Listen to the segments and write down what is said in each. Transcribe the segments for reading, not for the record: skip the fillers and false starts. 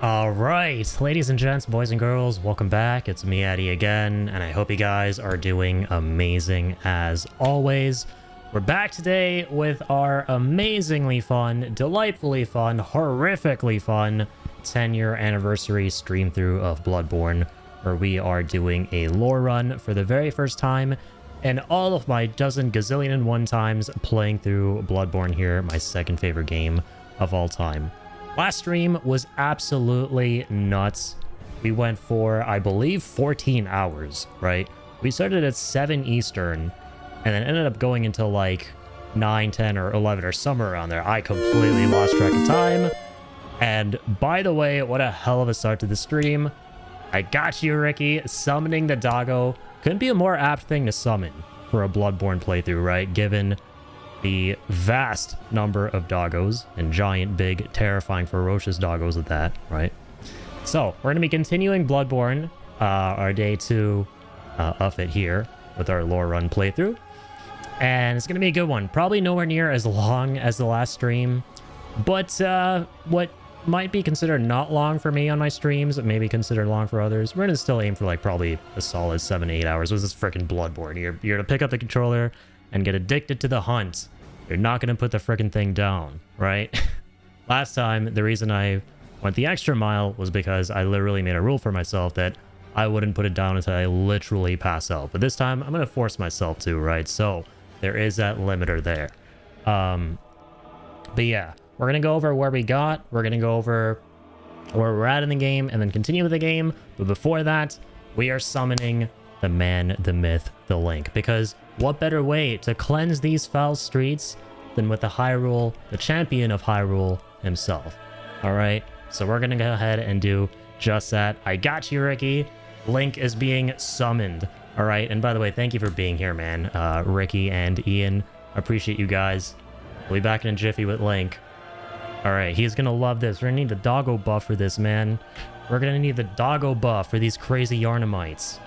Alright, ladies and gents, boys and girls, welcome back. It's me, Eddie, again, and I hope you guys are doing amazing as always. We're back today with our amazingly fun, delightfully fun, horrifically fun 10-year anniversary stream through of Bloodborne, where we are doing a lore run for the very first time and all of my dozen gazillion and one times playing through Bloodborne here, my second favorite game of all time. Last stream was absolutely nuts. We went for, I believe, 14 hours, right? We started at 7 Eastern and then ended up going until like 9, 10, or 11 or somewhere around there. I completely lost track of time. And by the way, what a hell of a start to the stream. I got you, Ricky. Summoning the doggo couldn't be a more apt thing to summon for a Bloodborne playthrough, right? Given the vast number of doggos, and giant, big, terrifying, ferocious doggos at that, right? So, we're going to be continuing Bloodborne, our day 2 of it here, with our lore run playthrough. And it's going to be a good one. Probably nowhere near as long as the last stream, but what might be considered not long for me on my streams, maybe considered long for others, we're going to still aim for like probably a solid 7 to 8 hours. This is freaking Bloodborne. You're going to pick up the controller and get addicted to the hunt. You're not going to put the freaking thing down, right? Last time, the reason I went the extra mile was because I literally made a rule for myself that I wouldn't put it down until I literally pass out. But this time, I'm going to force myself to, right? So there is that limiter there. But yeah, we're going to go over where we got. We're going to go over where we're at in the game and then continue with the game. But before that, we are summoning the man, the myth, the Link. Because what better way to cleanse these foul streets than with the Hyrule, the champion of Hyrule himself. Alright, so we're gonna go ahead and do just that. I got you, Ricky. Link is being summoned. Alright, and by the way, thank you for being here, man. Ricky and Ian, I appreciate you guys. We'll be back in a jiffy with Link. Alright, he's gonna love this. We're gonna need the doggo buff for this, man. We're gonna need the doggo buff for these crazy Yarnamites.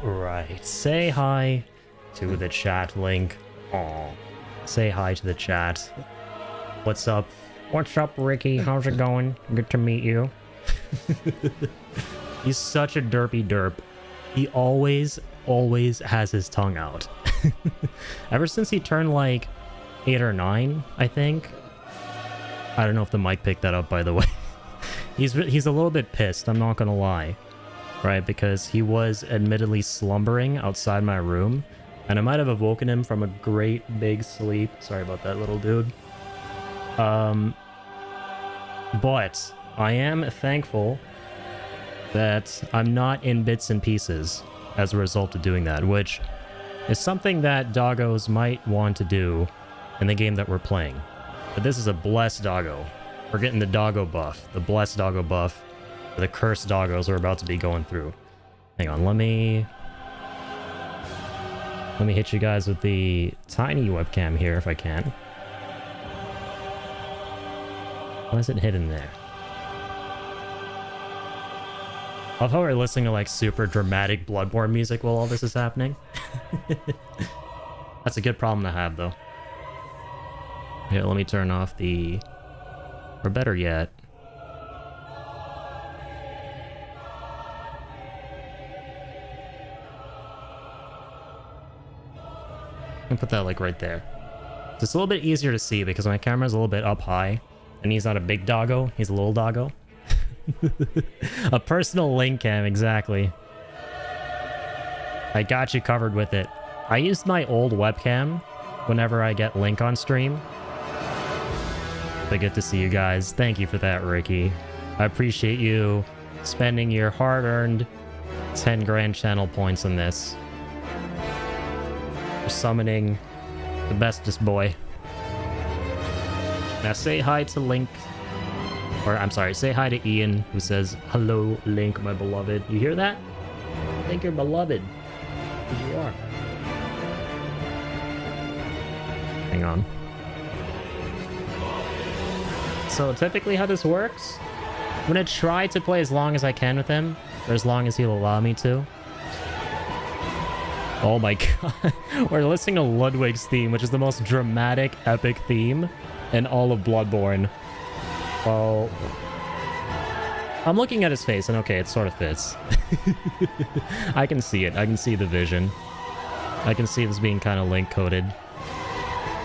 Alright, say hi to the chat, Link. Aw, say hi to the chat. What's up? What's up, Ricky? How's it going? Good to meet you. He's such a derpy derp. He always has his tongue out. Ever since he turned like 8 or 9, I think. I don't know if the mic picked that up, by the way. He's a little bit pissed, I'm not gonna lie. Right, because he was admittedly slumbering outside my room, and I might have awoken him from a great big sleep. Sorry about that, little dude. But I am thankful that I'm not in bits and pieces as a result of doing that, which is something that doggos might want to do in the game that we're playing. But this is a blessed doggo. We're getting the doggo buff, the blessed doggo buff, for the cursed doggos we're about to be going through. Hang on, let me hit you guys with the tiny webcam here if I can. Why is it hidden there? I love how we're listening to like super dramatic Bloodborne music while all this is happening. That's a good problem to have, though. Here, let me turn off the... Or better yet... And put that like right there. So it's a little bit easier to see because my camera's a little bit up high and he's not a big doggo, he's a little doggo. A personal Link cam, exactly. I got you covered with it. I used my old webcam whenever I get Link on stream. But good to see you guys. Thank you for that, Ricky. I appreciate you spending your hard-earned 10 grand channel points on this. For summoning the bestest boy. Now say hi to Link. Or, I'm sorry, say hi to Ian, who says, "Hello, Link, my beloved." You hear that? I think you're beloved. Because you are. Hang on. So typically how this works, I'm gonna try to play as long as I can with him, or as long as he'll allow me to. Oh my god. We're listening to Ludwig's theme, which is the most dramatic, epic theme in all of Bloodborne. Oh. I'm looking at his face, and okay, it sort of fits. I can see it. I can see the vision. I can see this being kind of Link-coded.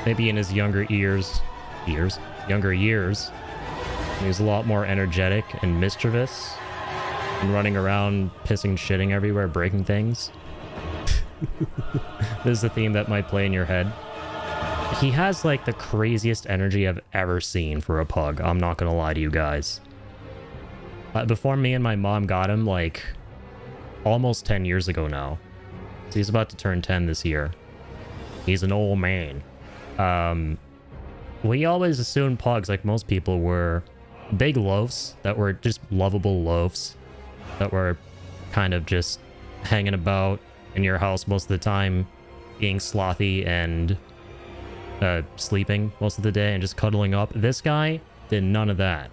Maybe in his younger younger years, he was a lot more energetic and mischievous, and running around, pissing, shitting everywhere, breaking things. This is a theme that might play in your head. He has like the craziest energy I've ever seen for a pug. I'm not gonna lie to you guys. Before me and my mom got him, like almost 10 years ago now. So he's about to turn 10 this year. He's an old man. We always assumed pugs, like most people, were big loafs that were just lovable loafs that were kind of just hanging about in your house most of the time, being slothy and sleeping most of the day and just cuddling up. This guy did none of that,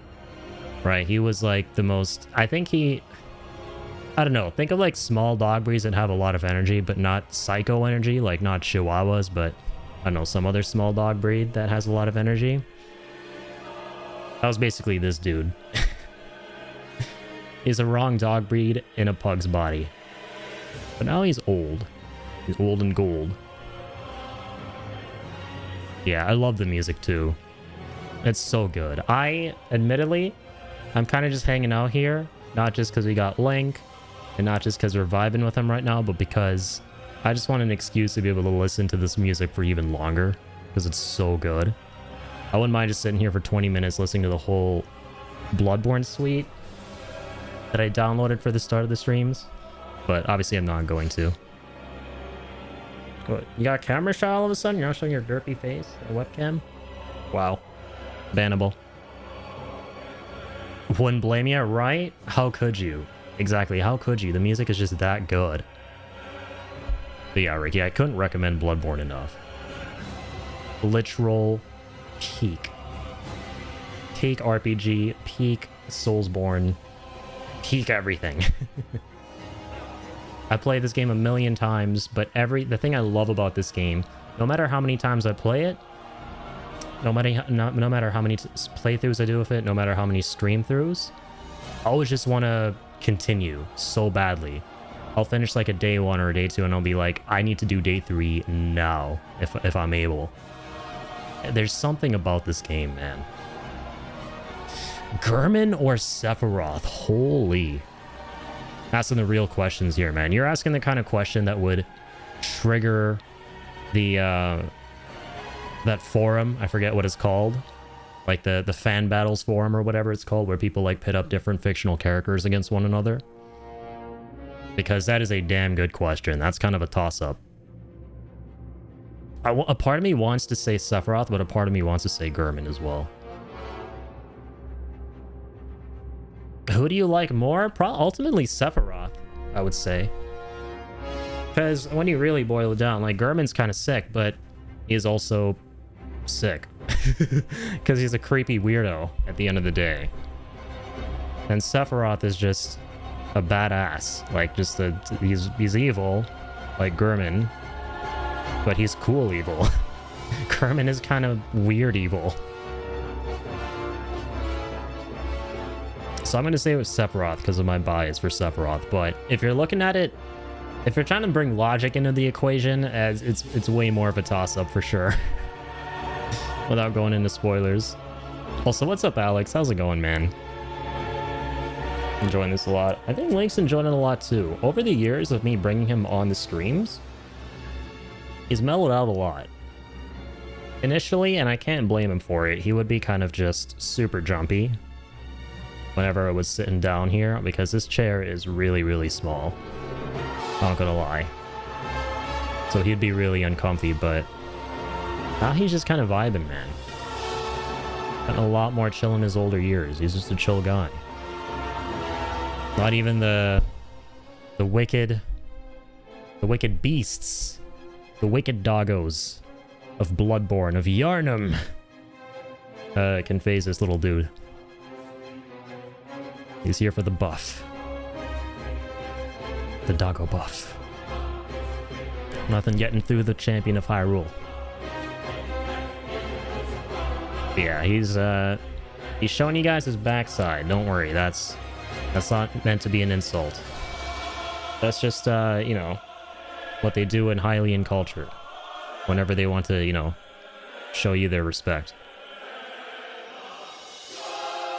right? He was like the most, I don't know, think of like small dog breeds that have a lot of energy, but not psycho energy, like not Chihuahuas, but I don't know, some other small dog breed that has a lot of energy. That was basically this dude. He's a wrong dog breed in a pug's body. But now he's old. He's old and gold. Yeah, I love the music too. It's so good. Admittedly, I'm kind of just hanging out here, not just because we got Link, and not just because we're vibing with him right now, but because I just want an excuse to be able to listen to this music for even longer, because it's so good. I wouldn't mind just sitting here for 20 minutes listening to the whole Bloodborne suite that I downloaded for the start of the streams, but obviously I'm not going to. What, you got a camera shot all of a sudden? You're not showing your derpy face on a webcam? Wow. Bannable. Wouldn't blame you, right? How could you? Exactly, how could you? The music is just that good. But yeah, Ricky, I couldn't recommend Bloodborne enough. Literal peak. Peak RPG, peak Soulsborne, peak everything. I played this game a million times, but the thing I love about this game, no matter how many times I play it, no matter how many playthroughs I do with it, no matter how many stream throughs, I always just want to continue so badly. I'll finish like a day 1 or a day 2 and I'll be like, I need to do day 3 now if I'm able. There's something about this game, man. Gehrman or Sephiroth? Holy. Asking the real questions here, man. You're asking the kind of question that would trigger the that forum. I forget what it's called. Like the fan battles forum or whatever it's called, where people like pit up different fictional characters against one another. Because that is a damn good question. That's kind of a toss-up. A part of me wants to say Sephiroth, but a part of me wants to say Gehrman as well. Who do you like more? Ultimately Sephiroth, I would say. Because when you really boil it down, like, Gehrman's kind of sick, but he's also sick. Because he's a creepy weirdo at the end of the day. And Sephiroth is just a badass. Like, just he's evil, like Gehrman, but he's cool evil. Gehrman is kind of weird evil. So I'm going to say it was Sephiroth because of my bias for Sephiroth. But if you're looking at it, if you're trying to bring logic into the equation, as it's way more of a toss-up for sure. Without going into spoilers. Also, what's up, Alex? How's it going, man? Enjoying this a lot. I think Link's enjoying it a lot too. Over the years of me bringing him on the streams, he's mellowed out a lot. Initially, and I can't blame him for it, he would be kind of just super jumpy whenever I was sitting down here, because this chair is really, really small. Not gonna lie. So he'd be really uncomfy, but now he's just kind of vibing, man. Spent a lot more chill in his older years. He's just a chill guy. Not even the wicked beasts, the wicked doggos of Bloodborne, of Yharnam, can phase this little dude. He's here for the buff. The doggo buff. Nothing getting through the champion of Hyrule. Yeah, he's showing you guys his backside. Don't worry, that's not meant to be an insult. That's just, you know, what they do in Hylian culture. Whenever they want to, you know, show you their respect.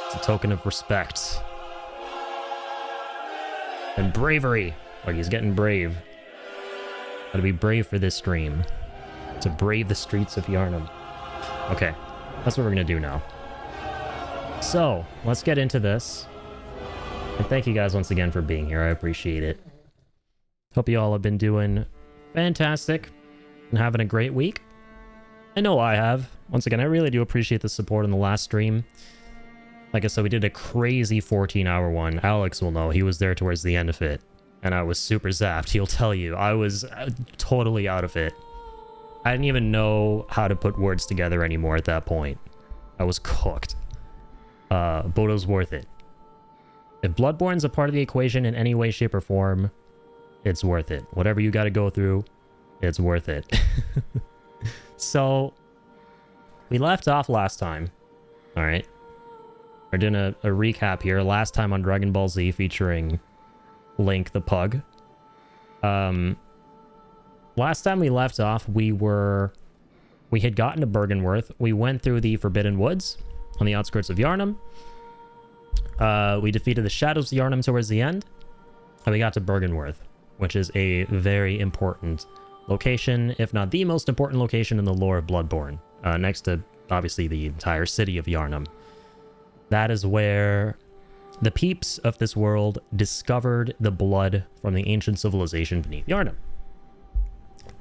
It's a token of respect. And bravery. Like, he's getting brave. Gotta be brave for this stream. To brave the streets of Yharnam. Okay, that's what we're gonna do now. So, let's get into this. And thank you guys once again for being here. I appreciate it. Hope you all have been doing fantastic and having a great week. I know I have. Once again, I really do appreciate the support on the last stream. Like I said, we did a crazy 14-hour one. Alex will know. He was there towards the end of it. And I was super zapped. He'll tell you. I was totally out of it. I didn't even know how to put words together anymore at that point. I was cooked. But it was worth it. If Bloodborne's a part of the equation in any way, shape, or form, it's worth it. Whatever you got to go through, it's worth it. So, we left off last time. Alright. We're doing a recap here. Last time on Dragon Ball Z featuring Link the Pug. Last time we left off, we had gotten to Byrgenwerth. We went through the Forbidden Woods on the outskirts of Yharnam. We defeated the Shadows of Yharnam towards the end. And we got to Byrgenwerth, which is a very important location, if not the most important location in the lore of Bloodborne. Next to, obviously, the entire city of Yharnam. That is where the peeps of this world discovered the blood from the ancient civilization beneath Yharnam.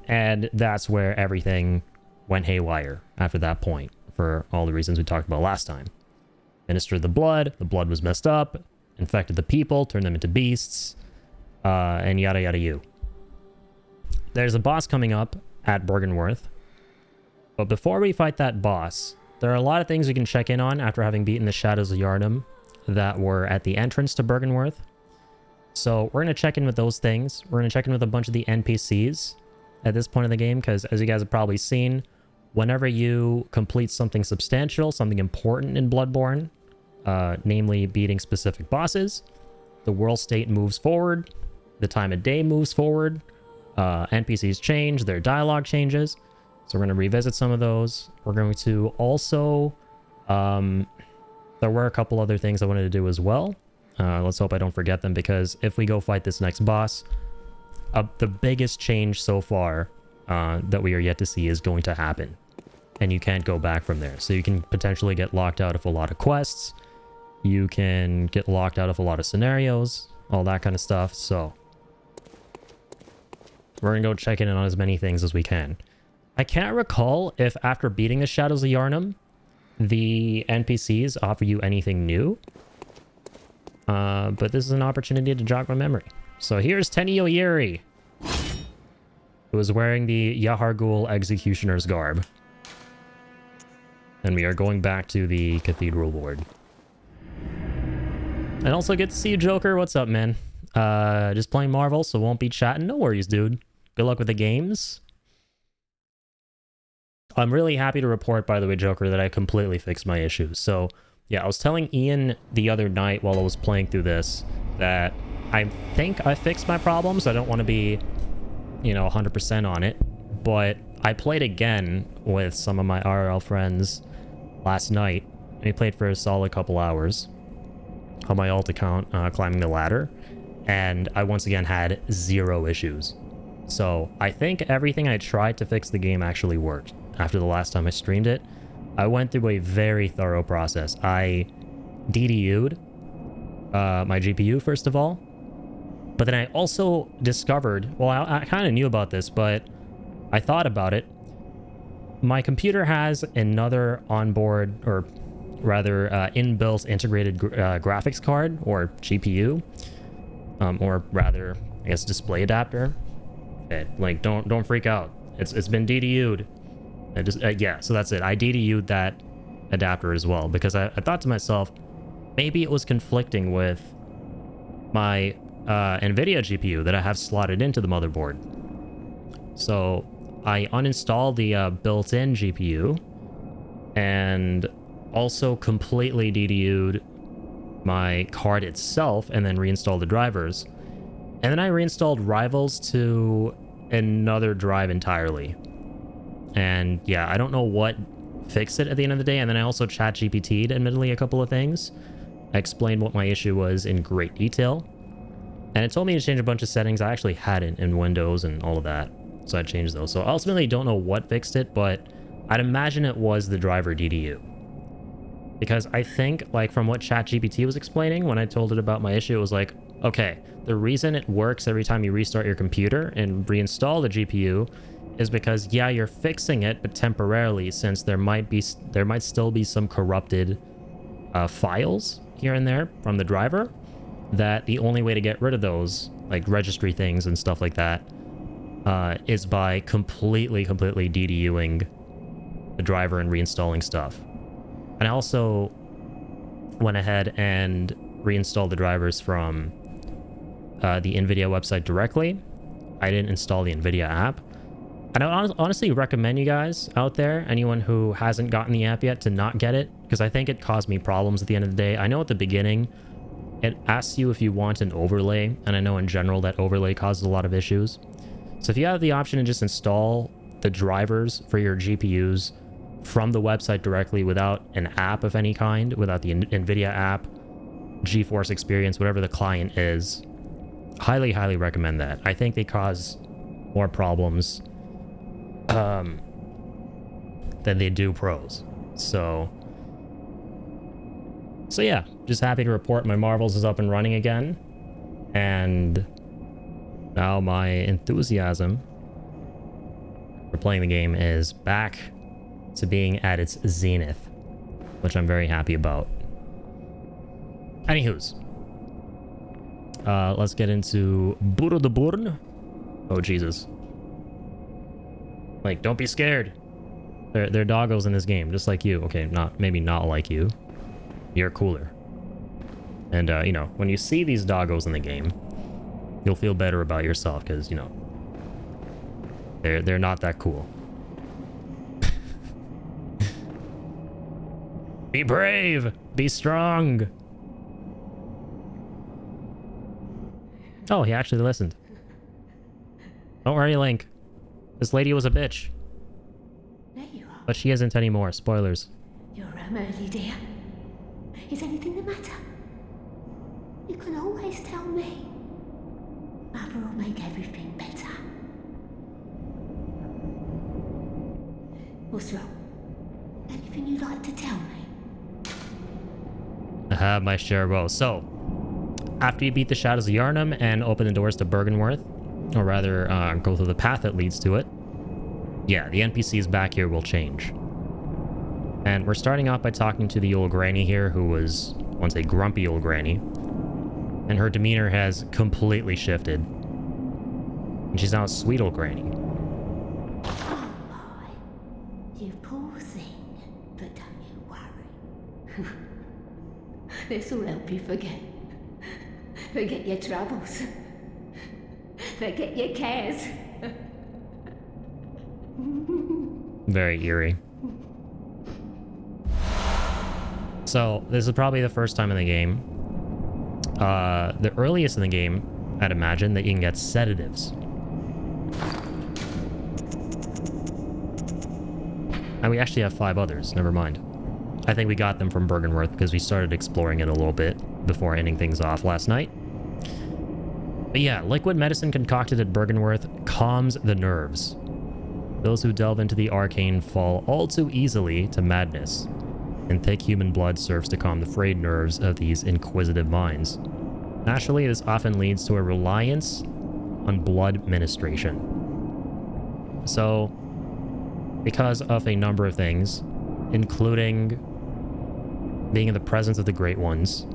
And that's where everything went haywire after that point, for all the reasons we talked about last time. Ministered the blood was messed up, infected the people, turned them into beasts, and yada yada you. There's a boss coming up at Byrgenwerth, but before we fight that boss, there are a lot of things we can check in on after having beaten the Shadows of Yharnam that were at the entrance to Byrgenwerth. So we're going to check in with those things. We're going to check in with a bunch of the NPCs at this point in the game, because as you guys have probably seen, whenever you complete something substantial, something important in Bloodborne, namely beating specific bosses, the world state moves forward, the time of day moves forward, NPCs change, their dialogue changes. So we're going to revisit some of those. We're going to also... there were a couple other things I wanted to do as well. Let's hope I don't forget them, because if we go fight this next boss, the biggest change so far that we are yet to see is going to happen. And you can't go back from there. So you can potentially get locked out of a lot of quests. You can get locked out of a lot of scenarios. All that kind of stuff. So we're going to go check in on as many things as we can. I can't recall if after beating the Shadows of Yharnam, the NPCs offer you anything new. But this is an opportunity to jog my memory. So here's Tenio Yeri, who is wearing the YAHARGUL Executioner's garb. And we are going back to the Cathedral Ward. And also get to see you, Joker. What's up, man? Just playing Marvel, so won't be chatting. No worries, dude. Good luck with the games. I'm really happy to report, by the way, Joker, that I completely fixed my issues. So, yeah, I was telling Ian the other night while I was playing through this that I think I fixed my problems. I don't want to be, you know, 100% on it. But I played again with some of my RL friends last night. And we played for a solid couple hours on my alt account, climbing the ladder. And I once again had 0 issues. So I think everything I tried to fix the game actually worked. After the last time I streamed it, I went through a very thorough process. I DDU'd my GPU, first of all. But then I also discovered, well, I kind of knew about this, but I thought about it. My computer has another onboard or rather inbuilt integrated graphics card, or GPU, or rather, I guess, display adapter. Okay, like, don't freak out. It's been DDU'd. Yeah, so that's it. I DDU'd that adapter as well, because I thought to myself, maybe it was conflicting with my NVIDIA GPU that I have slotted into the motherboard. So I uninstalled the built-in GPU and also completely DDU'd my card itself and then reinstalled the drivers. And then I reinstalled Rivals to another drive entirely. And yeah, I don't know what fixed it at the end of the day. And then I also chat GPT'd admittedly a couple of things. I explained what my issue was in great detail. And it told me to change a bunch of settings I actually hadn't in Windows and all of that. So I changed those. So I ultimately don't know what fixed it, but I'd imagine it was the driver DDU. Because I think, like, from what ChatGPT was explaining when I told it about my issue, it was like, okay, the reason it works every time you restart your computer and reinstall the GPU is because, yeah, you're fixing it, but temporarily, since there might still be some corrupted files here and there from the driver, that the only way to get rid of those, like registry things and stuff like that, is by completely DDUing the driver and reinstalling stuff. And I also went ahead and reinstalled the drivers from the NVIDIA website directly. I didn't install the NVIDIA app. And I would honestly recommend you guys out there, anyone who hasn't gotten the app yet, to not get it, because I think it caused me problems at the end of the day. I know at the beginning, it asks you if you want an overlay, and I know in general that overlay causes a lot of issues. So if you have the option to just install the drivers for your GPUs from the website directly without an app of any kind, without the NVIDIA app, GeForce Experience, whatever the client is, highly recommend that. I think they cause more problems than they do pros. So yeah, just happy to report my Marvels is up and running again, and now my enthusiasm for playing the game is back to being at its zenith, which I'm very happy about. Anywho's, let's get into Bloodborne. Oh Jesus! Like, don't be scared. There are doggos in this game, just like you. Okay, maybe not like you. You're cooler. And you know, when you see these doggos in the game, you'll feel better about yourself, because, you know, they're not that cool. Be brave! Be strong! Oh, he actually listened. Don't worry, Link. This lady was a bitch. There you are. But she isn't anymore. Spoilers. You're early, dear. Is anything the matter? You can always tell me. Mother will make everything better. What's wrong? Anything you'd like to tell me? I have my share of woes. So, after you beat the Shadows of Yharnam and open the doors to Byrgenwerth, or rather, go through the path that leads to it, yeah, the NPCs back here will change. And we're starting off by talking to the old granny here, who was once a grumpy old granny. And her demeanor has completely shifted. And she's now a sweet old granny. Oh my, you poor thing. But don't you worry. This'll help you forget. Forget your troubles. Forget your cares. Very eerie. So, this is probably the first time in the game, the earliest in the game, I'd imagine, that you can get sedatives. And we actually have 5 others, never mind. I think we got them from Byrgenwerth because we started exploring it a little bit before ending things off last night. But yeah, liquid medicine concocted at Byrgenwerth calms the nerves. Those who delve into the arcane fall all too easily to madness, and thick human blood serves to calm the frayed nerves of these inquisitive minds. Naturally, this often leads to a reliance on blood ministration. So, because of a number of things, including being in the presence of the Great Ones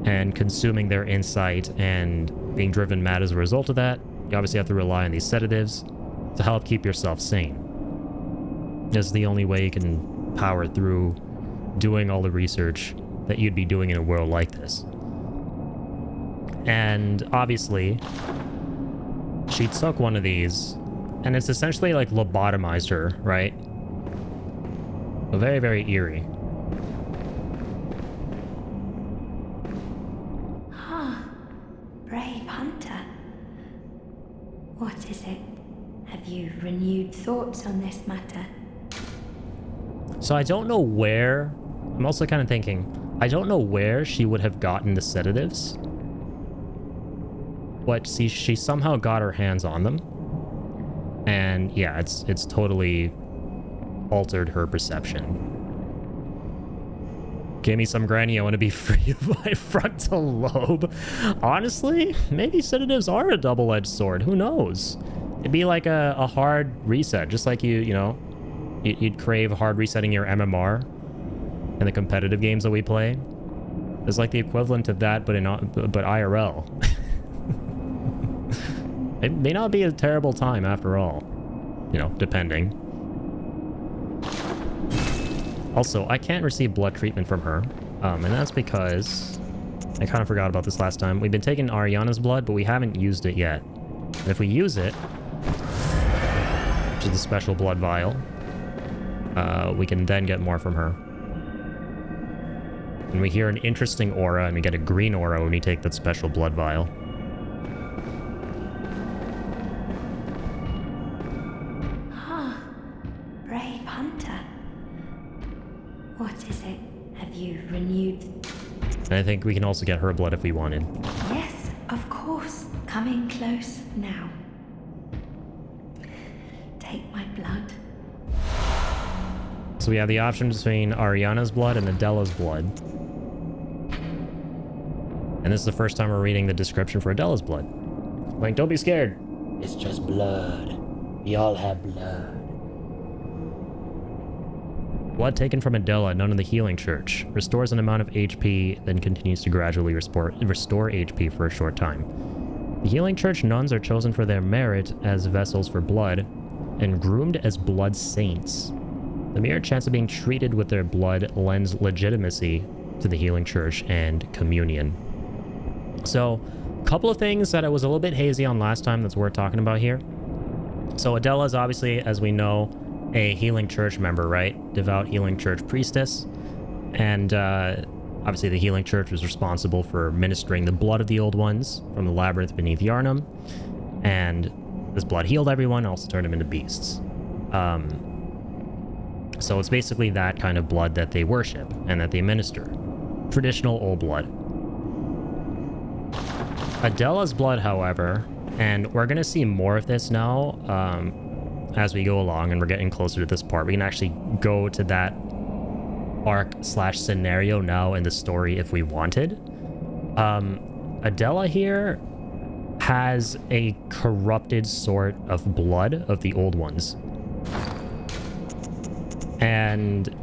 and consuming their insight and being driven mad as a result of that, you obviously have to rely on these sedatives to help keep yourself sane. This is the only way you can power through doing all the research that you'd be doing in a world like this. And obviously, she took one of these, and it's essentially like lobotomized her, right? So very, very eerie. Ah, brave hunter. What is it? Have you renewed thoughts on this matter? So I don't know where, I'm also kind of thinking, I don't know where she would have gotten the sedatives. But see, she somehow got her hands on them. And yeah, it's totally altered her perception. Give me some granny, I want to be free of my frontal lobe. Honestly, maybe sedatives are a double-edged sword. Who knows? It'd be like a hard reset, just like you know, you'd crave hard resetting your MMR in the competitive games that we play. It's like the equivalent of that, but IRL. It may not be a terrible time after all, you know, depending. Also, I can't receive blood treatment from her, and that's because I kind of forgot about this last time. We've been taking Ariana's blood, but we haven't used it yet. And if we use it, which is the special blood vial, we can then get more from her. And we hear an interesting aura, and we get a green aura when we take that special blood vial. Ah, brave hunter. What is it? Have you renewed? And I think we can also get her blood if we wanted. Yes, of course. Coming close now. Take my blood. So we have the option between Ariana's blood and Adela's blood. And this is the first time we're reading the description for Adela's blood. Like, don't be scared. It's just blood. We all have blood. Blood taken from Adela, known in the Healing Church, restores an amount of HP, then continues to gradually restore HP for a short time. The Healing Church nuns are chosen for their merit as vessels for blood, and groomed as blood saints. The mere chance of being treated with their blood lends legitimacy to the Healing Church and communion. So, a couple of things that I was a little bit hazy on last time that's worth talking about here. So Adela is obviously, as we know, a Healing Church member, right? Devout Healing Church priestess. And obviously the Healing Church was responsible for ministering the blood of the Old Ones from the labyrinth beneath Yharnam. And this blood healed everyone, also turned them into beasts. So it's basically that kind of blood that they worship and that they minister. Traditional old blood. Adela's blood, however, and we're going to see more of this now as we go along, and we're getting closer to this part. We can actually go to that arc/scenario now in the story if we wanted. Adela here has a corrupted sort of blood of the Old Ones. And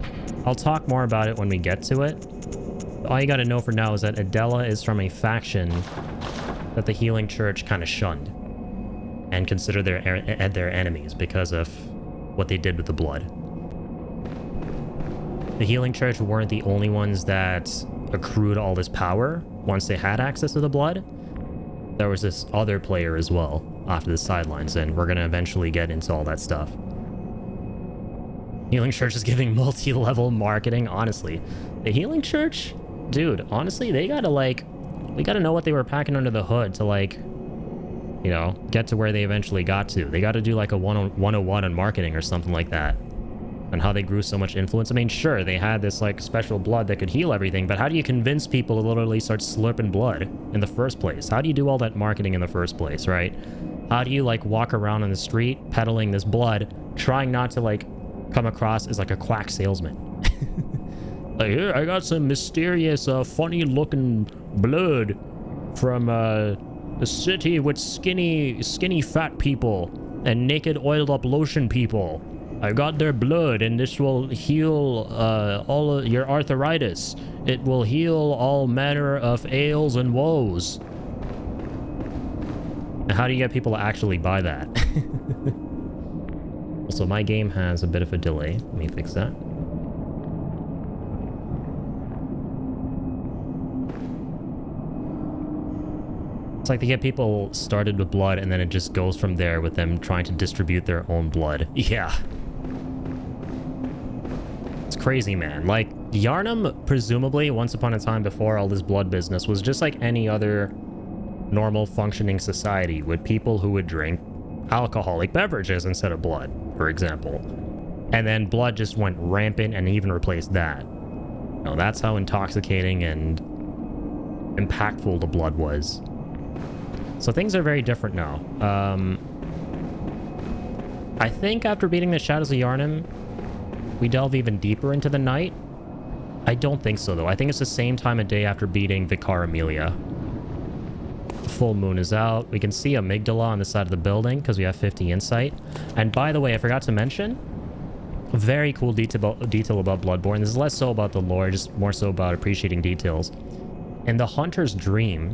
I'll talk more about it when we get to it. All you gotta know for now is that Adela is from a faction that the Healing Church kind of shunned and considered their enemies because of what they did with the blood. The Healing Church weren't the only ones that accrued all this power once they had access to the blood. There was this other player as well off to the sidelines, and we're gonna eventually get into all that stuff. Healing Church is giving multi-level marketing. Honestly, the Healing Church, dude, honestly, they gotta we gotta know what they were packing under the hood to you know, get to where they eventually got to. They gotta do like a 101 on marketing or something like that, and how they grew so much influence. I mean, sure, they had this special blood that could heal everything, but how do you convince people to literally start slurping blood in the first place? How do you do all that marketing in the first place, right? How do you walk around on the street peddling this blood, trying not to come across as a quack salesman? Here, I got some mysterious, funny-looking blood from the city with skinny fat people and naked oiled-up lotion people. I got their blood, and this will heal all of your arthritis. It will heal all manner of ails and woes. And how do you get people to actually buy that? Also, my game has a bit of a delay. Let me fix that. It's like they get people started with blood, and then it just goes from there with them trying to distribute their own blood. Yeah. It's crazy, man. Like, Yharnam, presumably, once upon a time before all this blood business, was just like any other normal functioning society with people who would drink alcoholic beverages instead of blood, for example. And then blood just went rampant and even replaced that. You know, that's how intoxicating and impactful the blood was. So things are very different now. I think after beating the Shadows of Yharnam, we delve even deeper into the night. I don't think so, though. I think it's the same time of day after beating Vicar Amelia. The full moon is out. We can see Amygdala on the side of the building because we have 50 insight. And by the way, I forgot to mention, a very cool detail about Bloodborne. This is less so about the lore, just more so about appreciating details. In the Hunter's Dream,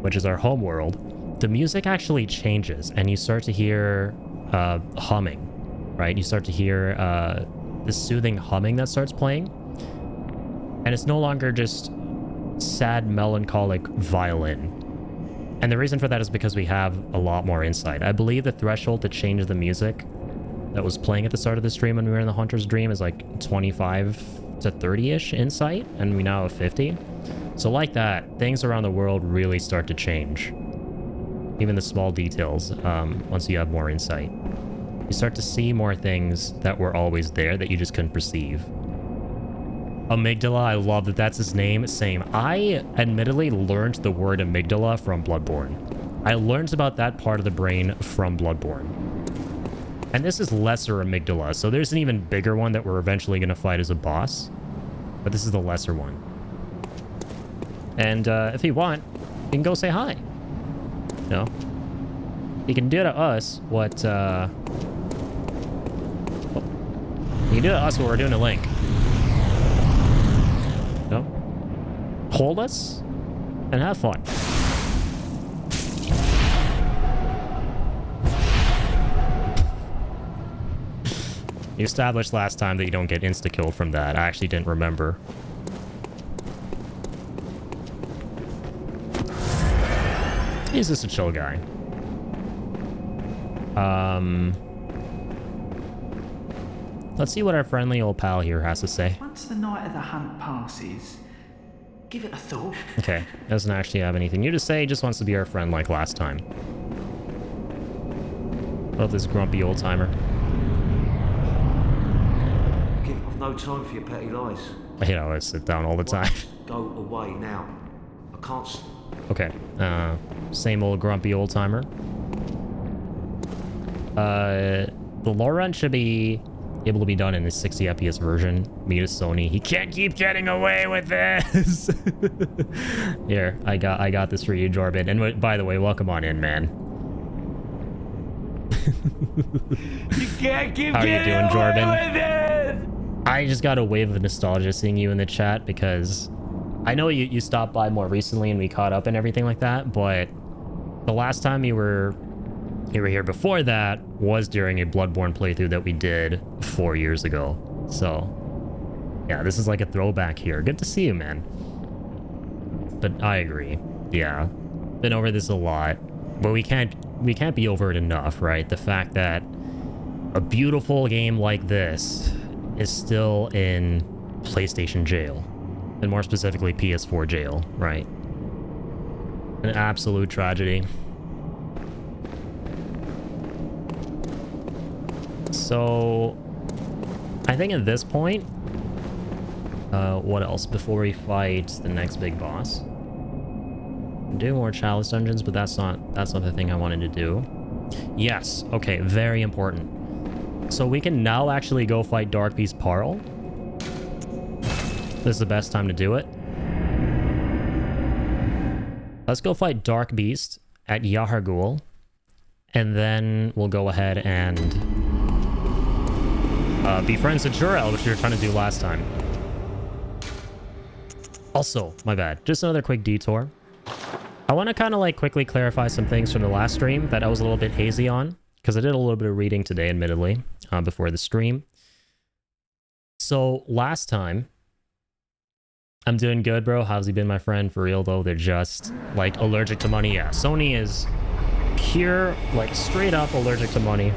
which is our home world, the music actually changes, and you start to hear humming, right? You start to hear this soothing humming that starts playing, and it's no longer just sad, melancholic violin. And the reason for that is because we have a lot more insight. I believe the threshold to change the music that was playing at the start of the stream when we were in the Hunter's Dream is like 25 to 30-ish insight, and we now have 50. So like that, things around the world really start to change. Even the small details, once you have more insight. You start to see more things that were always there that you just couldn't perceive. Amygdala, I love that that's his name. Same. I admittedly learned the word amygdala from Bloodborne. I learned about that part of the brain from Bloodborne. And this is lesser amygdala, so there's an even bigger one that we're eventually going to fight as a boss. But this is the lesser one. And if you want, you can go say hi. You know? You can do to us what, you can do to us what we're doing to Link. No? Hold us and have fun. You established last time that you don't get insta-killed from that. I actually didn't remember. He's just a chill guy. Let's see what our friendly old pal here has to say. Once the night of the hunt passes, give it a thought. Okay, doesn't actually have anything new to say, just wants to be our friend like last time. Love this grumpy old timer. I've no time for your petty lies. I hate how I sit down all the time. Go away now. I can't. Okay, same old grumpy old timer. The lore run should be able to be done in the 60 FPS version. Meet Sony. He can't keep getting away with this. Here, I got this for you, Jorbin. And by the way, welcome on in, man. You can't keep How are you getting doing, away Jorbin? with this! I just got a wave of nostalgia seeing you in the chat because I know you stopped by more recently and we caught up and everything like that, but the last time you were here before that was during a Bloodborne playthrough that we did 4 years ago. So yeah, this is like a throwback here. Good to see you, man. But I agree. Yeah, been over this a lot, but we can't be over it enough, right? The fact that a beautiful game like this is still in PlayStation jail, and more specifically PS4 jail, right? An absolute tragedy. So I think at this point, what else before we fight the next big boss? Do more chalice dungeons, but that's not the thing I wanted to do. Yes, okay, very important. So we can now actually go fight Dark Beast Parl. This is the best time to do it. Let's go fight Dark Beast at YAHARGUL, and then we'll go ahead and be friends with Jurel, which we were trying to do last time. Also, my bad. Just another quick detour. I want to kind of like quickly clarify some things from the last stream that I was a little bit hazy on, because I did a little bit of reading today, admittedly, before the stream. So last time, I'm doing good, bro. How's he been, my friend? For real, though, they're just like allergic to money. Yeah, Sony is pure, like straight up allergic to money.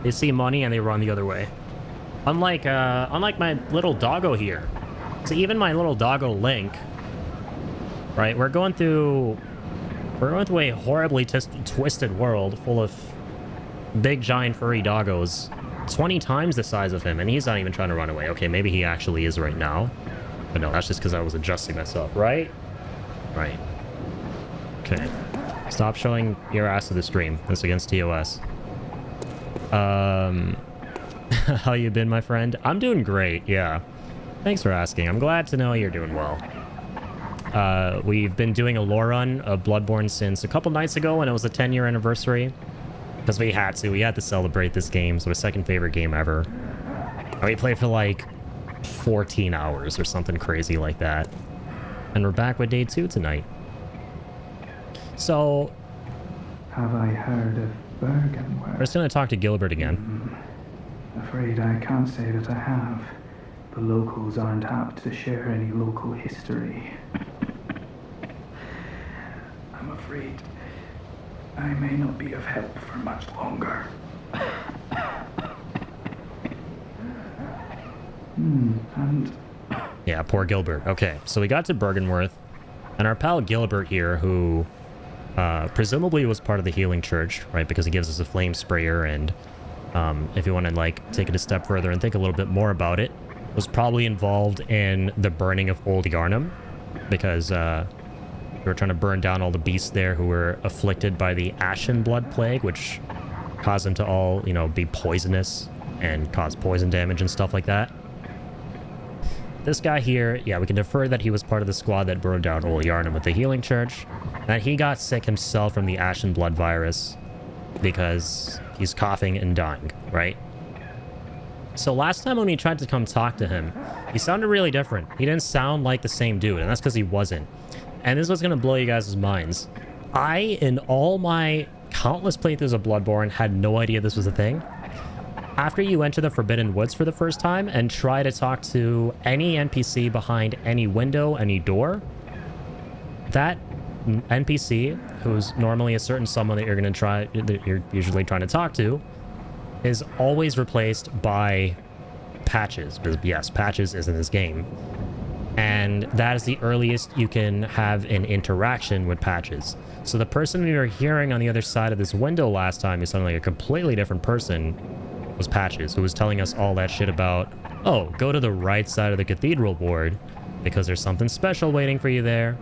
They see money and they run the other way. Unlike my little doggo here. So even my little doggo Link, right? We're going through a horribly twisted world full of big, giant, furry doggos. 20 times the size of him, and he's not even trying to run away. Okay, maybe he actually is right now. But no, that's just because I was adjusting myself, right? Right. Okay. Stop showing your ass to the stream. That's against TOS. How you been, my friend? I'm doing great, yeah. Thanks for asking. I'm glad to know you're doing well. We've been doing a lore run of Bloodborne since a couple nights ago when it was the 10-year anniversary. Because we had to celebrate this game. So, our second favorite game ever. And we played for like 14 hours or something crazy like that. And we're back with day 2 tonight. So, Have I heard of Bergenworth? we're just going to talk to Gilbert again. Afraid I can't say that I have. The locals aren't apt to share any local history. I'm afraid I may not be of help for much longer. And Yeah, poor Gilbert. Okay, so we got to Bergenworth, and our pal Gilbert here, who presumably was part of the healing church, right? Because he gives us a flame sprayer, and if you want to like take it a step further and think a little bit more about it, was probably involved in the burning of Old Yarnum, because they were trying to burn down all the beasts there who were afflicted by the Ashen Blood Plague, which caused them to all, you know, be poisonous and cause poison damage and stuff like that. This guy here, yeah, we can infer that he was part of the squad that burned down Old Yarnum with the healing church, and that he got sick himself from the Ashen Blood virus because he's coughing and dying, right? So last time when we tried to come talk to him, he sounded really different. He didn't sound like the same dude, and that's because he wasn't. And this is what's going to blow you guys' minds. I, in all my countless playthroughs of Bloodborne, had no idea this was a thing. After you enter the Forbidden Woods for the first time and try to talk to any NPC behind any window, any door, that NPC, who's normally a certain someone that you're usually trying to talk to, is always replaced by Patches. Because yes, Patches is in this game. And that is the earliest you can have an interaction with Patches. So the person we were hearing on the other side of this window last time, who sounded like a completely different person, was Patches, who was telling us all that shit about, oh, go to the right side of the cathedral board, because there's something special waiting for you there.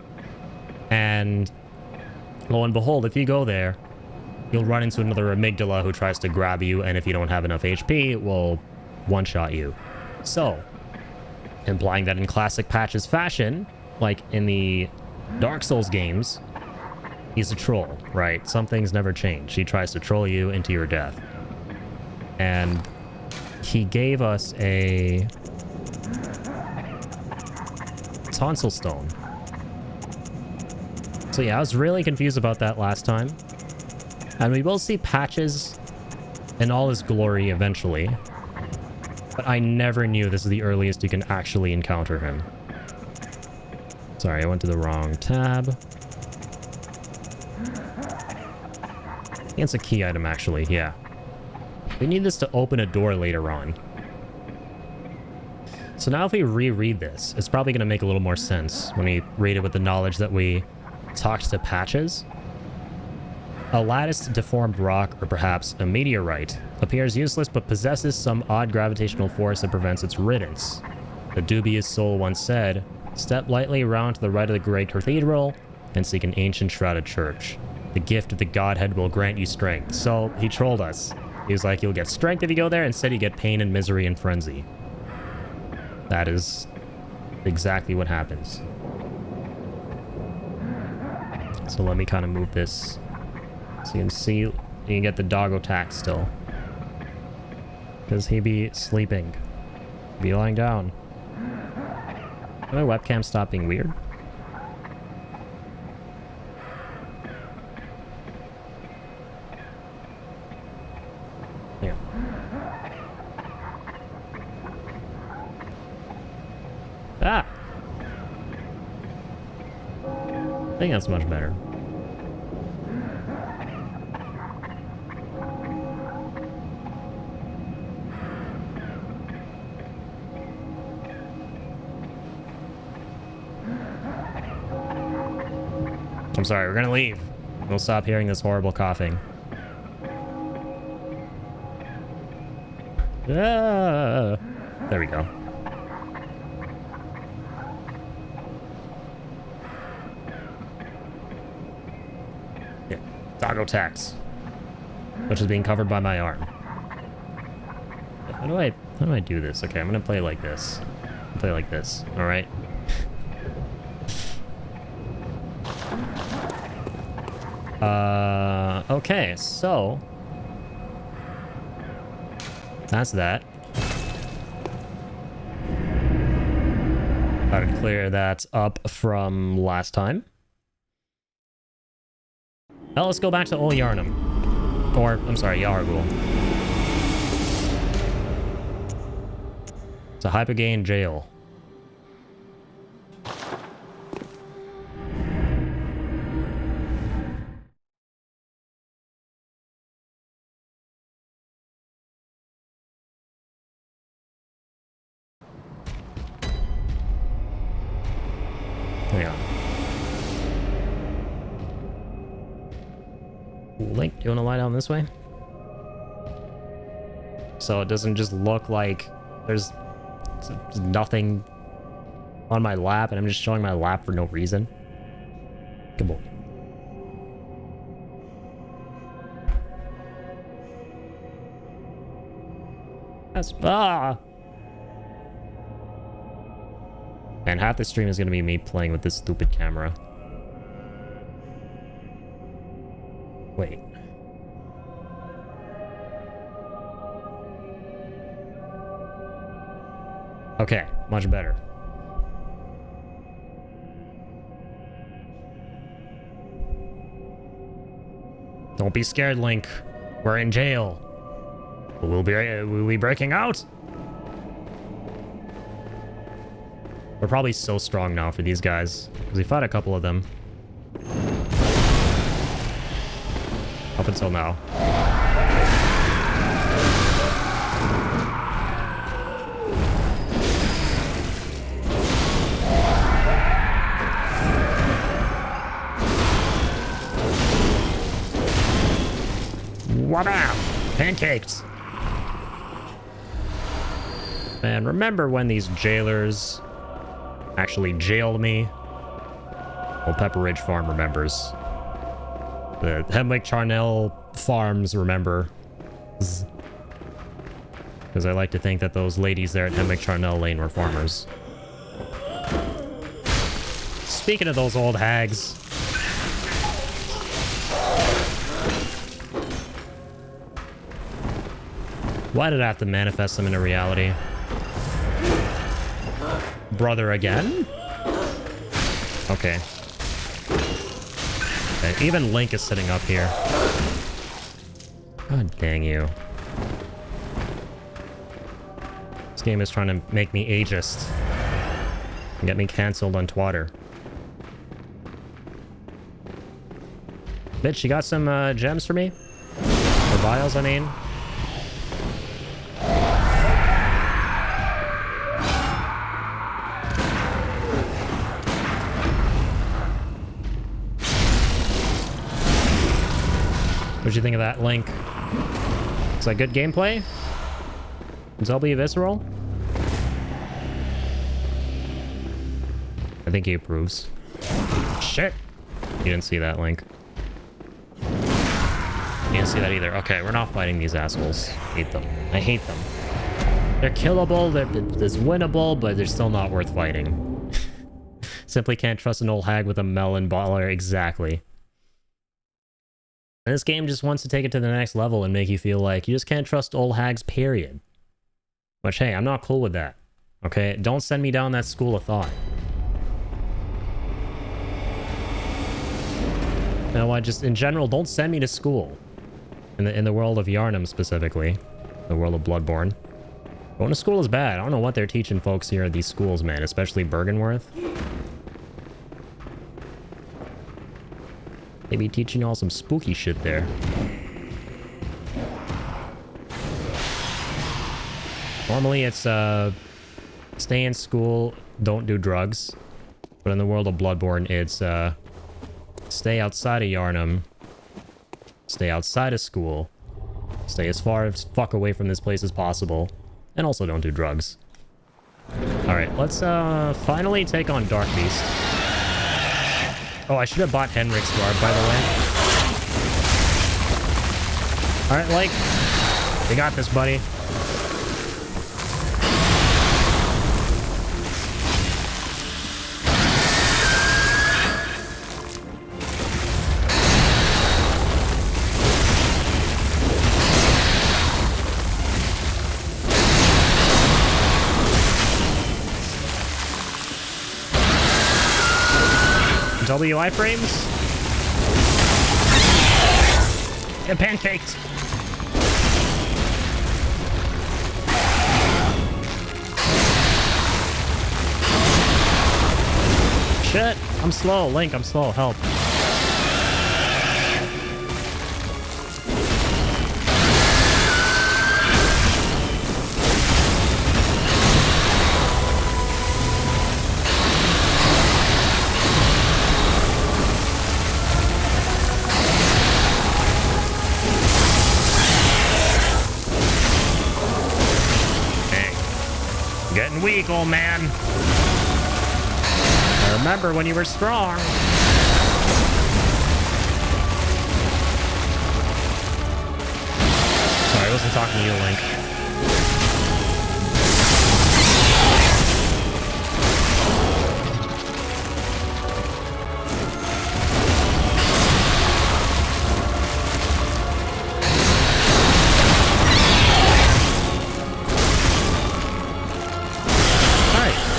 And lo and behold, if you go there, you'll run into another amygdala who tries to grab you, and if you don't have enough HP, it will one-shot you. So, implying that in classic Patches fashion, like in the Dark Souls games, he's a troll, right? Some things never change. He tries to troll you into your death. And he gave us a tonsil stone. So yeah, I was really confused about that last time. And we will see Patches in all his glory eventually. But I never knew this is the earliest you can actually encounter him. Sorry, I went to the wrong tab. I think it's a key item, actually, yeah. We need this to open a door later on. So now if we reread this, it's probably going to make a little more sense when we read it with the knowledge that we talked to Patches. A latticed deformed rock, or perhaps a meteorite, appears useless but possesses some odd gravitational force that prevents its riddance. The dubious soul once said, "Step lightly around to the right of the great cathedral and seek an ancient shrouded church. The gift of the Godhead will grant you strength." So he trolled us. He was like, you'll get strength if you go there. Instead, you get pain and misery and frenzy. That is exactly what happens. So let me kind of move this so you can see, you can get the dog attack still. Because he be sleeping. Be lying down. Can my webcam stop being weird? Yeah. Ah! I think that's much better. I'm sorry, we're gonna leave. We'll stop hearing this horrible coughing. Ah, there we go. Yeah, doggo tax, which is being covered by my arm. How do I do this? Okay, I'm gonna play like this. Play like this. All right. Okay, so that's that. Gotta clear that up from last time. Now let's go back to Old Yarnum. Or, I'm sorry, YAHARGUL. It's a Hypergane jail. Yeah. Link, do you want to lie down this way? So it doesn't just look like there's nothing on my lap and I'm just showing my lap for no reason. Good boy. That's and half the stream is going to be me playing with this stupid camera. Wait. Okay, much better. Don't be scared, Link. We're in jail. We'll be breaking out. We're probably so strong now for these guys because we fought a couple of them up until now. Wabam! Pancaked! Man, remember when these jailers actually jailed me? Old Pepper Ridge Farm remembers. The Hemwick Charnel Farms remember. Because I like to think that those ladies there at Hemwick Charnel Lane were farmers. Speaking of those old hags. Why did I have to manifest them into reality? Brother again? Okay. And even Link is sitting up here. God dang you. This game is trying to make me ageist. And get me cancelled on Twitter. Bitch, you got some gems for me? Or vials, I mean? What'd you think of that, Link? Is that good gameplay? Is LB visceral? I think he approves. Shit! You didn't see that, Link. You didn't see that either. Okay, we're not fighting these assholes. Hate them. I hate them. They're killable, they're winnable, but they're still not worth fighting. Simply can't trust an old hag with a melon baller. Exactly. And this game just wants to take it to the next level and make you feel like you just can't trust old hags, period. Which, hey, I'm not cool with that. Okay? Don't send me down that school of thought. You know what? Just in general, don't send me to school. In the world of Yharnam specifically. The world of Bloodborne. Going to school is bad. I don't know what they're teaching folks here at these schools, man. Especially Bergenworth. They be teaching y'all some spooky shit there. Normally it's, stay in school, don't do drugs. But in the world of Bloodborne, it's, stay outside of Yharnam. Stay outside of school. Stay as far as fuck away from this place as possible. And also don't do drugs. Alright, let's, finally take on Dark Beast. Oh, I should have bought Henrik's garb, by the way. Alright, like, you got this, buddy. WI frames? And pancaked. Shit, I'm slow. Link, I'm slow. Help. Getting weak, old man. I remember when you were strong. Sorry, I wasn't talking to you, Link.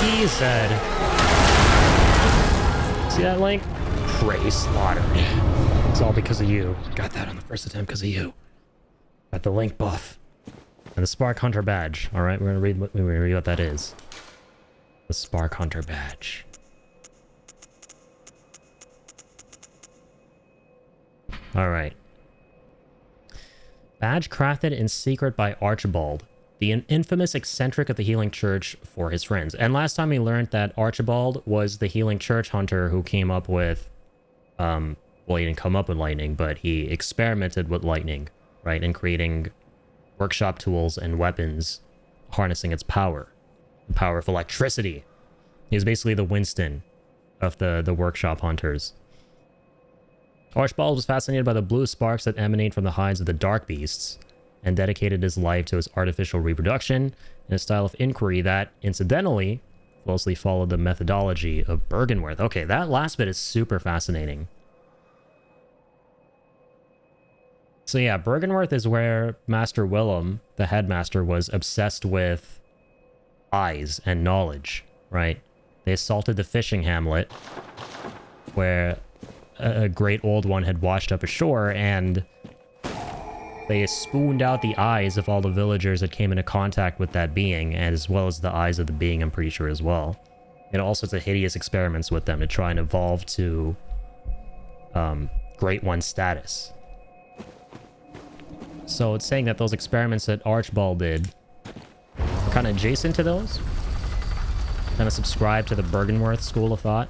He said, see that, Link? Prey slaughtered. It's all because of you. Got that on the first attempt because of you. Got the Link buff. And the Spark Hunter badge. Alright, we're gonna read what that is. The Spark Hunter badge. Alright. Badge crafted in secret by Archibald, the infamous eccentric of the Healing Church, for his friends. And last time we learned that Archibald was the Healing Church hunter who came up with, well, he didn't come up with lightning, but he experimented with lightning, right? And creating workshop tools and weapons, harnessing its power. The power of electricity. He was basically the Winston of the workshop hunters. Archibald was fascinated by the blue sparks that emanate from the hides of the dark beasts, and dedicated his life to his artificial reproduction in a style of inquiry that, incidentally, closely followed the methodology of Bergenworth. Okay, that last bit is super fascinating. So yeah, Bergenworth is where Master Willem, the headmaster, was obsessed with eyes and knowledge, right? They assaulted the fishing hamlet, where a great old one had washed up ashore, and they spooned out the eyes of all the villagers that came into contact with that being, as well as the eyes of the being, I'm pretty sure, as well. And all sorts of hideous experiments with them to try and evolve to Great One status. So it's saying that those experiments that Archibald did are kind of adjacent to those. Kind of subscribe to the Bergenworth school of thought.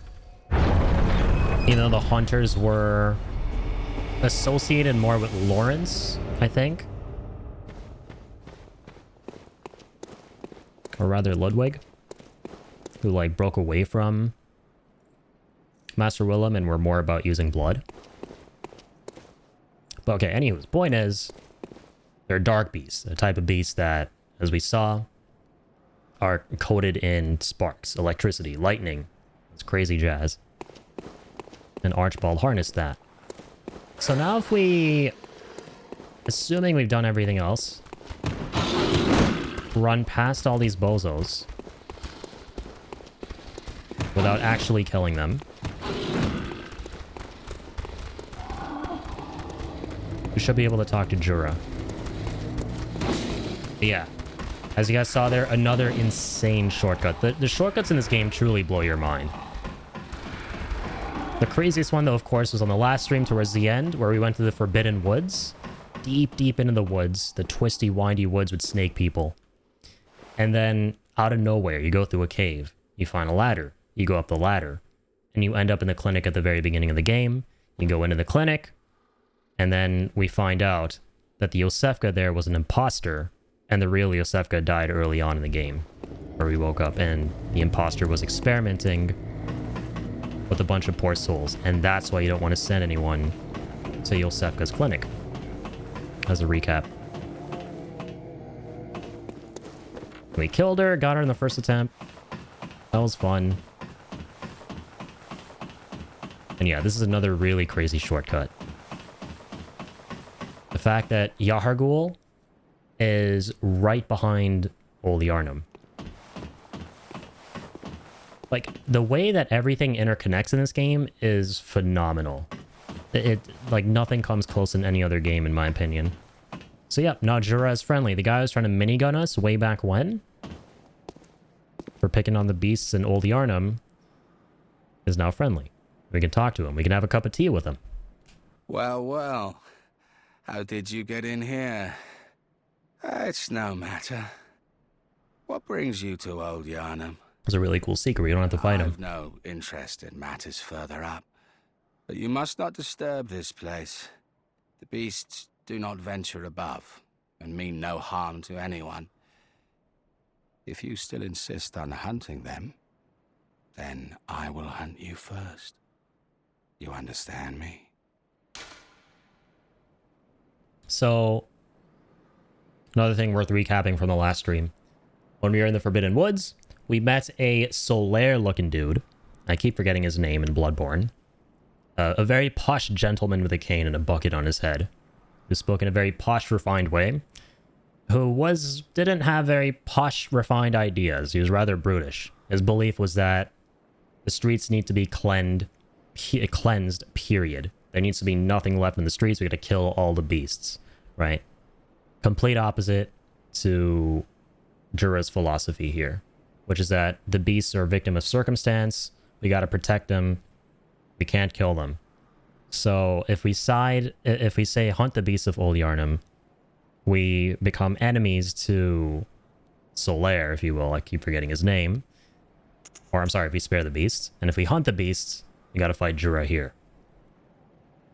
You know, the hunters were associated more with Lawrence, I think. Or rather Ludwig, who like broke away from Master Willem and were more about using blood. But okay, anywho's point is, they're dark beasts, a type of beast that, as we saw, are coated in sparks, electricity, lightning. It's crazy jazz. And Archibald harnessed that. So now if we, assuming we've done everything else, run past all these bozos without actually killing them. We should be able to talk to Jura. But yeah, as you guys saw there, another insane shortcut. The shortcuts in this game truly blow your mind. The craziest one, though, of course, was on the last stream towards the end, where we went to the Forbidden Woods. Deep, deep into the woods. The twisty, windy woods with snake people. And then, out of nowhere, you go through a cave. You find a ladder. You go up the ladder. And you end up in the clinic at the very beginning of the game. You go into the clinic. And then we find out that the Yosefka there was an imposter. And the real Yosefka died early on in the game. Where we woke up and the imposter was experimenting with a bunch of poor souls, and that's why you don't want to send anyone to Yosefka's clinic. As a recap. We killed her, got her in the first attempt. That was fun. And yeah, this is another really crazy shortcut. The fact that YAHARGUL is right behind Old Yarnum. Like, the way that everything interconnects in this game is phenomenal. Like, nothing comes close in any other game, in my opinion. So, yeah, now Jura is friendly. The guy who was trying to minigun us way back when, for picking on the beasts in Old Yarnum, is now friendly. We can talk to him. We can have a cup of tea with him. Well, well. How did you get in here? It's no matter. What brings you to Old Yarnum? It's a really cool secret. You don't have to fight him. I've no interest in matters further up. But you must not disturb this place. The beasts do not venture above, and mean no harm to anyone. If you still insist on hunting them, then I will hunt you first. You understand me? So, another thing worth recapping from the last stream. When we were in the Forbidden Woods, we met a Solaire-looking dude. I keep forgetting his name in Bloodborne. A very posh gentleman with a cane and a bucket on his head, who spoke in a very posh, refined way, who didn't have very posh, refined ideas. He was rather brutish. His belief was that the streets need to be cleansed, period. There needs to be nothing left in the streets. We gotta kill all the beasts, right? Complete opposite to Jura's philosophy here, which is that the beasts are a victim of circumstance. We gotta protect them. We can't kill them. So if we say hunt the beasts of Old Yarnum, we become enemies to Solaire, if you will. I keep forgetting his name. Or I'm sorry, if we spare the beasts. And if we hunt the beasts, we gotta fight Jura here.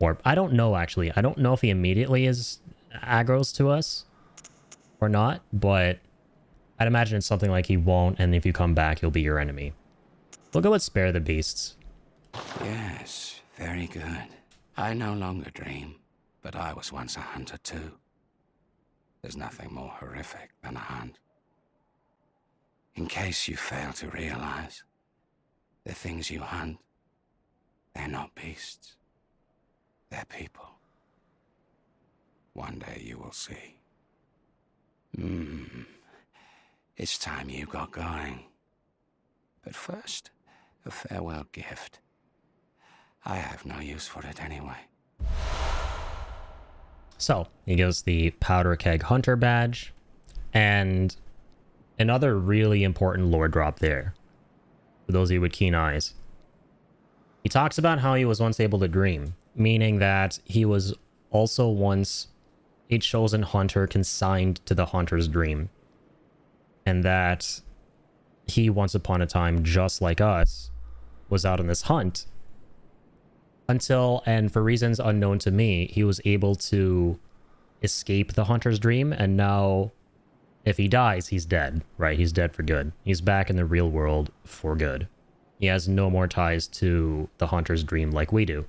Or, I don't know, actually. I don't know if he immediately is aggro's to us or not, but I'd imagine it's something like he won't, and if you come back, he'll be your enemy. We'll go with spare the beasts. Yes, very good. I no longer dream, but I was once a hunter too. There's nothing more horrific than a hunt. In case you fail to realize, the things you hunt, they're not beasts. They're people. One day you will see. It's time you got going. But first, a farewell gift. I have no use for it anyway. So, he gives the Powder Keg Hunter badge, and another really important lore drop there, for those of you with keen eyes. He talks about how he was once able to dream, meaning that he was also once a chosen hunter consigned to the hunter's dream, and that he, once upon a time, just like us, was out on this hunt until, and for reasons unknown to me, he was able to escape the hunter's dream, and now if he dies, he's dead, right? He's dead for good. He's back in the real world for good. He has no more ties to the hunter's dream like we do.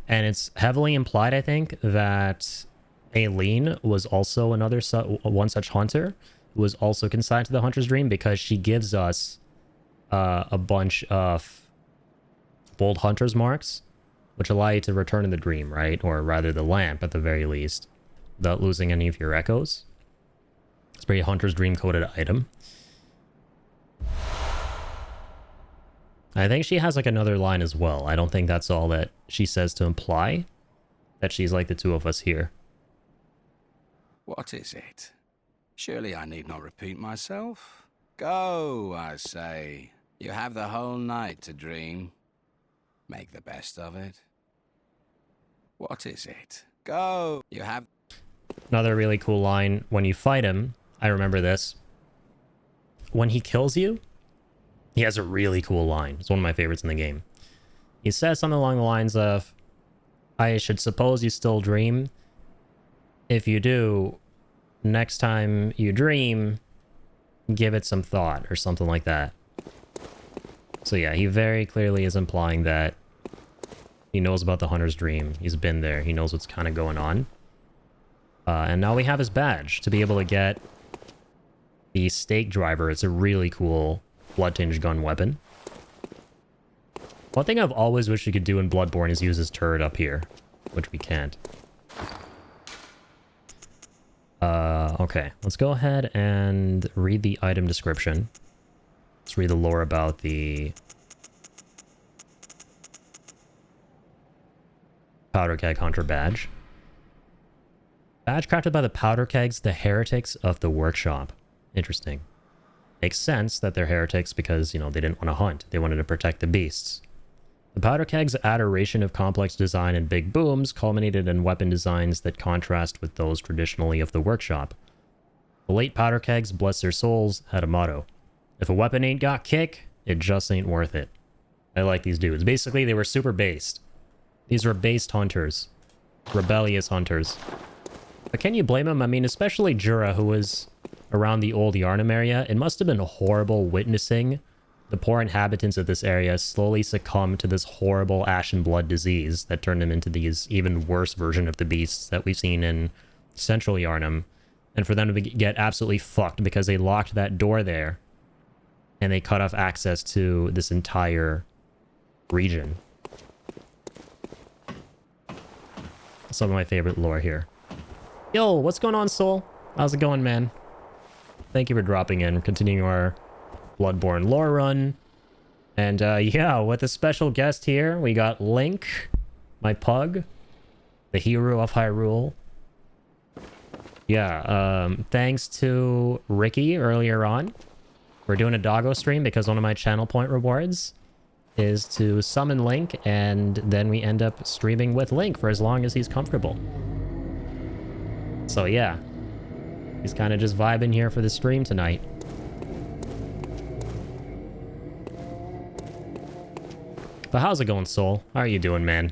And it's heavily implied, I think, that Aileen was also one such hunter who was also consigned to the hunter's dream, because she gives us a bunch of bold hunter's marks, which allow you to return to the dream, right? Or rather the lamp at the very least, without losing any of your echoes. It's a very Hunter's Dream coded item. I think she has like another line as well. I don't think that's all that she says to imply that she's like the two of us here. What is it? Surely I need not repeat myself. Go, I say. You have the whole night to dream. Make the best of it. What is it? Go. You have... Another really cool line. When you fight him, I remember this. When he kills you, he has a really cool line. It's one of my favorites in the game. He says something along the lines of, I should suppose you still dream. If you do, next time you dream, give it some thought or something like that. So yeah, he very clearly is implying that he knows about the Hunter's Dream. He's been there. He knows what's kind of going on. And now we have his badge to be able to get the stake driver. It's a really cool blood-tinged gun weapon. One thing I've always wished we could do in Bloodborne is use his turret up here, which we can't. Okay, let's go ahead and read the item description. Let's read the lore about the Powder Keg Hunter badge. Badge crafted by the Powder Kegs, the heretics of the workshop. Interesting. Makes sense that they're heretics because, you know, they didn't want to hunt. They wanted to protect the beasts. The Powder Keg's adoration of complex design and big booms culminated in weapon designs that contrast with those traditionally of the workshop. The late Powder Kegs, bless their souls, had a motto. If a weapon ain't got kick, it just ain't worth it. I like these dudes. Basically, they were super based. These were based hunters. Rebellious hunters. But can you blame them? I mean, especially Jura, who was around the old Yharnam area. It must have been horrible witnessing the poor inhabitants of this area slowly succumb to this horrible ash and blood disease that turned them into these even worse version of the beasts that we've seen in central Yharnam. And for them to get absolutely fucked because they locked that door there and they cut off access to this entire region. Some of my favorite lore here. Yo, what's going on, Soul? How's it going, man? Thank you for dropping in. Continuing our Bloodborne lore run. And yeah, with a special guest here, we got Link, my pug, the hero of Hyrule. Yeah, thanks to Ricky earlier on. We're doing a doggo stream because one of my channel point rewards is to summon Link, and then we end up streaming with Link for as long as he's comfortable. So yeah, he's kind of just vibing here for the stream tonight. But how's it going, Soul? How are you doing, man?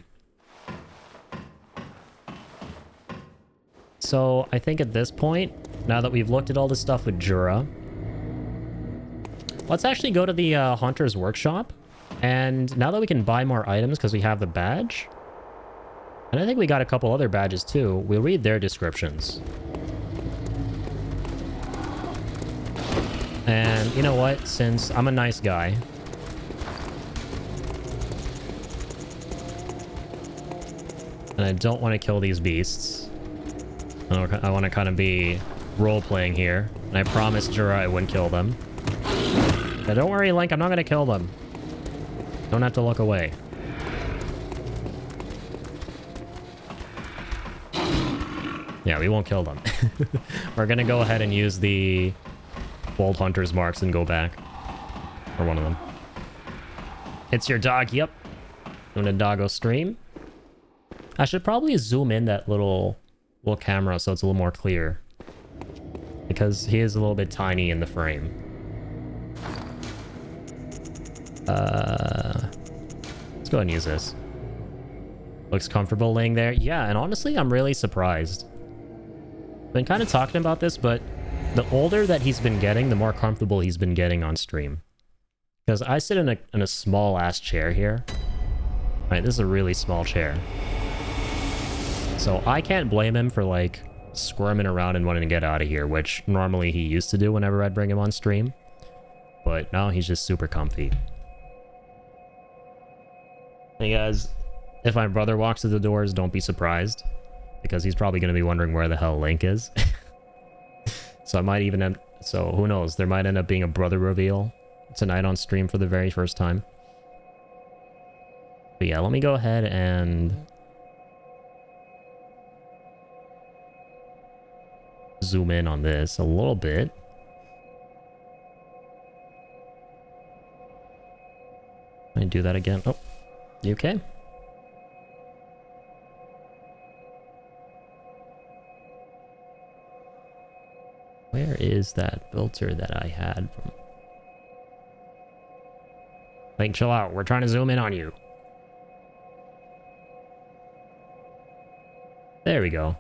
So I think at this point, now that we've looked at all this stuff with Jura, let's actually go to the Hunter's Workshop. And now that we can buy more items because we have the badge, and I think we got a couple other badges too, we'll read their descriptions. And you know what? Since I'm a nice guy, and I don't want to kill these beasts, I want to kind of be role-playing here. And I promised Jura I wouldn't kill them. Now don't worry, Link, I'm not going to kill them. Don't have to look away. Yeah, we won't kill them. We're going to go ahead and use the Bold Hunter's marks and go back. Or one of them. It's your dog, yep. Doing a doggo stream. I should probably zoom in that little camera so it's a little more clear. Because he is a little bit tiny in the frame. Let's go ahead and use this. Looks comfortable laying there. Yeah, and honestly, I'm really surprised. Been kind of talking about this, but the older that he's been getting, the more comfortable he's been getting on stream. Because I sit in a small ass chair here. Alright, this is a really small chair. So I can't blame him for like squirming around and wanting to get out of here, which normally he used to do whenever I'd bring him on stream. But now he's just super comfy. Hey guys, if my brother walks through the doors, don't be surprised. Because he's probably going to be wondering where the hell Link is. So I might even end... So who knows? There might end up being a brother reveal tonight on stream for the very first time. But yeah, let me go ahead and... zoom in on this a little bit. Let me do that again. Oh, you okay? Where is that filter that I had from... Like, chill out. We're trying to zoom in on you. There we go.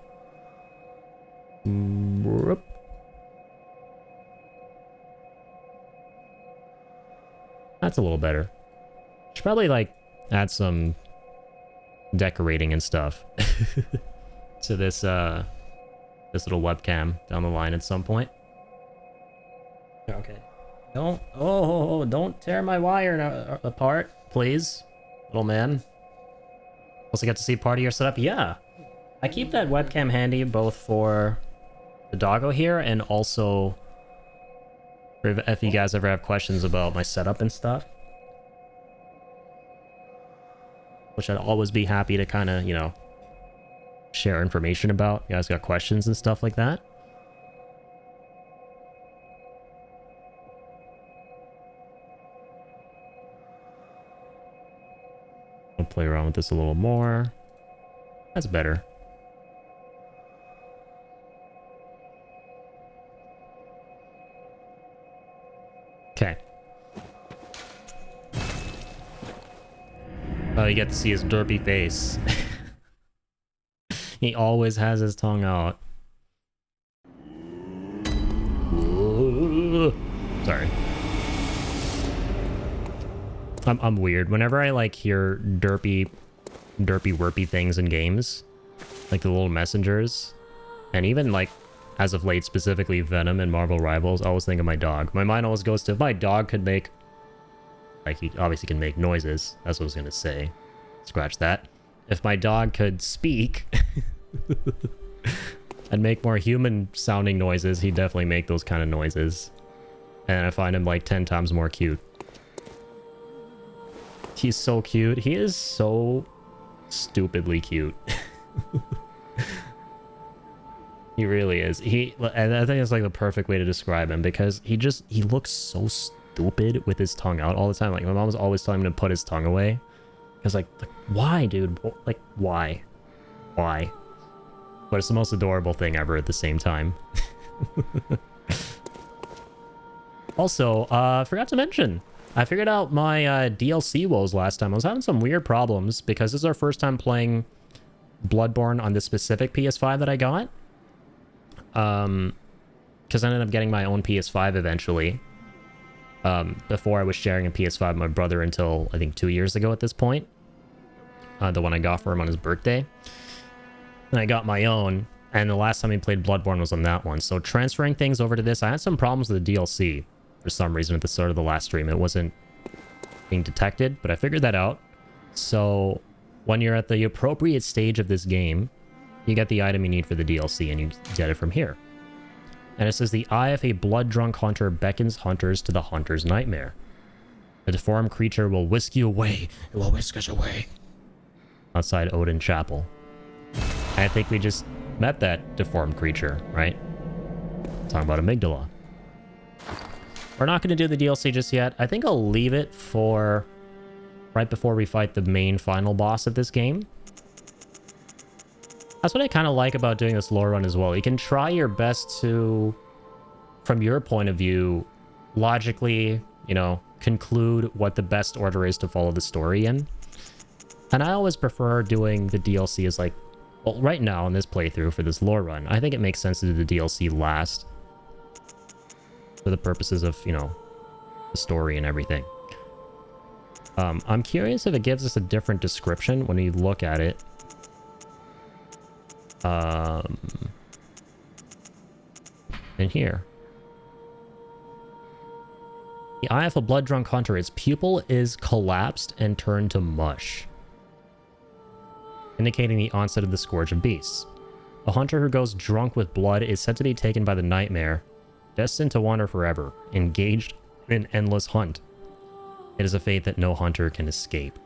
That's a little better. Should probably, like, add some decorating and stuff to this, this little webcam down the line at some point. Okay. Don't tear my wire apart, please, little man. Also got to see part of your setup. Yeah. I keep that webcam handy both for the doggo here and also for if you guys ever have questions about my setup and stuff. Which I'd always be happy to kind of, you know, share information about. You guys got questions and stuff like that? I'll play around with this a little more. That's better. Okay. Oh, you get to see his derpy face. He always has his tongue out. Ooh. Sorry. I'm weird. Whenever I like hear derpy wurpy things in games, like the little messengers, and even like as of late specifically Venom and Marvel Rivals, I always think of my dog. My mind always goes to if my dog could make, like, he obviously can make noises. That's what I was gonna say. Scratch that. If my dog could speak and make more human sounding noises, he'd definitely make those kind of noises. And I find him like 10 times more cute. He's so cute. He is so stupidly cute. He really is. And I think it's like the perfect way to describe him because he looks so stupid with his tongue out all the time. Like my mom was always telling him to put his tongue away. I was like, why, dude? Like, why? Why? But it's the most adorable thing ever at the same time. Also, forgot to mention, I figured out my DLC woes last time. I was having some weird problems because this is our first time playing Bloodborne on this specific PS5 that I got. Because I ended up getting my own PS5 eventually. Before I was sharing a PS5 with my brother until, I think, 2 years ago at this point. The one I got for him on his birthday. And I got my own, and the last time we played Bloodborne was on that one. So transferring things over to this, I had some problems with the DLC for some reason at the start of the last stream. It wasn't being detected, but I figured that out. So when you're at the appropriate stage of this game, you get the item you need for the DLC, and you get it from here. And it says the eye of a blood-drunk hunter beckons hunters to the hunter's nightmare. The deformed creature will whisk you away. It will whisk us away. Outside Odin Chapel. I think we just met that deformed creature, right? Talking about amygdala. We're not going to do the DLC just yet. I think I'll leave it for right before we fight the main final boss of this game. That's what I kind of like about doing this lore run as well. You can try your best to, from your point of view, logically, you know, conclude what the best order is to follow the story in. And I always prefer doing the DLC as like, well, right now in this playthrough for this lore run, I think it makes sense to do the DLC last for the purposes of, you know, the story and everything. I'm curious if it gives us a different description when we look at it. In here. The eye of a blood-drunk hunter, its pupil is collapsed and turned to mush, indicating the onset of the scourge of beasts. A hunter who goes drunk with blood is said to be taken by the nightmare, Destined to wander forever, engaged in endless hunt. It is a fate that no hunter can escape.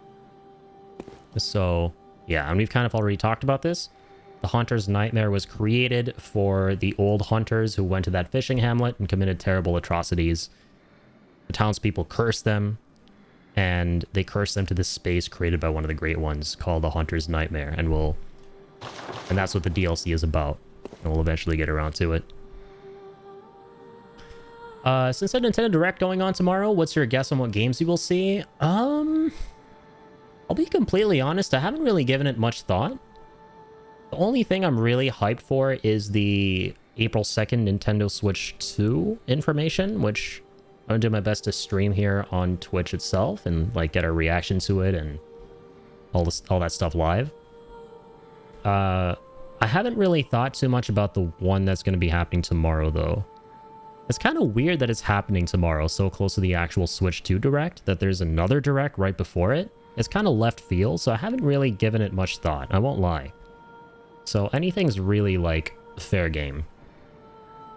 So, yeah, and we've kind of already talked about this. The Hunter's Nightmare was created for the old hunters who went to that fishing hamlet and committed terrible atrocities. The townspeople cursed them, and they cursed them to this space created by one of the Great Ones called the Hunter's Nightmare, and that's what the DLC is about, and we'll eventually get around to it. Since the Nintendo Direct going on tomorrow, what's your guess on what games you will see? I'll be completely honest, I haven't really given it much thought. The only thing I'm really hyped for is the April 2nd Nintendo Switch 2 information, which I'm gonna do my best to stream here on Twitch itself and like get a reaction to it and all that stuff live. I haven't really thought too much about the one that's gonna be happening tomorrow though. It's kind of weird that it's happening tomorrow, so close to the actual Switch 2 Direct, that there's another Direct right before it. It's kind of left field, so I haven't really given it much thought, I won't lie. So anything's really, like, fair game,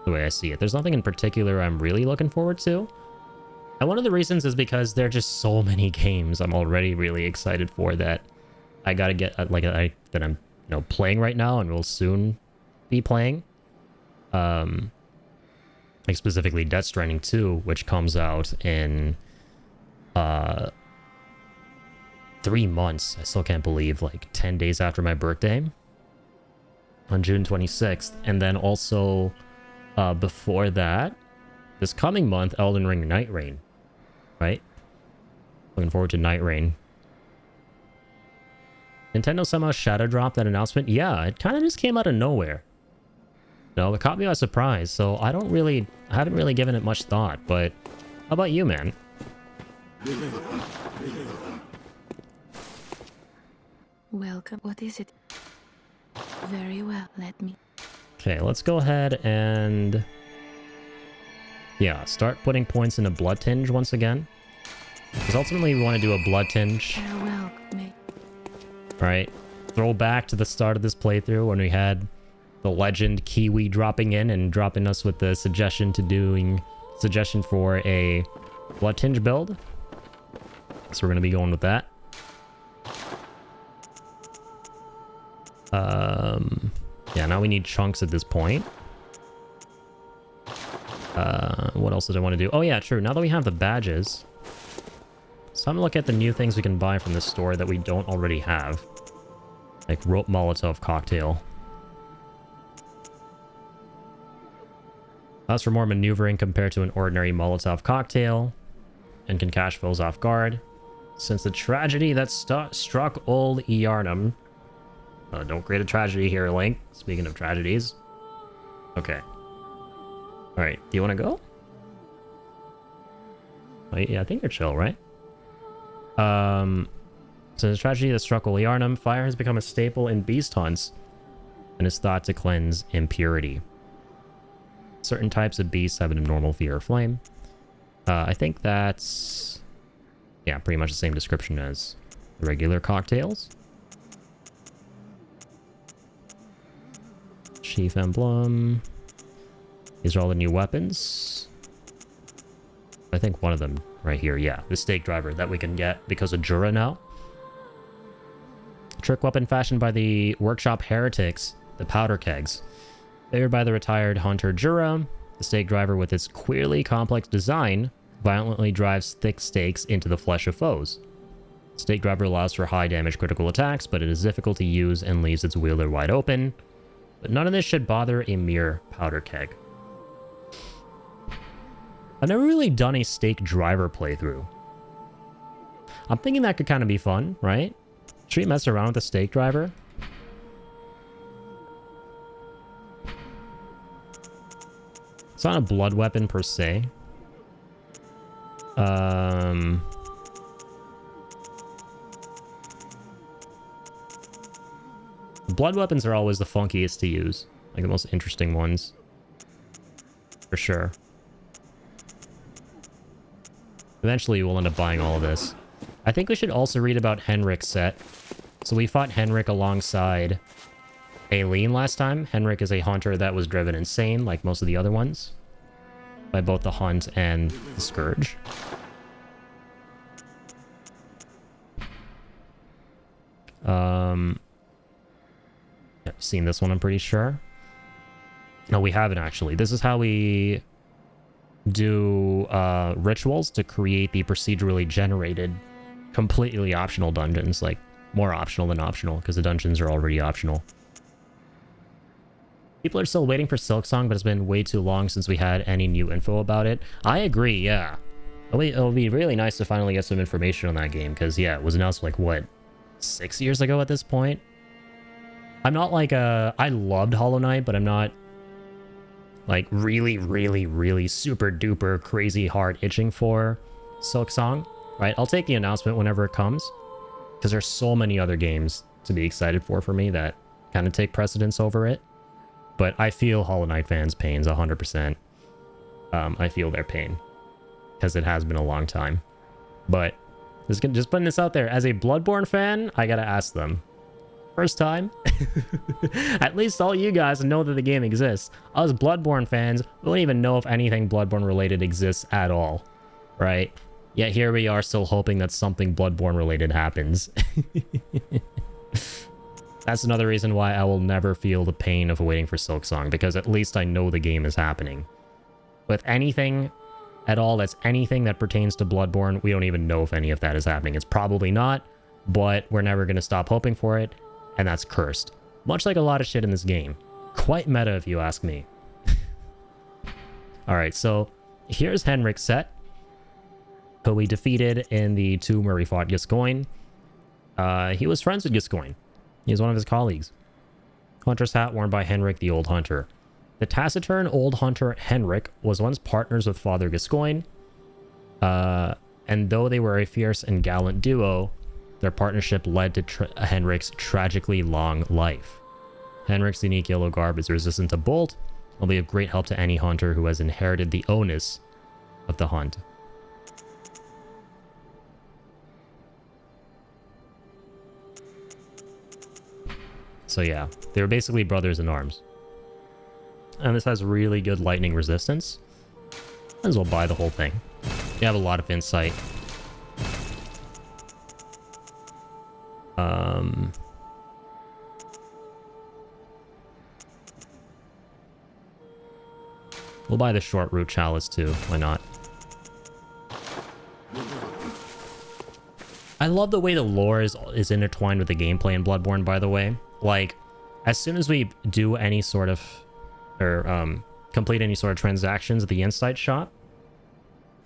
the way I see it. There's nothing in particular I'm really looking forward to. And one of the reasons is because there are just so many games I'm already really excited for that I gotta get, that I'm, playing right now and will soon be playing. Like specifically Death Stranding 2, which comes out in 3 months. I still can't believe, like 10 days after my birthday on June 26th. And then also before that, this coming month, Elden Ring Night Rain, right? Looking forward to Night Rain. Nintendo somehow shadow dropped that announcement. Yeah, it kind of just came out of nowhere. No, it caught me by surprise, so I haven't really given it much thought, but how about you, man? Welcome. What is it? Very well, let me... Okay, let's go ahead and... yeah, start putting points into Blood Tinge once again. Because ultimately we want to do a Blood Tinge. Farewell, mate. Right? Throw back to the start of this playthrough when we had the legend Kiwi dropping in and dropping us with the suggestion for a Blood Tinge build. So we're going to be going with that. Yeah, now we need chunks at this point. What else did I want to do? Oh yeah, true. Now that we have the badges, it's time to look at the new things we can buy from this store that we don't already have. Like rope Molotov cocktail. Allows for more maneuvering compared to an ordinary Molotov cocktail, and can catch foes off guard. Since the tragedy that struck old Yarnum. Don't create a tragedy here, Link. Speaking of tragedies. Okay. Alright, do you want to go? Wait, yeah, I think you're chill, right? Since the tragedy that struck old Yarnum, fire has become a staple in beast hunts and is thought to cleanse impurity. Certain types of beasts have an abnormal fear of flame. I think that's... yeah, pretty much the same description as the regular cocktails. Chief Emblem. These are all the new weapons. I think one of them right here, yeah. The stake driver that we can get because of Jura now. Trick weapon fashioned by the workshop heretics, the powder kegs. Favored by the retired hunter Jura, the stake driver with its queerly complex design violently drives thick stakes into the flesh of foes. Stake driver allows for high damage critical attacks, but it is difficult to use and leaves its wielder wide open. But none of this should bother a mere powder keg. I've never really done a stake driver playthrough. I'm thinking that could kind of be fun, right? Should we mess around with the stake driver? It's not a blood weapon per se. Blood weapons are always the funkiest to use. Like the most interesting ones. For sure. Eventually we'll end up buying all of this. I think we should also read about Henrik's set. So we fought Henrik alongside Aileen last time. Henrik is a hunter that was driven insane, like most of the other ones. by both the Hunt and the Scourge. I've seen this one, I'm pretty sure. No, we haven't actually. This is how we do rituals to create the procedurally generated, completely optional dungeons. Like, more optional than optional, because the dungeons are already optional. People are still waiting for Silksong, but it's been way too long since we had any new info about it. I agree, yeah. It'll be really nice to finally get some information on that game, because, yeah, it was announced, like, what, 6 years ago at this point? I'm not like I loved Hollow Knight, but I'm not like really super duper crazy hard itching for Silksong, right? I'll take the announcement whenever it comes, because there's so many other games to be excited for me that kind of take precedence over it. But I feel Hollow Knight fans' pains 100%. I feel their pain, because it has been a long time. But just putting this out there, as a Bloodborne fan, I gotta ask them. First time, at least all you guys know that the game exists. Us Bloodborne fans, we don't even know if anything Bloodborne related exists at all, right? Yet here we are still hoping that something Bloodborne related happens. That's another reason why I will never feel the pain of waiting for Silksong, because at least I know the game is happening. With anything at all that's anything that pertains to Bloodborne, we don't even know if any of that is happening. It's probably not, but we're never going to stop hoping for it. And that's cursed. Much like a lot of shit in this game. Quite meta if you ask me. Alright, so here's Henrik's set, who we defeated in the tomb where we fought Gascoigne. He was friends with Gascoigne. He was one of his colleagues. Hunter's hat worn by Henrik the Old Hunter. The taciturn old hunter Henrik was once partners with Father Gascoigne. And though they were a fierce and gallant duo, their partnership led to Henrik's tragically long life. Henrik's unique yellow garb is resistant to bolt, and will be of great help to any hunter who has inherited the onus of the hunt. So yeah, they were basically brothers in arms. And this has really good lightning resistance. Might as well buy the whole thing. You have a lot of insight. We'll buy the short root chalice too. Why not? I love the way the lore is intertwined with the gameplay in Bloodborne, by the way. Like, as soon as we do any sort of, or complete any sort of transactions at the insight shop,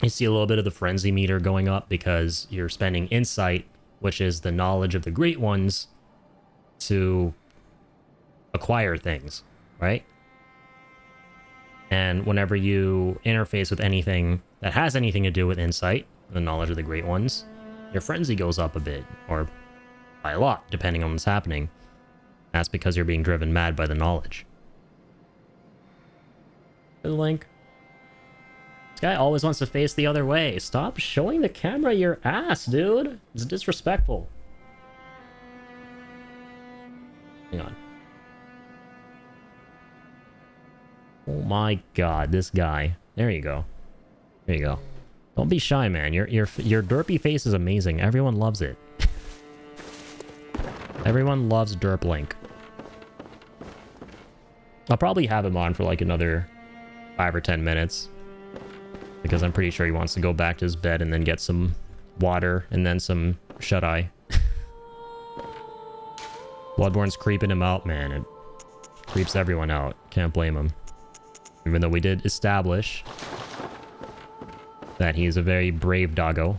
you see a little bit of the frenzy meter going up because you're spending insight, which is the knowledge of the Great Ones, to acquire things, right? And whenever you interface with anything that has anything to do with insight, the knowledge of the Great Ones, your frenzy goes up a bit, or by a lot, depending on what's happening. That's because you're being driven mad by the knowledge. The link. This guy always wants to face the other way. Stop showing the camera your ass, dude. It's disrespectful. Hang on. Oh my god, this guy. There you go. There you go. Don't be shy, man. Your derpy face is amazing. Everyone loves it. Everyone loves Derp Link. I'll probably have him on for like another 5 or 10 minutes. Because I'm pretty sure he wants to go back to his bed and then get some water and then some shut-eye. Bloodborne's creeping him out, man. It creeps everyone out. Can't blame him. Even though we did establish that he's a very brave doggo.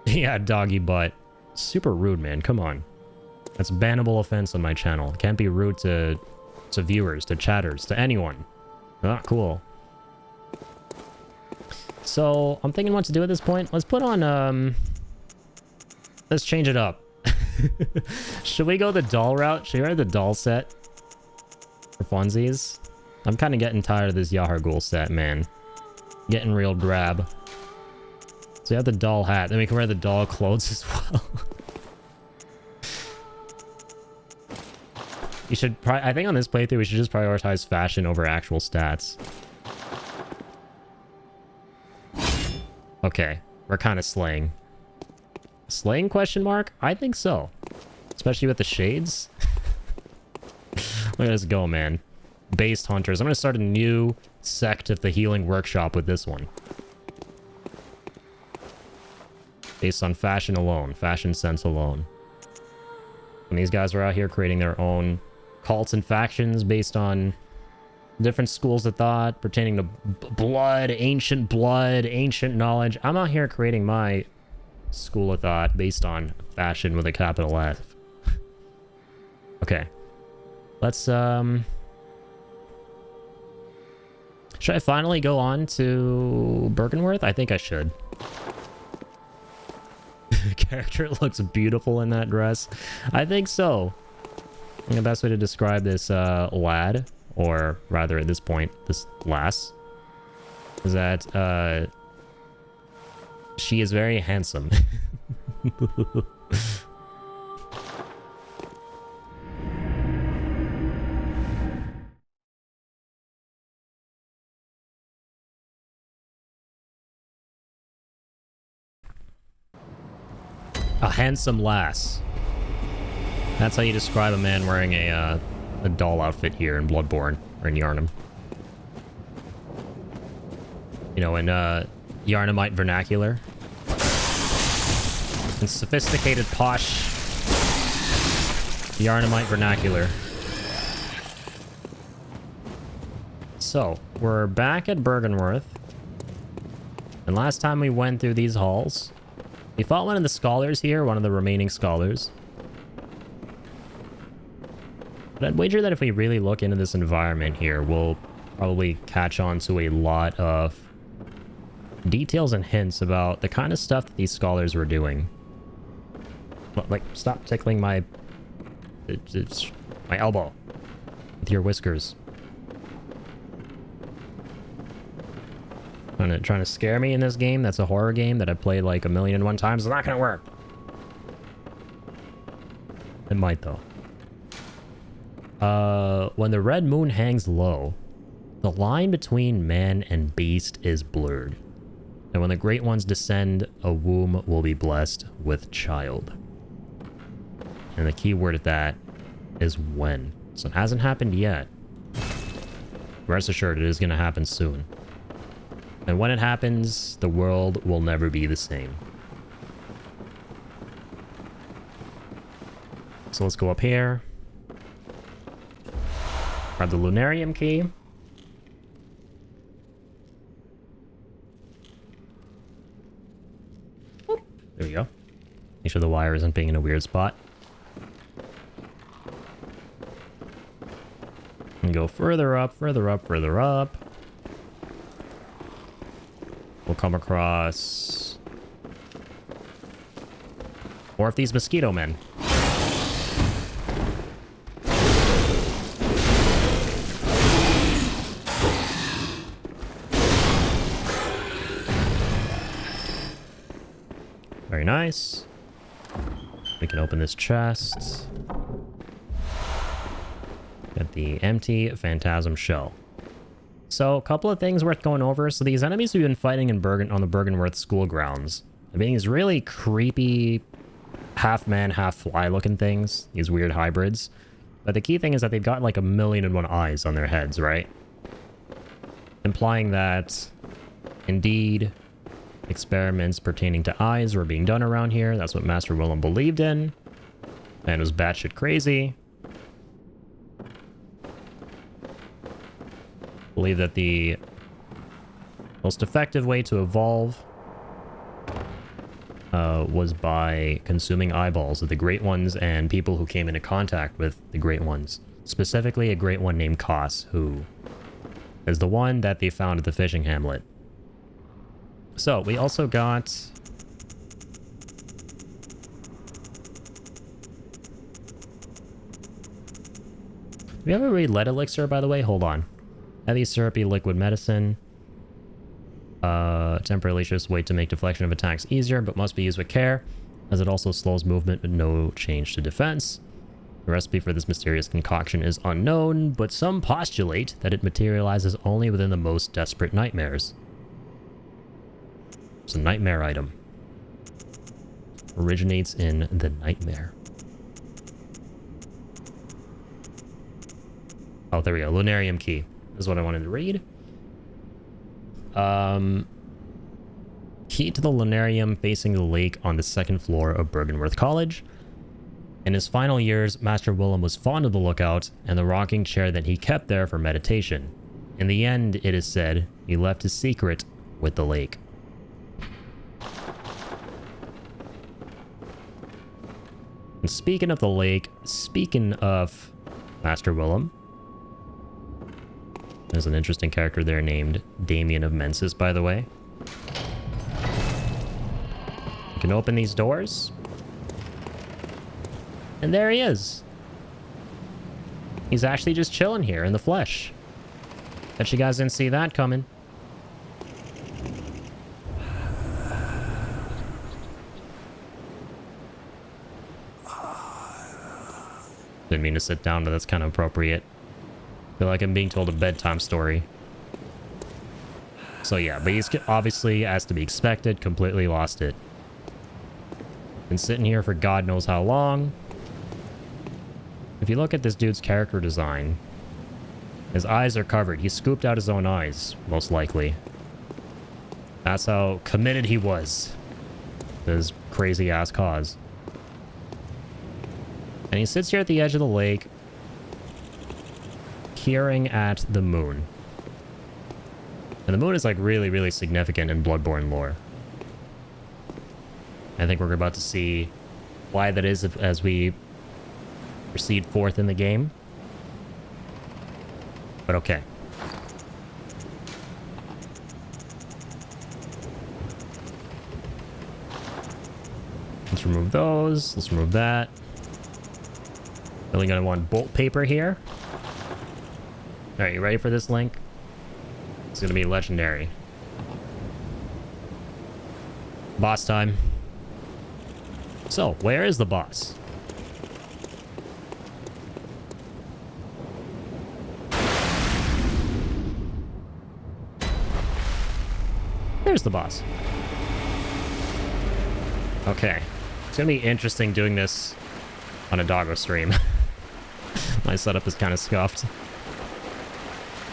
Yeah, doggy butt. Super rude, man. Come on. That's a bannable offense on my channel. Can't be rude to viewers, to chatters, to anyone. Ah, cool. So, I'm thinking what to do at this point. Let's put on, let's change it up. Should we go the doll route? Should we wear the doll set? For funsies? I'm kind of getting tired of this YAHARGUL set, man. Getting real drab. So you have the doll hat. Then we can wear the doll clothes as well. You should I think on this playthrough we should just prioritize fashion over actual stats. Okay, we're kind of slaying. Slaying question mark? I think so. Especially with the shades. Look at us go, man. Based hunters. I'm gonna start a new sect of the healing workshop with this one. Based on fashion alone. Fashion sense alone. And these guys are out here creating their own cults and factions based on different schools of thought pertaining to blood, ancient knowledge. I'm out here creating my school of thought based on fashion with a capital F. Okay. Let's, should I finally go on to Bergenworth? I think I should. Character looks beautiful in that dress. I think so. I think the best way to describe this lad, or rather at this point, this lass, is that she is very handsome. A handsome lass. That's how you describe a man wearing a doll outfit here in Bloodborne, or in Yharnam. You know, in Yharnamite vernacular. In sophisticated, posh Yharnamite vernacular. So, we're back at Bergenworth. And last time we went through these halls, we fought one of the scholars here, one of the remaining scholars. But I'd wager that if we really look into this environment here, we'll probably catch on to a lot of details and hints about the kind of stuff that these scholars were doing. Like, stop tickling my... It's my elbow with your whiskers. Trying to scare me in this game. That's a horror game that I've played like 1,000,001 times. It's not gonna work. It might though. When the red moon hangs low, the line between man and beast is blurred. And when the great ones descend, a womb will be blessed with child. And the key word at that is when. So it hasn't happened yet. Rest assured, it is going to happen soon. And when it happens, the world will never be the same. So let's go up here. Grab the Lunarium key. There we go. Make sure the wire isn't being in a weird spot. And go further up, further up, further up. We'll come across more of these mosquito men. Very nice. We can open this chest. Get the empty phantasm shell. So, a couple of things worth going over. So, these enemies we've been fighting in on the Bergenworth school grounds, they're being these really creepy half man, half fly looking things. These weird hybrids. But the key thing is that they've got like 1,000,001 eyes on their heads, right? Implying that, indeed, experiments pertaining to eyes were being done around here. That's what Master Willem believed in. And was batshit crazy. Believe that the most effective way to evolve was by consuming eyeballs of the Great Ones and people who came into contact with the Great Ones. Specifically, a Great One named Kos, who is the one that they found at the fishing hamlet. So, we also got... Do we have a read lead elixir, by the way? Hold on. Heavy syrupy liquid medicine. Temporarily shifts weight to make deflection of attacks easier, but must be used with care, as it also slows movement with no change to defense. The recipe for this mysterious concoction is unknown, but some postulate that it materializes only within the most desperate nightmares. It's a nightmare item. Originates in the nightmare. Oh, there we go. Lunarium key is what I wanted to read. Key to the lunarium facing the lake on the second floor of Bergenworth College. In his final years, Master Willem was fond of the lookout and the rocking chair that he kept there for meditation. In the end, it is said, he left his secret with the lake. And speaking of the lake, speaking of Master Willem, there's an interesting character there named Damien of Mensis, by the way. You can open these doors. And there he is. He's actually just chilling here in the flesh. Bet you guys didn't see that coming. Didn't mean to sit down, but that's kind of appropriate. Feel like I'm being told a bedtime story. So yeah, but he's obviously, as to be expected, completely lost it. Been sitting here for God knows how long. If you look at this dude's character design, his eyes are covered. He scooped out his own eyes, most likely. That's how committed he was to his crazy ass cause. And he sits here at the edge of the lake, peering at the moon. And the moon is like really, really significant in Bloodborne lore. I think we're about to see why that is as we proceed forth in the game. But okay. Let's remove those. Let's remove that. Really gonna want bolt paper here. Alright, you ready for this, Link? It's gonna be legendary. Boss time. So, where is the boss? There's the boss. Okay. It's gonna be interesting doing this on a doggo stream. My setup is kind of scuffed.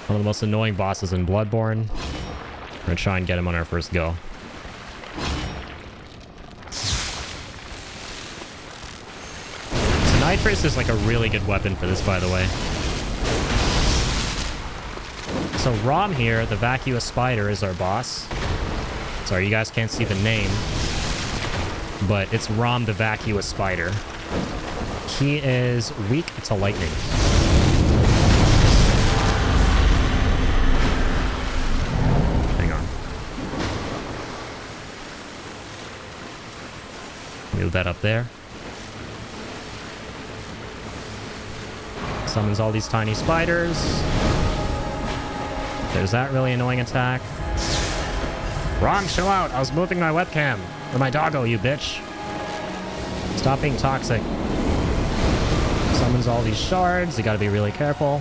One of the most annoying bosses in Bloodborne. We're gonna try and get him on our first go. Nitrous is like a really good weapon for this, by the way. So Rom here, the vacuous spider, is our boss. Sorry, you guys can't see the name, but it's Rom the vacuous spider. He is weak to lightning. Hang on. Move that up there. Summons all these tiny spiders. There's that really annoying attack. Rom, chill out. I was moving my webcam. Or my doggo, you bitch. Stop being toxic. Summons all these shards. You gotta be really careful.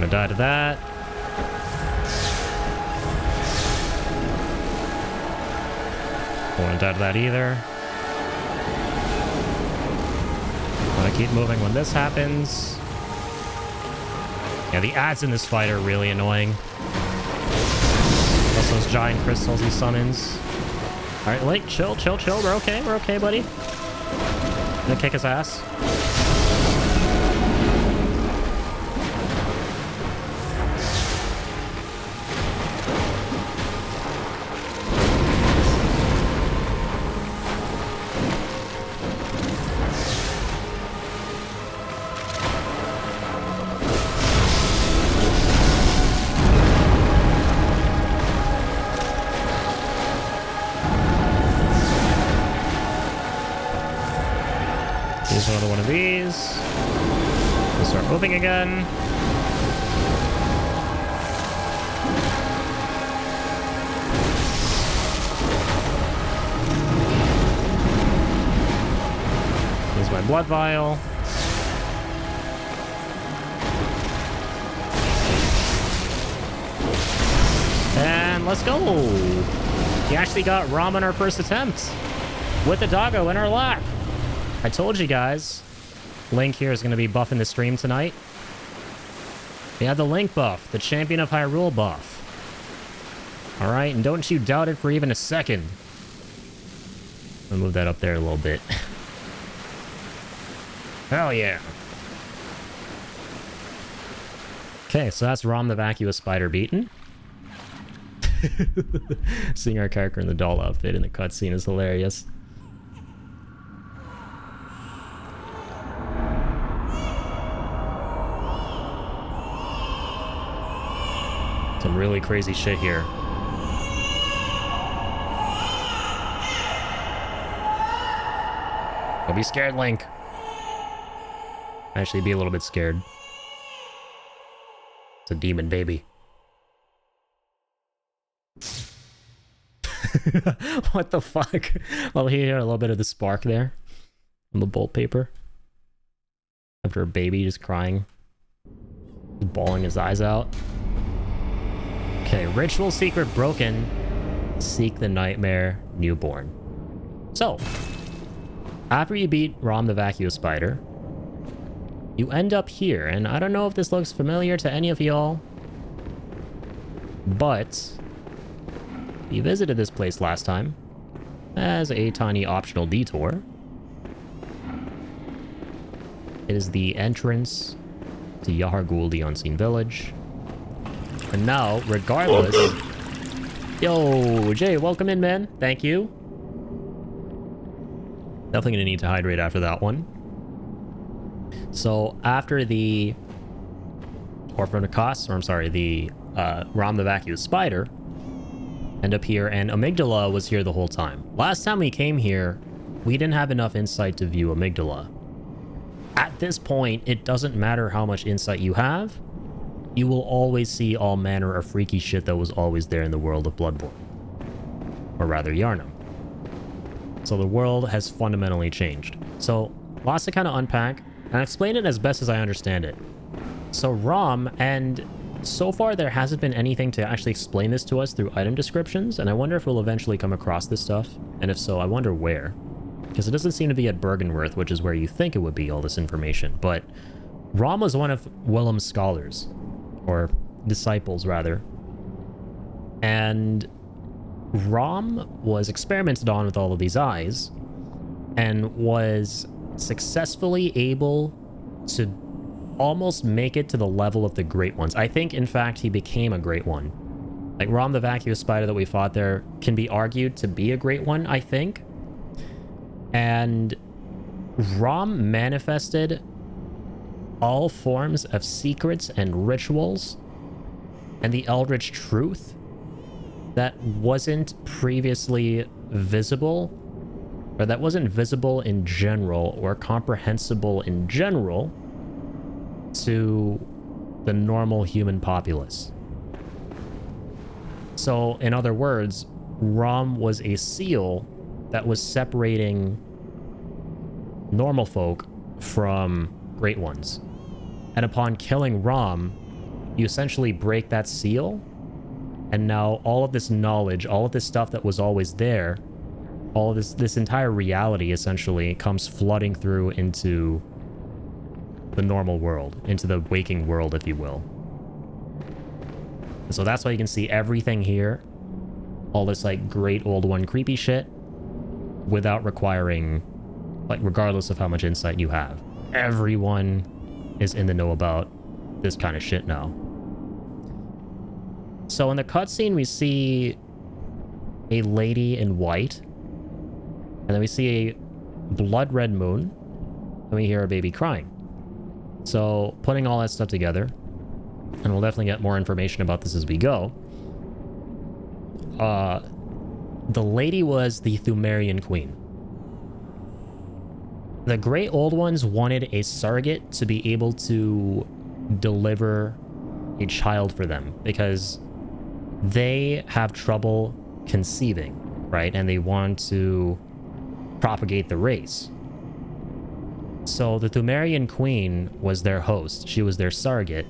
Die to that. Don't want to die to that either. Want to keep moving when this happens. Yeah, the ads in this fight are really annoying. Plus those giant crystals he summons. Alright, Link, chill, chill, chill. We're okay, buddy. Gonna kick his ass. Use another one of these. We'll start moving again. Use my blood vial. And let's go. We actually got Rom on our first attempt with the doggo in our lap. I told you guys, Link here is going to be buffing the stream tonight. We have the Link buff, the Champion of Hyrule buff. All right, and don't you doubt it for even a second. I'll move that up there a little bit. Hell yeah. Okay, so that's Rom the Vacuous Spider beaten. Seeing our character in the doll outfit in the cutscene is hilarious. Some really crazy shit here. Don't be scared, Link. Actually, be a little bit scared. It's a demon baby. What the fuck? I'll hear a little bit of the spark there on the bolt paper. After a baby just crying. Bawling his eyes out. Okay, ritual secret broken. Seek the nightmare newborn. So, after you beat Rom the Vacuous Spider, you end up here, and I don't know if this looks familiar to any of y'all, but you visited this place last time as a tiny optional detour. It is the entrance to YAHARGUL, the Unseen Village. And now, regardless... Yo, Jay, welcome in, man. Thank you. Definitely gonna need to hydrate after that one. So, after the... Orphanacos, or I'm sorry, the Rom the Vacuous Spider, end up here, and Amygdala was here the whole time. Last time we came here, we didn't have enough insight to view Amygdala. At this point, it doesn't matter how much insight you have, you will always see all manner of freaky shit that was always there in the world of Bloodborne. Or rather, Yharnam. So the world has fundamentally changed. So, lots to kind of unpack, and I'll explain it as best as I understand it. So Rom, and so far there hasn't been anything to actually explain this to us through item descriptions, and I wonder if we'll eventually come across this stuff, and if so, I wonder where. Because it doesn't seem to be at Bergenworth, which is where you think it would be, all this information, but Rom was one of Willem's scholars, or disciples rather, and Rom was experimented on with all of these eyes, and was successfully able to almost make it to the level of the Great Ones. I think, in fact, he became a Great One. Like, Rom the Vacuous Spider that we fought there can be argued to be a Great One, I think. And Rom manifested all forms of secrets and rituals and the Eldritch truth that wasn't previously visible, or that wasn't visible in general or comprehensible in general to the normal human populace. So, in other words, Rom was a seal that was separating normal folk from Great Ones. And upon killing Rom, you essentially break that seal, and now all of this knowledge, all of this stuff that was always there, all of this entire reality essentially comes flooding through into the normal world, into the waking world, if you will. And so that's why you can see everything here, all this like great old one creepy shit, without requiring, like, regardless of how much insight you have. Everyone is in the know about this kind of shit now. So in the cutscene, we see a lady in white, and then we see a blood red moon, and we hear a baby crying. So putting all that stuff together, and we'll definitely get more information about this as we go. The lady was the Thumerian queen. The Great Old Ones wanted a surrogate to be able to deliver a child for them because they have trouble conceiving, right? And they want to propagate the race. So the Thumerian Queen was their host. She was their surrogate.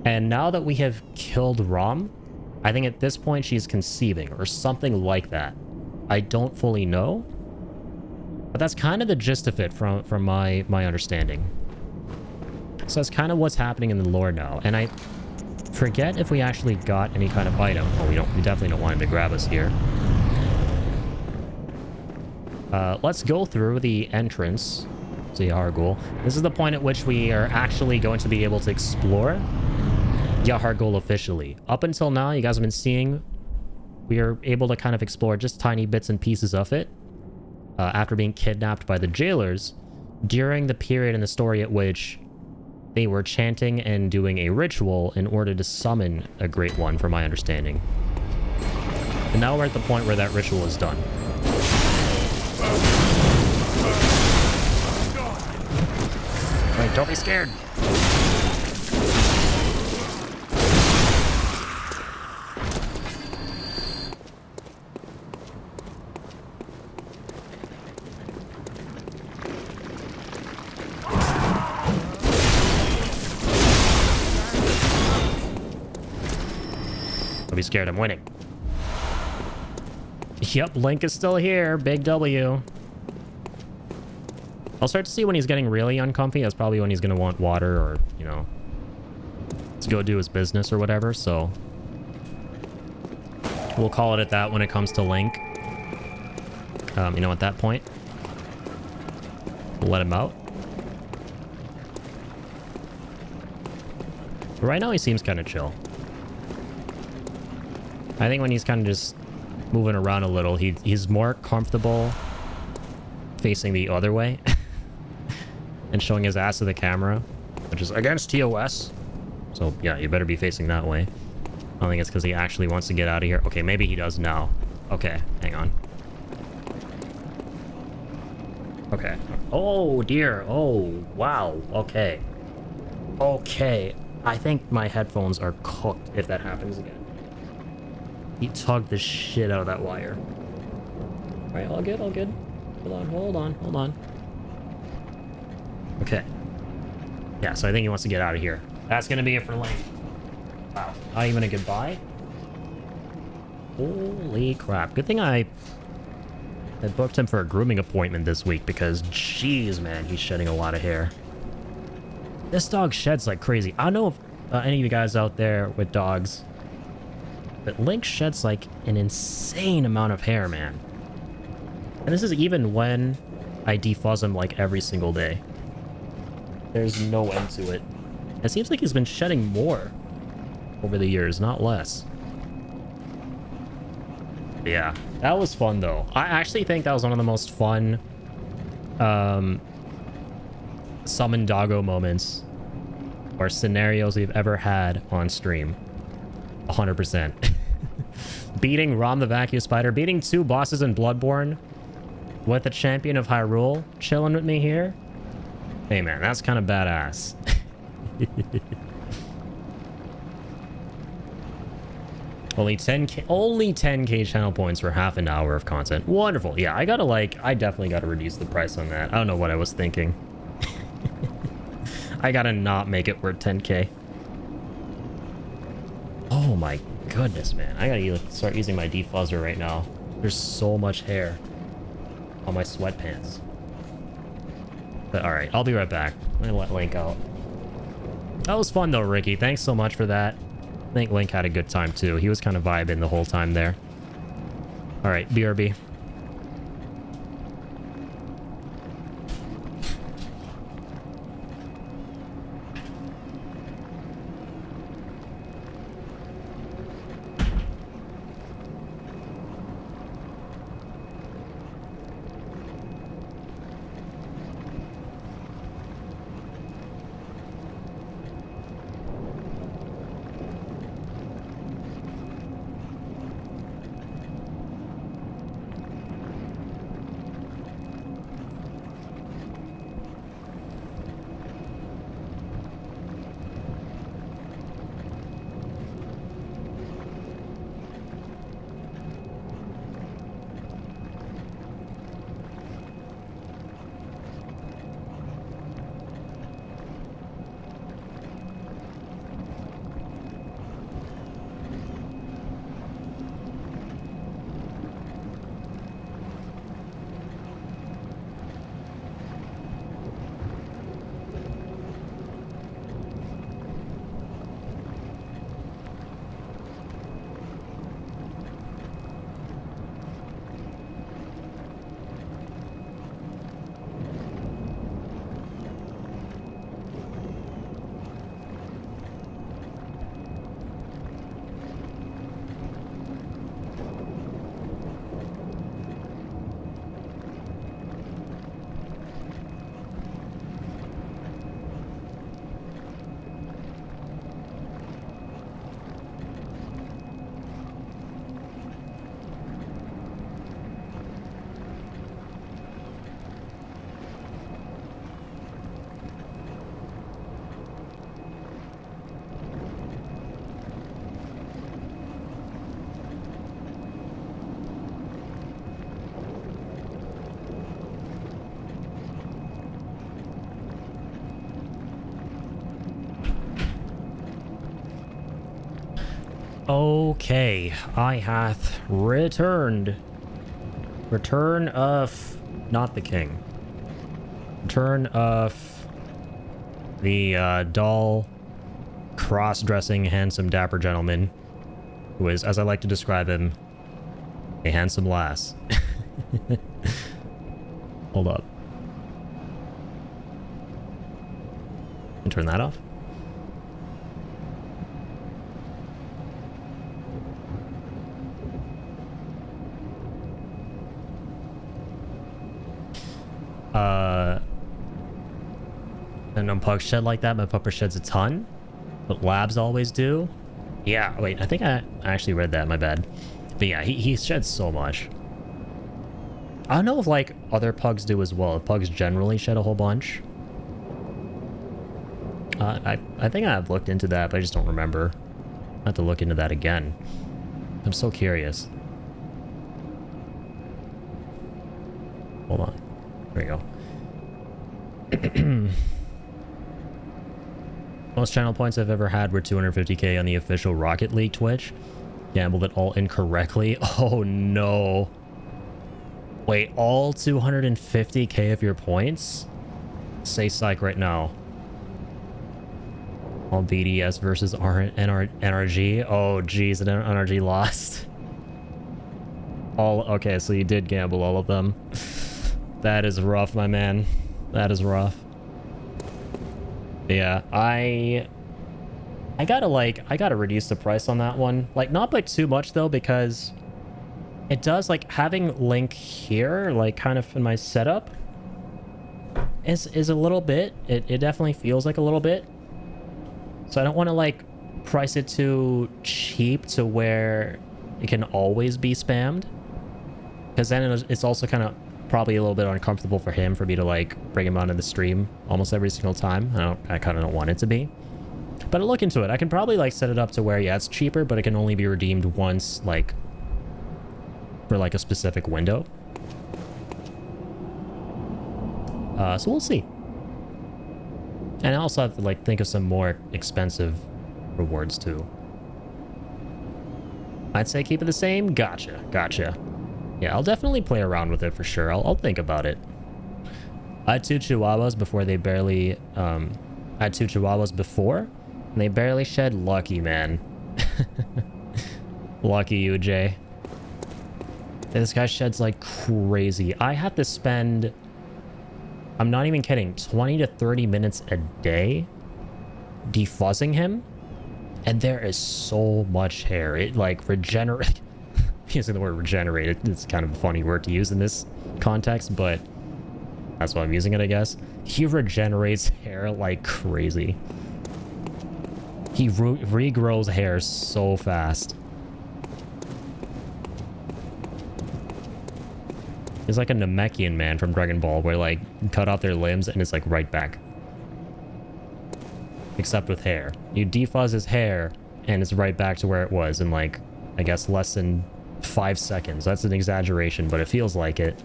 And now that we have killed Rom, I think at this point she's conceiving or something like that. I don't fully know. But that's kind of the gist of it from my understanding. So that's kind of what's happening in the lore now. And I forget if we actually got any kind of item. Oh, we definitely don't want him to grab us here. Let's go through the entrance to YAHARGUL. This is the point at which we are actually going to be able to explore YAHARGUL officially. Up until now, you guys have been seeing we are able to kind of explore just tiny bits and pieces of it after being kidnapped by the jailers during the period in the story at which they were chanting and doing a ritual in order to summon a Great One, from my understanding. And now we're at the point where that ritual is done. Wait, don't be scared. Don't be scared, I'm winning. Yep, Link is still here. Big W. I'll start to see when he's getting really uncomfy. That's probably when he's going to want water or, you know, to go do his business or whatever. So we'll call it at that when it comes to Link. You know, at that point, we'll let him out. But right now, he seems kind of chill. I think when he's kind of just moving around a little, he's more comfortable facing the other way and showing his ass to the camera, which is against TOS. So yeah, you better be facing that way. I don't think it's because he actually wants to get out of here. Okay, maybe he does now. Okay, hang on. Okay. Oh dear. Oh, wow. Okay. Okay. I think my headphones are cooked if that happens again. He tugged the shit out of that wire. All right, all good, all good. Hold on. Okay. Yeah, so I think he wants to get out of here. That's gonna be it for Link. Wow, not even a goodbye? Holy crap. Good thing I booked him for a grooming appointment this week because, jeez, man, he's shedding a lot of hair. This dog sheds like crazy. I don't know if any of you guys out there with dogs, but Link sheds like an insane amount of hair, man. And this is even when I defuzz him like every single day. There's no end to it. It seems like he's been shedding more over the years, not less. Yeah, that was fun though. I actually think that was one of the most fun summon doggo moments or scenarios we've ever had on stream. 100%. Beating Rom the Vacuum Spider, beating 2 bosses in Bloodborne with the champion of Hyrule chilling with me here. Hey man, that's kind of badass. Only 10k channel points for half an hour of content. Wonderful. Yeah, I definitely gotta reduce the price on that. I don't know what I was thinking. I gotta not make it worth 10k. Oh my goodness, man. I gotta start using my defuzzer right now. There's so much hair on my sweatpants. But alright, I'll be right back. I'm gonna let Link out. That was fun though, Ricky. Thanks so much for that. I think Link had a good time too. He was kind of vibing the whole time there. Alright, BRB. Okay, I hath returned. Return of... not the king. Return of... the, doll... cross-dressing, handsome, dapper gentleman. Who is, as I like to describe him, a handsome lass. Hold up. And turn that off. And on Pug shed like that, my pupper sheds a ton. But labs always do. Yeah, wait, I think I actually read that, my bad. But yeah, he sheds so much. I don't know if, like, other pugs do as well. If pugs generally shed a whole bunch. I think I've looked into that, but I just don't remember. I have to look into that again. I'm so curious. Hold on. There we go. Most channel points I've ever had were 250k on the official Rocket League Twitch. Gambled it all incorrectly. Oh no. Wait, all 250k of your points? Say psych right now. All BDS versus NRG. Oh geez, and NRG lost. All okay, so you did gamble all of them. That is rough, my man. That is rough. Yeah, I gotta reduce the price on that one. Like, not by too much though, because it does, like, having Link here, like, kind of in my setup is a little bit. It definitely feels like a little bit. So I don't want to, like, price it too cheap to where it can always be spammed. Because then it's also kind of probably a little bit uncomfortable for him for me to, like, bring him onto the stream almost every single time. I kind of don't want it to be. But I'll look into it. I can probably, like, set it up to where, yeah, it's cheaper, but it can only be redeemed once, like, for, like, a specific window. So we'll see. And I also have to, like, think of some more expensive rewards, too. I'd say keep it the same. Gotcha. Gotcha. Yeah, I'll definitely play around with it for sure. I'll think about it. I had 2 Chihuahuas before they barely... I had 2 Chihuahuas before, and they barely shed. Lucky, man. Lucky you, Jay. This guy sheds like crazy. I have to spend... I'm not even kidding. 20 to 30 minutes a day defuzzing him. And there is so much hair. It, like, regenerate... Using the word regenerate, it's kind of a funny word to use in this context, but that's why I'm using it, I guess. He regenerates hair like crazy. He regrows hair so fast. He's like a Namekian man from Dragon Ball, where, like, you cut off their limbs and it's like right back. Except with hair. You defuzz his hair and it's right back to where it was in, like, I guess less than 5 seconds. That's an exaggeration, but it feels like it.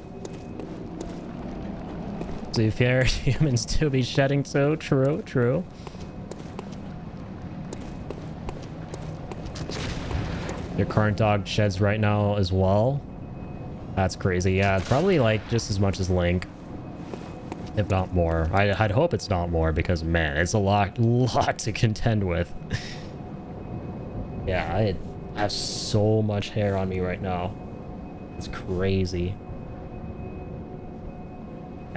To be fair, humans do be shedding too. True, true. Your current dog sheds right now as well. That's crazy. Yeah, it's probably like just as much as Link, if not more. I'd hope it's not more, because man, it's a lot to contend with. Yeah, I have so much hair on me right now. It's crazy.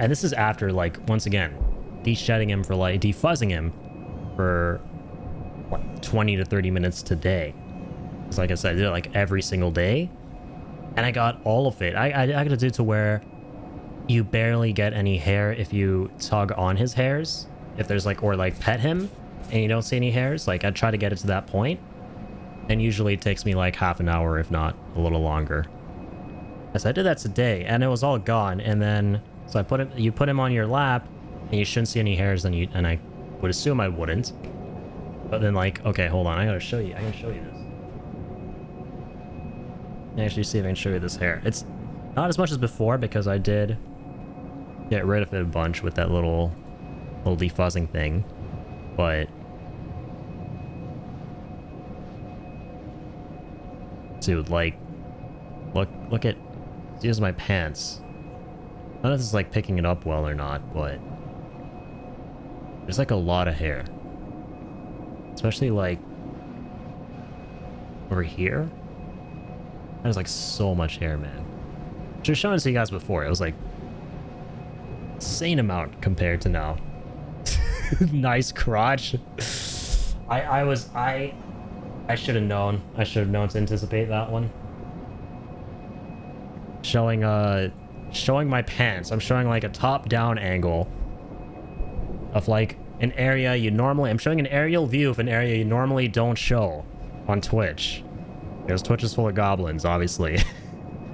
And this is after, like, once again, de-shedding him for, like, defuzzing him for, what, 20 to 30 minutes today. Because, like I said, I did it, like, every single day. And I got all of it. I got to do it to where you barely get any hair if you tug on his hairs. If there's, like, or, like, pet him and you don't see any hairs. Like, I try to get it to that point. And usually it takes me like half an hour, if not a little longer. Yes, I did that today, and it was all gone. And then, so I put it, you put him on your lap, and you shouldn't see any hairs. And I would assume I wouldn't. But then, like, okay, hold on, I gotta show you. I can show you this. Let me actually see if I can show you this hair. It's not as much as before because I did get rid of it a bunch with that little defuzzing thing, but. Dude, like, look at, here's my pants. I don't know if this is like picking it up well or not, but there's like a lot of hair. Especially like over here. There's like so much hair, man. Just showing it to you guys before. It was like insane amount compared to now. Nice crotch. I should have known. I should have known to anticipate that one. Showing my pants. I'm showing like a top-down angle of like an area you normally... I'm showing an aerial view of an area you normally don't show on Twitch. Because Twitch is full of goblins, obviously.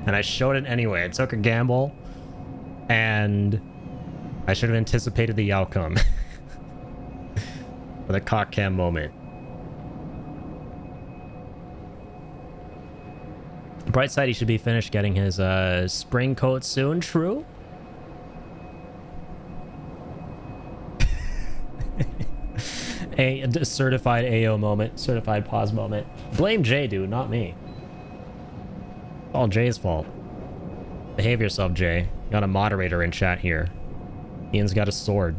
And I showed it anyway. I took a gamble. And I should have anticipated the outcome. For the cock cam moment. Bright side, he should be finished getting his spring coat soon. True. A certified AO moment. Certified pause moment. Blame Jay, dude, not me. It's all Jay's fault. Behave yourself, Jay. Got a moderator in chat here. Ian's got a sword.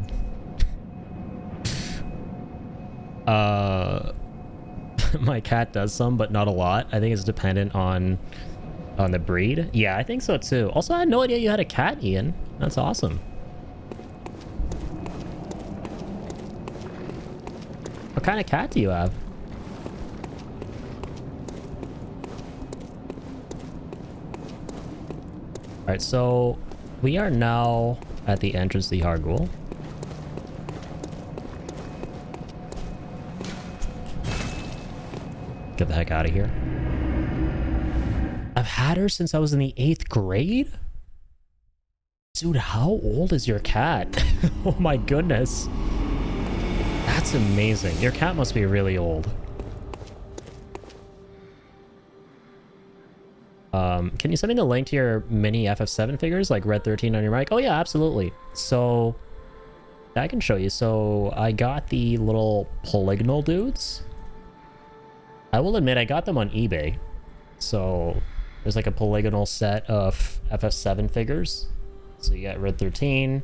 My cat does some, but not a lot. I think it's dependent on the breed. Yeah, I think so too. Also, I had no idea you had a cat, Ian. That's awesome. What kind of cat do you have? Alright, so we are now at the entrance to the YAHARGUL. Get the heck out of here. I've had her since I was in the 8th grade? Dude, how old is your cat? Oh my goodness. That's amazing. Your cat must be really old. Can you send me the link to your mini FF7 figures, like Red 13 on your mic? Oh yeah, absolutely. So, I can show you. So, I got the little polygonal dudes. I will admit, I got them on eBay. So, there's like a polygonal set of FF7 figures. So you got Red 13,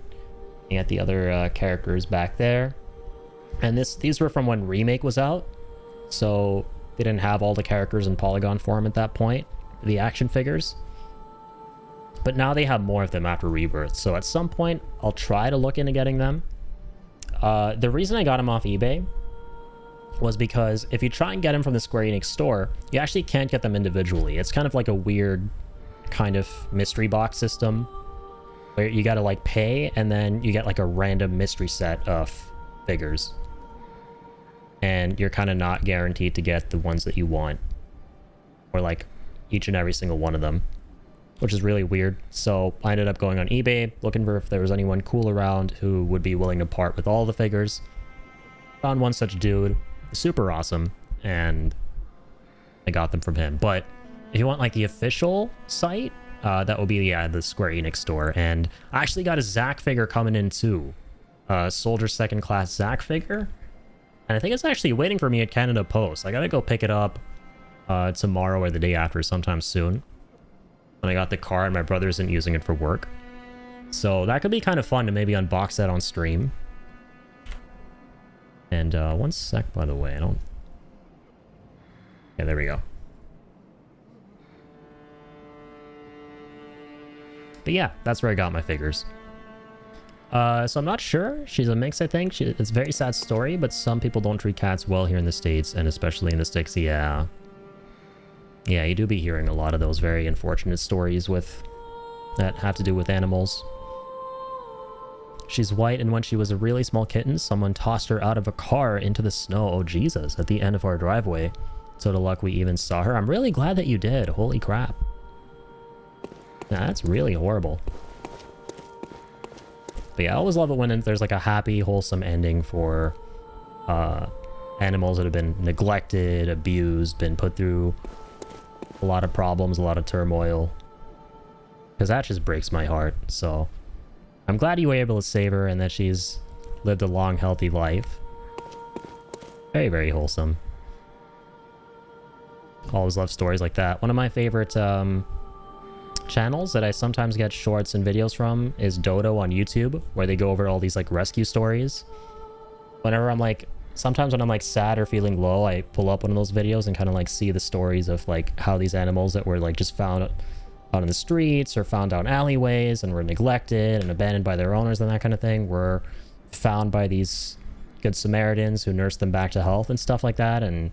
you got the other characters back there. And these were from when Remake was out. So, they didn't have all the characters in polygon form at that point. The action figures. But now they have more of them after Rebirth. So at some point, I'll try to look into getting them. The reason I got them off eBay was because if you try and get them from the Square Enix store, you actually can't get them individually. It's kind of like a weird kind of mystery box system where you gotta like pay and then you get like a random mystery set of figures. And you're kind of not guaranteed to get the ones that you want. Or like each and every single one of them, which is really weird. So I ended up going on eBay, looking for if there was anyone cool around who would be willing to part with all the figures. Found one such dude, super awesome, and I got them from him. But if you want like the official site, that will be the Square Enix store. And I actually got a Zack figure coming in too, Soldier Second Class Zack figure, and I think it's actually waiting for me at Canada Post. I gotta go pick it up tomorrow or the day after, sometime soon. When I got the car and my brother isn't using it for work. So that could be kind of fun to maybe unbox that on stream. And one sec, by the way, I don't... Yeah, there we go. But yeah, that's where I got my figures. So I'm not sure. She's a mix, I think. It's a very sad story, but some people don't treat cats well here in the States, and especially in the Sticks. Yeah. Yeah, you do be hearing a lot of those very unfortunate stories that have to do with animals. She's white, and when she was a really small kitten, someone tossed her out of a car into the snow. Oh, Jesus, at the end of our driveway. So to luck we even saw her. I'm really glad that you did. Holy crap. Nah, that's really horrible. But yeah, I always love it when there's like a happy, wholesome ending for animals that have been neglected, abused, been put through a lot of problems, a lot of turmoil. Because that just breaks my heart. So I'm glad you were able to save her and that she's lived a long, healthy life. Very, very wholesome. Always love stories like that. One of my favorite channels that I sometimes get shorts and videos from is Dodo on YouTube, where they go over all these like rescue stories. Whenever I'm like, sometimes when I'm like sad or feeling low, I pull up one of those videos and kind of like see the stories of like how these animals that were like just found out in the streets or found down alleyways and were neglected and abandoned by their owners and that kind of thing were found by these good Samaritans who nursed them back to health and stuff like that, and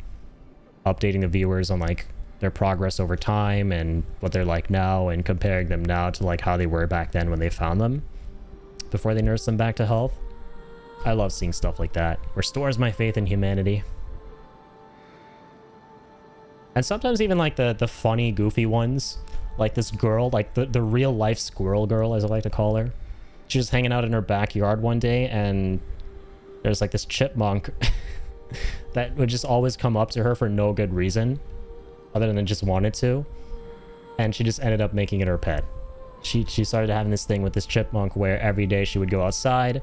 updating the viewers on like their progress over time and what they're like now, and comparing them now to like how they were back then when they found them before they nursed them back to health. I love seeing stuff like that. Restores my faith in humanity. And sometimes even like the funny, goofy ones, like this girl, like the real life squirrel girl, as I like to call her. She was hanging out in her backyard one day, and there's like this chipmunk that would just always come up to her for no good reason other than just wanted to, and she just ended up making it her pet. She started having this thing with this chipmunk where every day she would go outside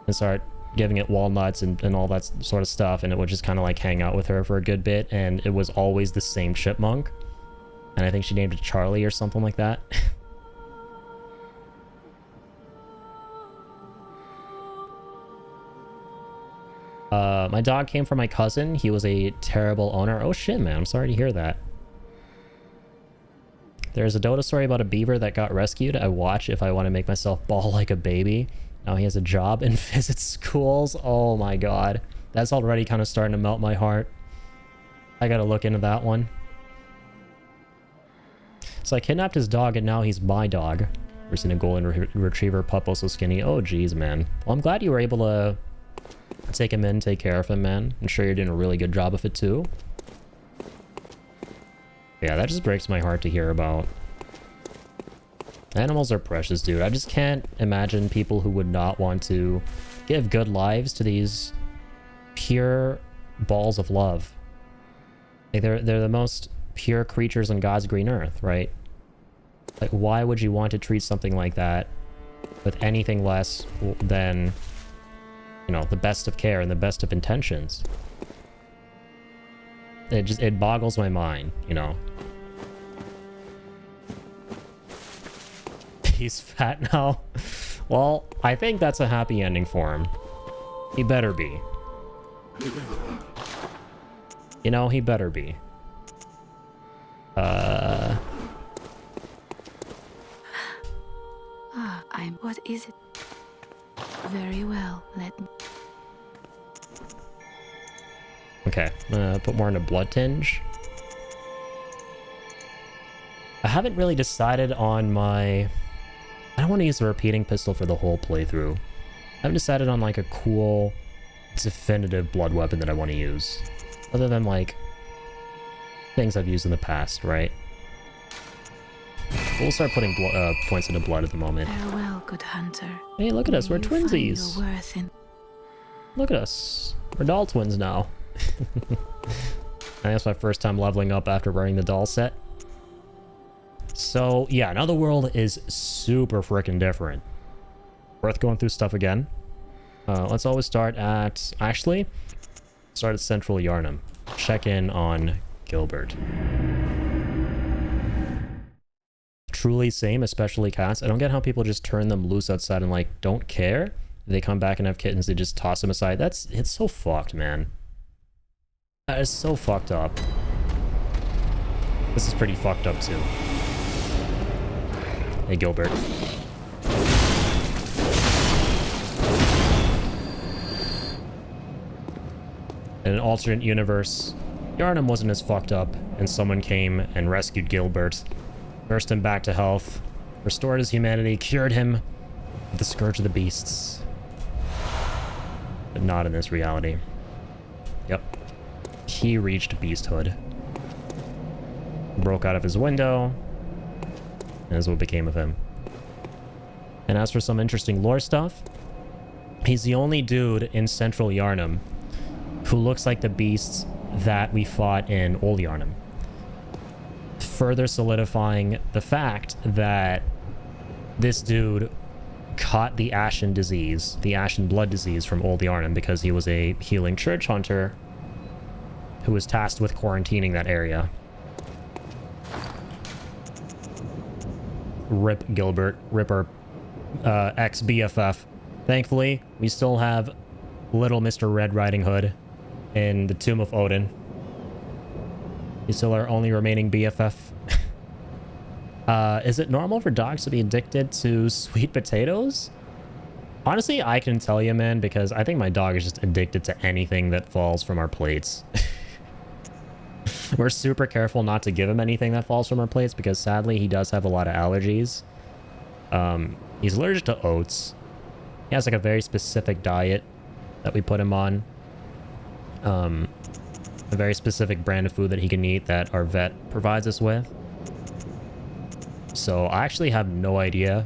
and start giving it walnuts and all that sort of stuff, and it would just kind of like hang out with her for a good bit, and it was always the same chipmunk, and I think she named it Charlie or something like that. My dog came from my cousin. He was a terrible owner. Oh shit, man. I'm sorry to hear that. There's a Dota story about a beaver that got rescued. I watch if I want to make myself bawl like a baby. Now he has a job and visits schools. Oh my god. That's already kind of starting to melt my heart. I gotta look into that one. So I kidnapped his dog and now he's my dog. We're seeing a golden retriever pup, also skinny. Oh geez, man. Well, I'm glad you were able to take him in, take care of him, man. I'm sure you're doing a really good job of it too. Yeah, that just breaks my heart to hear about. Animals are precious, dude. I just can't imagine people who would not want to give good lives to these pure balls of love. Like they're the most pure creatures on God's green earth, right? Like, why would you want to treat something like that with anything less than, you know, the best of care and the best of intentions? It boggles my mind, you know. He's fat now. Well, I think that's a happy ending for him. He better be. You know, he better be. What is it? Very well, let me... Okay, put more into blood tinge. I haven't really decided on my... I don't want to use the repeating pistol for the whole playthrough. I haven't decided on like a cool, definitive blood weapon that I want to use. Other than like things I've used in the past, right? We'll start putting points into blood at the moment. Farewell, good hunter. Hey, look at us, we're twinsies. Your worth in... Look at us. We're doll twins now. I think that's my first time leveling up after wearing the doll set. So, yeah, now the world is super freaking different. Worth going through stuff again. Let's always start at... Actually, start at Central Yharnam. Check in on Gilbert. Truly same, especially cats. I don't get how people just turn them loose outside and, like, don't care. They come back and have kittens, they just toss them aside. It's so fucked, man. That is so fucked up. This is pretty fucked up, too. Hey, Gilbert. In an alternate universe, Yharnam wasn't as fucked up, and someone came and rescued Gilbert, nursed him back to health, restored his humanity, cured him of the scourge of the beasts. But not in this reality. Yep. He reached beasthood. Broke out of his window, and that's what became of him. And as for some interesting lore stuff, he's the only dude in Central Yharnam who looks like the beasts that we fought in Old Yharnam. Further solidifying the fact that this dude caught the Ashen disease, the Ashen blood disease from Old Yharnam, because he was a healing church hunter who was tasked with quarantining that area. Rip Gilbert. Rip our ex-BFF. Thankfully, we still have little Mr. Red Riding Hood in the Tomb of Odin. He's still our only remaining BFF. Is it normal for dogs to be addicted to sweet potatoes? Honestly, I can tell you, man, because I think my dog is just addicted to anything that falls from our plates. We're super careful not to give him anything that falls from our plates because sadly he does have a lot of allergies. He's allergic to oats. He has like a very specific diet that we put him on. A very specific brand of food that he can eat that our vet provides us with. So I actually have no idea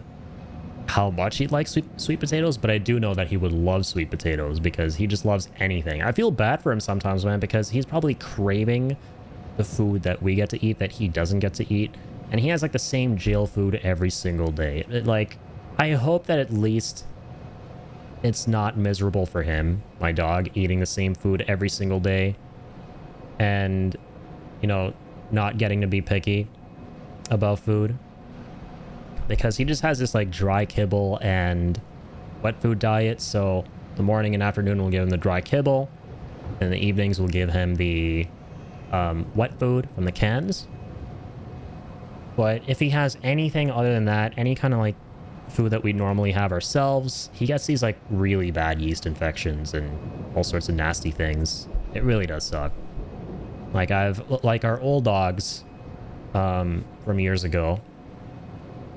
how much he'd like sweet potatoes, but I do know that he would love sweet potatoes because he just loves anything. I feel bad for him sometimes, man, because he's probably craving the food that we get to eat that he doesn't get to eat. And he has like the same jail food every single day. Like, I hope that at least it's not miserable for him, my dog, eating the same food every single day. And, you know, not getting to be picky about food. Because he just has this like dry kibble and wet food diet. So the morning and afternoon we'll give him the dry kibble. And in the evenings we'll give him the wet food from the cans. But if he has anything other than that, any kind of like food that we normally have ourselves, he gets these like really bad yeast infections and all sorts of nasty things. It really does suck. Like our old dogs from years ago,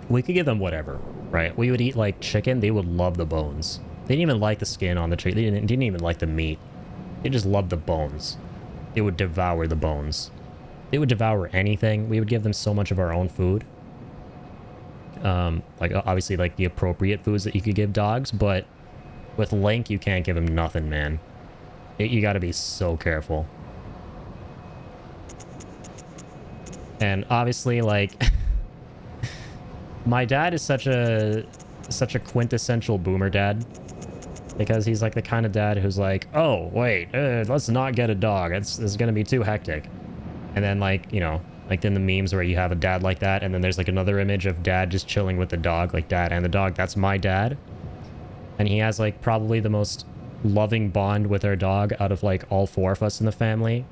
we could give them whatever, right? We would eat like chicken. They would love the bones. They didn't even like the skin on the chicken. They didn't even like the meat. They just loved the bones. They would devour the bones. They would devour anything. We would give them so much of our own food. Like obviously like the appropriate foods that you could give dogs, but with Link, you can't give him nothing, man. You gotta be so careful. And obviously like... My dad is such a quintessential boomer dad because he's like the kind of dad who's like, oh wait, let's not get a dog. It's gonna be too hectic. And then like, you know, like in the memes where you have a dad like that, and then there's like another image of dad just chilling with the dog, like dad and the dog. That's my dad, and he has like probably the most loving bond with our dog out of like all four of us in the family.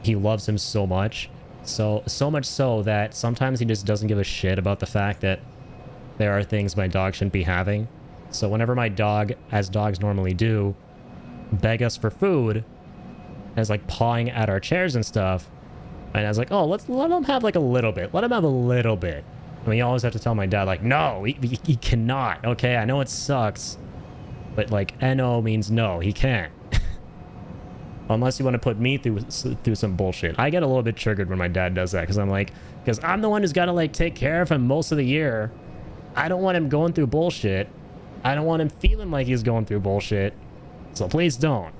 He loves him so much. So much so that sometimes he just doesn't give a shit about the fact that there are things my dog shouldn't be having. So whenever my dog, as dogs normally do, beg us for food, and is like pawing at our chairs and stuff, and I was like, oh, let him have like a little bit. Let him have a little bit. And we always have to tell my dad, like, no, he cannot. Okay, I know it sucks, but like NO means no, he can't. Unless you want to put me through some bullshit. I get a little bit triggered when my dad does that because I'm like, because I'm the one who's got to like take care of him most of the year. I don't want him going through bullshit. I don't want him feeling like he's going through bullshit. So please don't.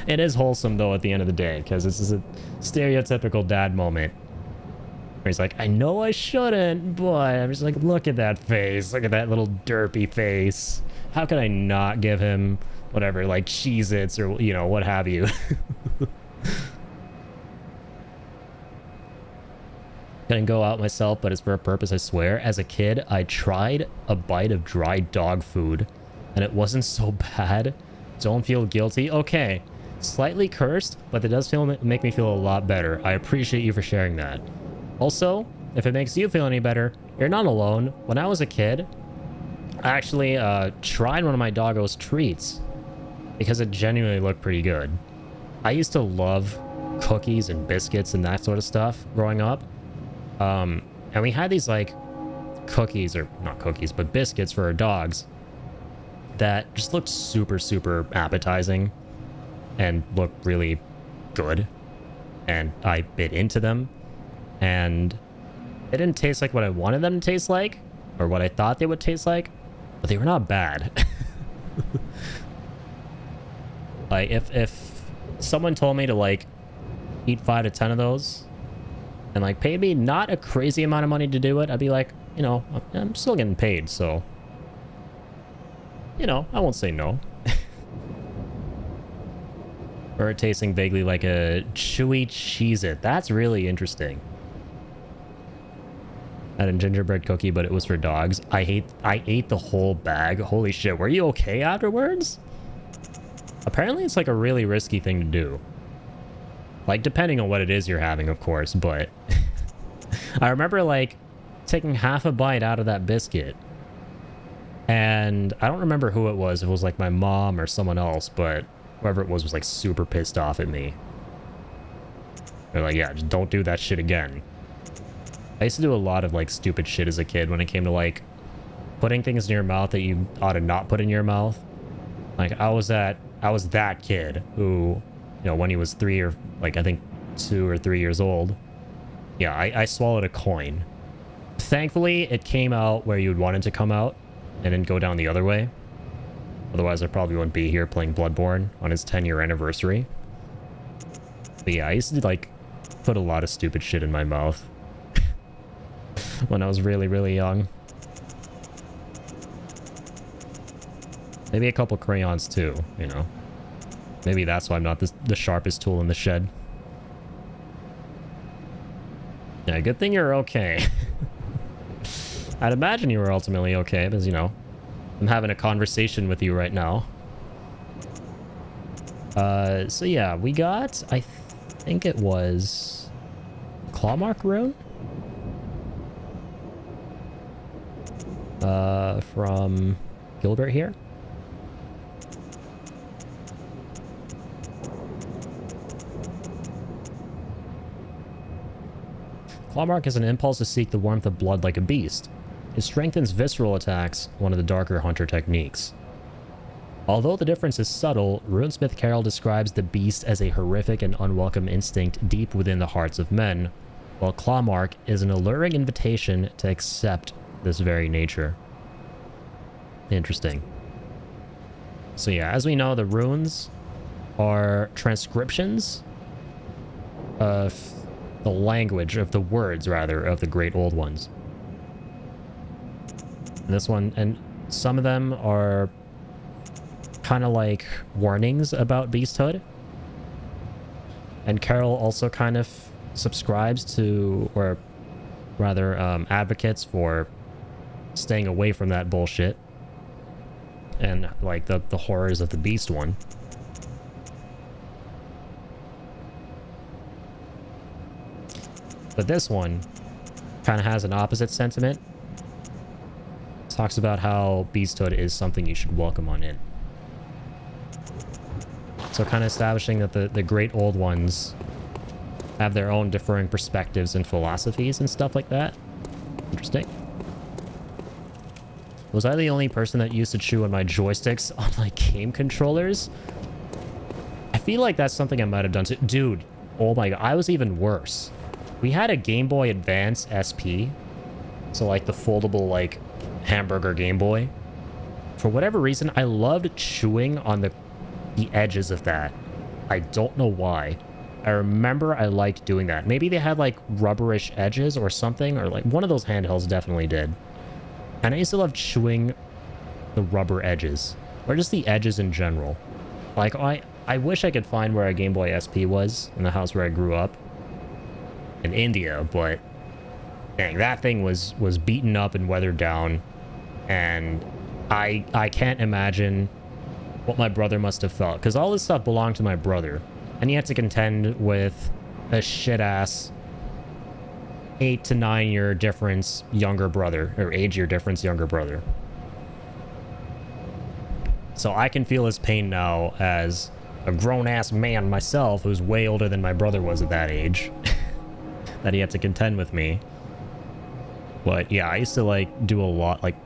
It is wholesome though at the end of the day because this is a stereotypical dad moment. Where he's like, I know I shouldn't, but I'm just like, look at that face. Look at that little derpy face. How could I not give him whatever, like Cheez-Its or, you know, what have you. Couldn't go out myself, but it's for a purpose, I swear. As a kid, I tried a bite of dry dog food, and it wasn't so bad. Don't feel guilty. Okay, slightly cursed, but it does make me feel a lot better. I appreciate you for sharing that. Also, if it makes you feel any better, you're not alone. When I was a kid, I actually tried one of my doggo's treats because it genuinely looked pretty good. I used to love cookies and biscuits and that sort of stuff growing up. And we had these like cookies, or not cookies, but biscuits for our dogs that just looked super, super appetizing and looked really good. And I bit into them, and they didn't taste like what I wanted them to taste like, or what I thought they would taste like, but they were not bad. Like, if someone told me to, like, eat 5 to 10 of those and, like, pay me not a crazy amount of money to do it, I'd be like, you know, I'm still getting paid, so, you know, I won't say no. Or it tasting vaguely like a chewy Cheez-It. That's really interesting. I had a gingerbread cookie, but it was for dogs. I ate the whole bag. Holy shit, were you okay afterwards? Apparently it's like a really risky thing to do. Like, depending on what it is you're having, of course, but... I remember, like, taking half a bite out of that biscuit. And I don't remember who it was. If it was, like, my mom or someone else, but whoever it was, like, super pissed off at me. They're like, yeah, just don't do that shit again. I used to do a lot of, like, stupid shit as a kid when it came to, like, putting things in your mouth that you ought to not put in your mouth. Like, I was that kid who, you know, when he was 3 or, like, I think 2 or 3 years old, yeah, I swallowed a coin. Thankfully, it came out where you'd want it to come out and then go down the other way. Otherwise, I probably wouldn't be here playing Bloodborne on its 10-year anniversary. But yeah, I used to, like, put a lot of stupid shit in my mouth when I was really, really young. Maybe a couple crayons too, you know. Maybe that's why I'm not the sharpest tool in the shed. Yeah, good thing you're okay. I'd imagine you were ultimately okay, because, you know, I'm having a conversation with you right now. So yeah, we got, I think it was Clawmark rune? From Gilbert here. Clawmark is an impulse to seek the warmth of blood like a beast. It strengthens visceral attacks, one of the darker hunter techniques. Although the difference is subtle, runesmith Carol describes the beast as a horrific and unwelcome instinct deep within the hearts of men, while Clawmark is an alluring invitation to accept this very nature. Interesting. So yeah, as we know, the runes are transcriptions of the language, of the words, rather, of the Great Old Ones. And this one, and some of them are kind of like warnings about beasthood. And Carol also kind of subscribes to, or rather advocates for staying away from that bullshit. And like the horrors of the beast one. But this one kind of has an opposite sentiment. It talks about how beasthood is something you should welcome on in. So kind of establishing that the Great Old Ones have their own differing perspectives and philosophies and stuff like that. Interesting. Was I the only person that used to chew on my joysticks on like game controllers? I feel like that's something I might have done too. Dude, oh my god, I was even worse. We had a Game Boy Advance SP. So like the foldable like hamburger Game Boy. For whatever reason, I loved chewing on the edges of that. I don't know why. I remember I liked doing that. Maybe they had like rubberish edges or something, or like one of those handhelds definitely did. And I used to love chewing the rubber edges, or just the edges in general. Like, I wish I could find where a Game Boy SP was in the house where I grew up in India, but dang, that thing was beaten up and weathered down, and I can't imagine what my brother must have felt, because all this stuff belonged to my brother, and he had to contend with a shit-ass 8 to 9 year difference younger brother, or age year difference younger brother. So I can feel his pain now as a grown-ass man myself who's way older than my brother was at that age. That he had to contend with me. But yeah, I used to like do a lot, like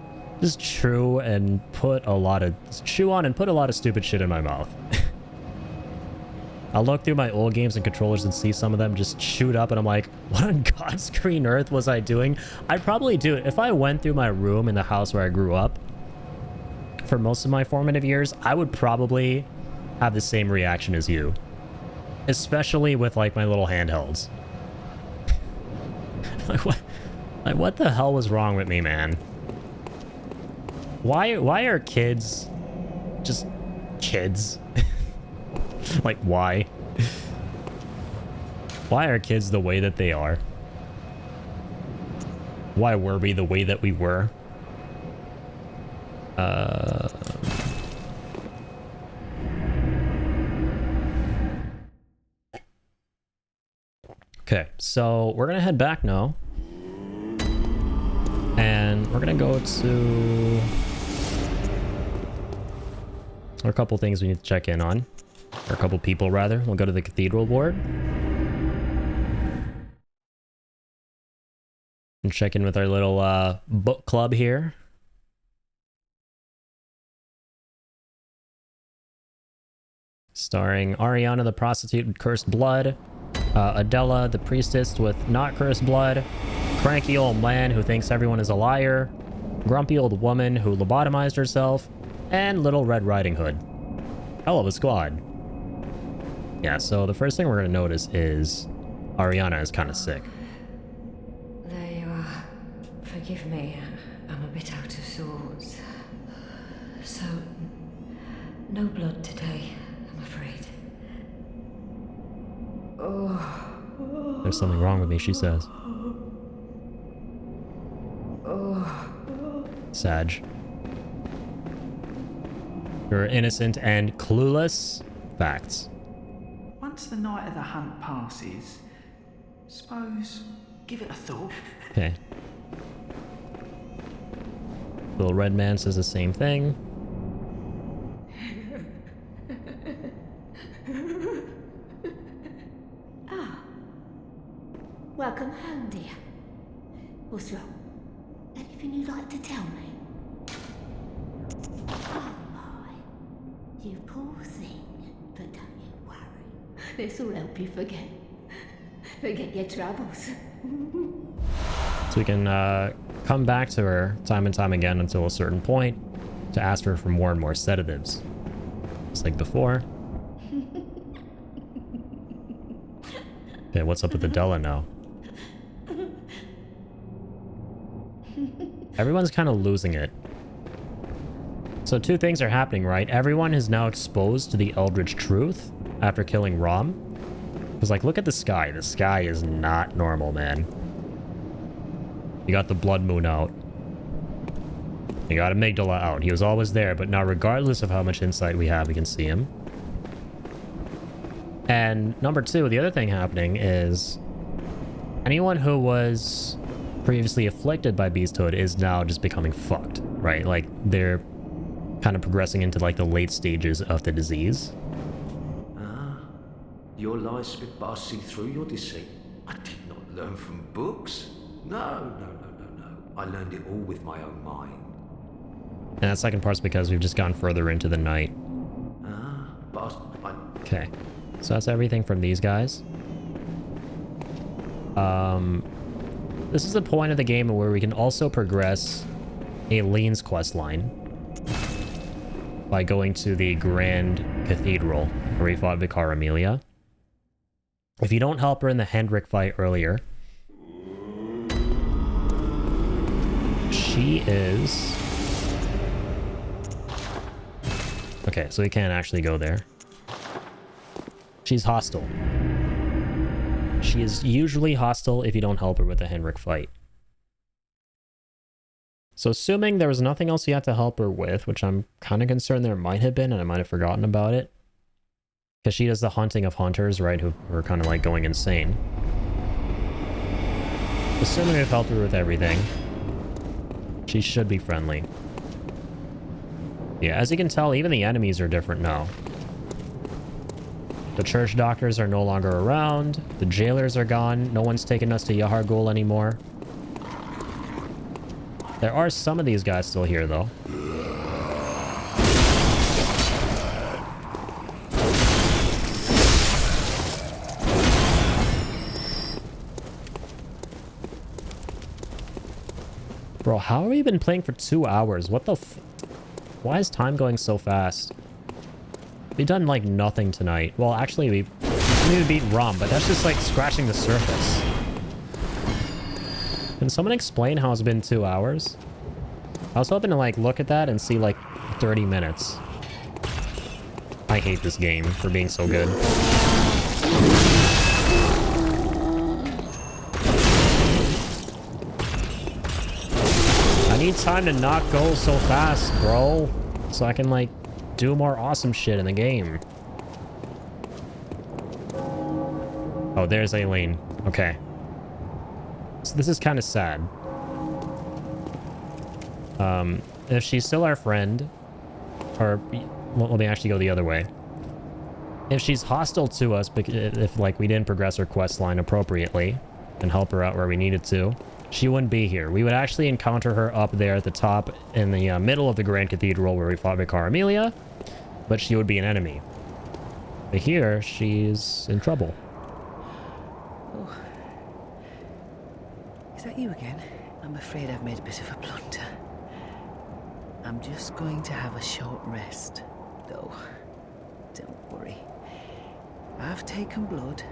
just chew on and put a lot of stupid shit in my mouth. I'll look through my old games and controllers and see some of them just chewed up, and I'm like, what on God's green earth was I doing? I'd probably do it. If I went through my room in the house where I grew up for most of my formative years, I would probably have the same reaction as you. Especially with like my little handhelds. Like what the hell was wrong with me, man? Why are kids just kids? Like, why? Why are kids the way that they are? Why were we the way that we were? Okay, so we're gonna head back now. And we're gonna go to... There are a couple things we need to check in on. Or a couple people, rather. We'll go to the cathedral ward. And check in with our little book club here. Starring Ariana the prostitute with cursed blood. Adela the priestess with not cursed blood. Cranky old man who thinks everyone is a liar. Grumpy old woman who lobotomized herself. And Little Red Riding Hood. Hell of a squad. Yeah, so the first thing we're going to notice is Ariana is kind of sick. There you are. Forgive me, I'm a bit out of sorts. So, no blood today, I'm afraid. Oh. There's something wrong with me, she says. Sag. You're innocent and clueless. Facts. Once the night of the hunt passes, suppose give it a thought. Okay. Little red man says the same thing. Ah. Welcome home, dear. What's wrong? Anything you'd like to tell me? Oh my. You poor thing. But don't you worry. This will help you forget. Forget your troubles. So we can come back to her time and time again until a certain point to ask her for more and more sedatives. Just like before. Okay, what's up with Adela now? Everyone's kind of losing it. So two things are happening, right? Everyone is now exposed to the Eldritch truth after killing Rom. Because, like, look at the sky. The sky is not normal, man. You got the Blood Moon out. You got Amygdala out. He was always there, but now regardless of how much insight we have, we can see him. And number two, the other thing happening is anyone who was previously afflicted by Beasthood is now just becoming fucked, right? Like, they're kind of progressing into, like, the late stages of the disease. Your lies spit bars see through your deceit. I did not learn from books. No. I learned it all with my own mind. And that second part's because we've just gone further into the night. Okay. So that's everything from these guys. This is the point of the game where we can also progress Aileen's questline by going to the Grand Cathedral where we fought Vicar Amelia. If you don't help her in the Hendrik fight earlier, she is... Okay, so we can't actually go there. She's hostile. She is usually hostile if you don't help her with the Hendrik fight. So assuming there was nothing else you had to help her with, which I'm kind of concerned there might have been, and I might have forgotten about it. Because she does the hunting of hunters, right, who are kind of like going insane. Assuming we've helped her with everything, she should be friendly. Yeah, as you can tell, even the enemies are different now. The church doctors are no longer around. The jailers are gone. No one's taking us to YAHARGUL anymore. There are some of these guys still here, though. Bro, how have we been playing for 2 hours? What the f... Why is time going so fast? We've done, like, nothing tonight. Well, actually, we need to beat Rom, but that's just, like, scratching the surface. Can someone explain how it's been 2 hours? I was hoping to, like, look at that and see, like, 30 minutes. I hate this game for being so good. I need time to not go so fast, bro. So I can, like, do more awesome shit in the game. Oh, there's Aileen. Okay. So this is kind of sad. If she's still our friend, or well, let me actually go the other way. If she's hostile to us, if like we didn't progress her quest line appropriately and help her out where we needed to, she wouldn't be here. We would actually encounter her up there at the top in the middle of the Grand Cathedral where we fought Vicar Amelia, but she would be an enemy. But here, she's in trouble. Oh. Is that you again? I'm afraid I've made a bit of a blunder. I'm just going to have a short rest, though. Don't worry. I've taken blood.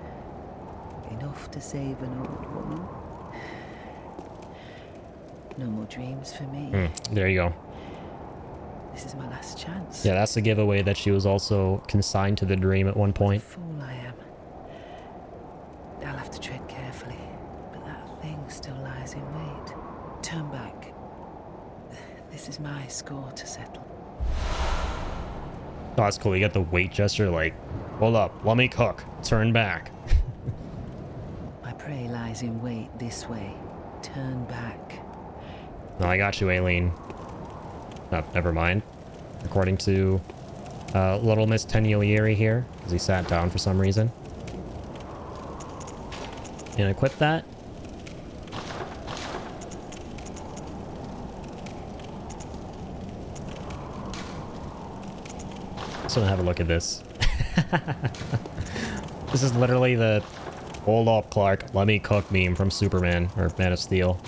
Enough to save an old woman. No more dreams for me. There you go. This is my last chance. Yeah, that's the giveaway that she was also consigned to the dream at one point. Fool I am. I'll have to tread carefully, but that thing still lies in wait. Turn back. This is my score to settle. Oh, that's cool. You got the wait gesture, like, hold up, let me cook. Turn back. My prey lies in wait this way. Turn back. No, I got you, Aileen. Oh, never mind. According to Little Miss Teniolieri here, because he sat down for some reason. And equip that. So have a look at this. This is literally the hold up, Clark, let me cook meme from Superman or Man of Steel.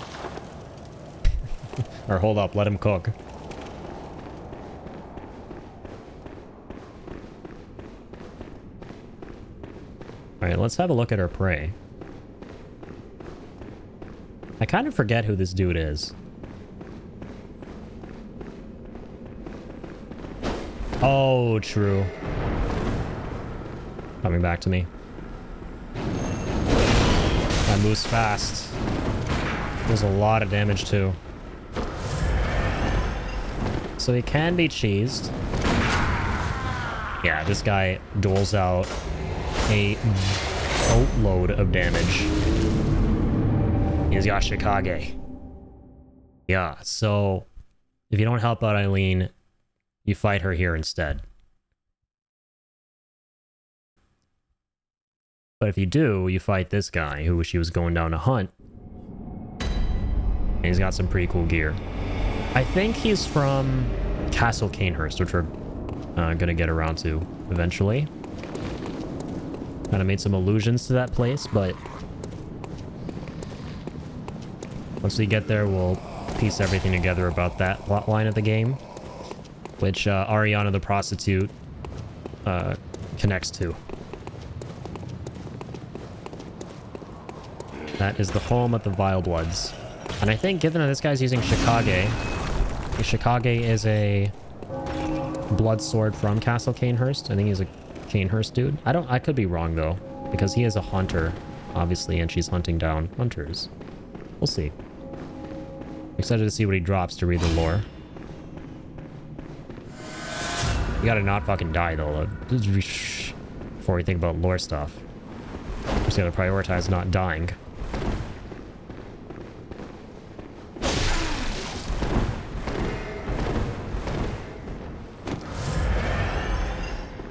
Or hold up, let him cook. Alright, let's have a look at our prey. I kind of forget who this dude is. Oh, true. Coming back to me. That moves fast. Does a lot of damage too. So he can be cheesed. Yeah, this guy doles out a boatload of damage. He's got Chickage. Yeah, so if you don't help out Aileen, you fight her here instead. But if you do, you fight this guy who she was going down to hunt. And he's got some pretty cool gear. I think he's from Castle Canehurst, which we're gonna get around to eventually. Kind of made some allusions to that place, but once we get there, we'll piece everything together about that plotline of the game, which Ariana the prostitute connects to. That is the home of the Vile Bloods. And I think, given that this guy's using Chickage, Chickage is a blood sword from Castle Canehurst. I think he's a Canehurst dude. I could be wrong though, because he is a hunter, obviously, and she's hunting down hunters. We'll see. Excited to see what he drops to read the lore. You gotta not fucking die though, before we think about lore stuff. Just gotta prioritize not dying.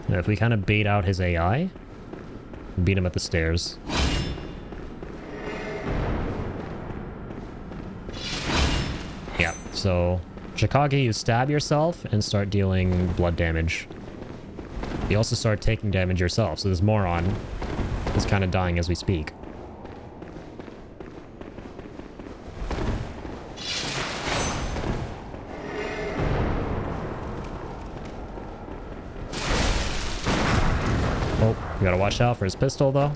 Now, if we kind of bait out his AI, beat him at the stairs. Yeah, so Chickage, you stab yourself and start dealing blood damage. You also start taking damage yourself, so this moron is kind of dying as we speak. Oh, you gotta watch out for his pistol, though.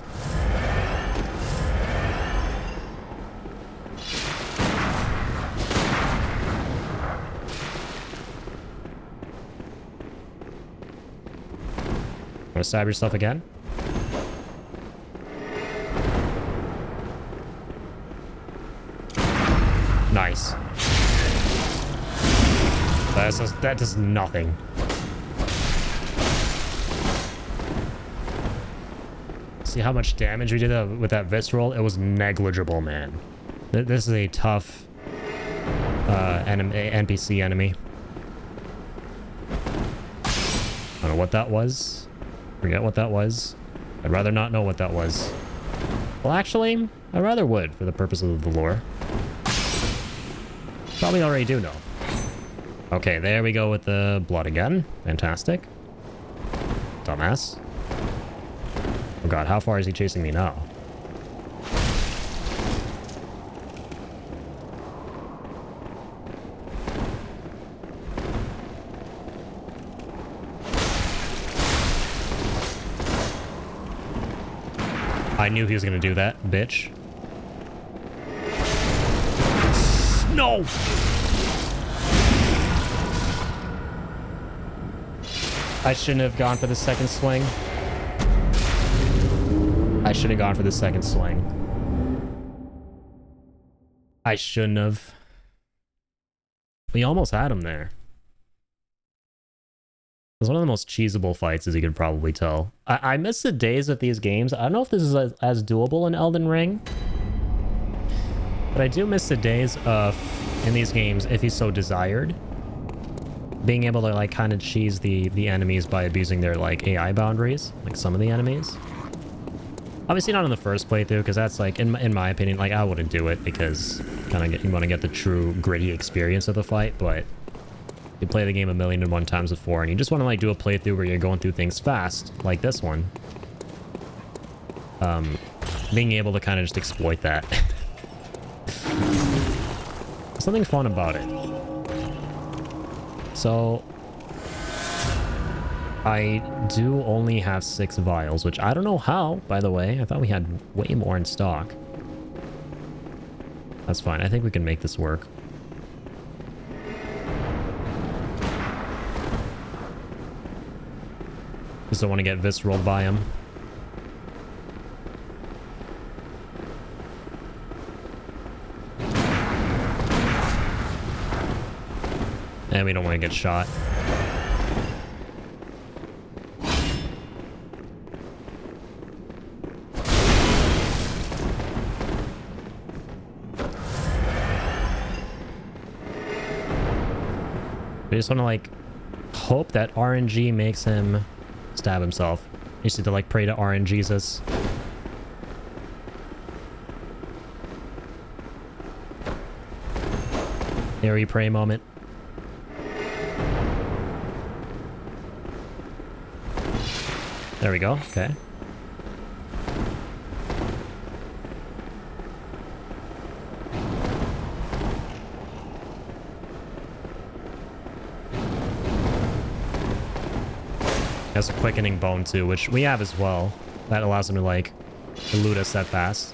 Wanna stab yourself again? Nice. That does nothing. See how much damage we did with that visceral? It was negligible, man. This is a tough NPC enemy. I don't know what that was. Forget what that was. I'd rather not know what that was. Well, actually, I rather would for the purposes of the lore. Probably already do know. Okay, there we go with the blood again. Fantastic. Dumbass. Oh god, how far is he chasing me now? I knew he was gonna do that, bitch. No! I shouldn't have gone for the second swing. I should have gone for the second swing. I shouldn't have. We almost had him there. It was one of the most cheesable fights, as you could probably tell. I miss the days of these games. I don't know if this is as doable in Elden Ring. But I do miss the days of, in these games, if you so desired, being able to, like, kind of cheese the enemies by abusing their, like, AI boundaries. Like, some of the enemies. Obviously not in the first playthrough, because that's, like, in my opinion, like, I wouldn't do it, because you want to get the true gritty experience of the fight, but you play the game 1,000,001 times before, and you just want to, like, do a playthrough where you're going through things fast, like this one. Being able to kind of just exploit that. There's something fun about it. So, I do only have 6 vials, which I don't know how, by the way. I thought we had way more in stock. That's fine. I think we can make this work. Just don't want to get visceral by him. And we don't want to get shot. We just want to, like, hope that RNG makes him stab himself. You just need to, like, pray to RNGesus. There we pray moment. There we go. Okay. Has a quickening bone too, which we have as well. That allows him to, like, elude us that fast.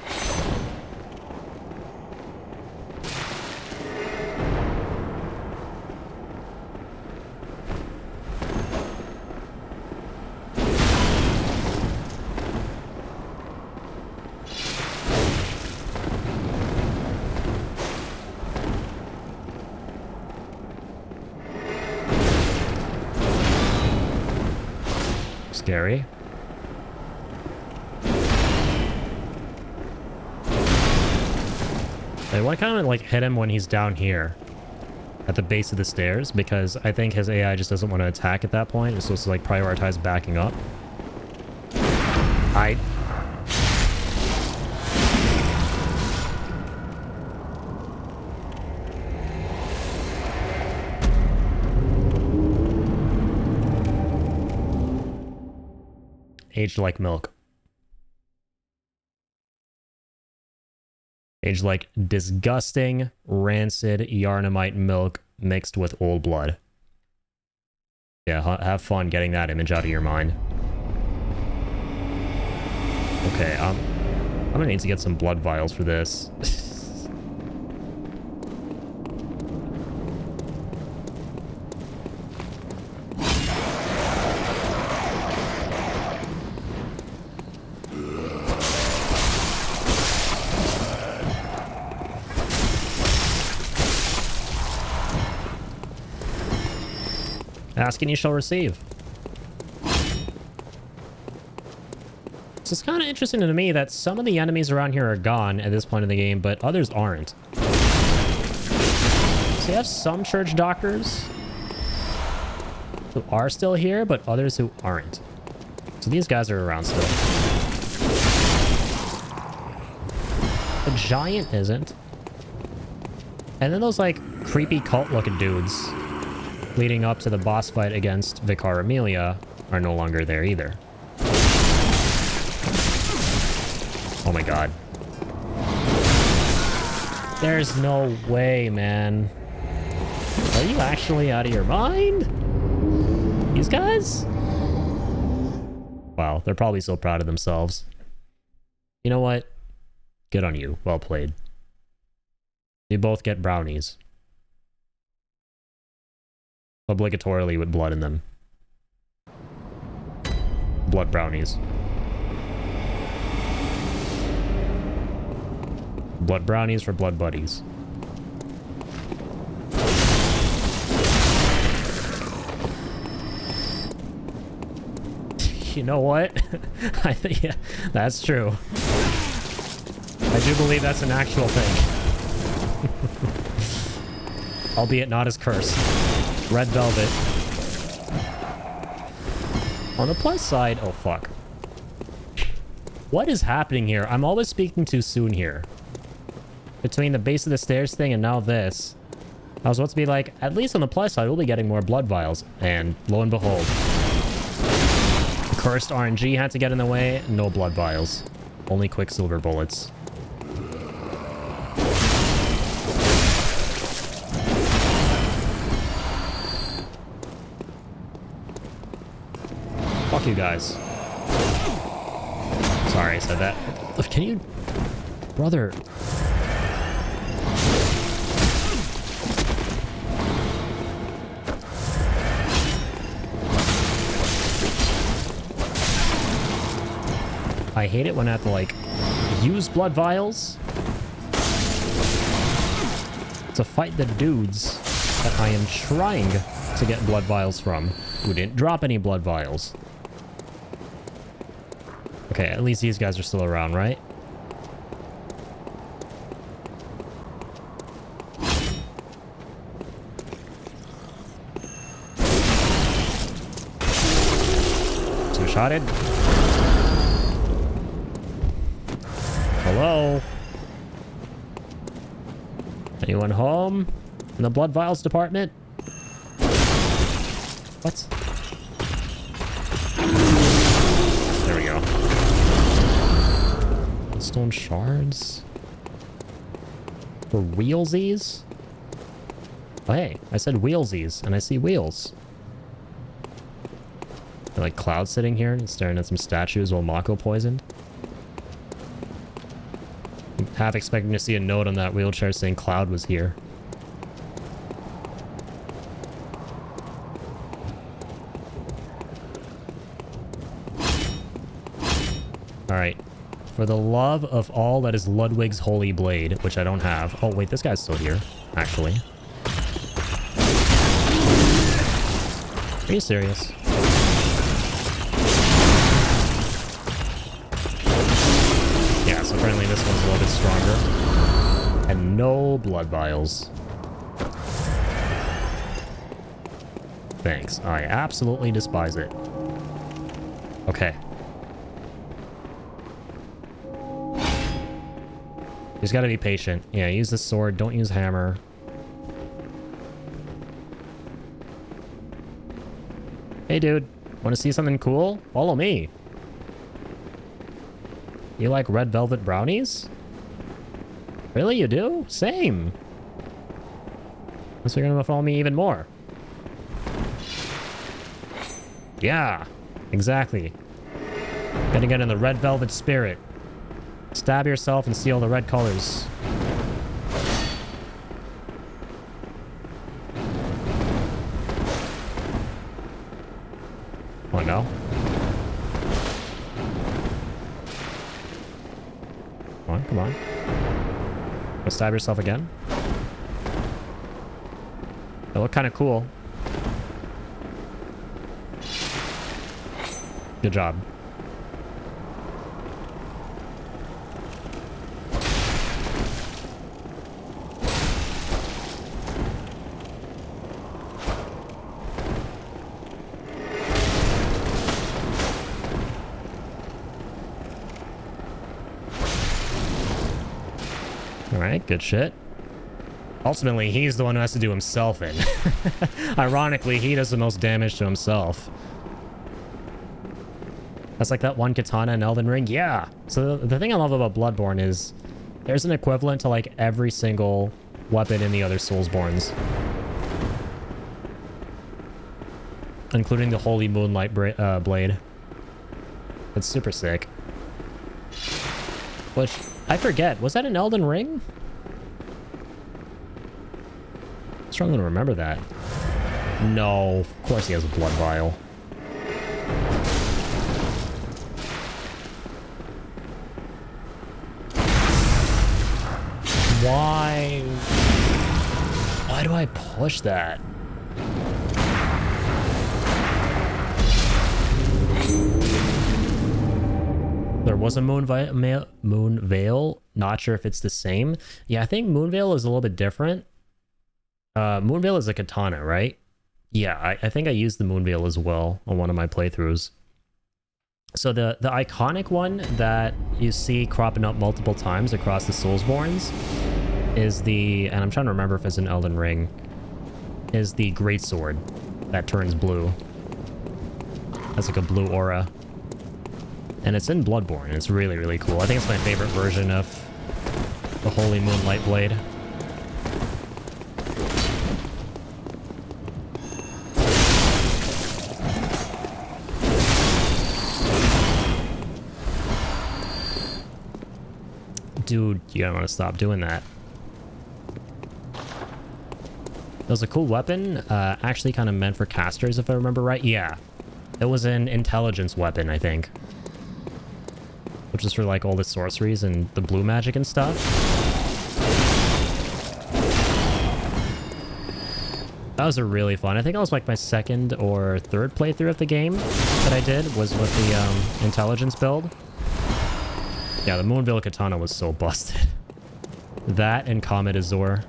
Scary. I want to kind of, like, hit him when he's down here at the base of the stairs, because I think his AI just doesn't want to attack at that point. It's supposed to, like, prioritize backing up. Aged like milk. Aged like disgusting, rancid Yarnamite milk mixed with old blood. Yeah, have fun getting that image out of your mind. Okay, I'm gonna need to get some blood vials for this. Ask and you shall receive. So it's kind of interesting to me that some of the enemies around here are gone at this point in the game, but others aren't. So you have some church doctors who are still here, but others who aren't. So these guys are around still. The giant isn't. And then those like creepy cult looking dudes leading up to the boss fight against Vicar Amelia are no longer there either. Oh my god. There's no way, man. Are you actually out of your mind? These guys? Wow, they're probably so proud of themselves. You know what? Good on you. Well played. You both get brownies. Obligatorily with blood in them. Blood brownies. Blood brownies for blood buddies. You know what? I think, yeah, that's true. I do believe that's an actual thing. Albeit not as cursed. Red velvet. On the plus side, oh fuck. What is happening here? I'm always speaking too soon here. Between the base of the stairs thing and now this. I was supposed to be like, at least on the plus side, we'll be getting more blood vials. And lo and behold. The cursed RNG had to get in the way. No blood vials. Only quicksilver bullets. Fuck you guys. Sorry I said that. Can you... Brother... I hate it when I have to, like, use blood vials to fight the dudes that I am trying to get blood vials from, who didn't drop any blood vials. Okay, at least these guys are still around, right? Two-shotted. Hello? Anyone home? In the blood vials department? What? There we go. Stone shards? For wheelsies? Oh, hey, I said wheelsies, and I see wheels. Like Cloud sitting here and staring at some statues while Mako poisoned. I'm half expecting to see a note on that wheelchair saying Cloud was here. Alright. For the love of all that is Ludwig's holy blade, which I don't have. Oh, wait, this guy's still here, actually. Are you serious? Yeah, so apparently this one's a little bit stronger. And no blood vials. Thanks. I absolutely despise it. Okay. You just gotta be patient. Yeah, use the sword. Don't use hammer. Hey, dude. Want to see something cool? Follow me. You like red velvet brownies? Really, you do? Same. So you're gonna follow me even more. Yeah, exactly. Gotta get in the red velvet spirit. Stab yourself and steal the red colors. Oh no. Come on, come on. Go stab yourself again. They look kind of cool. Good job. Alright, good shit. Ultimately, he's the one who has to do himself in. Ironically, he does the most damage to himself. That's like that one katana in Elden Ring. Yeah. So the thing I love about Bloodborne is there's an equivalent to like every single weapon in the other Soulsborns. Including the Holy Moonlight Blade. It's super sick. Which, I forget, was that an Elden Ring? I'm struggling to remember that. No, of course he has a blood vial. Why? Why do I push that? There was a Moon Veil. Not sure if it's the same. Yeah, I think Moon Veil is a little bit different. Moon Veil is a katana, right? Yeah, I think I used the Moon Veil as well on one of my playthroughs. So the iconic one that you see cropping up multiple times across the Soulsborns is the, and I'm trying to remember if it's an Elden Ring, is the Greatsword that turns blue. Has like a blue aura. And it's in Bloodborne. It's really, really cool. I think it's my favorite version of the Holy Moonlight Blade. Dude, you gotta want to stop doing that. It was a cool weapon. Actually kind of meant for casters, if I remember right. Yeah. It was an intelligence weapon, I think. Which is for like all the sorceries and the blue magic and stuff. That was a really fun. I think that was like my second or third playthrough of the game that I did was with the intelligence build. Yeah, the Moonveil Katana was so busted. That and Comet Azor.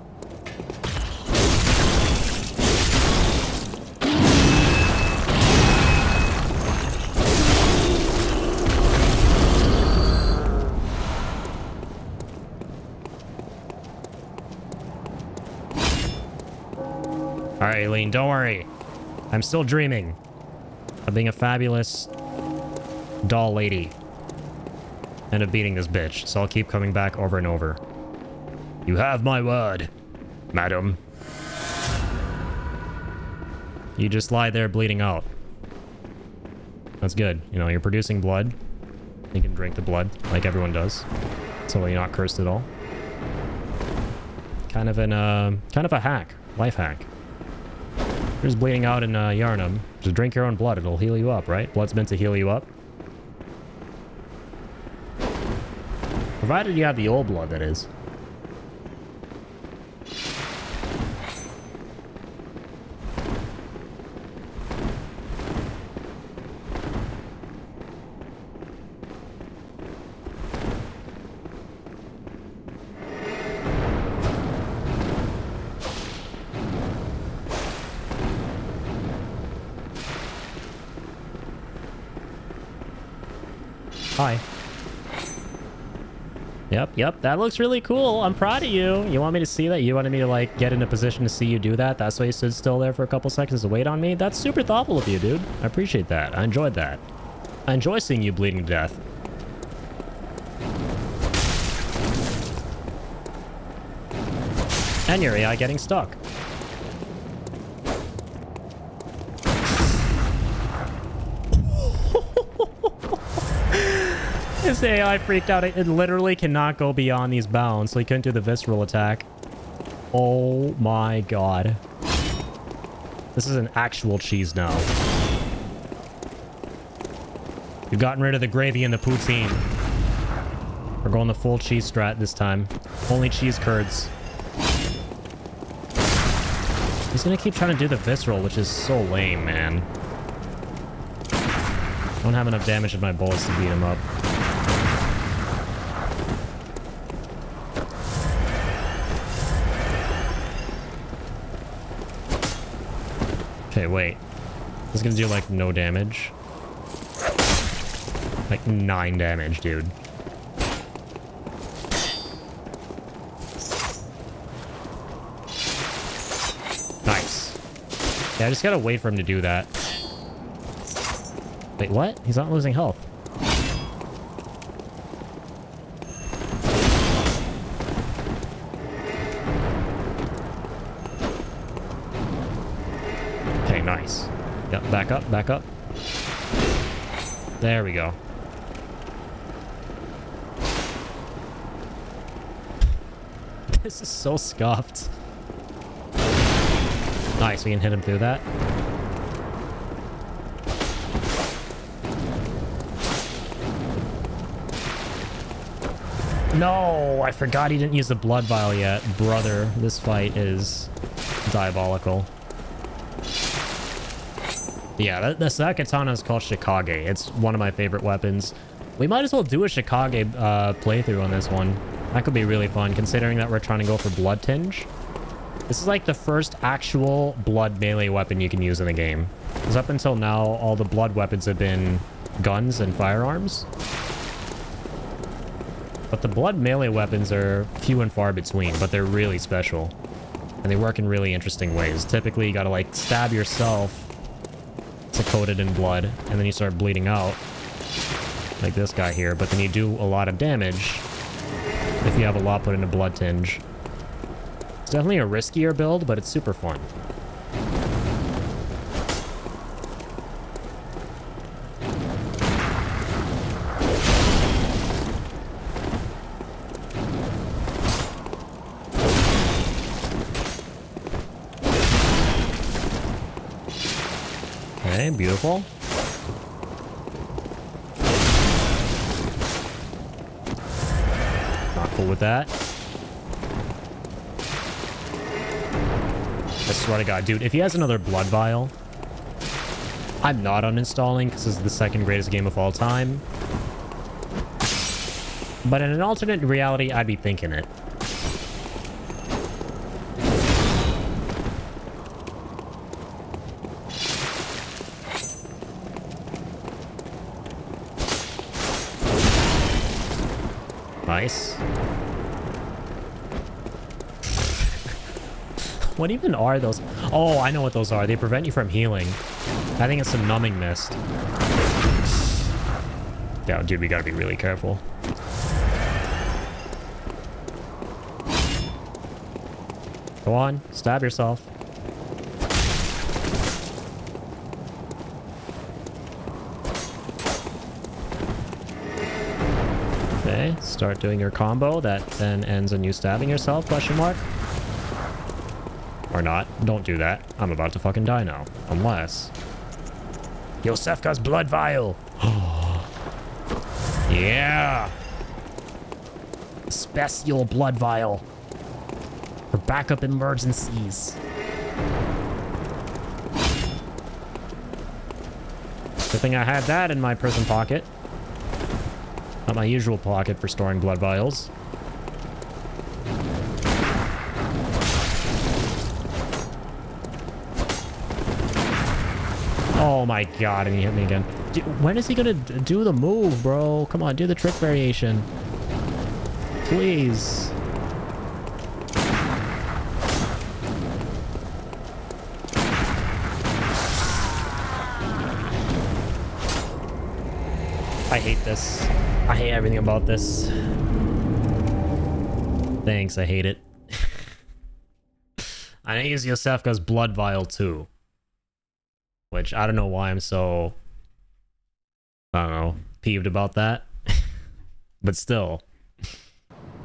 Alright, Aileen, don't worry. I'm still dreaming of being a fabulous doll lady and of beating this bitch, so I'll keep coming back over and over. You have my word, madam. You just lie there bleeding out. That's good. You know, you're producing blood. You can drink the blood, like everyone does. So you're not cursed at all. Kind of a hack. Life hack. You're just bleeding out in Yarnum. Just drink your own blood. It'll heal you up, right? Blood's meant to heal you up. Provided you have the old blood, that is. Hi. Yep, that looks really cool. I'm proud of you. You want me to see that? You wanted me to, like, get in a position to see you do that? That's why you stood still there for a couple seconds to wait on me? That's super thoughtful of you, dude. I appreciate that. I enjoyed that. I enjoy seeing you bleeding to death. And your AI getting stuck. This AI freaked out. It literally cannot go beyond these bounds, so he couldn't do the visceral attack. Oh my god. This is an actual cheese now. We've gotten rid of the gravy and the poutine. We're going the full cheese strat this time. Only cheese curds. He's gonna keep trying to do the visceral, which is so lame, man. I don't have enough damage in my bullets to beat him up. Okay, wait. This is gonna do like no damage. Like 9 damage, dude. Nice. Yeah, I just gotta wait for him to do that. Wait, what? He's not losing health. Okay, nice. Yep, back up, back up. There we go. This is so scuffed. Nice, we can hit him through that. No, I forgot he didn't use the blood vial yet. Brother, this fight is diabolical. Yeah, that katana is called Shikage. It's one of my favorite weapons. We might as well do a Shikage playthrough on this one. That could be really fun, considering that we're trying to go for blood tinge. This is like the first actual blood melee weapon you can use in the game. Because up until now, all the blood weapons have been guns and firearms. But the blood melee weapons are few and far between, but they're really special. And they work in really interesting ways. Typically, you gotta like stab yourself to coat it in blood, and then you start bleeding out. Like this guy here, but then you do a lot of damage if you have a lot put into blood tinge. It's definitely a riskier build, but it's super fun. Okay, beautiful. Not cool with that. I swear to God, dude, if he has another blood vial, I'm not uninstalling because this is the second greatest game of all time. But in an alternate reality, I'd be thinking it. Nice. What even are those? Oh, I know what those are. They prevent you from healing. I think it's some numbing mist. Yeah, dude, we gotta be really careful. Go on, stab yourself. Okay, start doing your combo that then ends in you stabbing yourself, question mark? Or not. Don't do that. I'm about to fucking die now. Unless... Yosefka's blood vial! Yeah! Special blood vial. For backup emergencies. Good thing I had that in my prison pocket. Not my usual pocket for storing blood vials. Oh my God, and he hit me again. Dude, when is he gonna do the move, bro? Come on, do the trick variation. Please. I hate this. I hate everything about this. Thanks, I hate it. I need to use Yosefka's blood vial too. Which, I don't know why I'm so... I don't know, peeved about that. But still.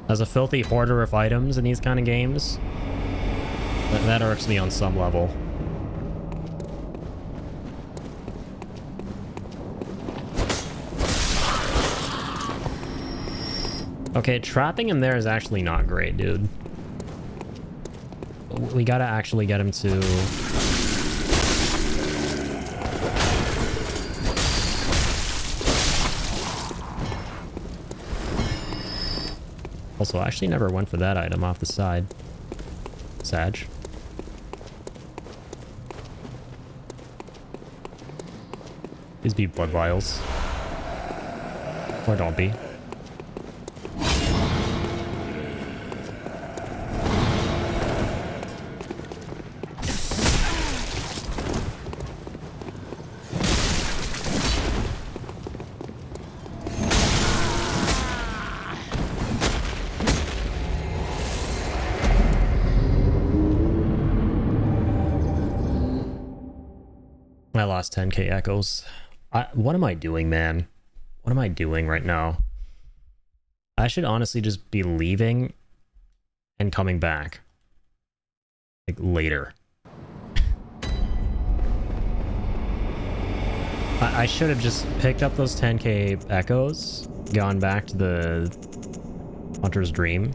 As a filthy hoarder of items in these kind of games, that irks me on some level. Okay, trapping him there is actually not great, dude. We gotta actually get him to... Also, I actually never went for that item off the side. Sag. These be blood vials. Or don't be. I lost 10k echoes. What am I doing, man? What am I doing right now? I should honestly just be leaving and coming back. Like, later. I should have just picked up those 10k echoes, gone back to the Hunter's Dream,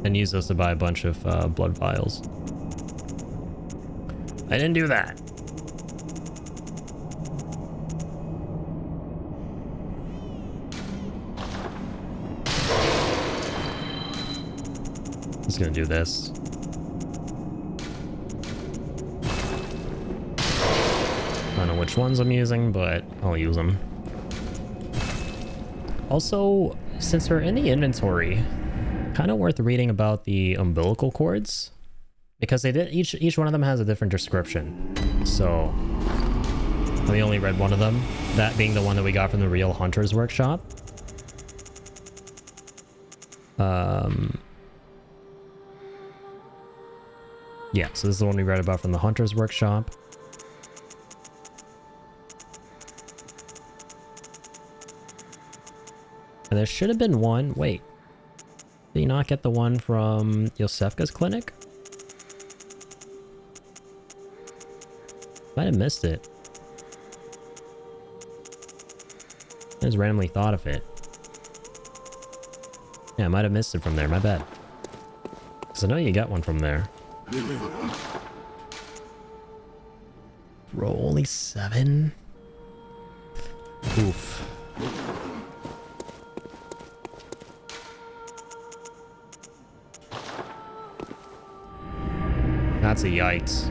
and used those to buy a bunch of blood vials. I didn't do that. Just gonna do this. I don't know which ones I'm using, but I'll use them. Also, since we're in the inventory, kind of worth reading about the umbilical cords, because they did each one of them has a different description. So I only read one of them, that being the one that we got from the real Hunter's Workshop. Yeah, so this is the one we read about from the Hunter's Workshop. And there should have been one. Wait. Did you not get the one from Yosefka's clinic? Might have missed it. I just randomly thought of it. Yeah, I might have missed it from there. My bad. Because I know you got one from there. Bro, only 7? Oof. That's a yikes.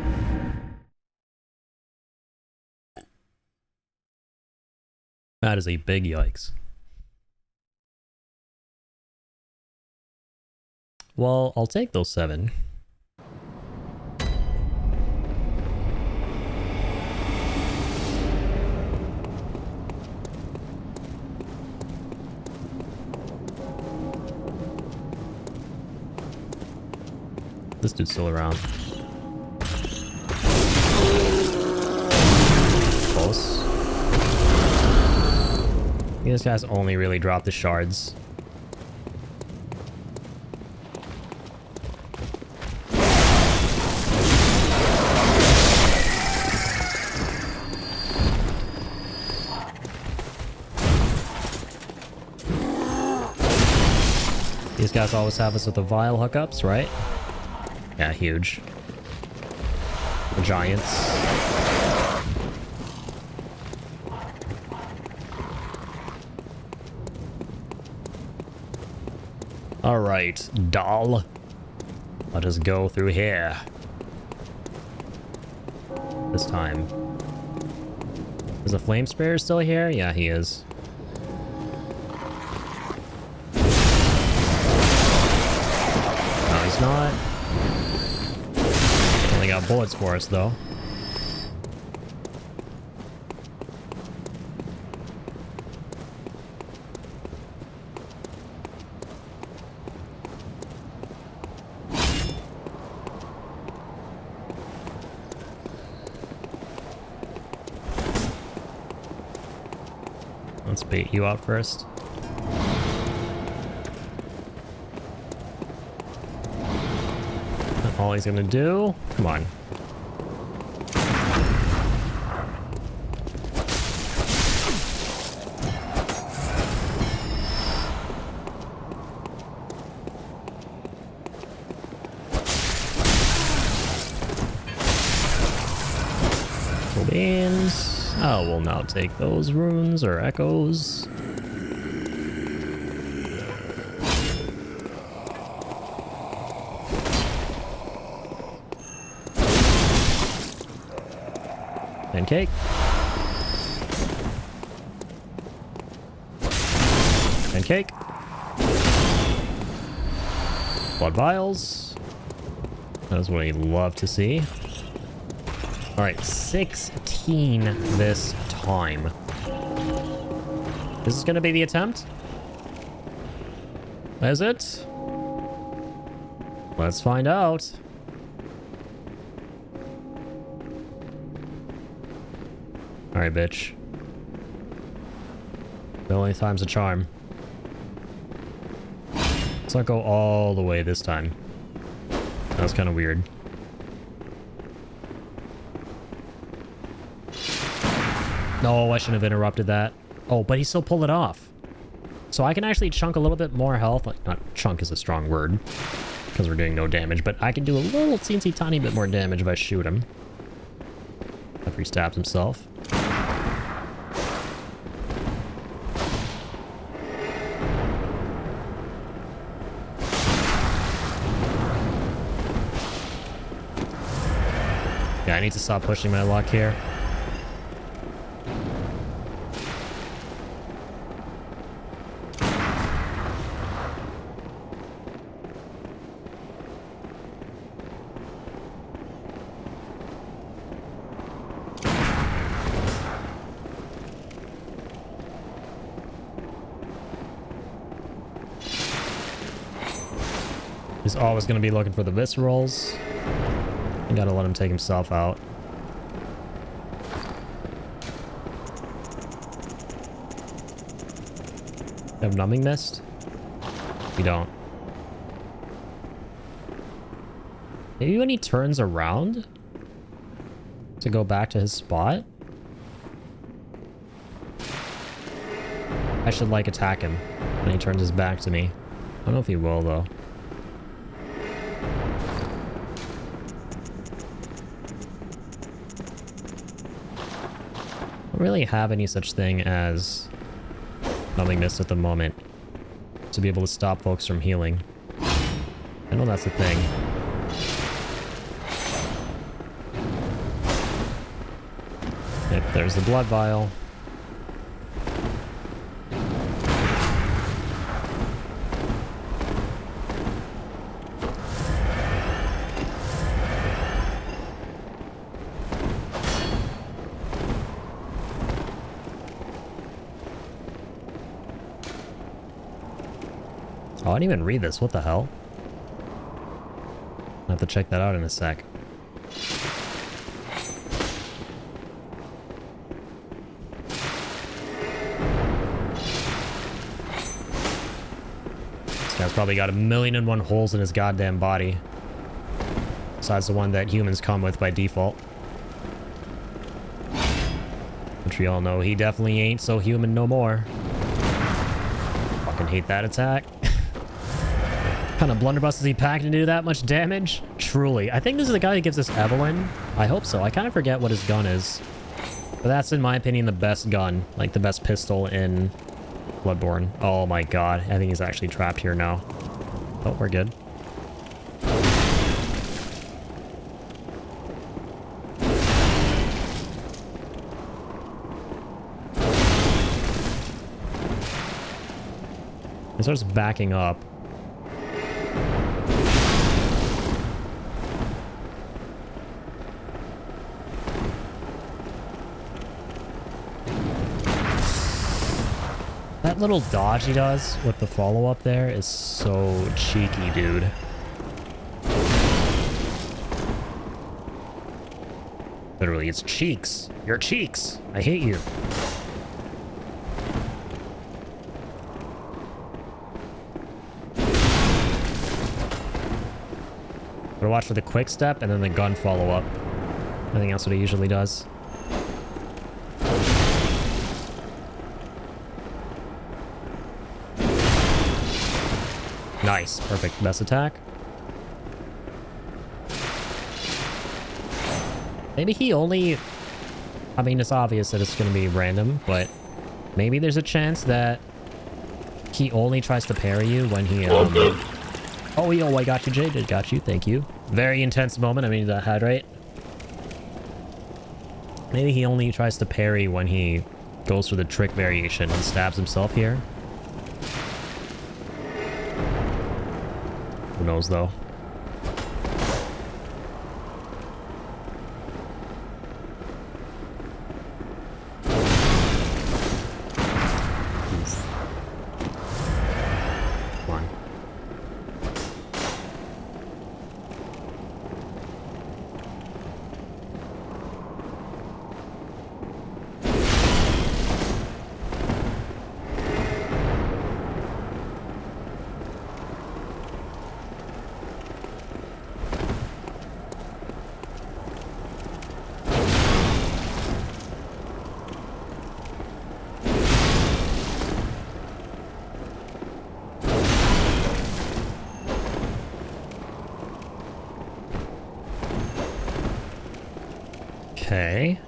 That is a big yikes. Well, I'll take those 7. This dude's still around. Close. This guy's only really dropped the shards. These guys always have us with the vial hookups, right? Yeah, huge. The giants. Alright, doll. Let us go through here. This time. Is the flame sprayer still here? Yeah, he is. No, he's not. Only got bullets for us, though. Let's bait you out first. That's all he's gonna do. Come on. Beans. I will now take those runes or echoes. Pancake. Pancake. Blood vials. That's what I love to see. Alright, 16 this time. This is gonna be the attempt? Is it? Let's find out. Alright, bitch. The only time's a charm. Let's not go all the way this time. That was kind of weird. No, I shouldn't have interrupted that. Oh, but he still pulled it off. So I can actually chunk a little bit more health. Like, not chunk is a strong word, because we're doing no damage, but I can do a little teensy tiny bit more damage if I shoot him. After he stabs himself. Yeah, I need to stop pushing my luck here. He's always going to be looking for the viscerals. You gotta let him take himself out. Have numbing mist? We don't. Maybe when he turns around to go back to his spot, I should like attack him when he turns his back to me. I don't know if he will though. I don't really have any such thing as numbing mist at the moment to be able to stop folks from healing. I know that's a thing. Yep, there's the blood vial. Oh, I didn't even read this. What the hell? I'll have to check that out in a sec. This guy's probably got 1,000,001 holes in his goddamn body. Besides the one that humans come with by default. Which we all know he definitely ain't so human no more. Fucking hate that attack. What kind of blunderbuss is he packing to do that much damage? Truly. I think this is the guy that gives us Evelyn. I hope so. I kind of forget what his gun is. But that's, in my opinion, the best gun. Like, the best pistol in Bloodborne. Oh my god. I think he's actually trapped here now. Oh, we're good. He starts backing up. That little dodge he does with the follow-up there is so cheeky, dude. Literally, it's cheeks. Your cheeks. I hate you. Gotta watch for the quick step and then the gun follow-up. I think that's what he usually does. Nice. Perfect. Best attack. Maybe he only... I mean, it's obvious that it's going to be random, but maybe there's a chance that he only tries to parry you when he... Oh, yo, I got you, Jade. I got you. Thank you. Very intense moment. I mean, hydrate. Maybe he only tries to parry when he goes for the trick variation and stabs himself here. Who knows, though? Oof. Come on. Okay.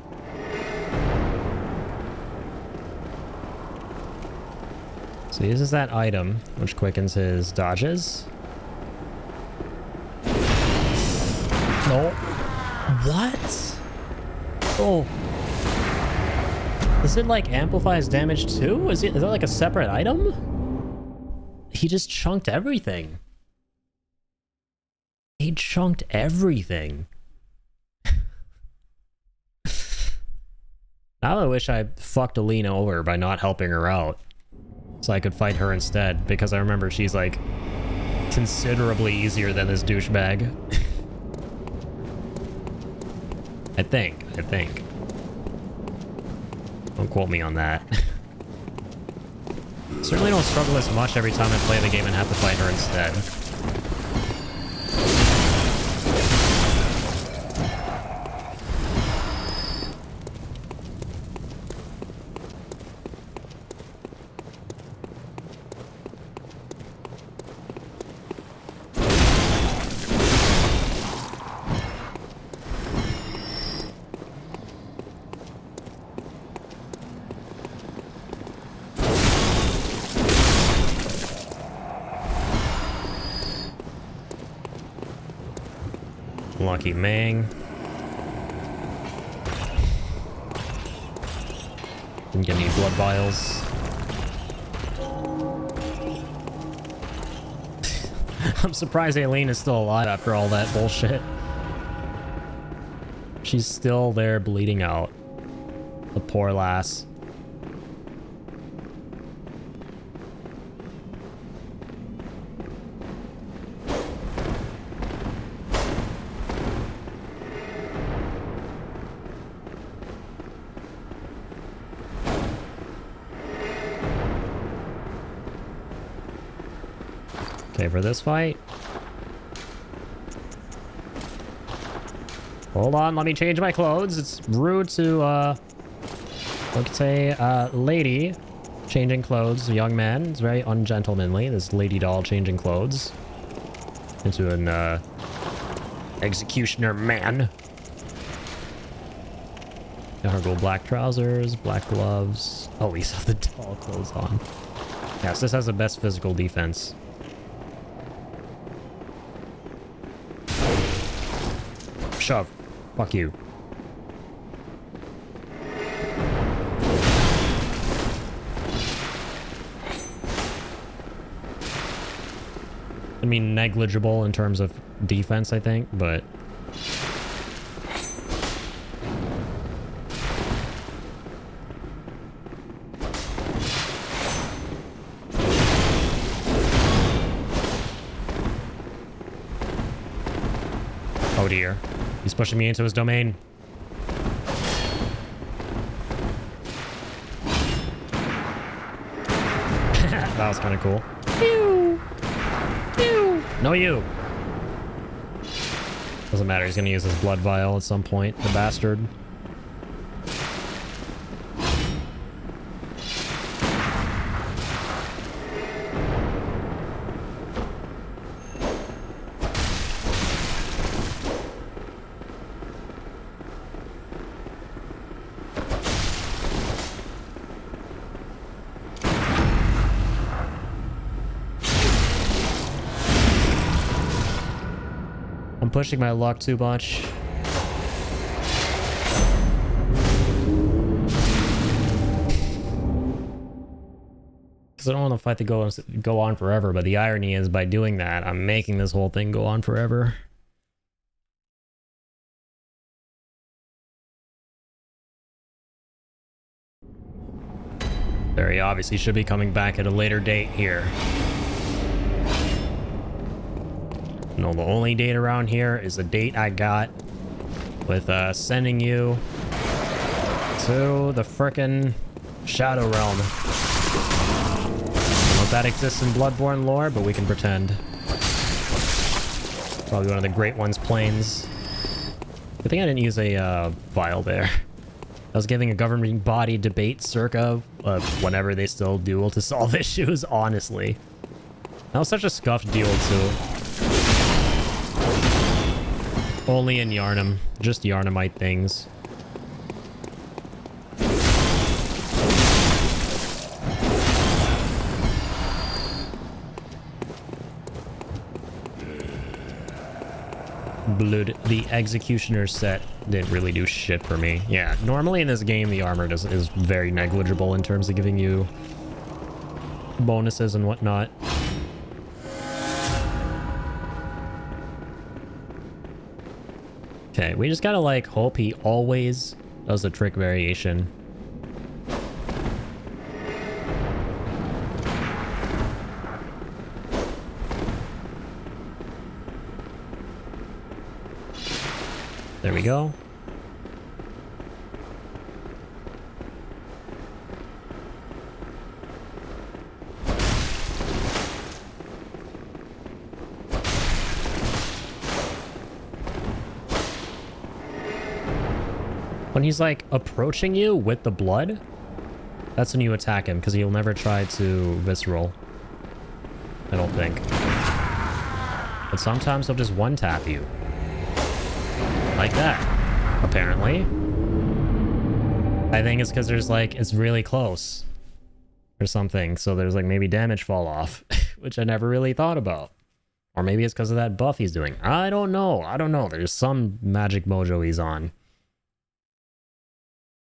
So he uses that item, which quickens his dodges. No. What? Oh. Does it like amplify his damage too? Is that like a separate item? He just chunked everything. He chunked everything. Now I wish I fucked Alina over by not helping her out. So I could fight her instead, because I remember she's like considerably easier than this douchebag. I think. Don't quote me on that. Certainly don't struggle as much every time I play the game and have to fight her instead. Lucky Mang. Didn't get any blood vials. I'm surprised Aileen is still alive after all that bullshit. She's still there bleeding out. The poor lass. Okay, for this fight. Hold on, let me change my clothes. It's rude to, let's say, lady changing clothes, a young man. It's very ungentlemanly, this lady doll changing clothes into an, executioner man. YAHARGUL black trousers, black gloves. Oh, we saw the doll clothes on. Yes, this has the best physical defense. Shove. Fuck you. I mean, negligible in terms of defense, I think, but... Oh dear. He's pushing me into his domain. That was kind of cool. Pew! Pew! No, you! Doesn't matter, he's gonna use his blood vial at some point, the bastard. I'm pushing my luck too much. because I don't want the fight to go on forever, but the irony is by doing that, I'm making this whole thing go on forever. Very obviously should be coming back at a later date here. No, the only date around here is the date I got with sending you to the frickin' Shadow Realm. I don't know if that exists in Bloodborne lore, but we can pretend. Probably one of the Great One's planes. I think I didn't use a vial there. I was giving a governing body debate circa whenever they still duel to solve issues, honestly. That was such a scuffed duel, too. Only in Yharnam. Just Yharnamite things. Blood, the Executioner set didn't really do shit for me. Yeah, normally in this game, the armor is very negligible in terms of giving you bonuses and whatnot. Okay, we just gotta like hope he always does the trick variation. There we go. When he's like approaching you with the blood, that's when you attack him, because he'll never try to visceral. I don't think. But sometimes he'll just one-tap you. Like that, apparently. I think it's because there's like, it's really close or something. So there's like maybe damage fall off, which I never really thought about. Or maybe it's because of that buff he's doing. I don't know. I don't know. There's some magic mojo he's on.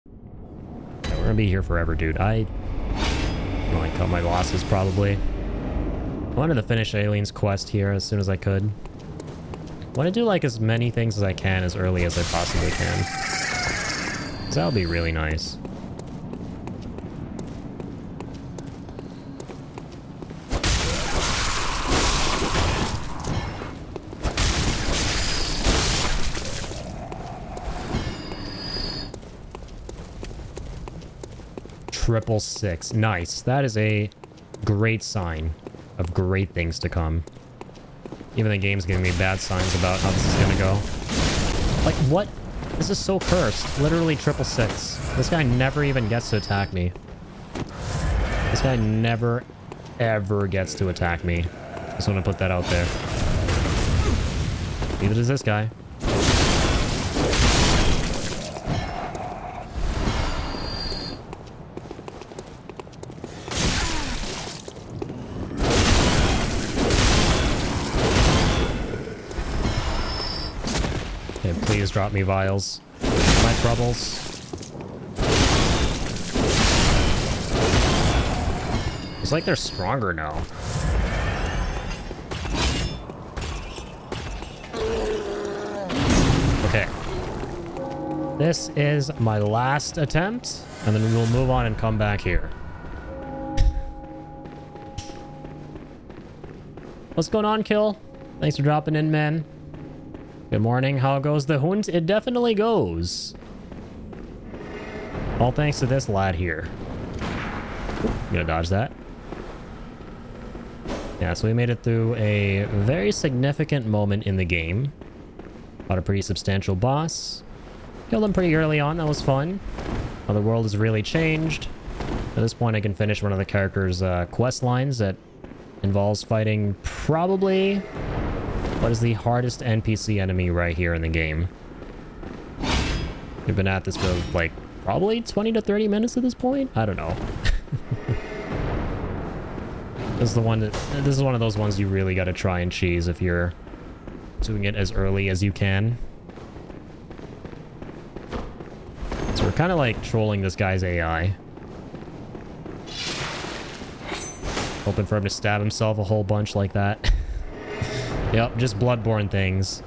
Yeah, we're gonna be here forever, dude. I cut my losses probably. I wanted to finish Alien's quest here as soon as I could. I want to do like as many things as I can as early as I possibly can. So that would be really nice. Triple 6. Nice. That is a great sign of great things to come. Even the game's giving me bad signs about how this is gonna go. Like, what? This is so cursed. Literally triple 6. This guy never even gets to attack me. This guy never, ever gets to attack me. Just want to put that out there. Neither does this guy. Please drop me vials. My troubles. It's like they're stronger now. Okay. This is my last attempt, and then we'll move on and come back here. What's going on, Kill? Thanks for dropping in, man. Good morning. How goes the hunt? It definitely goes. All thanks to this lad here. I'm gonna dodge that. Yeah, so we made it through a very significant moment in the game. Got a pretty substantial boss. Killed him pretty early on. That was fun. Now the world has really changed. At this point, I can finish one of the character's quest lines that involves fighting probably what is the hardest NPC enemy right here in the game. We've been at this for like probably 20 to 30 minutes at this point. I don't know. This is one of those ones you really got to try and cheese if you're doing it as early as you can. So we're kind of like trolling this guy's AI. Hoping for him to stab himself a whole bunch like that. Yep, just Bloodborne things.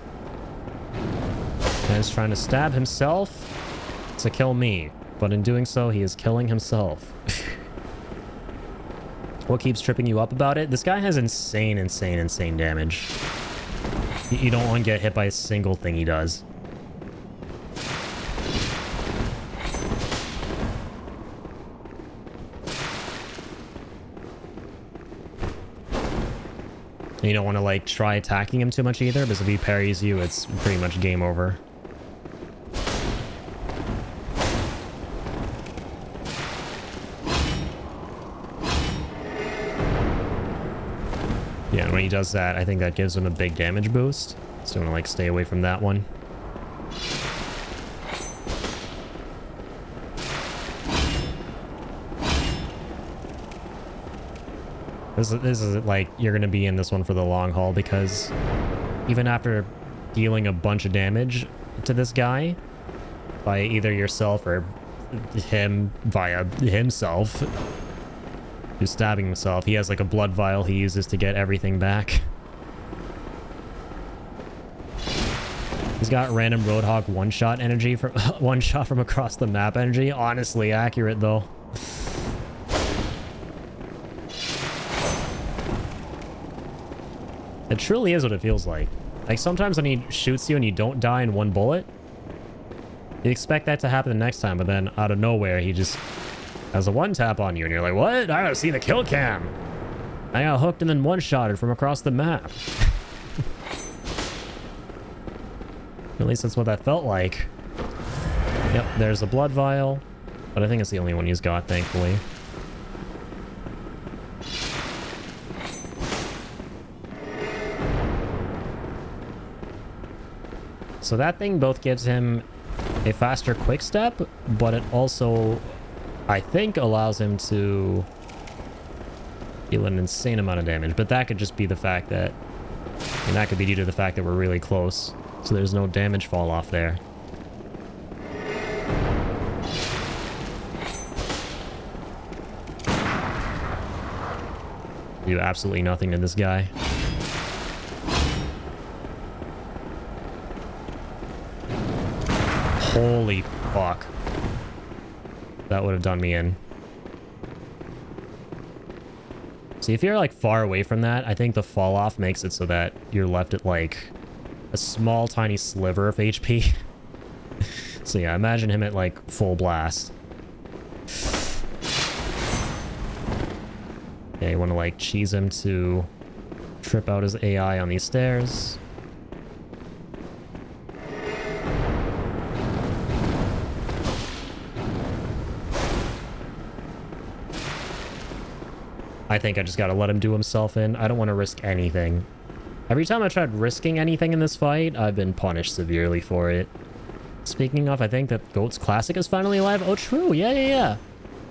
Man's trying to stab himself to kill me. But in doing so, he is killing himself. What keeps tripping you up about it? This guy has insane damage. You don't want to get hit by a single thing he does. You don't want to like try attacking him too much either, because if he parries you, it's pretty much game over. Yeah, and when he does that, I think that gives him a big damage boost. So you want to like stay away from that one. This is like, you're going to be in this one for the long haul, because even after dealing a bunch of damage to this guy by either yourself or him via himself, who's stabbing himself, he has like a blood vial he uses to get everything back. He's got random Roadhog one-shot energy from one shot from across the map energy. Honestly accurate though. It truly is what it feels like. Like sometimes when he shoots you and you don't die in one bullet, you expect that to happen the next time, but then out of nowhere he just has a one tap on you and you're like, what? I gotta see the kill cam. I got hooked and then one-shotted from across the map. At least that's what that felt like. Yep, there's a blood vial, but I think it's the only one he's got, thankfully. So that thing both gives him a faster quick step, but it also, I think, allows him to deal an insane amount of damage. But that could just be the fact that, and that could be due to the fact that we're really close. So there's no damage fall off there. Do absolutely nothing to this guy. Holy fuck. That would have done me in. See, if you're like far away from that, I think the fall off makes it so that you're left at like a small tiny sliver of HP. So yeah, imagine him at like full blast. Yeah, you want to like cheese him to trip out his AI on these stairs. I think I just gotta let him do himself in. I don't want to risk anything. Every time I tried risking anything in this fight, I've been punished severely for it. Speaking of, I think that Goat's Classic is finally alive. Oh, true. Yeah.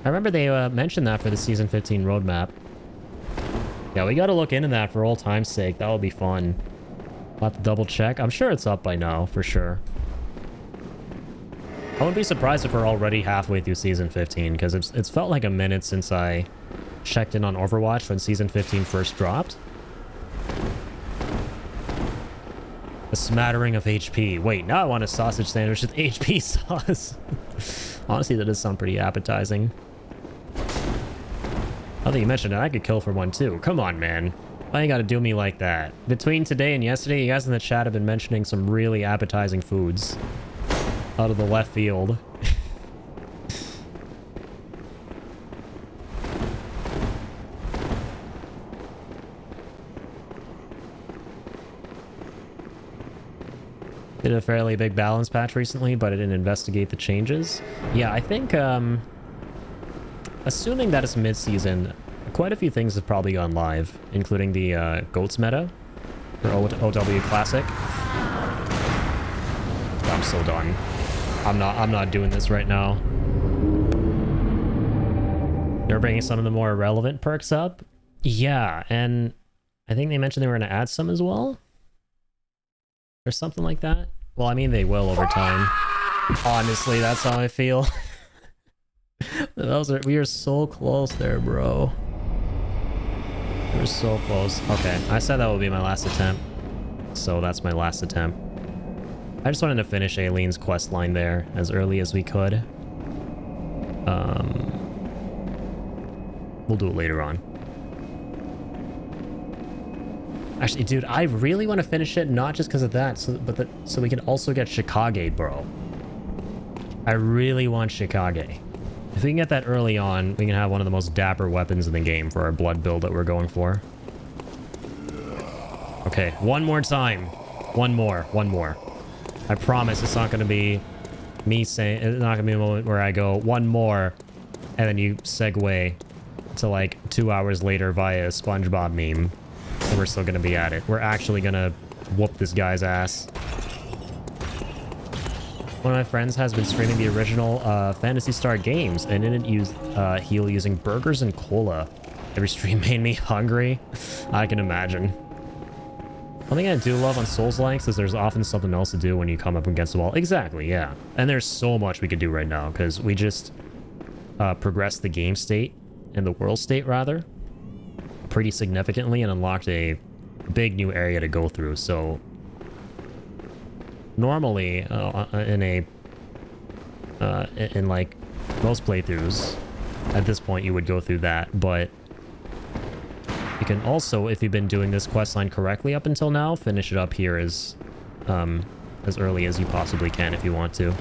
I remember they mentioned that for the Season 15 roadmap. Yeah, we gotta look into that for old time's sake. That would be fun. I'll have to double check. I'm sure it's up by now, for sure. I wouldn't be surprised if we're already halfway through Season 15, because it's felt like a minute since I checked in on Overwatch when Season 15 first dropped. A smattering of HP. Wait, now I want a sausage sandwich with HP sauce. Honestly, that does sound pretty appetizing. Now that you mentioned it, I could kill for one too. Come on, man. Why you gotta do me like that? Between today and yesterday, you guys in the chat have been mentioning some really appetizing foods. Out of the left field. Did a fairly big balance patch recently, but I didn't investigate the changes. Yeah, I think, assuming that it's mid-season, quite a few things have probably gone live, including the Goats meta for OW Classic. I'm so done. I'm not doing this right now. They're bringing some of the more relevant perks up. Yeah, and I think they mentioned they were going to add some as well. Or something like that. Well, I mean, they will over time. Honestly, that's how I feel. We are so close there, bro. We're so close. Okay, I said that would be my last attempt. So that's my last attempt. I just wanted to finish Aileen's quest line there as early as we could. We'll do it later on. Actually, dude, I really want to finish it, not just because of that, so we can also get Shikage, bro. I really want Shikage. If we can get that early on, we can have one of the most dapper weapons in the game for our blood build that we're going for. Okay, one more time. One more. I promise it's not going to be me saying... It's not going to be a moment where I go, one more, and then you segue to like 2 hours later via a SpongeBob meme. And we're still going to be at it. We're actually going to whoop this guy's ass. One of my friends has been streaming the original Phantasy Star games and didn't use heal using burgers and cola. Every stream made me hungry. I can imagine. One thing I do love on Souls-likes is there's often something else to do when you come up against the wall. Exactly, yeah. And there's so much we could do right now because we just progressed the game state and the world state rather pretty significantly and unlocked a big new area to go through. So normally in like most playthroughs at this point you would go through that, but you can also, if you've been doing this questline correctly up until now, finish it up here as early as you possibly can if you want to.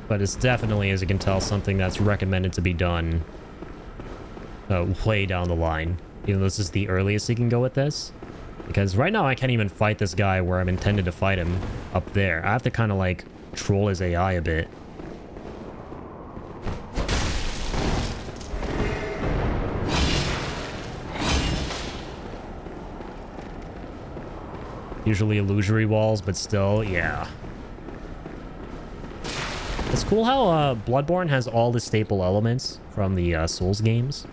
But it's definitely, as you can tell, something that's recommended to be done way down the line. Even though this is the earliest you can go with this. Because right now I can't even fight this guy where I'm intended to fight him up there. I have to kind of like troll his AI a bit. Usually illusory walls, but still, yeah. It's cool how Bloodborne has all the staple elements from the Souls games.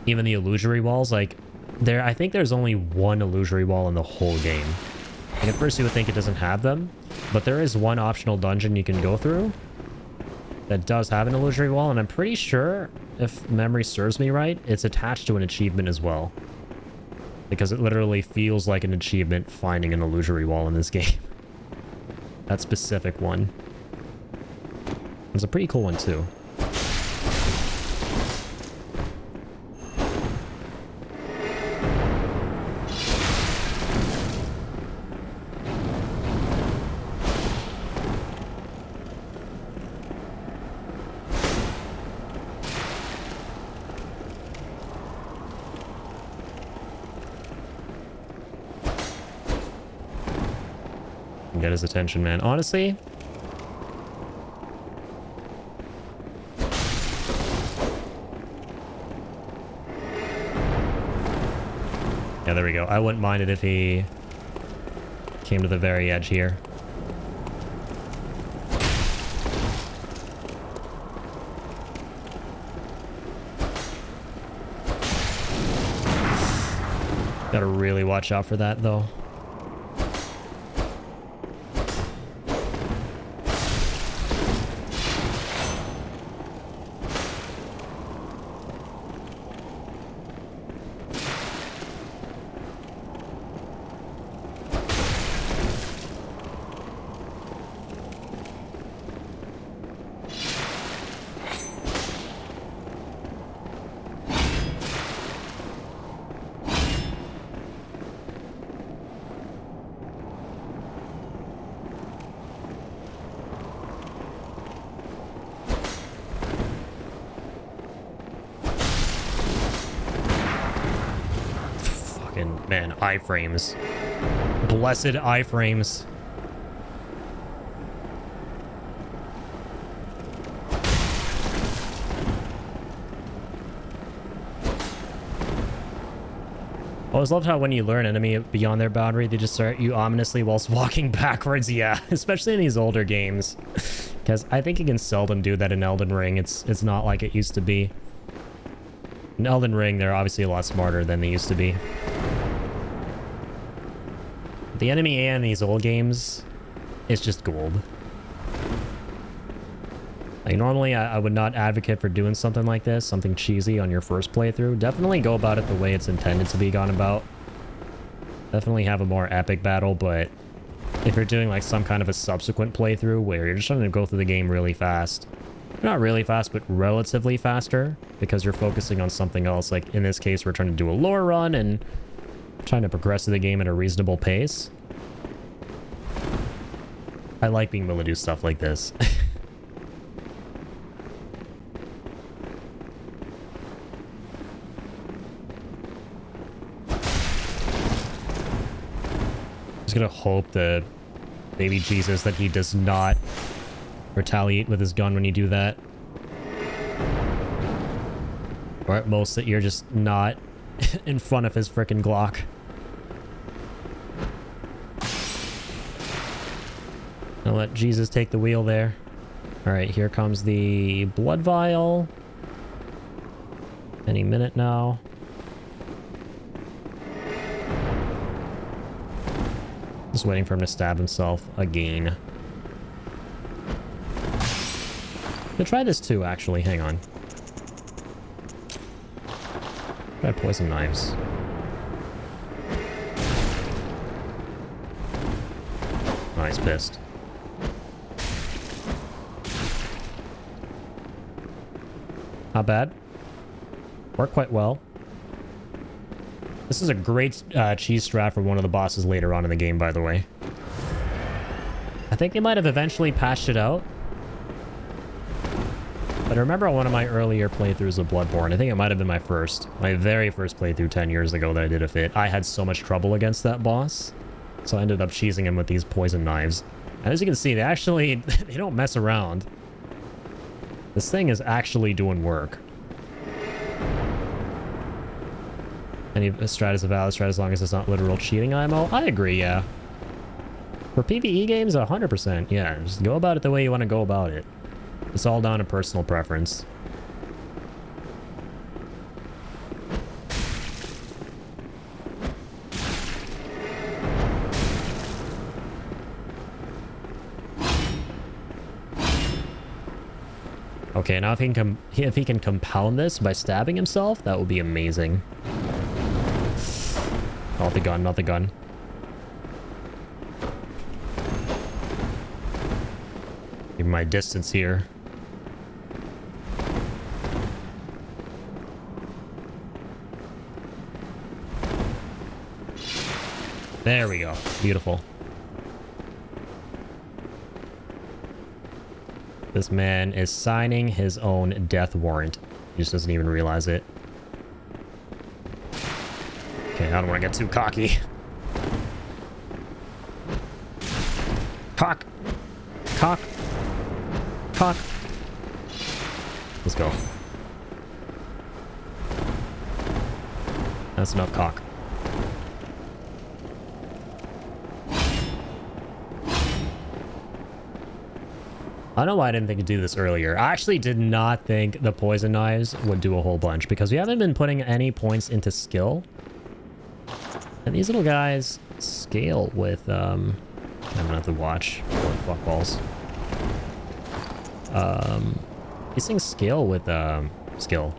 Even the illusory walls, like, I think there's only one illusory wall in the whole game. And at first you would think it doesn't have them, but there is one optional dungeon you can go through that does have an illusory wall, and I'm pretty sure, if memory serves me right, it's attached to an achievement as well. Because it literally feels like an achievement finding an illusory wall in this game. That specific one. It's a pretty cool one too. Get his attention, man. Honestly, yeah, there we go. I wouldn't mind it if he came to the very edge here. Gotta really watch out for that, though. Man, iframes. Blessed iframes. I always loved how when you lure an enemy beyond their boundary, they just start you ominously whilst walking backwards. Yeah, especially in these older games. Because I think you can seldom do that in Elden Ring. It's not like it used to be. In Elden Ring, they're obviously a lot smarter than they used to be. The enemy AI in these old games is just gold. Like, normally I would not advocate for doing something like this, something cheesy on your first playthrough. Definitely go about it the way it's intended to be gone about. Definitely have a more epic battle, but if you're doing like some kind of a subsequent playthrough where you're just trying to go through the game really fast, not really fast, but relatively faster, because you're focusing on something else. Like in this case, we're trying to do a lore run and trying to progress through the game at a reasonable pace. I like being able to do stuff like this. Just gonna hope the baby Jesus that he does not retaliate with his gun when you do that. Or at most that you're just not in front of his frickin' Glock. I'll let Jesus take the wheel there. Alright, here comes the blood vial. Any minute now. Just waiting for him to stab himself again. I'll try this too, actually. Hang on. Try poison knives. Oh, he's pissed. Not bad. Worked quite well. This is a great cheese strat for one of the bosses later on in the game, by the way. I think they might have eventually patched it out. But I remember on one of my earlier playthroughs of Bloodborne, I think it might have been my very first playthrough 10 years ago that I did a fit. I had so much trouble against that boss. So I ended up cheesing him with these poison knives. And as you can see, they don't mess around. This thing is actually doing work. Any strat is a valid strat as long as it's not literal cheating IMO. I agree, yeah. For PvE games, 100%. Yeah, just go about it the way you want to go about it. It's all down to personal preference. Okay, now if he can compound this by stabbing himself, that would be amazing. Not the gun, not the gun. Give my distance here. There we go. Beautiful. This man is signing his own death warrant. He just doesn't even realize it. Okay, I don't want to get too cocky. Cock. Cock. Cock. Let's go. That's enough cock. I don't know why I didn't think to do this earlier. I actually did not think the poison knives would do a whole bunch because we haven't been putting any points into skill. And these little guys scale with, I'm gonna have to watch. Fuck balls. These things scale with, skill,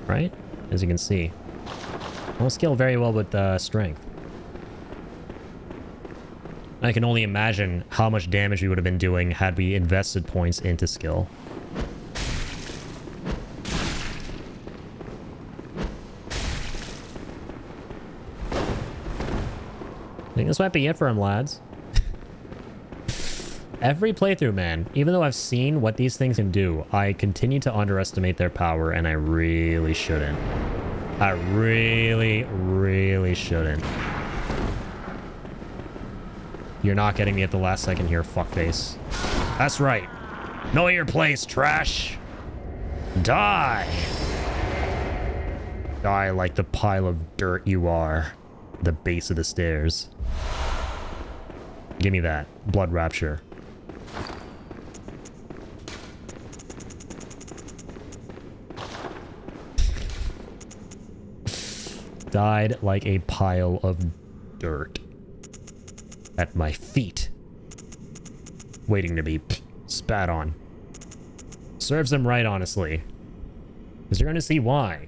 right? As you can see. They don't scale very well with, strength. I can only imagine how much damage we would have been doing had we invested points into skill. I think this might be it for him, lads. Every playthrough, man, even though I've seen what these things can do, I continue to underestimate their power, and I really shouldn't. I really, really shouldn't. You're not getting me at the last second here, fuckface. That's right. Know your place, trash. Die. Die like the pile of dirt you are. The base of the stairs. Give me that. Blood rapture. Died like a pile of dirt. At my feet. Waiting to be spat on. Serves him right, honestly. Because you're going to see why.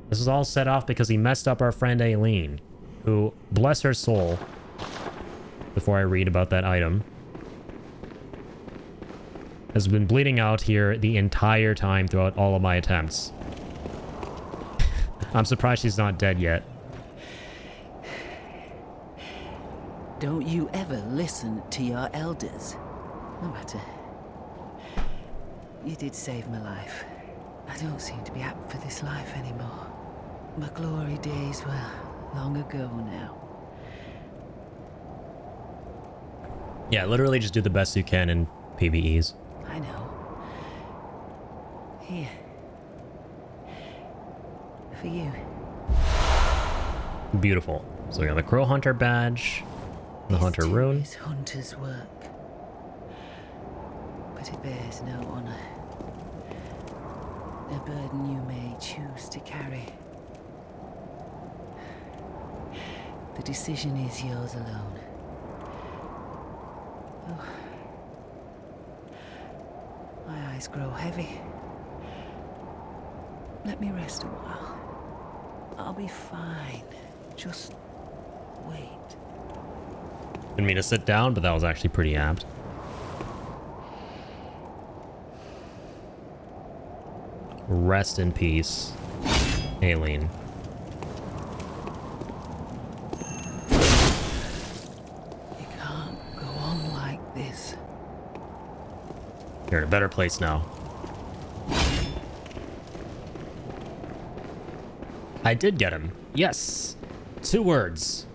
This was all set off because he messed up our friend Aileen, who, bless her soul, before I read about that item, has been bleeding out here the entire time throughout all of my attempts. I'm surprised she's not dead yet. Don't you ever listen to your elders. No matter. You did save my life. I don't seem to be apt for this life anymore. My glory days were long ago now. Yeah, literally just do the best you can in PvEs. I know. Here. For you. Beautiful. So we got the Crow Hunter badge, the Hunter rune. Is hunter's work. But it bears no honor. A burden you may choose to carry. The decision is yours alone. Oh. My eyes grow heavy. Let me rest a while. I'll be fine. Just wait. Didn't mean to sit down, but that was actually pretty apt. Rest in peace, Aileen. You can't go on like this. You're in a better place now. I did get him. Yes. 2 words.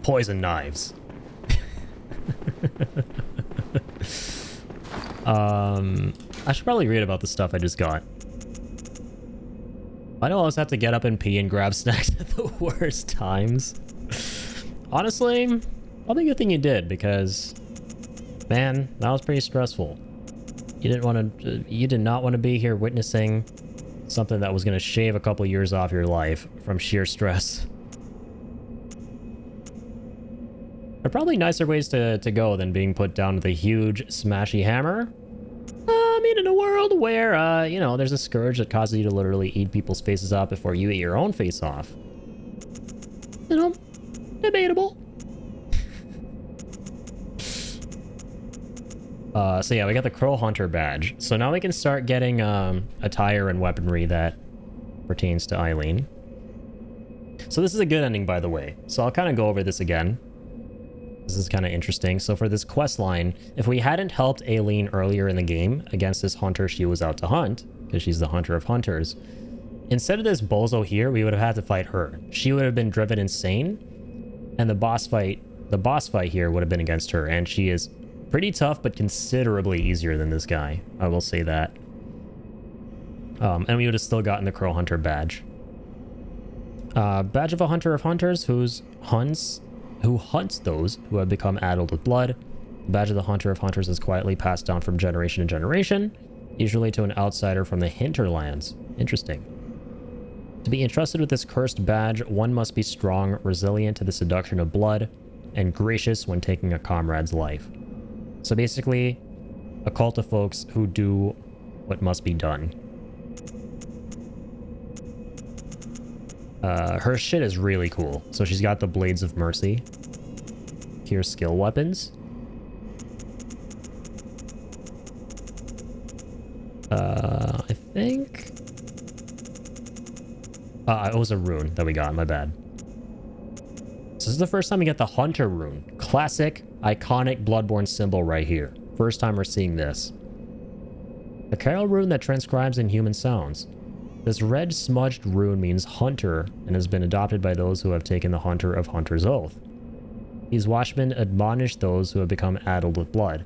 Poison knives. I should probably read about the stuff I just got. Why do I always have to get up and pee and grab snacks at the worst times? Honestly, probably a good thing you did, because, man, that was pretty stressful. You did not want to be here witnessing something that was going to shave a couple years off your life from sheer stress. There are probably nicer ways to go than being put down with a huge smashy hammer. I mean, in a world where, you know, there's a scourge that causes you to literally eat people's faces off before you eat your own face off. You know, debatable. So yeah, we got the Crow Hunter badge. So now we can start getting attire and weaponry that pertains to Aileen. So this is a good ending, by the way. So I'll kind of go over this again. This is kind of interesting. So for this quest line, if we hadn't helped Aileen earlier in the game against this hunter she was out to hunt, because she's the hunter of hunters, instead of this bozo here, we would have had to fight her. She would have been driven insane, and the boss fight here would have been against her, and she is pretty tough, but considerably easier than this guy. I will say that. And we would have still gotten the Crow Hunter badge. Badge of a Hunter of Hunters who hunts those who have become addled with blood. The badge of the Hunter of Hunters is quietly passed down from generation to generation, usually to an outsider from the hinterlands. Interesting. To be entrusted with this cursed badge, one must be strong, resilient to the seduction of blood, and gracious when taking a comrade's life. So basically, a cult of folks who do what must be done. Her shit is really cool. So she's got the Blades of Mercy. Here's skill weapons. I think... it was a rune that we got, my bad. So this is the first time we get the Hunter rune. Classic, iconic Bloodborne symbol right here. First time we're seeing this. The Carol rune that transcribes in human sounds. This red smudged rune means hunter and has been adopted by those who have taken the Hunter of Hunter's oath. These watchmen admonish those who have become addled with blood.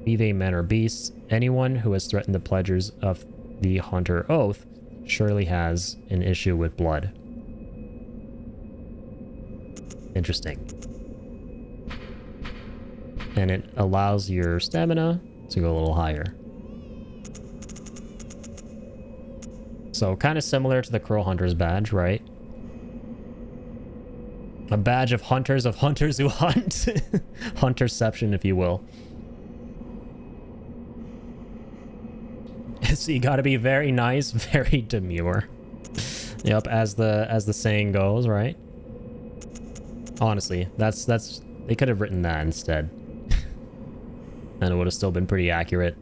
Be they men or beasts, anyone who has threatened the pledges of the Hunter oath surely has an issue with blood. Interesting. And it allows your stamina to go a little higher. So kind of similar to the Crow Hunter's badge, right? A badge of hunters who hunt. Hunterception, if you will. So you gotta be very nice, very demure. Yep, as the saying goes, right? Honestly, that's they could have written that instead. And it would have still been pretty accurate.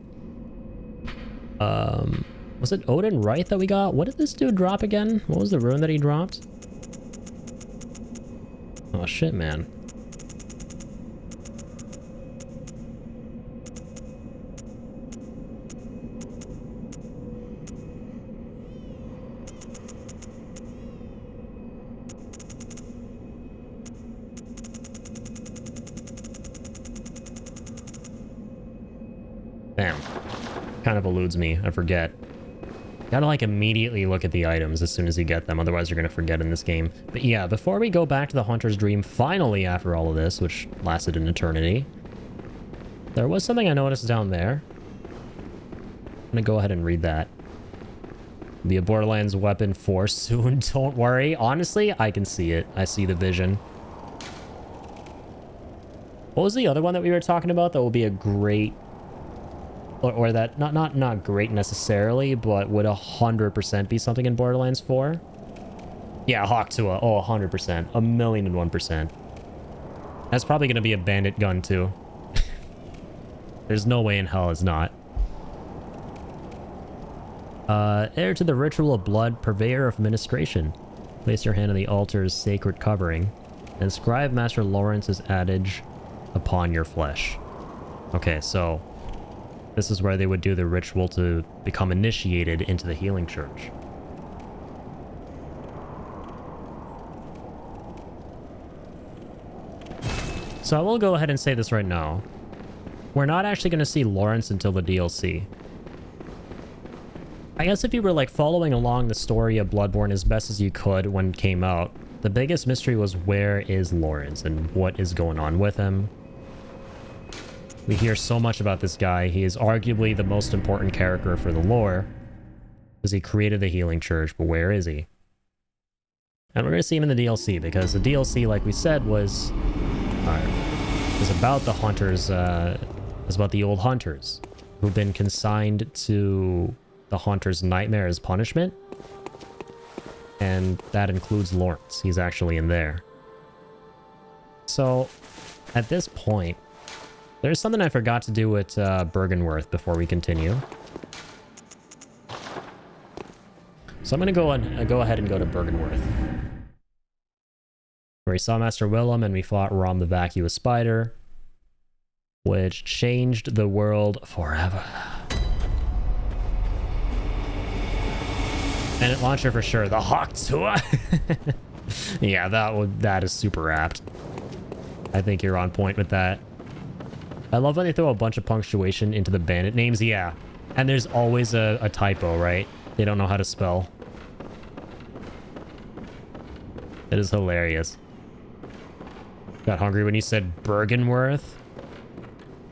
Was it Odin Wright that we got? What did this dude drop again? What was the rune that he dropped? Oh shit, man. Damn. Kind of eludes me. I forget. Gotta like immediately look at the items as soon as you get them, otherwise you're gonna forget in this game. But yeah, before we go back to the Hunter's Dream, finally after all of this, which lasted an eternity, there was something I noticed down there. I'm gonna go ahead and read that. Be a Borderlands weapon for soon, don't worry. Honestly, I can see it. I see the vision. What was the other one that we were talking about that will be a great... Or that, not great necessarily, but would 100% be something in Borderlands 4? Yeah, Hawk Tuah. Oh, 100%. 1,001,000%. That's probably going to be a bandit gun, too. There's no way in hell it's not. Heir to the ritual of blood, purveyor of ministration. Place your hand on the altar's sacred covering. And inscribe Master Lawrence's adage upon your flesh. Okay, so... this is where they would do the ritual to become initiated into the healing church. So I will go ahead and say this right now. We're not actually going to see Lawrence until the DLC. I guess if you were like following along the story of Bloodborne as best as you could when it came out, the biggest mystery was where is Lawrence and what is going on with him. We hear so much about this guy. He is arguably the most important character for the lore because he created the healing church, but where is he? And we're going to see him in the DLC because the DLC, like we said, was about the hunters, was about the old hunters who've been consigned to the hunter's nightmare as punishment. And that includes Lawrence. He's actually in there. So at this point, there's something I forgot to do with Bergenworth before we continue. So I'm going to go ahead and go to Bergenworth, where we saw Master Willem and we fought Rom the Vacuous Spider, which changed the world forever. And it launcher for sure, the Hawk Tuah. Yeah, that is super apt. I think you're on point with that. I love when they throw a bunch of punctuation into the bandit names. Yeah, and there's always a typo, right? They don't know how to spell. It is hilarious. Got hungry when you said Bergenworth.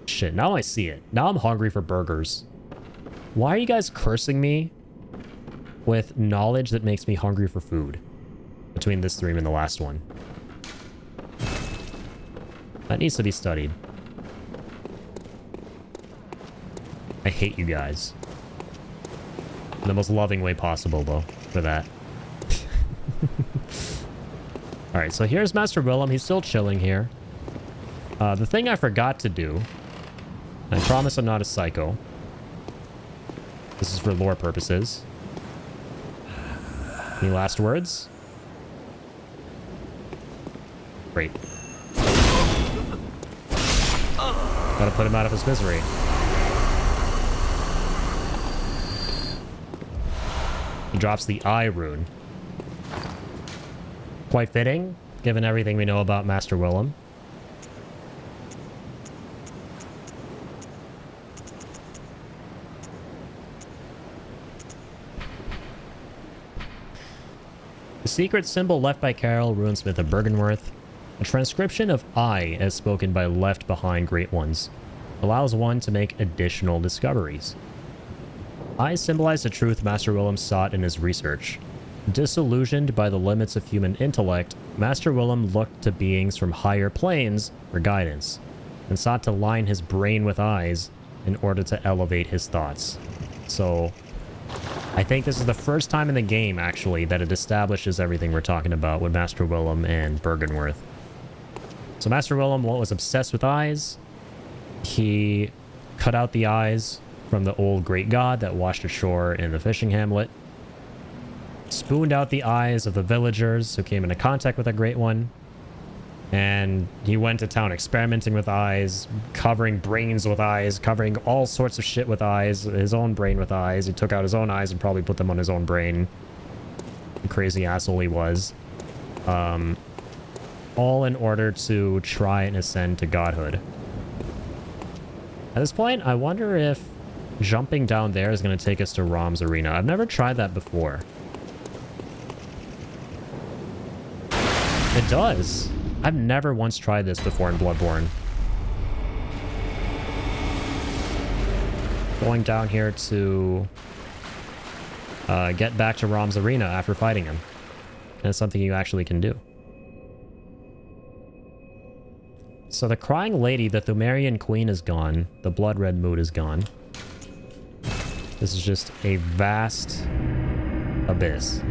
Shit, now I see it. Now I'm hungry for burgers. Why are you guys cursing me with knowledge that makes me hungry for food? Between this stream and the last one. That needs to be studied. I hate you guys. In the most loving way possible, though, for that. Alright, so here's Master Willem. He's still chilling here. The thing I forgot to do... I promise I'm not a psycho. This is for lore purposes. Any last words? Great. Gotta put him out of his misery. He drops the eye rune. Quite fitting, given everything we know about Master Willem. The secret symbol left by Carol, runesmith of Bergenworth, a transcription of I as spoken by left behind great ones, allows one to make additional discoveries. I symbolize the truth Master Willem sought in his research. Disillusioned by the limits of human intellect, Master Willem looked to beings from higher planes for guidance, and sought to line his brain with eyes in order to elevate his thoughts. So, I think this is the first time in the game, actually, that it establishes everything we're talking about with Master Willem and Bergenworth. So Master Willem was obsessed with eyes. He cut out the eyes from the old great god that washed ashore in the fishing hamlet. Spooned out the eyes of the villagers who came into contact with the great one. And he went to town experimenting with eyes, covering brains with eyes, covering all sorts of shit with eyes, his own brain with eyes. He took out his own eyes and probably put them on his own brain. The crazy asshole he was. All in order to try and ascend to godhood. At this point, I wonder if jumping down there is going to take us to Rom's Arena. I've never tried that before. It does. I've never once tried this before in Bloodborne. Going down here to get back to Rom's Arena after fighting him. And it's something you actually can do. So the Crying Lady, the Thumerian Queen, is gone. The Blood Red Mood is gone. This is just a vast abyss.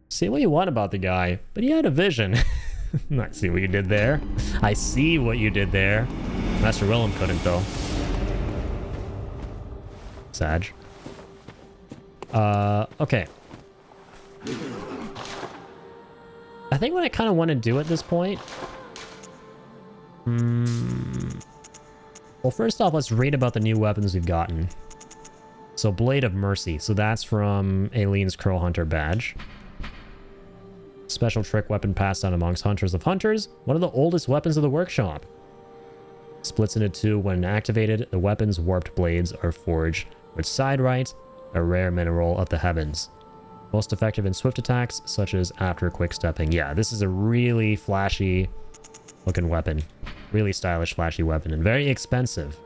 See what you want about the guy, but he had a vision. I see what you did there. I see what you did there. Master Willem couldn't, though. Sag. Okay. I think what I kind of want to do at this point... Well, first off, let's read about the new weapons we've gotten. So, Blade of Mercy. So that's from Aileen's Curl Hunter badge. Special trick weapon passed down amongst hunters of hunters. One of the oldest weapons of the workshop. Splits into two when activated. The weapon's warped blades are forged with siderite, a rare mineral of the heavens. Most effective in swift attacks, such as after quick stepping. Yeah, this is a really flashy looking weapon. Really stylish, flashy weapon, and very expensive.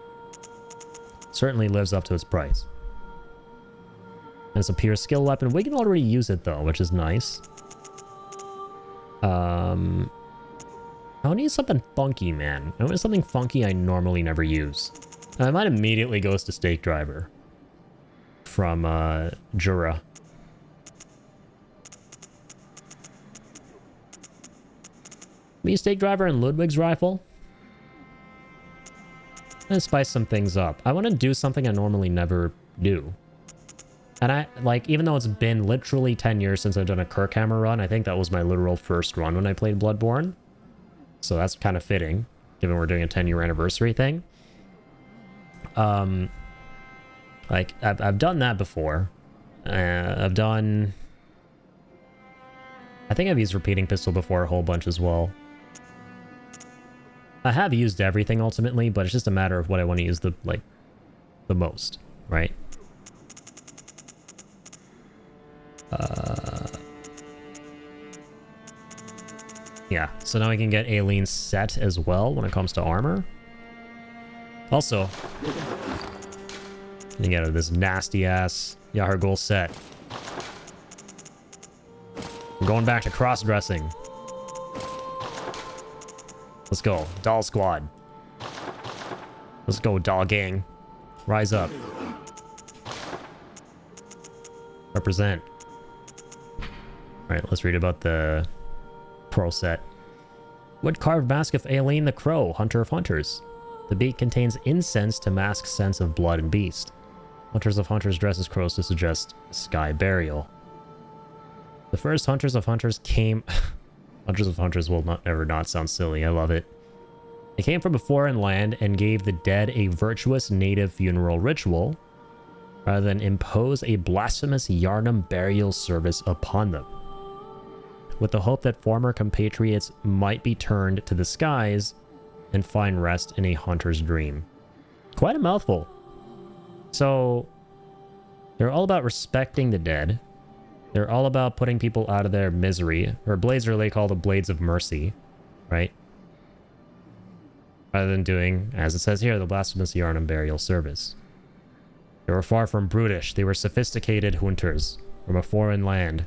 Certainly lives up to its price. And it's a pure skill weapon. We can already use it though, which is nice. I need something funky, man. I want something funky I normally never use. I might immediately goes to Stake Driver from Jura. Me, Stake Driver, and Ludwig's rifle. I'm gonna spice some things up. I want to do something I normally never do. And I, like, even though it's been literally 10 years since I've done a Kirkhammer run, I think that was my literal first run when I played Bloodborne. So that's kind of fitting, given we're doing a 10-year anniversary thing. Like, I've done that before. I think I've used Repeating Pistol before a whole bunch as well. I have used everything ultimately, but it's just a matter of what I want to use the most, right? Yeah, so now we can get Aileen's set as well when it comes to armor. Also, you get this nasty-ass YAHARGUL set. We're going back to cross-dressing. Let's go, Doll Squad. Let's go, Doll Gang. Rise up. Represent. Alright, let's read about the Pro set. Wood carved mask of Aileen the Crow, Hunter of Hunters. The beak contains incense to mask scents of blood and beast. Hunters of Hunters dress as crows to suggest sky burial. The first Hunters of Hunters came... Hunters of Hunters will never not sound silly, I love it. They came from a foreign land and gave the dead a virtuous native funeral ritual, rather than impose a blasphemous Yharnam burial service upon them, with the hope that former compatriots might be turned to the skies and find rest in a hunter's dream. Quite a mouthful. So, they're all about respecting the dead. They're all about putting people out of their misery. Or blades are really called the Blades of Mercy, right? Rather than doing, as it says here, the blasphemous Yharnam burial service. They were far from brutish. They were sophisticated hunters from a foreign land.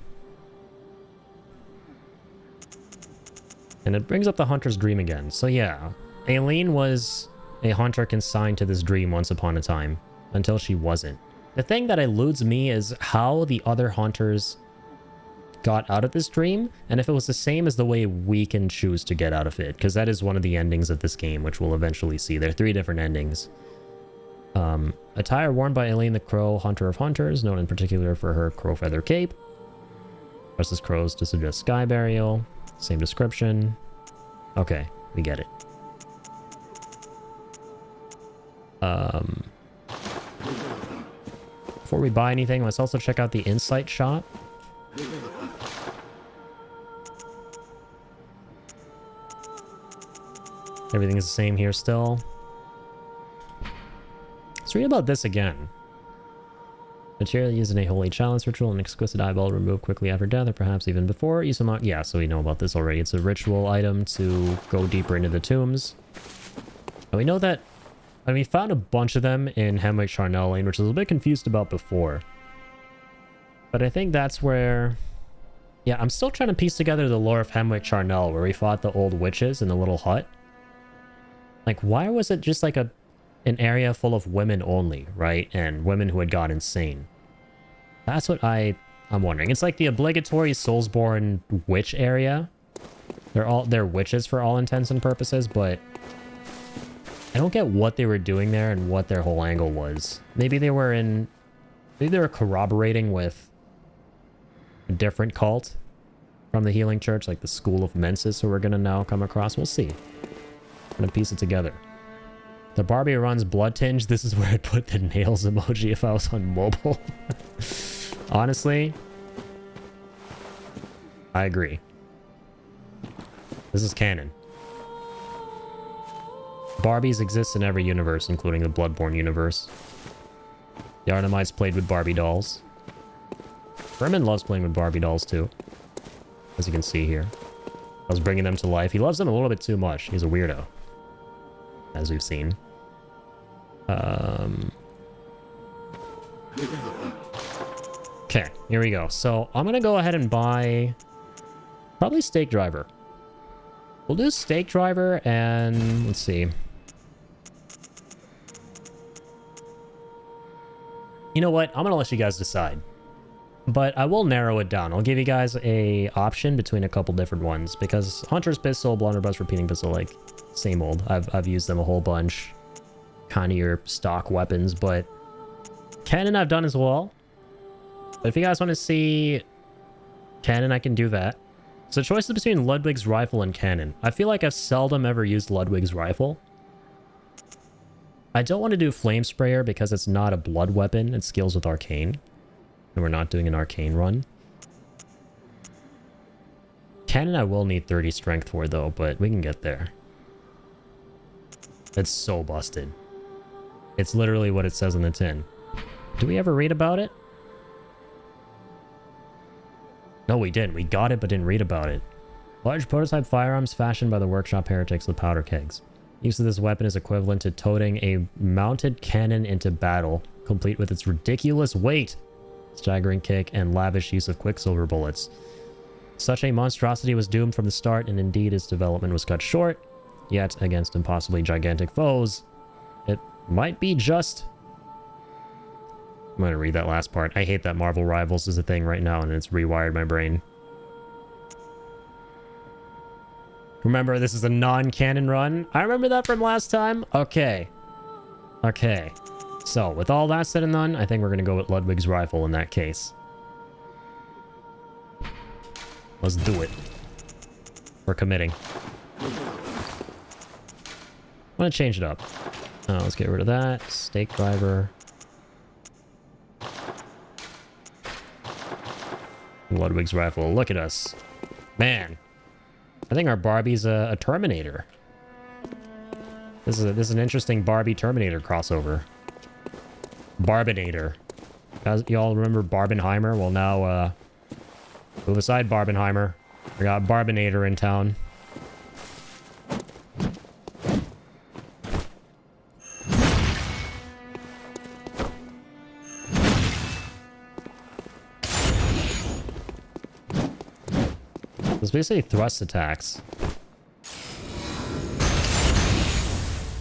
And it brings up the hunter's dream again. So yeah, Aileen was a hunter consigned to this dream once upon a time, until she wasn't. The thing that eludes me is how the other hunters got out of this dream, and if it was the same as the way we can choose to get out of it, because that is one of the endings of this game, which we'll eventually see. There are 3 different endings. Attire worn by Aileen the Crow, Hunter of Hunters, known in particular for her crow feather cape. Dresses crows to suggest sky burial. Same description. Okay, we get it. Before we buy anything, let's also check out the insight shop. Everything is the same here still. Let's read about this again. Material used in a holy chalice ritual, an exquisite eyeball removed quickly after death, or perhaps even before. Use unlock. Yeah, so we know about this already. It's a ritual item to go deeper into the tombs. And we know that. And we found a bunch of them in Hemwick Charnel Lane, which I was a bit confused about before. But I think that's where. Yeah, I'm still trying to piece together the lore of Hemwick Charnel, where we fought the old witches in the little hut. Like, why was it just like an area full of women only, right? And women who had gone insane. That's what I'm wondering. It's like the obligatory Soulsborne witch area. They're witches for all intents and purposes, but I don't get what they were doing there and what their whole angle was. Maybe they were corroborating with a different cult from the Healing Church, like the School of Mensis, who we're gonna now come across. We'll see. I'm gonna piece it together. The Barbie runs Blood Tinge. This is where I'd put the nails emoji if I was on mobile. Honestly, I agree. This is canon. Barbies exist in every universe, including the Bloodborne universe. The Arnamites played with Barbie dolls. Herman loves playing with Barbie dolls too, as you can see here. I was bringing them to life. He loves them a little bit too much. He's a weirdo, as we've seen. Okay, here we go. So I'm gonna go ahead and buy probably Stake Driver. We'll do Stake Driver and let's see. You know what? I'm gonna let you guys decide. But I will narrow it down. I'll give you guys a option between a couple different ones, because Hunter's Pistol, Blunderbuss, Repeating Pistol, like, same old. I've used them a whole bunch. Kind of your stock weapons, but Cannon I've done as well. But if you guys want to see Cannon, I can do that. So choices between Ludwig's rifle and cannon. I feel like I've seldom ever used Ludwig's rifle. I don't want to do Flame Sprayer because it's not a blood weapon. It skills with Arcane. And we're not doing an Arcane run. Cannon I will need 30 strength for though, but we can get there. It's so busted. It's literally what it says on the tin. Do we ever read about it? No, we didn't. We got it, but didn't read about it. Large prototype firearms fashioned by the workshop heretics with powder kegs. Use of this weapon is equivalent to toting a mounted cannon into battle, complete with its ridiculous weight, staggering kick, and lavish use of quicksilver bullets. Such a monstrosity was doomed from the start, and indeed its development was cut short, yet against impossibly gigantic foes, it might be just... I'm gonna read that last part. I hate that Marvel Rivals is a thing right now, and it's rewired my brain. Remember, this is a non-canon run. I remember that from last time. Okay. Okay. So, with all that said and done, I think we're gonna go with Ludwig's rifle in that case. Let's do it. We're committing. I'm gonna change it up. Let's get rid of that. Stake Driver. Ludwig's rifle. Look at us. Man. I think our Barbie's a Terminator. This is an interesting Barbie Terminator crossover. Barbinator. Y'all remember Barbenheimer? Well, now, move aside, Barbenheimer. We got Barbinator in town. It's basically thrust attacks.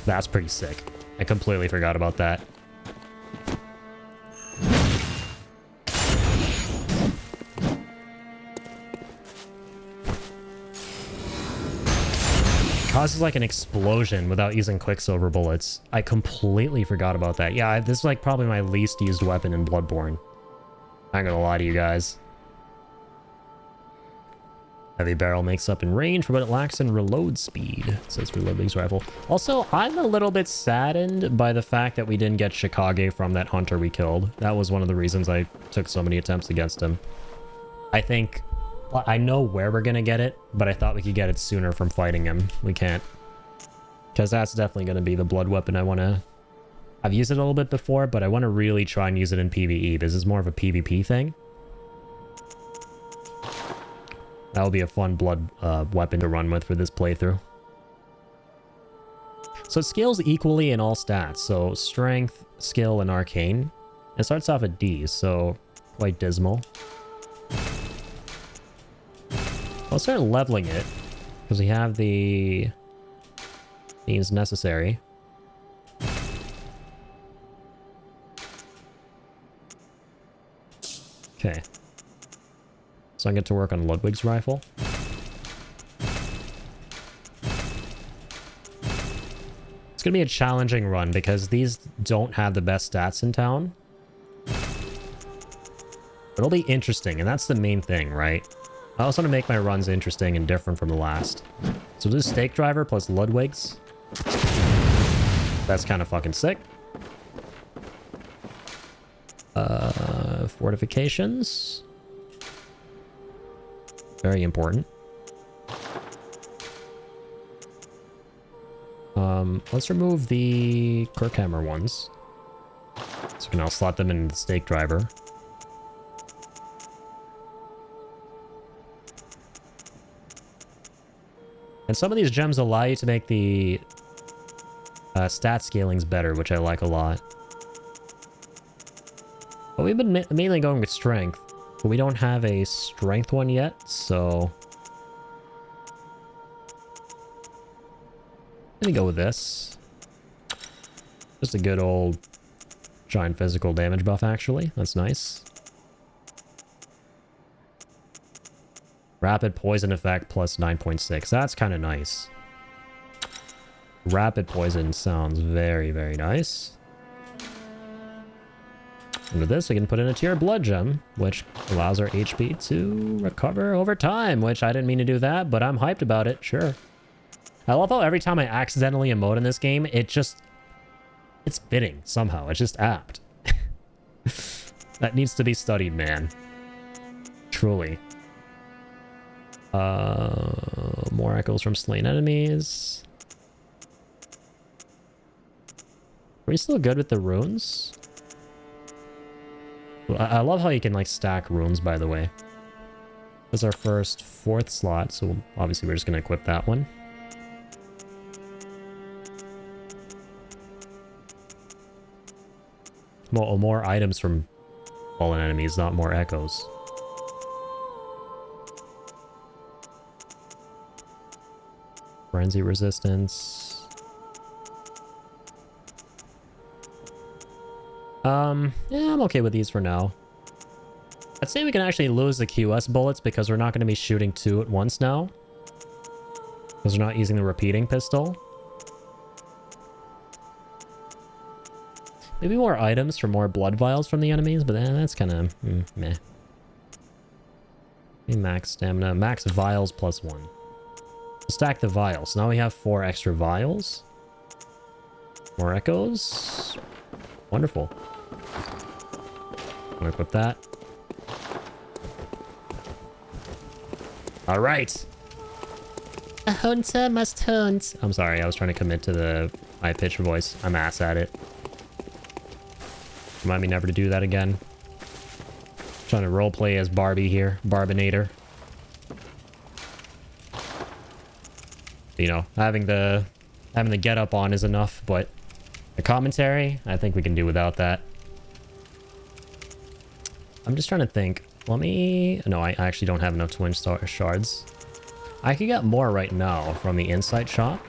That's pretty sick. I completely forgot about that. causes like an explosion without using Quicksilver bullets. I completely forgot about that. Yeah, this is like probably my least used weapon in Bloodborne. Not gonna lie to you guys. Heavy barrel makes up in range, but it lacks in reload speed, it says for Ludwig's rifle. Also, I'm a little bit saddened by the fact that we didn't get Chickage from that hunter we killed. That was one of the reasons I took so many attempts against him. I think... Well, I know where we're gonna get it, but I thought we could get it sooner from fighting him. We can't. Because that's definitely gonna be the blood weapon I want to... I've used it a little bit before, but I want to really try and use it in PvE. This is more of a PvP thing. That will be a fun blood weapon to run with for this playthrough. So it scales equally in all stats. So strength, skill, and arcane. It starts off at D, so quite dismal. I'll start leveling it because we have the means necessary. Okay. So I get to work on Ludwig's rifle. It's gonna be a challenging run because these don't have the best stats in town. It'll be interesting, and that's the main thing, right? I also want to make my runs interesting and different from the last. So this stake driver plus Ludwig's. That's kind of fucking sick. Fortifications. Very important. Let's remove the Kirkhammer ones. So we can now slot them in the stake driver. And some of these gems allow you to make the stat scalings better, which I like a lot. But we've been mainly going with strength, but we don't have a strength one yet, so... Let me go with this. Just a good old giant physical damage buff, actually. That's nice. Rapid poison effect plus 9.6. That's kind of nice. Rapid poison sounds very, very nice. And with this, we can put in a tier blood gem, which allows our HP to recover over time, which I didn't mean to do that, but I'm hyped about it, sure. I love how every time I accidentally emote in this game, it's fitting somehow. It's just apt. That needs to be studied, man. Truly. More echoes from slain enemies. Are we still good with the runes? I love how you can like stack runes, by the way. This is our first 4th slot, so obviously we're just gonna equip that one. Well, more items from fallen enemies, not more echoes. Frenzy resistance. Yeah, I'm okay with these for now. I'd say we can actually lose the QS bullets because we're not going to be shooting 2 at once now. Because we're not using the repeating pistol. Maybe more items for more blood vials from the enemies, but that's kind of meh. Max stamina, max vials plus 1. Stack the vials. Now we have 4 extra vials. More echoes. Wonderful. I'm gonna equip that. All right. A hunter must hunt. I'm sorry, I was trying to commit to the high-pitched voice. I'm ass at it. Remind me never to do that again. Trying to roleplay as Barbie here. Barbinator. You know, having the get up on is enough, but the commentary, I think we can do without that. I'm just trying to think. Let me... No, I actually don't have enough twin shards. I could get more right now from the insight shop.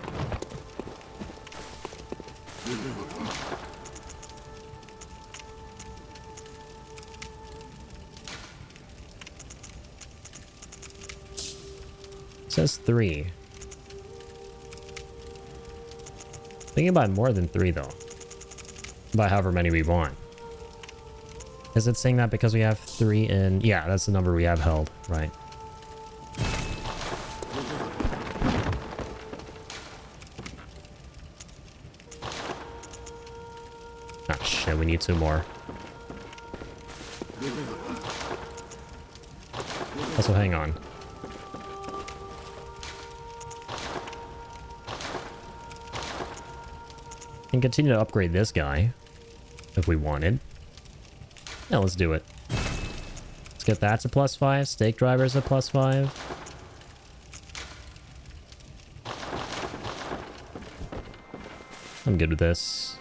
It says 3. Thinking about more than 3 though. By however many we want. Is it saying that because we have 3 in... Yeah, that's the number we have held, right. Ah, shit, we need 2 more. Also, hang on. And continue to upgrade this guy if we wanted. Yeah, let's do it. Let's get that to +5. Stake drivers at +5. I'm good with this.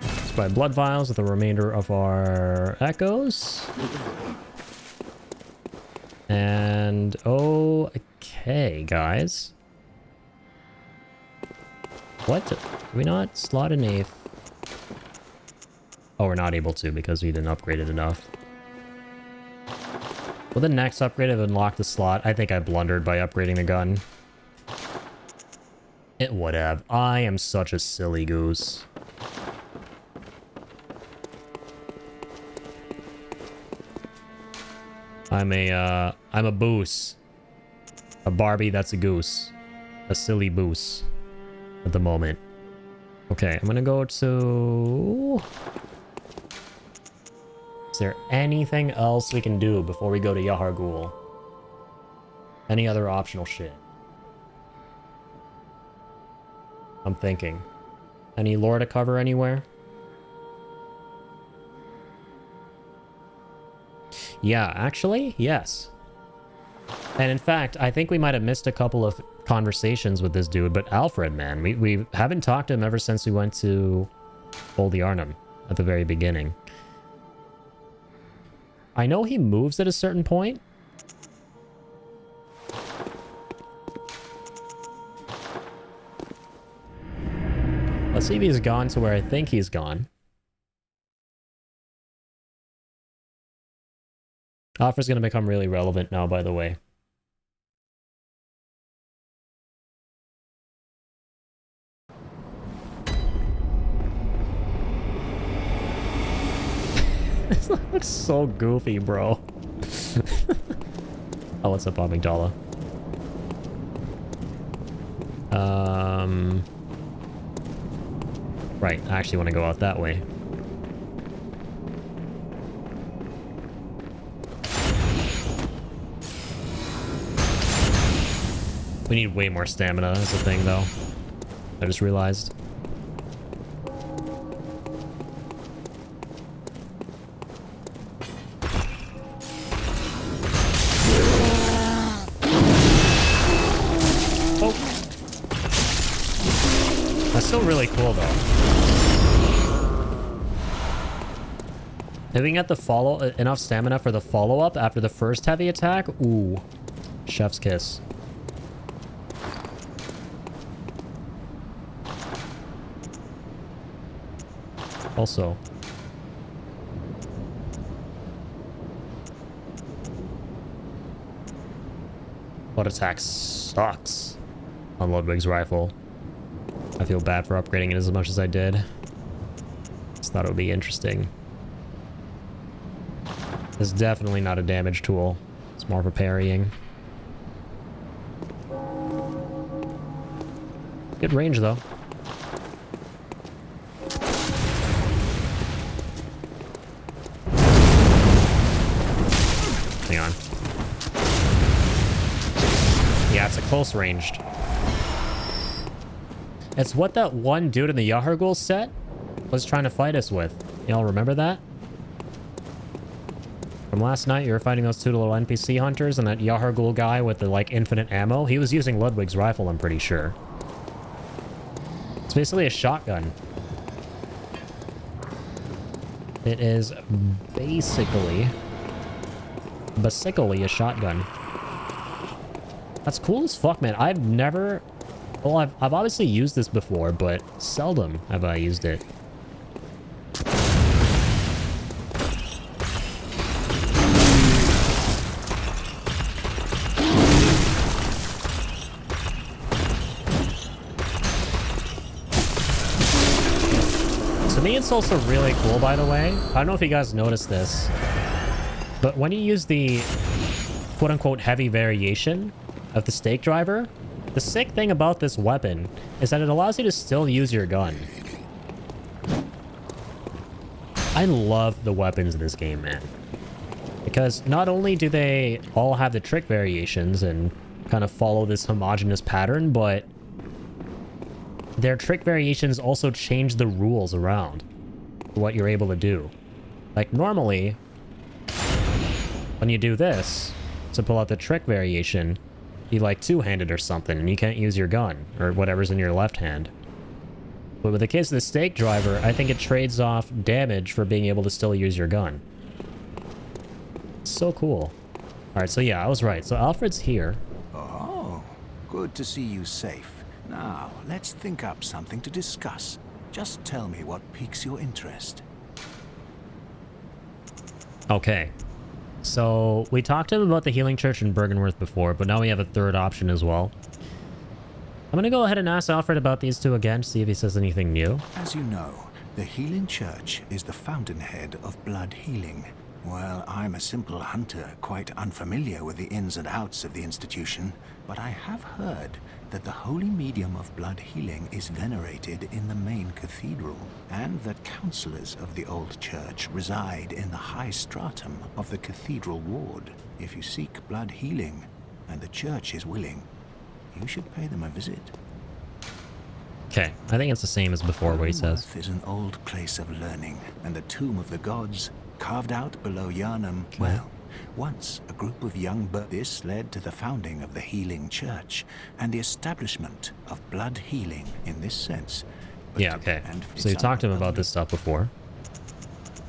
Let's buy blood vials with the remainder of our echoes. And okay, guys. What? Did we not slot an 8th? Oh, we're not able to because we didn't upgrade it enough. Will the next upgrade have unlocked the slot? I think I blundered by upgrading the gun. It would have. I am such a silly goose. I'm a boose. A Barbie that's a goose. A silly boose. At the moment. Okay, I'm gonna go to... Is there anything else we can do before we go to YAHARGUL? Any other optional shit? I'm thinking. Any lore to cover anywhere? Yeah, actually, yes. And in fact, I think we might have missed a couple of conversations with this dude, but Alfred, man, we haven't talked to him ever since we went to Old Yarnum at the very beginning. I know he moves at a certain point. Let's see if he's gone to where I think he's gone. Alfred's gonna become really relevant now, by the way. This looks so goofy, bro. Oh, what's up, Amygdala? Right, I actually want to go out that way. We need way more stamina as a thing, though. I just realized. That's still really cool, though. If we can get the enough stamina for the follow-up after the first heavy attack, ooh, chef's kiss. Also, blood attack sucks on Ludwig's rifle. I feel bad for upgrading it as much as I did. Just thought it would be interesting. It's definitely not a damage tool. It's more for parrying. Good range, though. Hang on. Yeah, it's a close ranged. It's what that one dude in the YAHARGUL set was trying to fight us with. Y'all remember that? From last night, you were fighting those 2 little NPC hunters and that YAHARGUL guy with the, like, infinite ammo. He was using Ludwig's rifle, I'm pretty sure. It's basically a shotgun. It is basically a shotgun. That's cool as fuck, man. I've never... Well, I've obviously used this before, but seldom have I used it. To me, it's also really cool, by the way. I don't know if you guys noticed this, but when you use the quote-unquote heavy variation of the stake driver, the sick thing about this weapon is that it allows you to still use your gun. I love the weapons in this game, man. Because not only do they all have the trick variations and kind of follow this homogeneous pattern, but their trick variations also change the rules around what you're able to do. Like normally, when you do this to pull out the trick variation, you like two-handed or something and you can't use your gun or whatever's in your left hand. But with the case of the stake driver, I think it trades off damage for being able to still use your gun. So cool. Alright, so yeah, I was right. So Alfred's here. Oh, good to see you safe. Now, let's think up something to discuss. Just tell me what piques your interest. Okay. So, we talked to him about the Healing Church in Bergenworth before, but now we have a third option as well. I'm gonna go ahead and ask Alfred about these two again, see if he says anything new. As you know, the Healing Church is the fountainhead of blood healing. Well, I'm a simple hunter, quite unfamiliar with the ins and outs of the institution, but I have heard that the holy medium of blood healing is venerated in the main cathedral, and that counselors of the old church reside in the high stratum of the cathedral ward. If you seek blood healing, and the church is willing, you should pay them a visit. Okay, I think it's the same as before what he says. Bergenworth is an old place of learning, and the tomb of the gods, carved out below Yharnam. Well, once a group of young this led to the founding of the Healing Church and the establishment of blood healing in this sense. Yeah, okay. So you talked to him about this stuff before.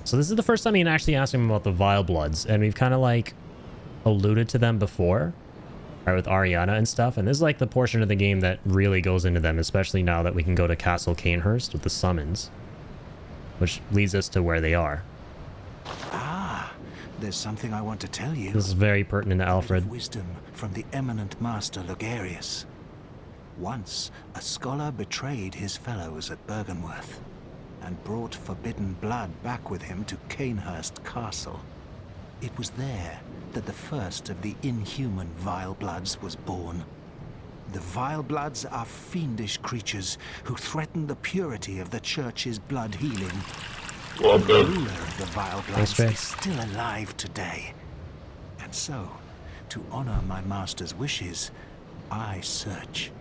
So this is the first time you actually asked him about the Vile Bloods, and we've kind of like alluded to them before. Right, with Ariana and stuff, and this is like the portion of the game that really goes into them, especially now that we can go to Castle Canehurst with the summons, which leads us to where they are. Ah, there's something I want to tell you. This is very pertinent to Alfred. Wisdom from the eminent master Logarius. Once, a scholar betrayed his fellows at Bergenworth and brought forbidden blood back with him to Canehurst Castle. It was there that the first of the inhuman Vile Bloods was born. The Vile Bloods are fiendish creatures who threaten the purity of the church's blood healing. The ruler of the Vile Bloods is still alive today. And so, to honor my master's wishes, I search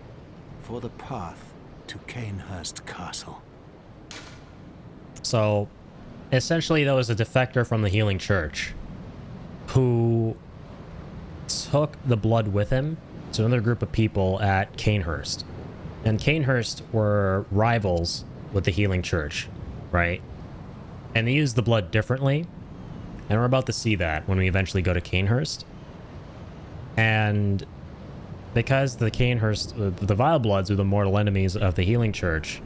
for the path to Canehurst Castle. So, essentially, there was a defector from the Healing Church who took the blood with him to another group of people at Canehurst. And Canehurst were rivals with the Healing Church, right? And they used the blood differently. And we're about to see that when we eventually go to Canehurst. And because the the Vile Bloods are the mortal enemies of the Healing Church,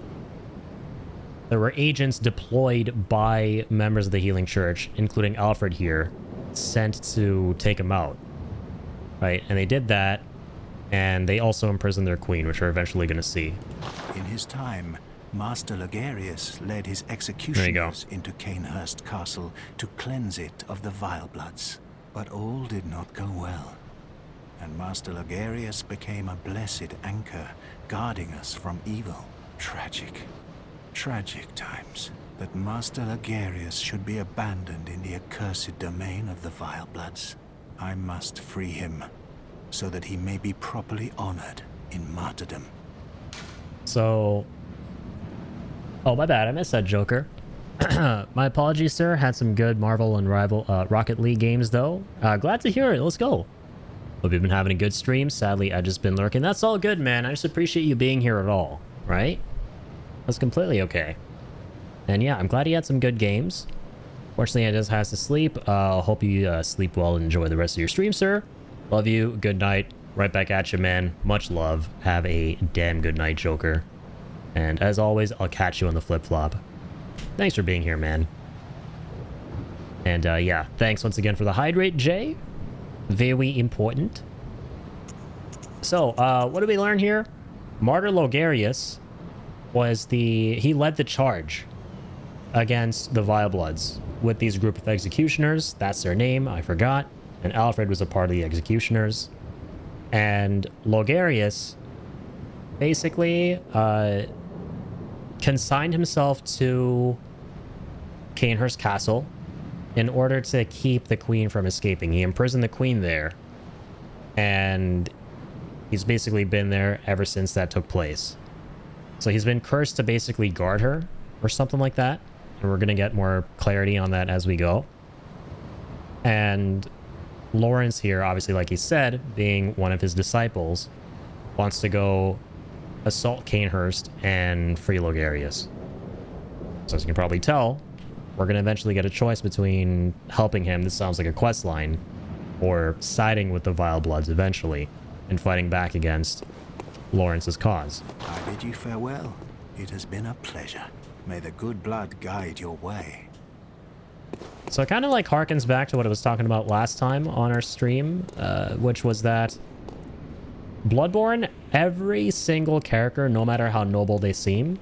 there were agents deployed by members of the Healing Church, including Alfred here, sent to take him out, right? And they did that, and they also imprisoned their queen, which we're eventually going to see. In his time, Master Logarius led his executioners into Canehurst Castle to cleanse it of the Vile Bloods. But all did not go well, and Master Logarius became a blessed anchor, guarding us from evil. Tragic, tragic times. That Master Logarius should be abandoned in the accursed domain of the Vile Bloods. I must free him, so that he may be properly honored in martyrdom. So... Oh, my bad. I missed that, Joker. My apologies, sir. Had some good Marvel and Rocket League games, though. Glad to hear it. Let's go. Hope you've been having a good stream. Sadly, I've just been lurking. That's all good, man. I just appreciate you being here at all, right? That's completely okay. And yeah, I'm glad he had some good games. Fortunately, I just has to sleep. Hope you sleep well and enjoy the rest of your stream, sir. Love you. Good night. Right back at you, man. Much love. Have a damn good night, Joker. And as always, I'll catch you on the flip-flop. Thanks for being here, man. And yeah, thanks once again for the hydrate, Jay. Very important. So, what did we learn here? Martyr Logarius was he led the charge against the Vile Bloods with these group of executioners. That's their name, I forgot. And Alfred was a part of the executioners. And Logarius basically consigned himself to Cainhurst Castle in order to keep the queen from escaping. He imprisoned the queen there, and he's basically been there ever since that took place. So he's been cursed to basically guard her or something like that, and we're gonna get more clarity on that as we go. And Lawrence here, obviously, like he said, being one of his disciples, wants to go assault Cainhurst and free Logarius. So as you can probably tell, we're going to eventually get a choice between helping him, this sounds like a quest line, or siding with the Vile Bloods eventually and fighting back against Lawrence's cause. I bid you farewell. It has been a pleasure. May the good blood guide your way. So it kind of like harkens back to what I was talking about last time on our stream, which was that Bloodborne, every single character, no matter how noble they seem,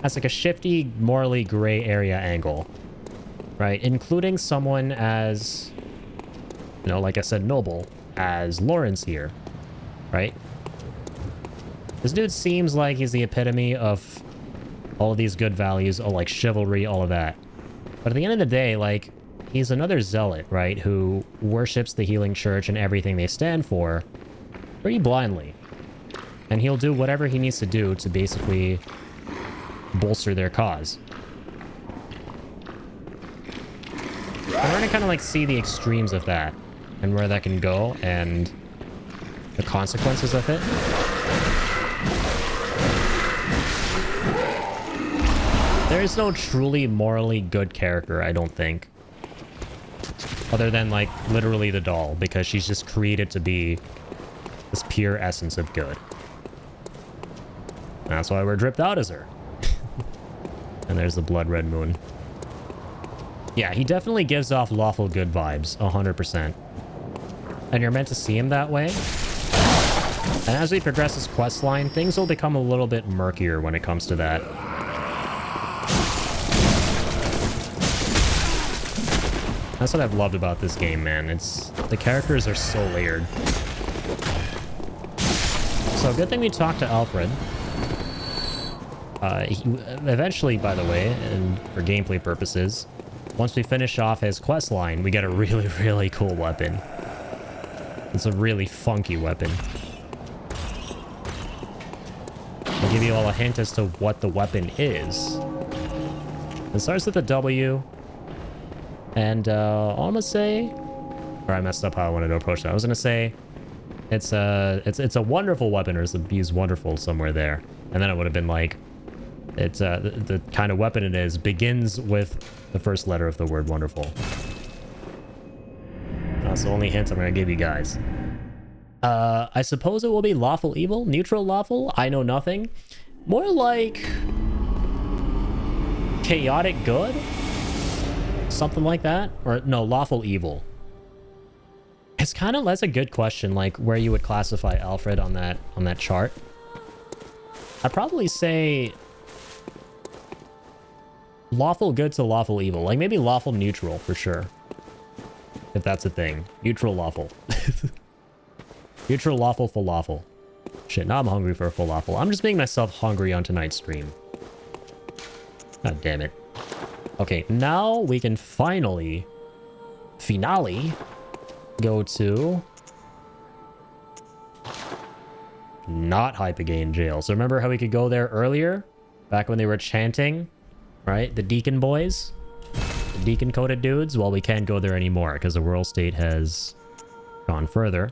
has like a shifty, morally gray area angle, right? Including someone as, you know, like I said, noble, as Lawrence here, right? This dude seems like he's the epitome of all of these good values, all like chivalry, all of that. But at the end of the day, like, he's another zealot, right? Who worships the Healing Church and everything they stand for pretty blindly. And he'll do whatever he needs to do to basically bolster their cause. And we're gonna kind of like see the extremes of that and where that can go and the consequences of it. There is no truly morally good character, I don't think. Other than like literally the doll, because she's just created to be this pure essence of good. And that's why we're dripped out as her. And there's the blood red moon. Yeah, he definitely gives off lawful good vibes, 100%. And you're meant to see him that way. And as we progress this quest line, things will become a little bit murkier when it comes to that. That's what I've loved about this game, man. It's the characters are so layered. So good thing we talked to Alfred. Eventually, by the way, and for gameplay purposes, once we finish off his quest line, we get a really, really cool weapon. It's a really funky weapon. I'll give you all a hint as to what the weapon is. It starts with a W. And I'm gonna say, or I messed up how I wanted to approach that. I was gonna say, it's a wonderful weapon, or it's used wonderful somewhere there, and then it would have been like, it's the kind of weapon it is begins with the first letter of the word wonderful. That's the only hint I'm gonna give you guys. I suppose it will be lawful evil, neutral lawful. I know nothing. More like chaotic good. Something like that, or no, lawful evil. It's kind of, that's a good question, like where you would classify Alfred on that chart. I'd probably say lawful good to lawful evil, like maybe lawful neutral for sure, if that's a thing. Neutral lawful. Neutral lawful falafel. Shit, now I'm hungry for a falafel. I'm just making myself hungry on tonight's stream. God damn it. Okay, now we can finally go to not Hypogane jail. So remember how we could go there earlier? Back when they were chanting, right? The Deacon boys? The Deacon-coded dudes? Well, we can't go there anymore because the world state has gone further.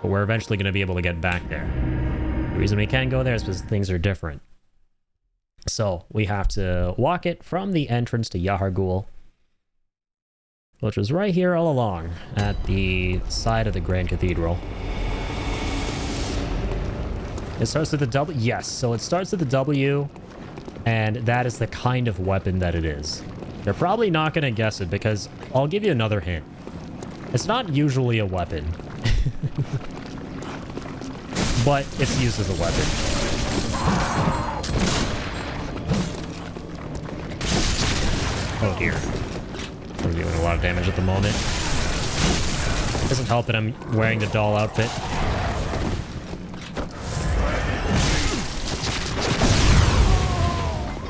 But we're eventually going to be able to get back there. The reason we can't go there is because things are different. So we have to walk it from the entrance to YAHARGUL, which was right here all along at the side of the Grand Cathedral. It starts with the W. Yes, so it starts with the W, and that is the kind of weapon that it is. You're probably not going to guess it because I'll give you another hint. It's not usually a weapon, but it's used as a weapon. damage at the moment. Doesn't help that I'm wearing the doll outfit.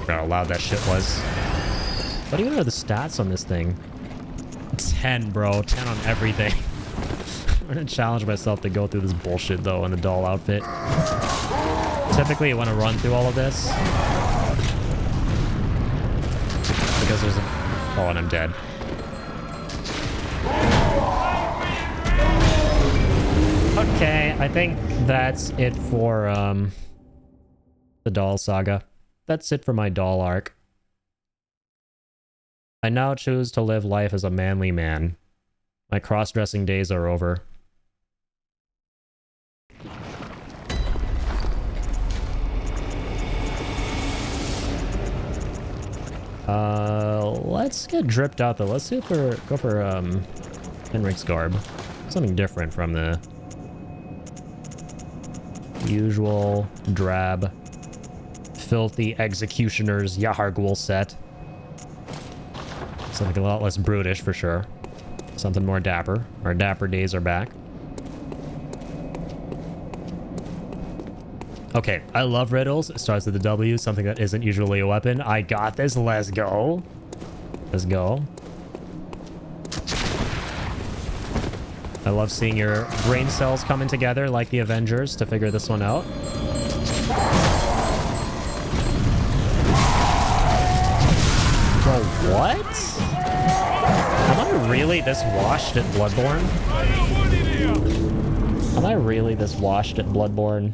Forgot how loud that shit was. What even are the stats on this thing? 10, bro. 10 on everything. I'm gonna challenge myself to go through this bullshit, though, in the doll outfit. Typically, you want to run through all of this. Because there's a... Oh, and I'm dead. Okay, I think that's it for, the doll saga. That's it for my doll arc. I now choose to live life as a manly man. My cross-dressing days are over. Let's get dripped out though. Let's see if we're go for Henrik's garb. Something different from the usual drab, filthy executioner's YAHARGUL set. Something a lot less brutish for sure. Something more dapper. Our dapper days are back. Okay, I love riddles. It starts with a W, something that isn't usually a weapon. I got this. Let's go. Let's go. I love seeing your brain cells coming together like the Avengers to figure this one out. Bro, what? Am I really this washed at Bloodborne? Am I really this washed at Bloodborne?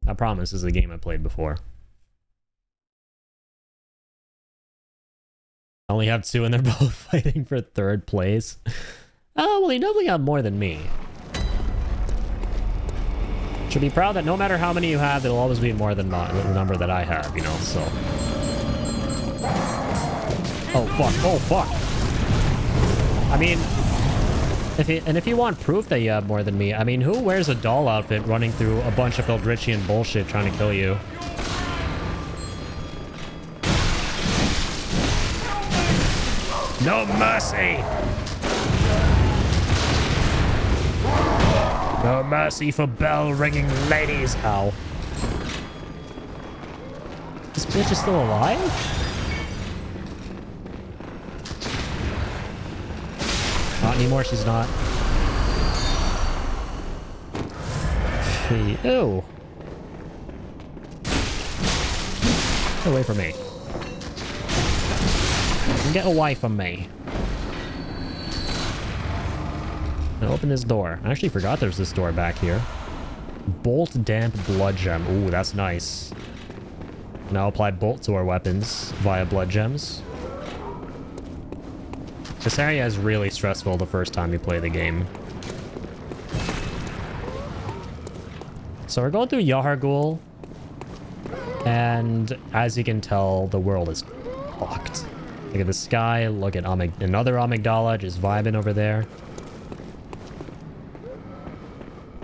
I promise this is a game I played before. I only have 2 and they're both fighting for 3rd place. Oh, well, you definitely got more than me. Should be proud that no matter how many you have, it'll always be more than the number that I have, you know, so. Oh, fuck. Oh, fuck. I mean, if you want proof that you have more than me, I mean, who wears a doll outfit running through a bunch of Eldritchian bullshit trying to kill you? No mercy! No mercy for bell-ringing ladies. Ow. This bitch is still alive? Not anymore, she's not. Ew. Get away from me. Get away from me. Now open this door. I actually forgot there's this door back here. Bolt damp blood gem. Ooh, that's nice. Now apply bolt to our weapons via blood gems. This area is really stressful the first time you play the game. So we're going through YAHARGUL, and as you can tell, the world is fucked. Look at the sky, look at another amygdala just vibing over there.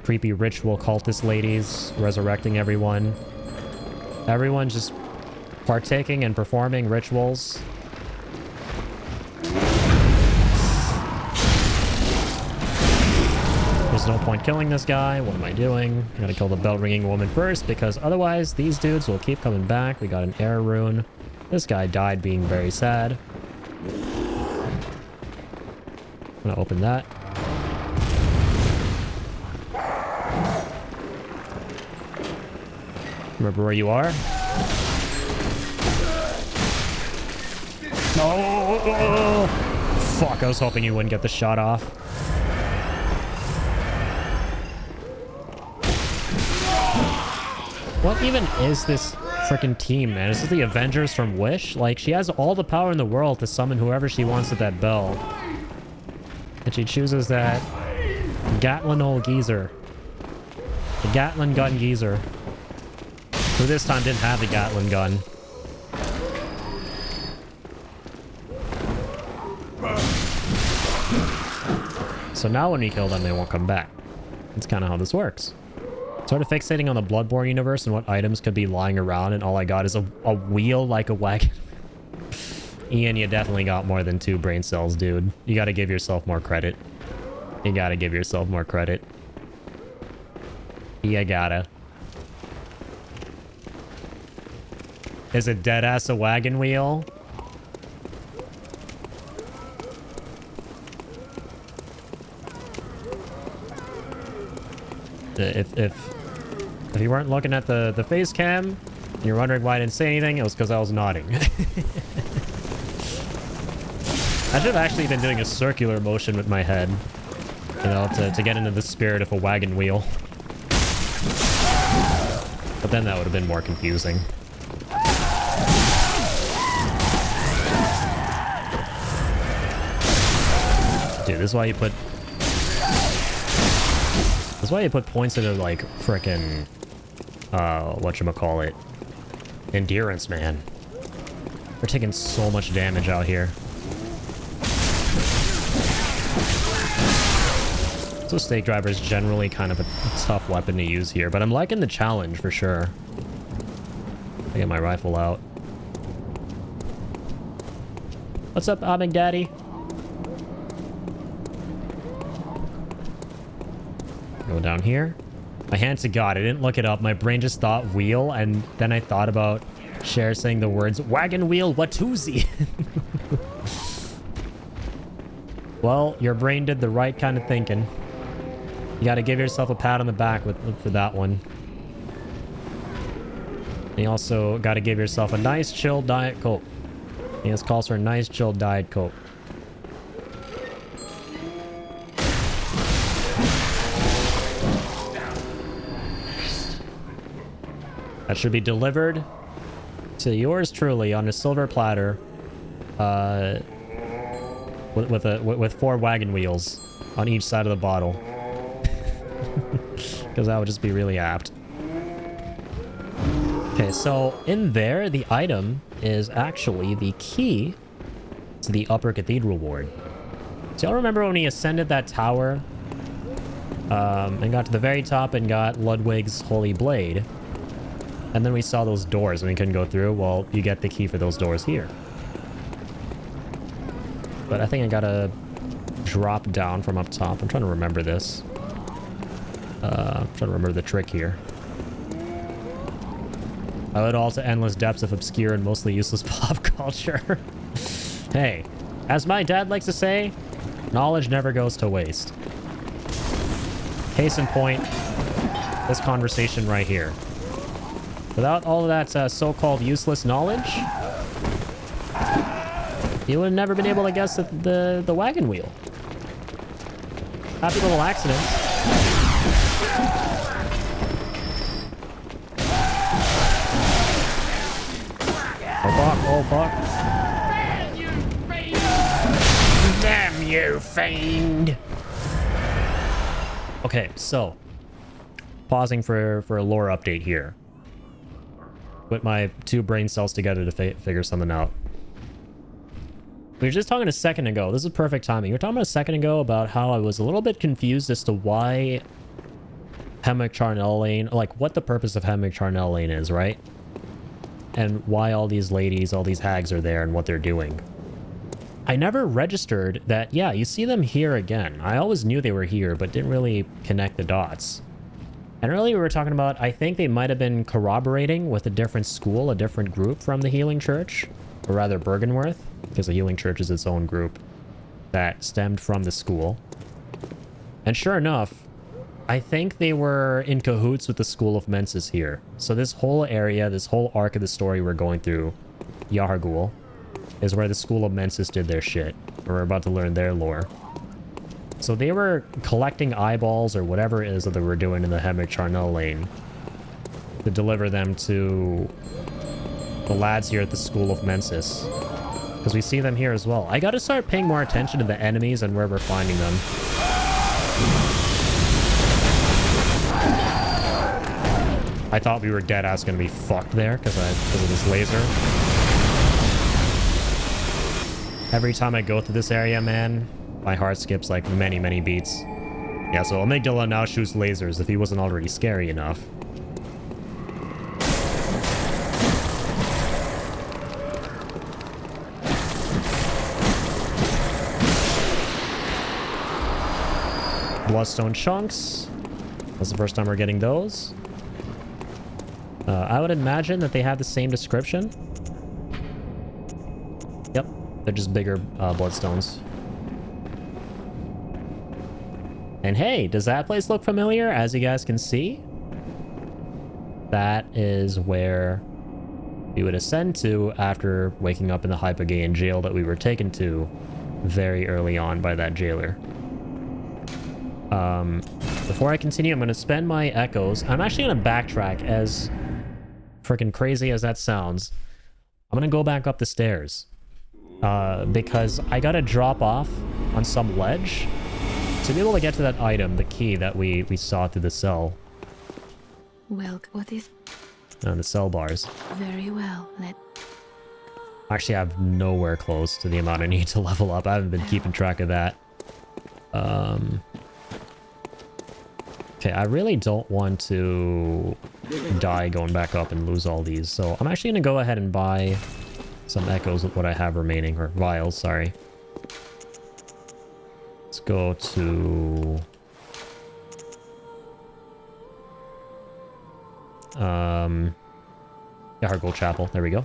Creepy ritual cultist ladies resurrecting everyone. Everyone just partaking and performing rituals. There's no point killing this guy. What am I doing? I gotta kill the bell-ringing woman first, because otherwise these dudes will keep coming back. We got an air rune. This guy died being very sad. I'm gonna open that. Remember where you are? No! Fuck, I was hoping you wouldn't get the shot off. What even is this freaking team, man? Is this the Avengers from Wish? Like, she has all the power in the world to summon whoever she wants at that bell. And she chooses that Gatlin old geezer. The Gatlin gun geezer. Who this time didn't have the Gatlin gun. So now when we kill them, they won't come back. That's kind of how this works. Sort of fixating on the Bloodborne universe and what items could be lying around, and all I got is a wheel like a wagon. Ian, you definitely got more than 2 brain cells, dude. You gotta give yourself more credit. You gotta give yourself more credit. You gotta. Is it deadass a wagon wheel? If you weren't looking at the face cam and you're wondering why I didn't say anything, it was because I was nodding. I should have actually been doing a circular motion with my head, you know, to get into the spirit of a wagon wheel. But then that would have been more confusing. Dude, this is why you put... That's why you put points into, like, frickin'... whatchamacallit? Endurance, man. We're taking so much damage out here. So stake driver is generally kind of a tough weapon to use here, but I'm liking the challenge for sure. I get my rifle out. What's up, Abig Daddy? Go down here. My hand to God, I didn't look it up. My brain just thought wheel, and then I thought about Cher saying the words wagon wheel Watusi. Well, your brain did the right kind of thinking. You gotta give yourself a pat on the back for that one. And you also gotta give yourself a nice chilled Diet Coke. And this calls for a nice chilled Diet Coke. That should be delivered to yours truly on a silver platter, with 4 wagon wheels on each side of the bottle. Because that would just be really apt. Okay, so in there, the item is actually the key to the Upper Cathedral Ward. So y'all remember when he ascended that tower and got to the very top and got Ludwig's Holy Blade? And then we saw those doors and we couldn't go through. Well, you get the key for those doors here. But I think I gotta drop down from up top. I'm trying to remember this. I'm trying to remember the trick here. I would all to endless depths of obscure and mostly useless pop culture. Hey, as my dad likes to say, knowledge never goes to waste. Case in point, this conversation right here. Without all of that so-called useless knowledge, you would have never been able to guess the wagon wheel. Happy little accidents. Oh fuck, oh fuck. Damn you, fiend! Okay, so pausing for a lore update here. Put my 2 brain cells together to figure something out. We were just talking a second ago. This is perfect timing. We were talking about a second ago about how I was a little bit confused as to why Hemwick Charnel Lane, like what the purpose of Hemwick Charnel Lane is, right? And why all these ladies, all these hags are there and what they're doing. I never registered that, yeah, you see them here again. I always knew they were here, but didn't really connect the dots. And earlier we were talking about, I think they might have been corroborating with a different school, a different group from the Healing Church, or rather Bergenworth, because the Healing Church is its own group that stemmed from the school. And sure enough, I think they were in cahoots with the School of Mensis here. So this whole area, this whole arc of the story we're going through, YAHARGUL, is where the School of Mensis did their shit. We're about to learn their lore. So they were collecting eyeballs or whatever it is that they were doing in the Hemwick Charnel Lane to deliver them to the lads here at the School of Mensis. Because we see them here as well. I gotta start paying more attention to the enemies and where we're finding them. I thought we were dead-ass gonna be fucked there because of this laser. Every time I go through this area, man, my heart skips like many, many beats. Yeah, so Amygdala now shoots lasers if he wasn't already scary enough. bloodstone chunks. That's the first time we're getting those. I would imagine that they have the same description. Yep, they're just bigger bloodstones. And hey, does that place look familiar? As you guys can see, that is where we would ascend to after waking up in the Hypogean jail that we were taken to very early on by that jailer. Before I continue, I'm going to spend my echoes. I'm actually going to backtrack, as freaking crazy as that sounds. I'm going to go back up the stairs because I got to drop off on some ledge to be able to get to that item, the key that we saw through the cell. Well, what is... The cell bars. Very well, Actually, I have nowhere close to the amount I need to level up. I haven't been keeping track of that. Okay, I really don't want to die going back up and lose all these. So I'm actually going to go ahead and buy some echoes with what I have remaining. Or vials, sorry. Let's go to... YAHARGUL Chapel. There we go.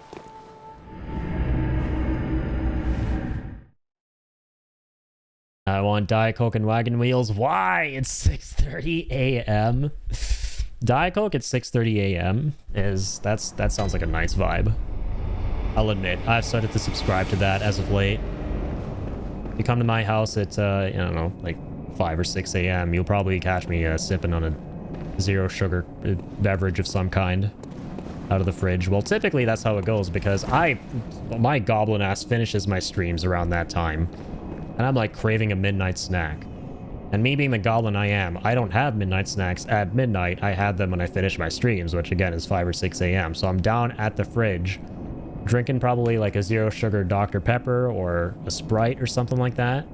I want Diet Coke and wagon wheels. Why? It's 6:30 a.m. Diet Coke at 6:30 a.m. that sounds like a nice vibe. I'll admit, I've started to subscribe to that as of late. If you come to my house at I don't know, like 5 or 6 a.m., you'll probably catch me sipping on a zero sugar beverage of some kind out of the fridge. Well, typically that's how it goes because my goblin ass finishes my streams around that time. And I'm like craving a midnight snack. And me being the goblin I am, I don't have midnight snacks at midnight. I had them when I finish my streams, which again is 5 or 6 a.m. So I'm down at the fridge, drinking probably like a zero sugar Dr. Pepper or a Sprite or something like that.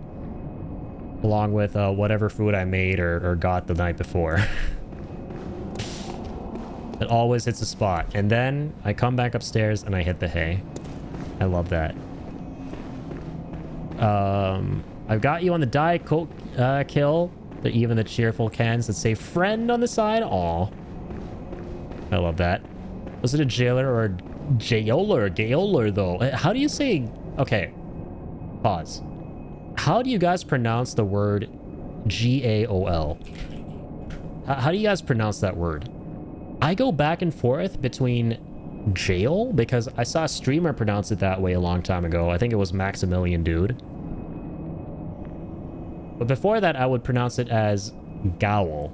Along with whatever food I made or got the night before. It always hits a spot. And then I come back upstairs and I hit the hay. I love that. I've got you on the Diet Coke kill. Even the cheerful cans that say friend on the side. Aw. I love that. Was it a jailer or a jaoler though? How do you say... Okay. Pause. How do you guys pronounce the word G-A-O-L? How do you guys pronounce that word? I go back and forth between jail, because I saw a streamer pronounce it that way a long time ago. I think it was Maximilian Dude. But before that, I would pronounce it as Gowl.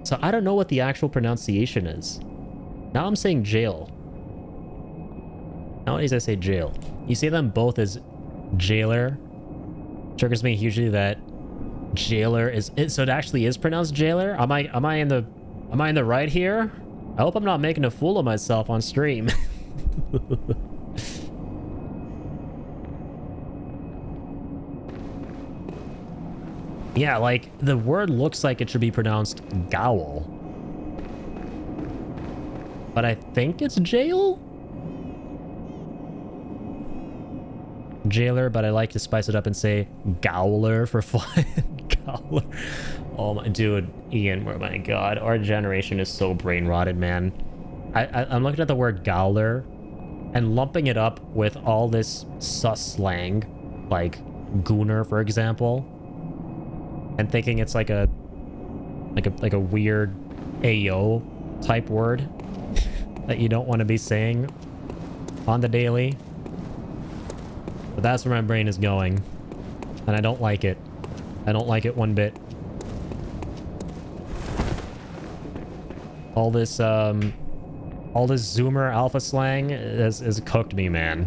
So I don't know what the actual pronunciation is. Now I'm saying jail. Nowadays I say jail. You say them both as jailer. Triggers me hugely that jailer is it, so it actually is pronounced jailer. Am I in the right here? I hope I'm not making a fool of myself on stream. Yeah, like the word looks like it should be pronounced gowl, but I think it's jail. Jailer, but I like to spice it up and say Gowler for fun. Gowler. Oh my dude, Ian, oh my god, our generation is so brain rotted, man. I'm looking at the word Gowler and lumping it up with all this sus slang, like gooner, for example, and thinking it's like a weird AO type word that you don't want to be saying on the daily. But that's where my brain is going. And I don't like it. I don't like it one bit. All this Zoomer alpha slang has cooked me, man.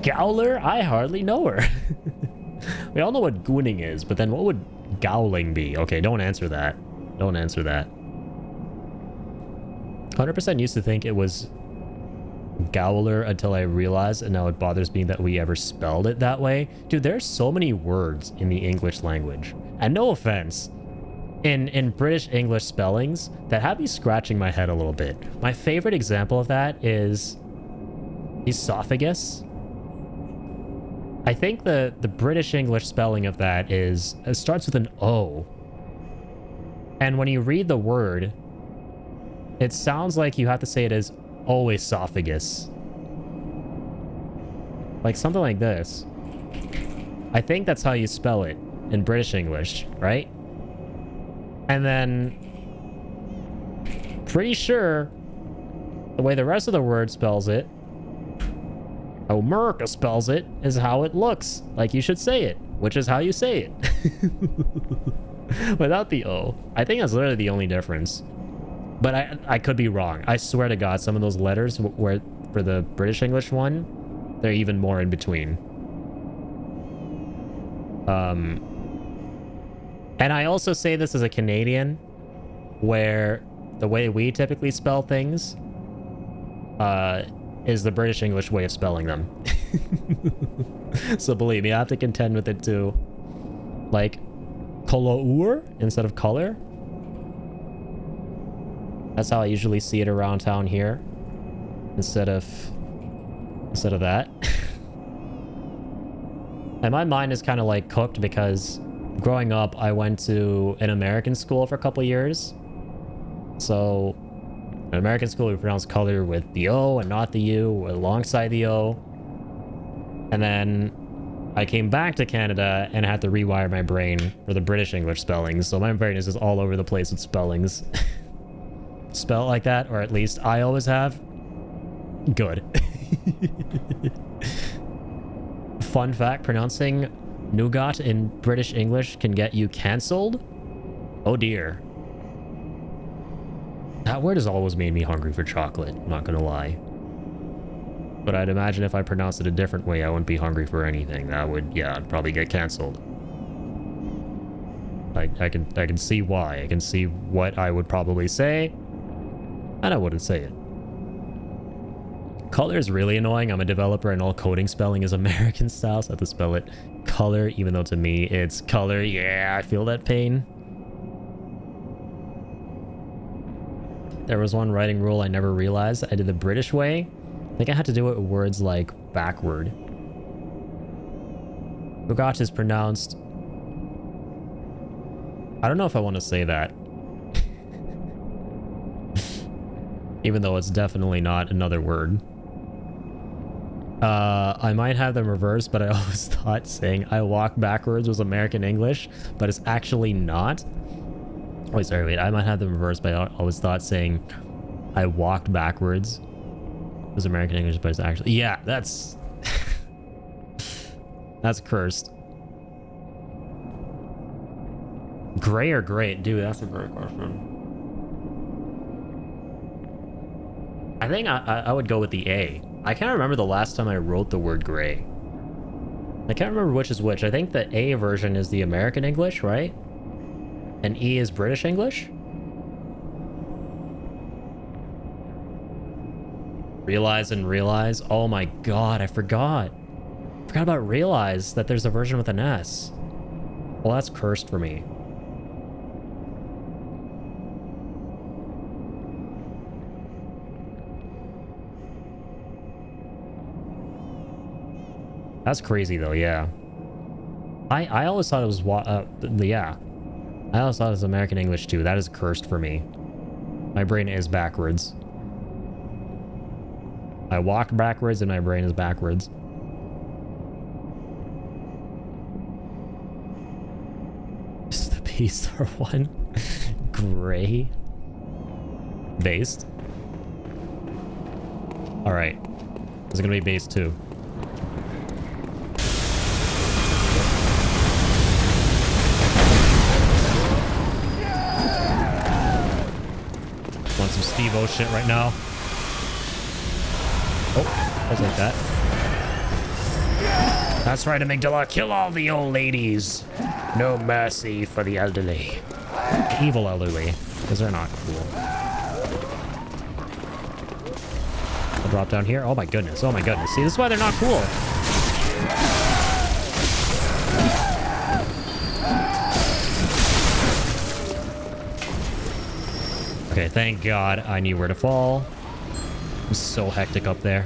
Gowler? I hardly know her. We all know what gooning is, but then what would gowling be? Okay, don't answer that. Don't answer that. 100% used to think it was Gowler until I realized, and now it bothers me that we ever spelled it that way. Dude, there's so many words in the English language, and no offense, in British English spellings that have me scratching my head a little bit. My favorite example of that is esophagus. I think the British English spelling of that is, it starts with an O. And when you read the word, it sounds like you have to say it as oesophagus. Like something like this. I think that's how you spell it in British English, right? And then, pretty sure the way the rest of the word spells it, how America spells it, is how it looks like you should say it, which is how you say it. Without the O. I think that's literally the only difference. But I could be wrong. I swear to God, some of those letters where for the British English one, they're even more in between. And I also say this as a Canadian, where the way we typically spell things is the British English way of spelling them. So believe me, I have to contend with it too. Like, colour instead of color. That's how I usually see it around town here. Instead of that. And my mind is kind of like cooked because growing up, I went to an American school for a couple years. So, in American school, we pronounce color with the O and not the U, alongside the O. And then I came back to Canada and had to rewire my brain for the British English spellings. So my brain is just all over the place with spellings. Spell like that, or at least I always have. Good. Fun fact, pronouncing nougat in British English can get you cancelled? Oh dear. That word has always made me hungry for chocolate, not gonna lie. But I'd imagine if I pronounced it a different way, I wouldn't be hungry for anything. That would, yeah, I'd probably get cancelled. I can see why. I can see what I would probably say, and I wouldn't say it. Color is really annoying. I'm a developer and all coding spelling is American style, so I have to spell it color, even though to me it's color. Yeah, I feel that pain. There was one writing rule I never realized. I did the British way. I think I had to do it with words like backward. Nougat is pronounced... I don't know if I want to say that. Even though it's definitely not another word. I might have them reversed, but I always thought saying I walk backwards was American English, but it's actually not. Oh, sorry, wait. I might have them reversed, but I always thought saying I walked backwards was American English, but it's actually... Yeah, that's... that's cursed. Gray or great? Dude, that's a great question. I think I would go with the A. I can't remember the last time I wrote the word gray. I can't remember which is which. I think the A version is the American English, right? And E is British English? Realize and realize. Oh my god, I forgot. I forgot about realize that there's a version with an S. Well, that's cursed for me. That's crazy though, yeah. I always thought it was yeah. I always thought it was American English too. That is cursed for me. My brain is backwards. I walk backwards and my brain is backwards. Is the beast or one? Gray? Based? Alright. This is gonna be base 2. Want some Steve-O shit right now? Oh, I was like that. That's right, amygdala. Kill all the old ladies. No mercy for the elderly. The evil elderly, because they're not cool. I'll drop down here. Oh my goodness. Oh my goodness. See, this is why they're not cool. Okay, thank God I knew where to fall. It was so hectic up there.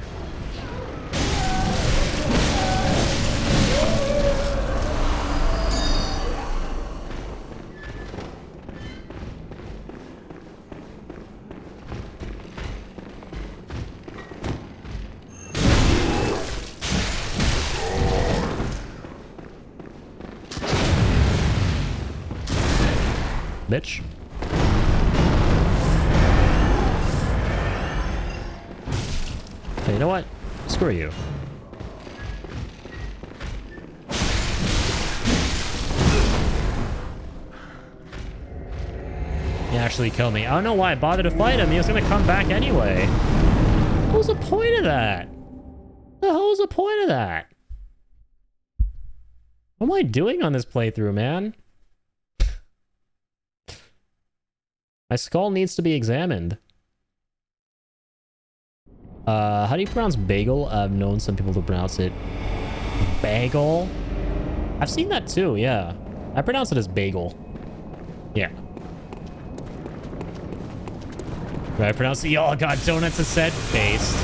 bitch. Hey, you know what? Screw you. He actually killed me. I don't know why I bothered to fight him. He was gonna come back anyway. What was the point of that? What the hell was the point of that? What am I doing on this playthrough, man? My skull needs to be examined. How do you pronounce bagel? I've known some people to pronounce it bagel. I've seen that too, yeah. I pronounce it as bagel. Yeah. Right, I pronounce it. Oh god, donuts instead? Based.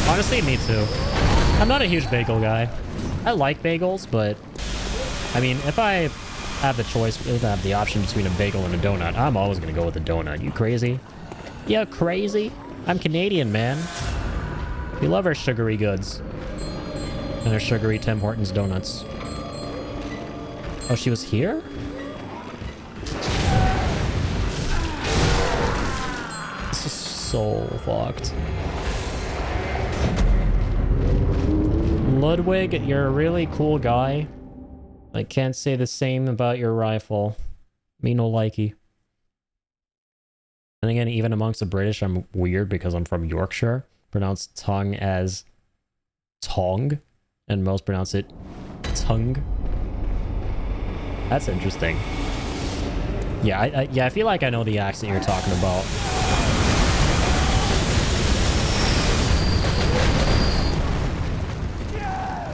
Honestly, me too. I'm not a huge bagel guy. I like bagels, but I mean, if I have the choice, if I have the option between a bagel and a donut, I'm always gonna go with a donut. You crazy? Yeah, crazy? I'm Canadian, man. We love our sugary goods. And our sugary Tim Hortons donuts. Oh, she was here? This is so fucked. Ludwig, you're a really cool guy. I can't say the same about your rifle. Me no likey. And again, even amongst the British, I'm weird because I'm from Yorkshire. Pronounce tongue as tong, and most pronounce it tongue. That's interesting. Yeah, I feel like I know the accent you're talking about.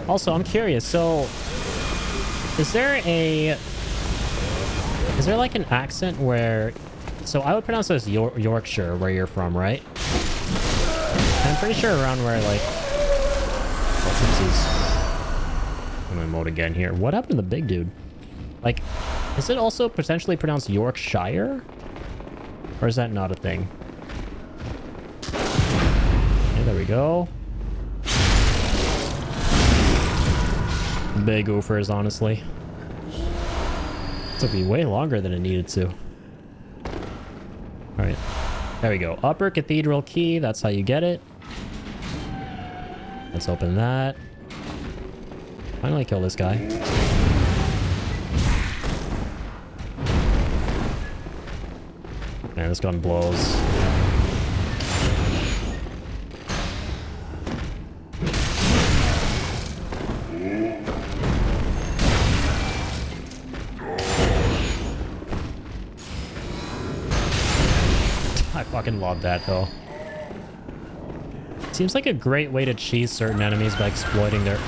Also, I'm curious, so is there like an accent where, so I would pronounce this Yorkshire, where you're from, right? And I'm pretty sure around where, like, oh, I'm gonna mode again here. What happened to the big dude? Like, is it also potentially pronounced Yorkshire? Or is that not a thing? Okay, there we go. Big oofers, honestly. Took me way longer than it needed to. Alright. There we go. Upper Cathedral Key. That's how you get it. Let's open that. Finally kill this guy. Man, this gun blows. I fucking love that, though. Seems like a great way to cheese certain enemies by exploiting their...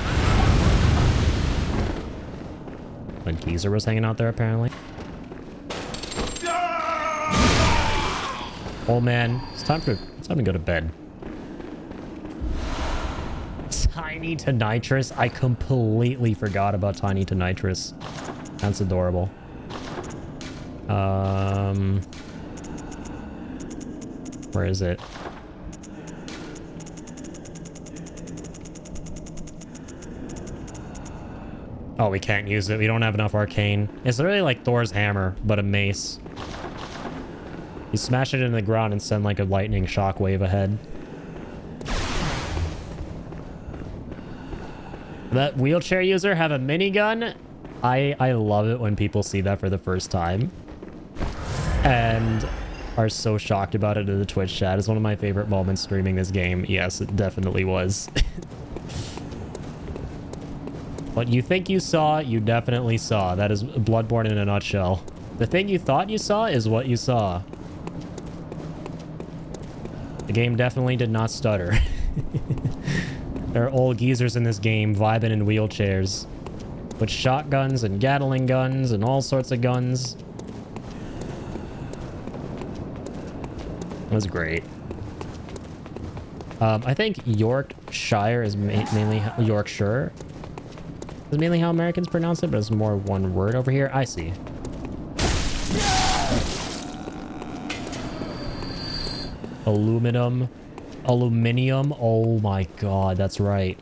A geezer was hanging out there, apparently. Oh, man. It's time to go to bed. Tiny to Nitrous. I completely forgot about Tiny to Nitrous. That's adorable. Where is it? Oh, we can't use it. We don't have enough arcane. It's literally like Thor's hammer, but a mace. You smash it into the ground and send like a lightning shockwave ahead. That wheelchair user have a minigun? I love it when people see that for the first time. And are so shocked about it in the Twitch chat. It's one of my favorite moments streaming this game. Yes, it definitely was. What you think you saw, you definitely saw. That is Bloodborne in a nutshell. The thing you thought you saw is what you saw. The game definitely did not stutter. There are old geezers in this game vibing in wheelchairs with shotguns and Gatling guns and all sorts of guns. It was great. I think Yorkshire is mainly Yorkshire. Is mainly how Americans pronounce it, but it's more one word over here. I see. Aluminium. Oh my god, that's right.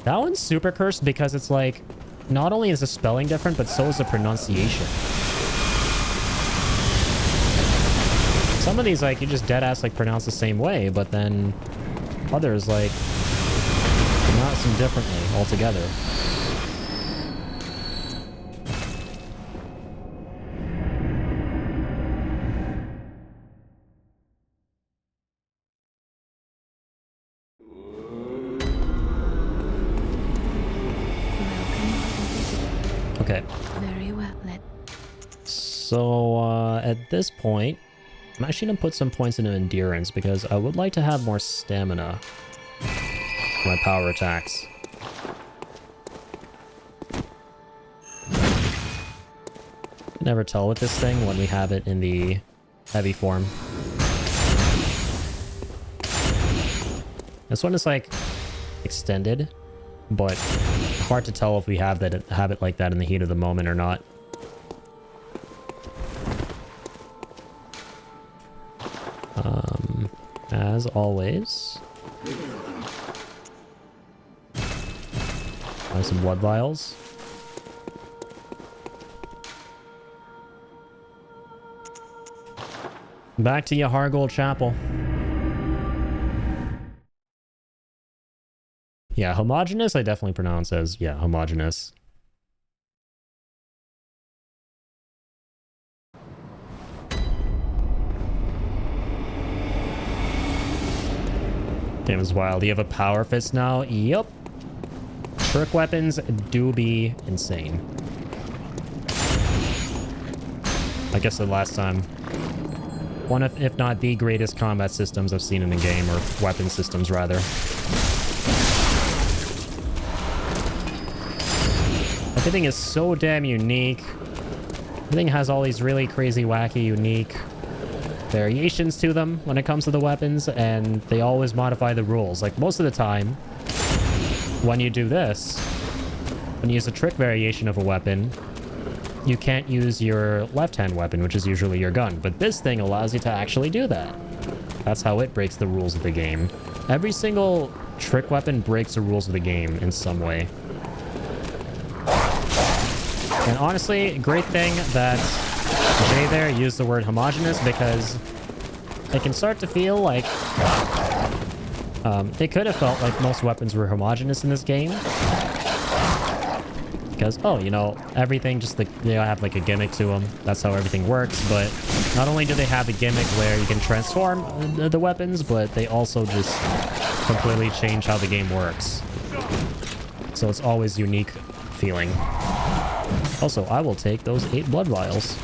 That one's super cursed because it's like, not only is the spelling different, but so is the pronunciation. Some of these, like, you just deadass, like, pronounce the same way, but then others, like, pronounce them differently altogether. Okay. Very well. So, at this point, I'm actually going to put some points into endurance because I would like to have more stamina for my power attacks. Never tell with this thing when we have it in the heavy form. This one is like extended, but hard to tell if we have it like that in the heat of the moment or not. As always, buy some blood vials. Back to YAHARGUL Chapel. Yeah, homogeneous I definitely pronounce as, yeah, homogeneous. Game is wild. You have a power fist now? Yup. Trick weapons do be insane. I guess the last time. One of, if not the greatest combat systems I've seen in a game, or weapon systems rather. Everything is so damn unique. Everything has all these really crazy, wacky, unique variations to them when it comes to the weapons, and they always modify the rules. Like most of the time, when you do this, when you use a trick variation of a weapon, you can't use your left-hand weapon, which is usually your gun. But this thing allows you to actually do that. That's how it breaks the rules of the game. Every single trick weapon breaks the rules of the game in some way. And honestly, great thing that Jay there used the word homogeneous, because it can start to feel like they could have felt like most weapons were homogeneous in this game. Because, oh, you know, everything just like they have like a gimmick to them. That's how everything works. But not only do they have a gimmick where you can transform the weapons, but they also just completely change how the game works. So it's always unique feeling. Also, I will take those 8 blood vials.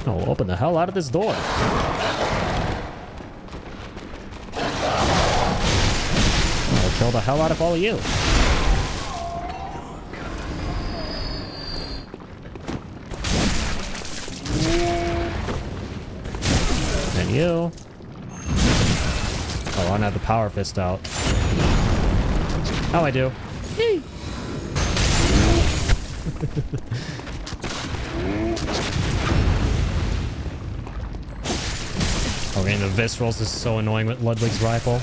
Oh, open the hell out of this door. I'll kill the hell out of all of you. And you. Oh, I don't have the power fist out. Oh, I do. Yay. Okay, the viscerals is so annoying with Ludwig's rifle.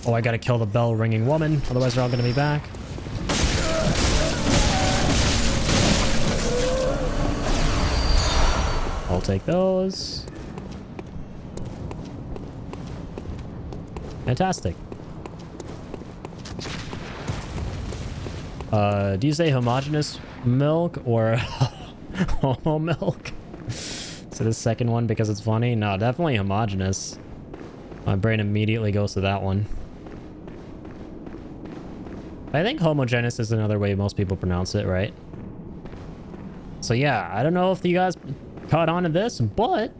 Oh, I gotta kill the bell-ringing woman, otherwise they're all gonna be back. I'll take those. Fantastic. Do you say homogeneous milk or homo milk? So the second one because it's funny? No, definitely homogeneous. My brain immediately goes to that one. I think homogeneous is another way most people pronounce it, right? So yeah, I don't know if you guys caught on to this, but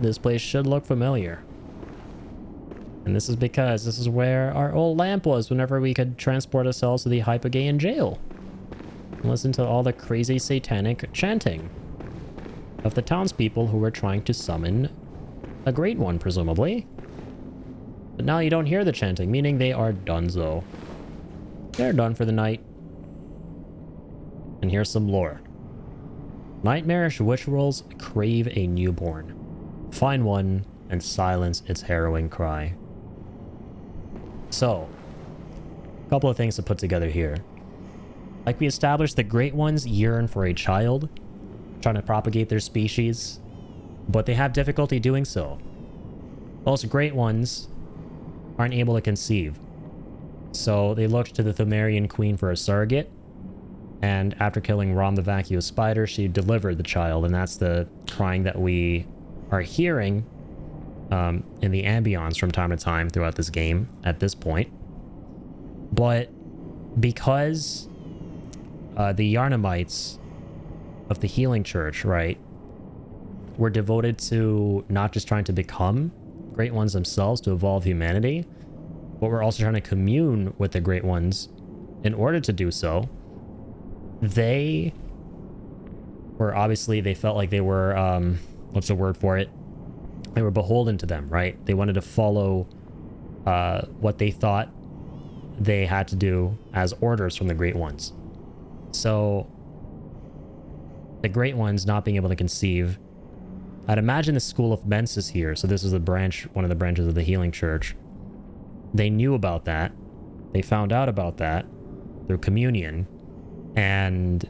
this place should look familiar. And this is because this is where our old lamp was whenever we could transport ourselves to the Hypogean jail. And listen to all the crazy satanic chanting of the townspeople who were trying to summon a great one, presumably. But now you don't hear the chanting, meaning they are donezo. They're done for the night. And here's some lore. Nightmarish witch rolls crave a newborn. Find one and silence its harrowing cry. So, a couple of things to put together here. Like we established, the Great Ones yearn for a child, trying to propagate their species, but they have difficulty doing so. Most Great Ones aren't able to conceive. So they looked to the Thumerian Queen for a surrogate, and after killing Rom the vacuous spider, she delivered the child, and that's the crying that we are hearing in the ambience from time to time throughout this game at this point. But because the Yarnamites of the Healing Church, right, were devoted to not just trying to become Great Ones themselves to evolve humanity, but we're also trying to commune with the Great Ones in order to do so. They were obviously, they felt like they were, what's the word for it? They were beholden to them, right? They wanted to follow what they thought they had to do as orders from the Great Ones. So the Great Ones not being able to conceive, I'd imagine the School of Mensis here, so this is a branch, one of the branches of the Healing Church. They knew about that. They found out about that through communion, and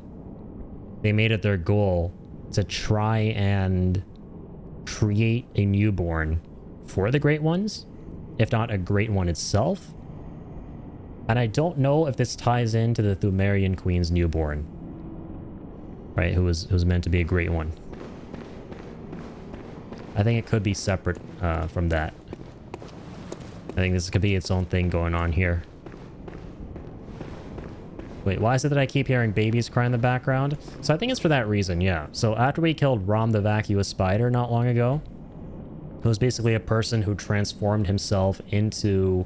they made it their goal to try and create a newborn for the Great Ones, if not a Great One itself. And I don't know if this ties into the Thumerian Queen's newborn, right, who was meant to be a Great One. I think it could be separate from that. I think this could be its own thing going on here. Wait, why is it that I keep hearing babies cry in the background? So I think it's for that reason, yeah. So after we killed Rom the vacuous spider not long ago, who was basically a person who transformed himself into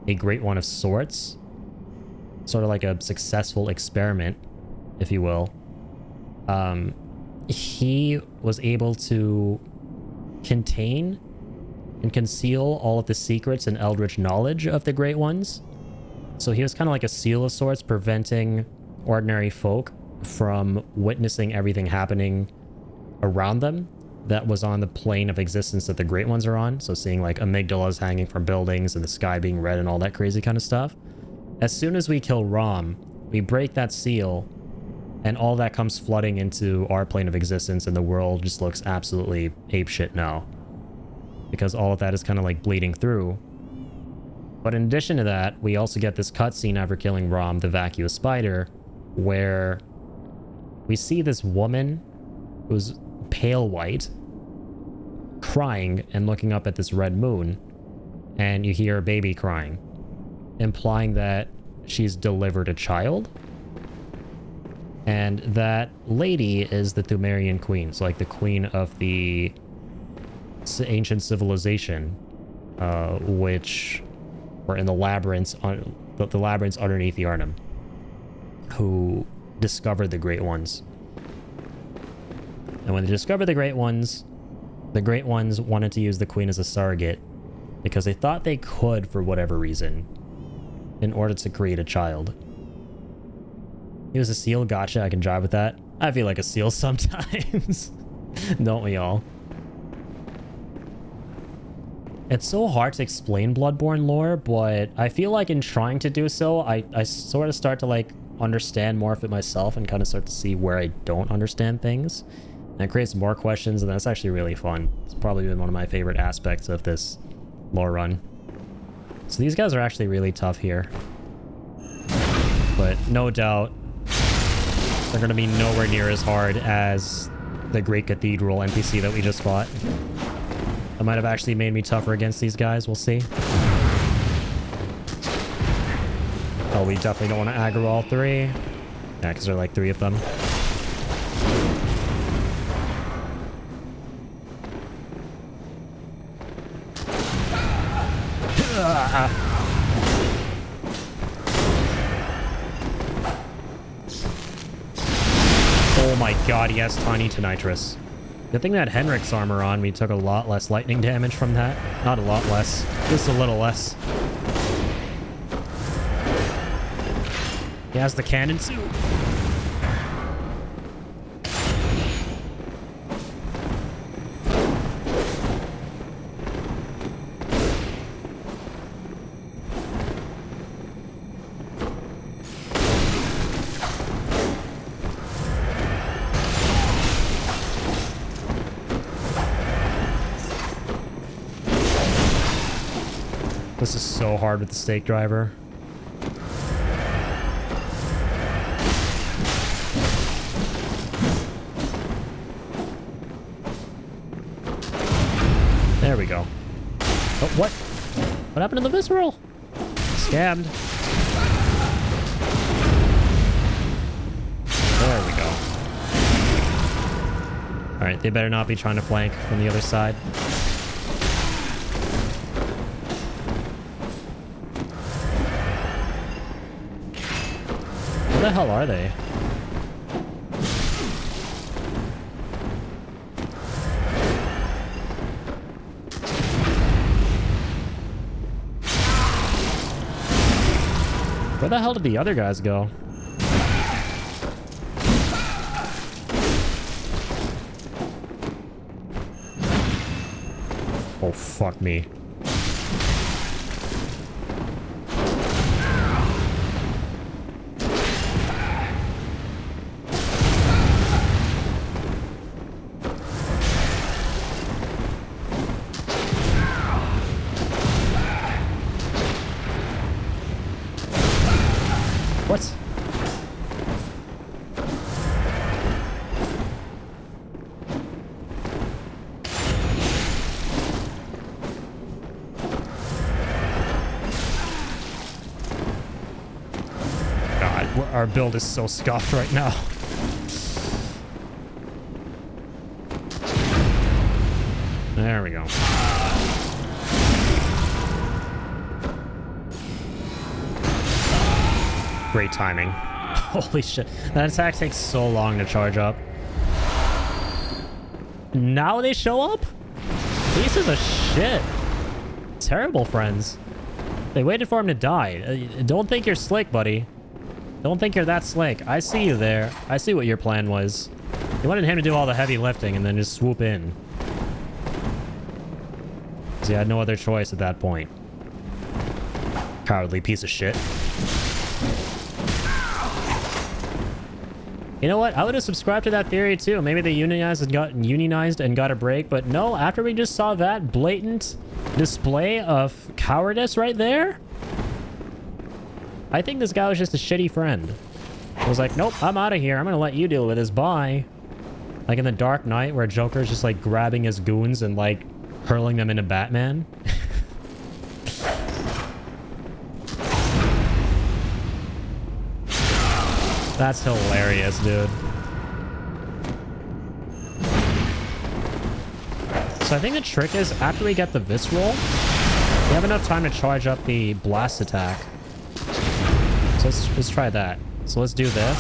a Great One of sorts, sort of like a successful experiment, if you will. He was able to contain and conceal all of the secrets and eldritch knowledge of the Great Ones. So he was kind of like a seal of sorts, preventing ordinary folk from witnessing everything happening around them that was on the plane of existence that the Great Ones are on. So seeing like amygdalas hanging from buildings and the sky being red and all that crazy kind of stuff. As soon as we kill Rom, we break that seal, and all that comes flooding into our plane of existence, and the world just looks absolutely apeshit now, because all of that is kind of like bleeding through. But in addition to that, we also get this cutscene after killing Rom the vacuous spider, where we see this woman who's pale white crying and looking up at this red moon, and you hear a baby crying, implying that she's delivered a child. And that lady is the Thumerian Queen, so like the queen of the ancient civilization, which were in the labyrinths, the labyrinths underneath Yharnam, who discovered the Great Ones. And when they discovered the Great Ones wanted to use the Queen as a surrogate because they thought they could, for whatever reason, in order to create a child. He was a seal, gotcha, I can drive with that. I feel like a seal sometimes. Don't we all? It's so hard to explain Bloodborne lore, but I feel like in trying to do so, I sort of start to like understand more of it myself and kind of start to see where I don't understand things. And it creates more questions, and that's actually really fun. It's probably been one of my favorite aspects of this lore run. So these guys are actually really tough here. But no doubt, they're going to be nowhere near as hard as the Great Cathedral NPC that we just fought. That might have actually made me tougher against these guys. We'll see. Oh, we definitely don't want to aggro all three. Yeah, because there are like 3 of them. Oh my god, he has tiny Tonitrus. Good thing that Henrik's armor on, we took a lot less lightning damage from that. Not a lot less, just a little less. He has the cannon too. This is so hard with the stake driver. There we go. Oh, what? What happened to the visceral? Scammed. There we go. Alright, they better not be trying to flank from the other side. Where the hell are they? Where the hell did the other guys go? Oh, fuck me. What? God, our build is so scuffed right now. There we go. Great timing. Holy shit. That attack takes so long to charge up. Now they show up? Pieces of shit. Terrible friends. They waited for him to die. Don't think you're slick, buddy. Don't think you're that slick. I see you there. I see what your plan was. You wanted him to do all the heavy lifting and then just swoop in. Because he had no other choice at that point. Cowardly piece of shit. You know what? I would have subscribed to that theory too. Maybe they unionized and got a break, but no, after we just saw that blatant display of cowardice right there, I think this guy was just a shitty friend. He was like, nope, I'm out of here. I'm gonna let you deal with this. Bye. Like in the Dark Knight where Joker's just like grabbing his goons and like hurling them into Batman. That's hilarious, dude. So I think the trick is, after we get the visceral, we have enough time to charge up the blast attack. So let's try that. So let's do this.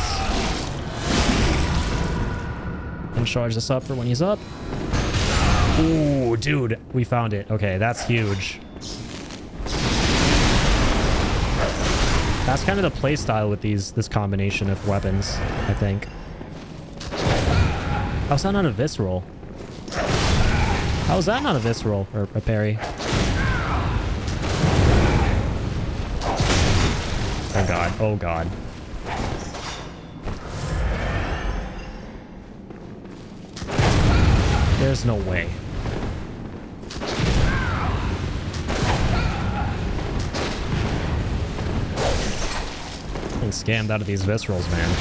And charge this up for when he's up. Ooh, dude, we found it. Okay, that's huge. That's kind of the playstyle with this combination of weapons, I think. How's that not a visceral? How's that not a visceral or a parry? Oh god, oh god. There's no way. Getting scammed out of these viscerals, man.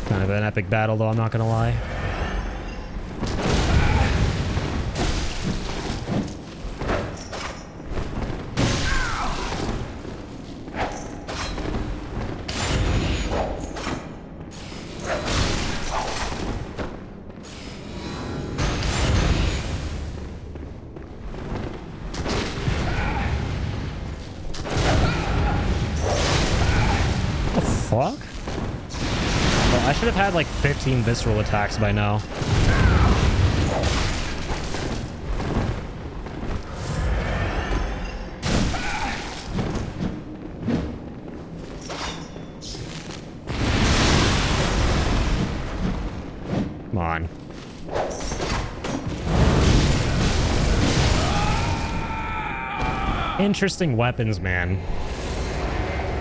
Kind of an epic battle, though, I'm not gonna lie. Fuck? Well, I should have had like 15 visceral attacks by now. Come on. Interesting weapons, man.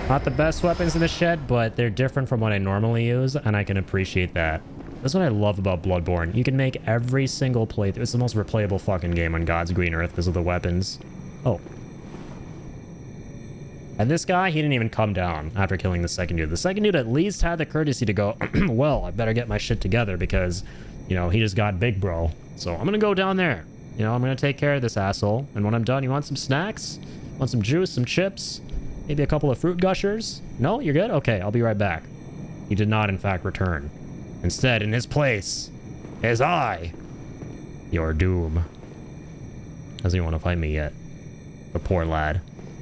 Not the best weapons in the shed, but they're different from what I normally use, and I can appreciate that. That's what I love about Bloodborne. You can make every single playthrough. It's the most replayable fucking game on God's green earth because of the weapons. Oh. And this guy, he didn't even come down after killing the second dude. The second dude at least had the courtesy to go, well, I better get my shit together because, you know, he just got big, bro. So I'm gonna go down there. You know, I'm gonna take care of this asshole. And when I'm done, you want some snacks? Want some juice, some chips? Maybe a couple of fruit gushers? No? You're good? Okay, I'll be right back. He did not, in fact, return. Instead, in his place, is I. Your doom. Doesn't even want to fight me yet. The poor lad.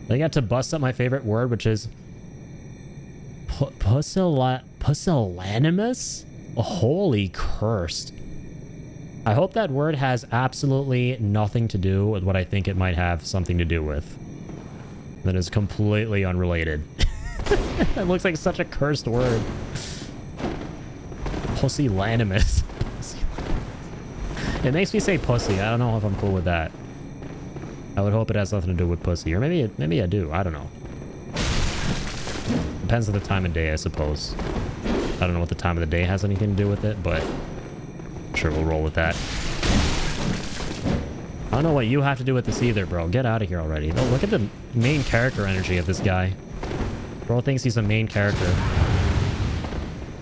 I got to bust up my favorite word, which is... pusillanimous? Holy cursed. I hope that word has absolutely nothing to do with what I think it might have something to do with. That is completely unrelated. That looks like such a cursed word. Pusillanimous. It makes me say pussy. I don't know if I'm cool with that. I would hope it has nothing to do with pussy. Or maybe I do. I don't know. Depends on the time of day, I suppose. I don't know what the time of the day has anything to do with it, but... sure, we'll roll with that. I don't know what you have to do with this either, bro. Get out of here already. No, look at the main character energy of this guy. Bro thinks he's a main character.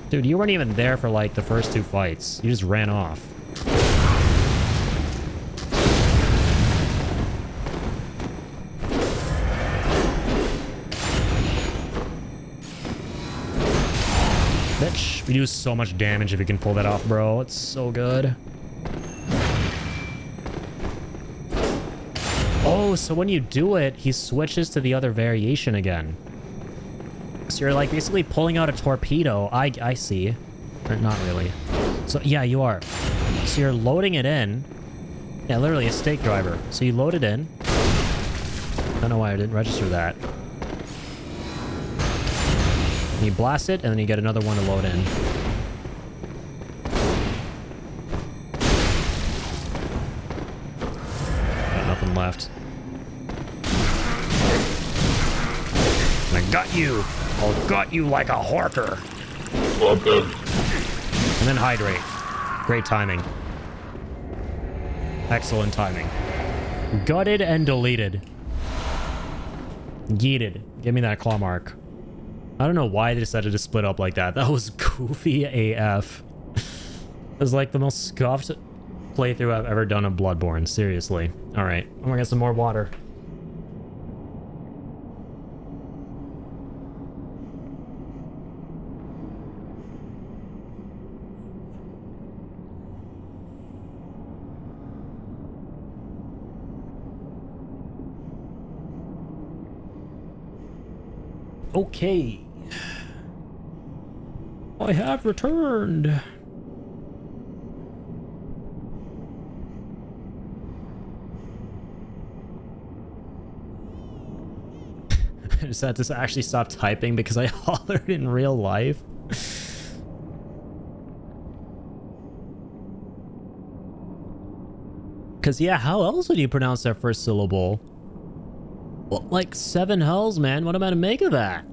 Dude, you weren't even there for, like, the first 2 fights. You just ran off. Bitch, we do so much damage if you can pull that off, bro. It's so good. Oh, so when you do it, he switches to the other variation again. So you're like basically pulling out a torpedo. I see. Or not really. So yeah, you are. So you're loading it in. Yeah, literally a stake driver. So you load it in. I don't know why I didn't register that. And you blast it, and then you get another one to load in. Got nothing left. And I got you! I'll gut you like a horker! Okay. And then hydrate. Great timing. Excellent timing. Gutted and deleted. Yeeted. Give me that claw mark. I don't know why they decided to split up like that. That was goofy AF. It was like the most scuffed playthrough I've ever done of Bloodborne. Seriously. Alright, I'm gonna get some more water. Okay. I have returned. I just had to actually stop typing because I hollered in real life. Because, yeah, how else would you pronounce that first syllable? Well, like 7 hells, man. What am I to make of that?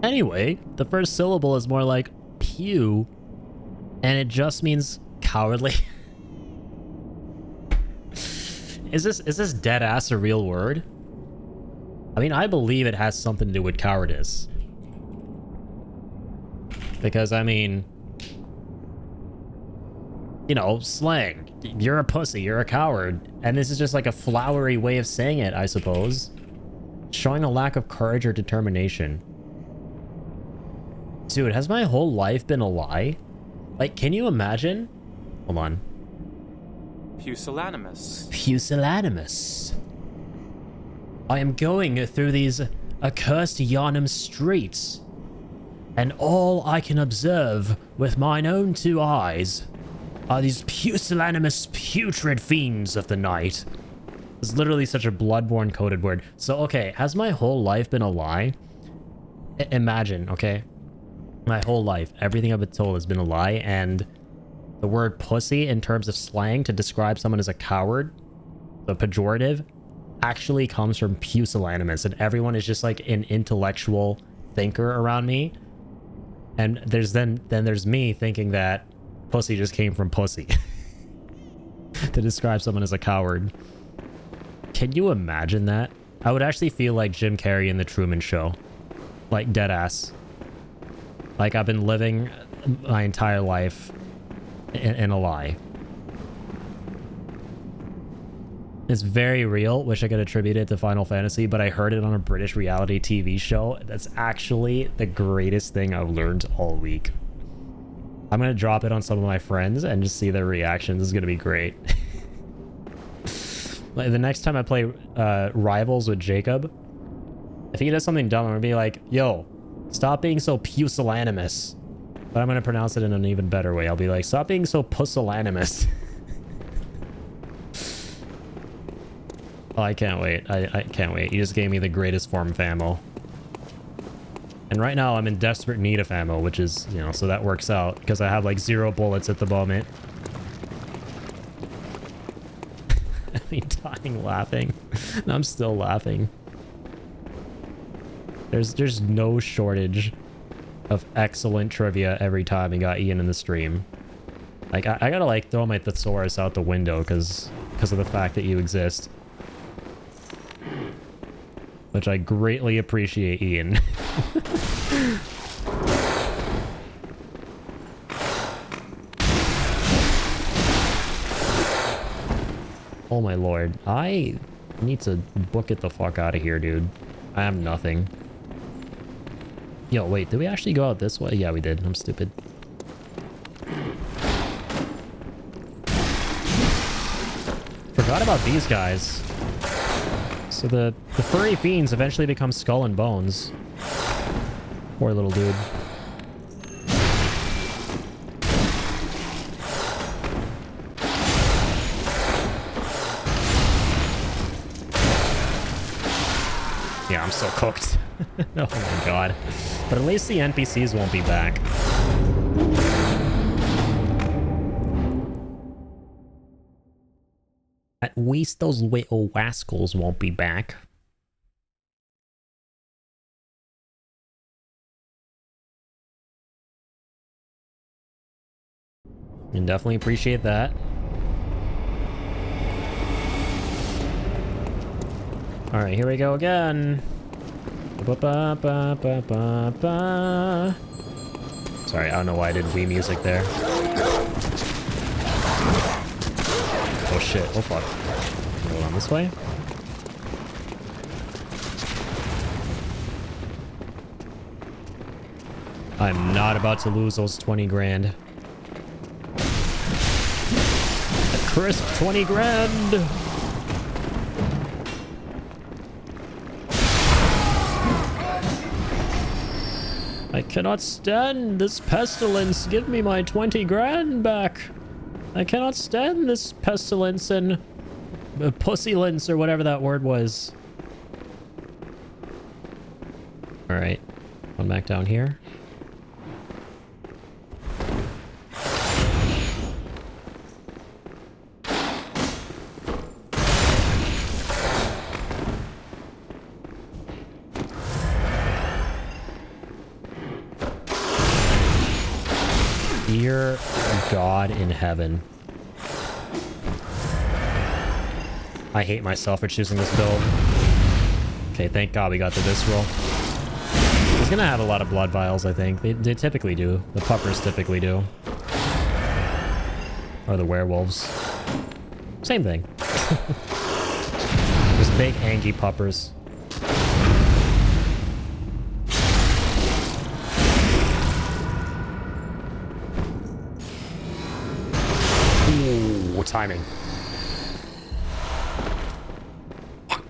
Anyway, the first syllable is more like pew, and it just means cowardly. Is this dead ass a real word? I mean, I believe it has something to do with cowardice. Because, I mean, you know, slang. You're a pussy, you're a coward. And this is just like a flowery way of saying it, I suppose. Showing a lack of courage or determination. Dude, has my whole life been a lie? Like, can you imagine? Hold on. Pusillanimous. Pusillanimous. I am going through these accursed Yharnam streets, and all I can observe with mine own 2 eyes are these pusillanimous putrid fiends of the night. It's literally such a Bloodborne coded word. So, okay, has my whole life been a lie? Imagine, okay? My whole life, everything I've been told has been a lie, and the word pussy in terms of slang to describe someone as a coward, the pejorative, actually comes from pusillanimous, and everyone is just like an intellectual thinker around me. And then there's me thinking that pussy just came from pussy. To describe someone as a coward. Can you imagine that? I would actually feel like Jim Carrey in The Truman Show. Like, dead ass. Like, I've been living my entire life in a lie. It's very real. Wish I could attribute it to Final Fantasy, but I heard it on a British reality TV show. That's actually the greatest thing I've learned all week. I'm going to drop it on some of my friends and just see their reactions. It's going to be great. Like, the next time I play Rivals with Jacob, if he does something dumb, I'm going to be like, yo, stop being so pusillanimous. But I'm going to pronounce it in an even better way. I'll be like, stop being so pusillanimous. Oh, I can't wait. I can't wait. You just gave me the greatest form of ammo. And right now I'm in desperate need of ammo, which is, you know, so that works out because I have like 0 bullets at the moment. I mean, dying laughing. I'm still laughing. There's no shortage of excellent trivia every time we got Ian in the stream. Like, I gotta like throw my thesaurus out the window because of the fact that you exist. Which I greatly appreciate, Ian. Oh my lord. I need to book it the fuck out of here, dude. I have nothing. Yo, wait, did we actually go out this way? Yeah, we did. I'm stupid. Forgot about these guys. So the furry fiends eventually become skull and bones. Poor little dude. Yeah, I'm so cooked. Oh my god. But at least the NPCs won't be back. At least those little rascals won't be back. And definitely appreciate that. Alright, here we go again. Sorry, I don't know why I did Wii music there. Oh shit, oh fuck. Go on this way. I'm not about to lose those 20 grand. A crisp 20 grand! I cannot stand this pestilence. Give me my 20 grand back. I cannot stand this pestilence and pussylence or whatever that word was. All right, one back down here. Dear God in heaven. I hate myself for choosing this build. Okay, thank God we got the visceral. He's gonna have a lot of blood vials, I think. They typically do. The puppers typically do. Or the werewolves. Same thing. Just big, angry puppers. Ooh, timing. Fuck.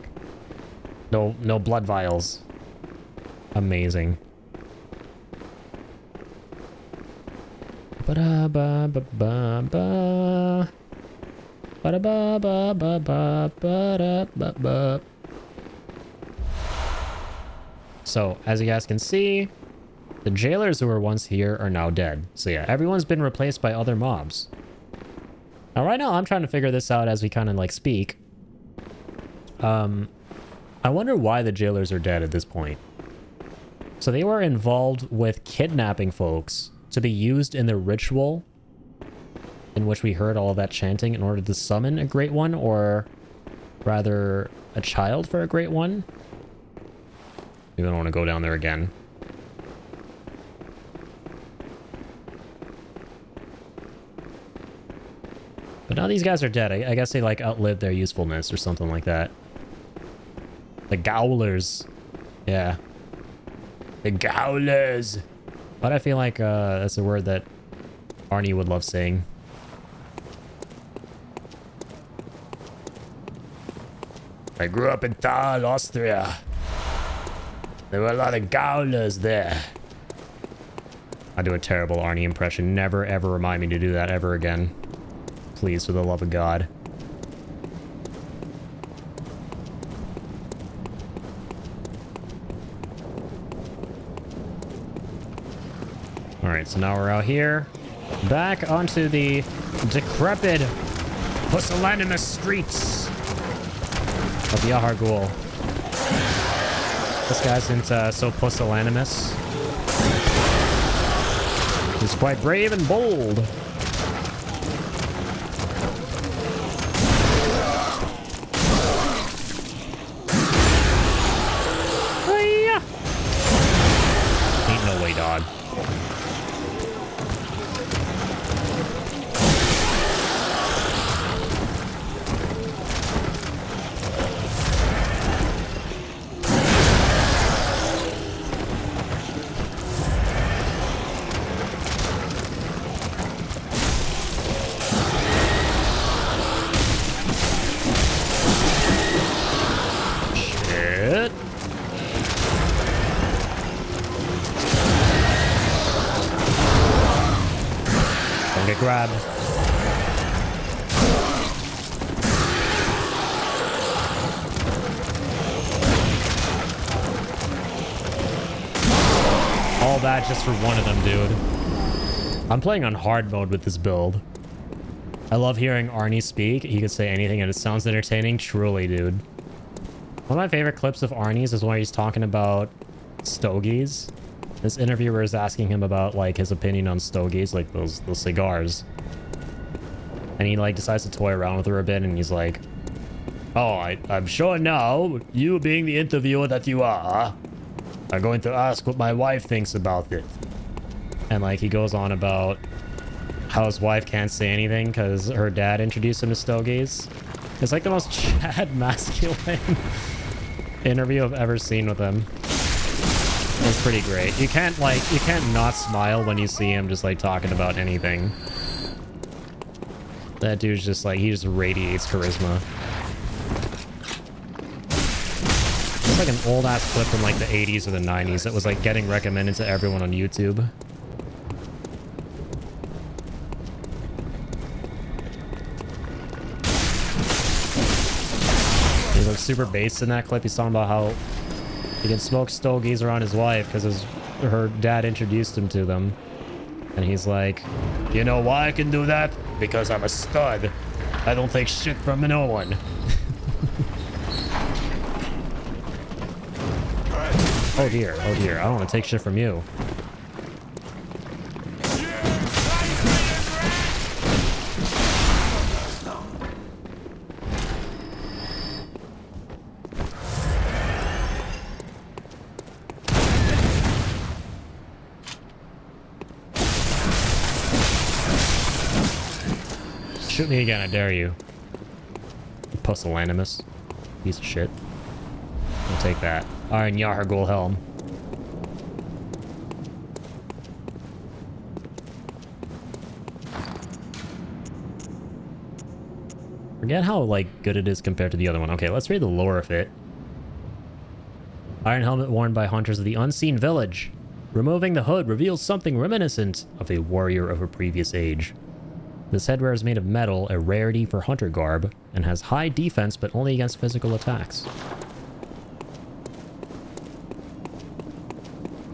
No blood vials. Amazing. Ba-da-ba-ba-ba-ba. Ba-da-ba-ba-ba-ba-ba-da-ba-ba. So, as you guys can see, the jailers who were once here are now dead. So yeah, everyone's been replaced by other mobs. Now, right now, I'm trying to figure this out as we kind of, like, speak. I wonder why the jailers are dead at this point. So they were involved with kidnapping folks to be used in the ritual in which we heard all of that chanting in order to summon a great one, or rather a child for a great one. We don't want to go down there again. But now these guys are dead. I guess they like outlived their usefulness or something like that. The Gowlers. Yeah. The Gowlers. But I feel like that's a word that Arnie would love saying. I grew up in Thal, Austria. There were a lot of Gowlers there. I do a terrible Arnie impression. Never ever remind me to do that ever again. Please, for the love of God. Alright, so now we're out here. Back onto the decrepit, pusillanimous streets of YAHARGUL. This guy isn't so pusillanimous. He's quite brave and bold. Ain't no way, dog. Grab. All that just for one of them, dude. I'm playing on hard mode with this build. I love hearing Arnie speak. He could say anything and it sounds entertaining. Truly, dude. One of my favorite clips of Arnie's is when he's talking about stogies. This interviewer is asking him about, like, his opinion on stogies, like those cigars. And he, like, decides to toy around with her a bit, and he's like, oh, I'm sure now, you being the interviewer that you are going to ask what my wife thinks about it. And, like, he goes on about how his wife can't say anything because her dad introduced him to stogies. It's, like, the most Chad masculine interview I've ever seen with him. It's pretty great. You can't not smile when you see him just, like, talking about anything. That dude's just, like, he just radiates charisma. It's like an old-ass clip from, like, the 80s or the 90s that was, like, getting recommended to everyone on YouTube. He's, like, super based in that clip. He's talking about how he can smoke stogies around his wife because her dad introduced him to them. And he's like, you know why I can do that? Because I'm a stud. I don't take shit from no one. Oh dear, oh dear. I don't want to take shit from you. Shoot me again, I dare you. Pusillanimous. Piece of shit. I'll take that. Iron YAHARGUL helm. Forget how, like, good it is compared to the other one. Okay, let's read the lore of it. Iron helmet worn by hunters of the unseen village. Removing the hood reveals something reminiscent of a warrior of a previous age. This headwear is made of metal, a rarity for hunter garb, and has high defense but only against physical attacks.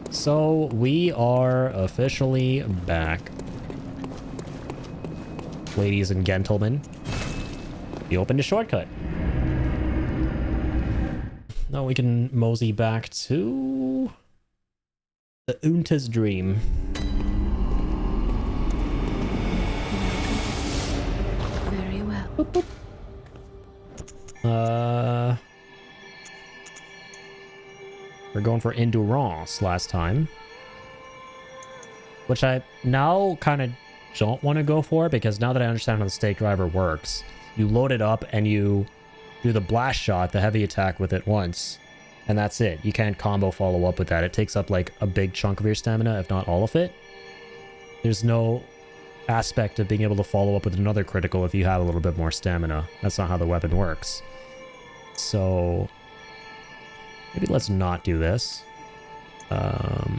So we are officially back. Ladies and gentlemen, we opened a shortcut. Now we can mosey back to The Unta's Dream. Very well. Boop, boop. We're going for endurance last time, which I now kind of don't want to go for, because now that I understand how the stake driver works, you load it up and you do the blast shot, the heavy attack with it once, and that's it. You can't combo follow up with that. It takes up like a big chunk of your stamina, if not all of it. There's no aspect of being able to follow up with another critical if you have a little bit more stamina. That's not how the weapon works. So maybe let's not do this. Let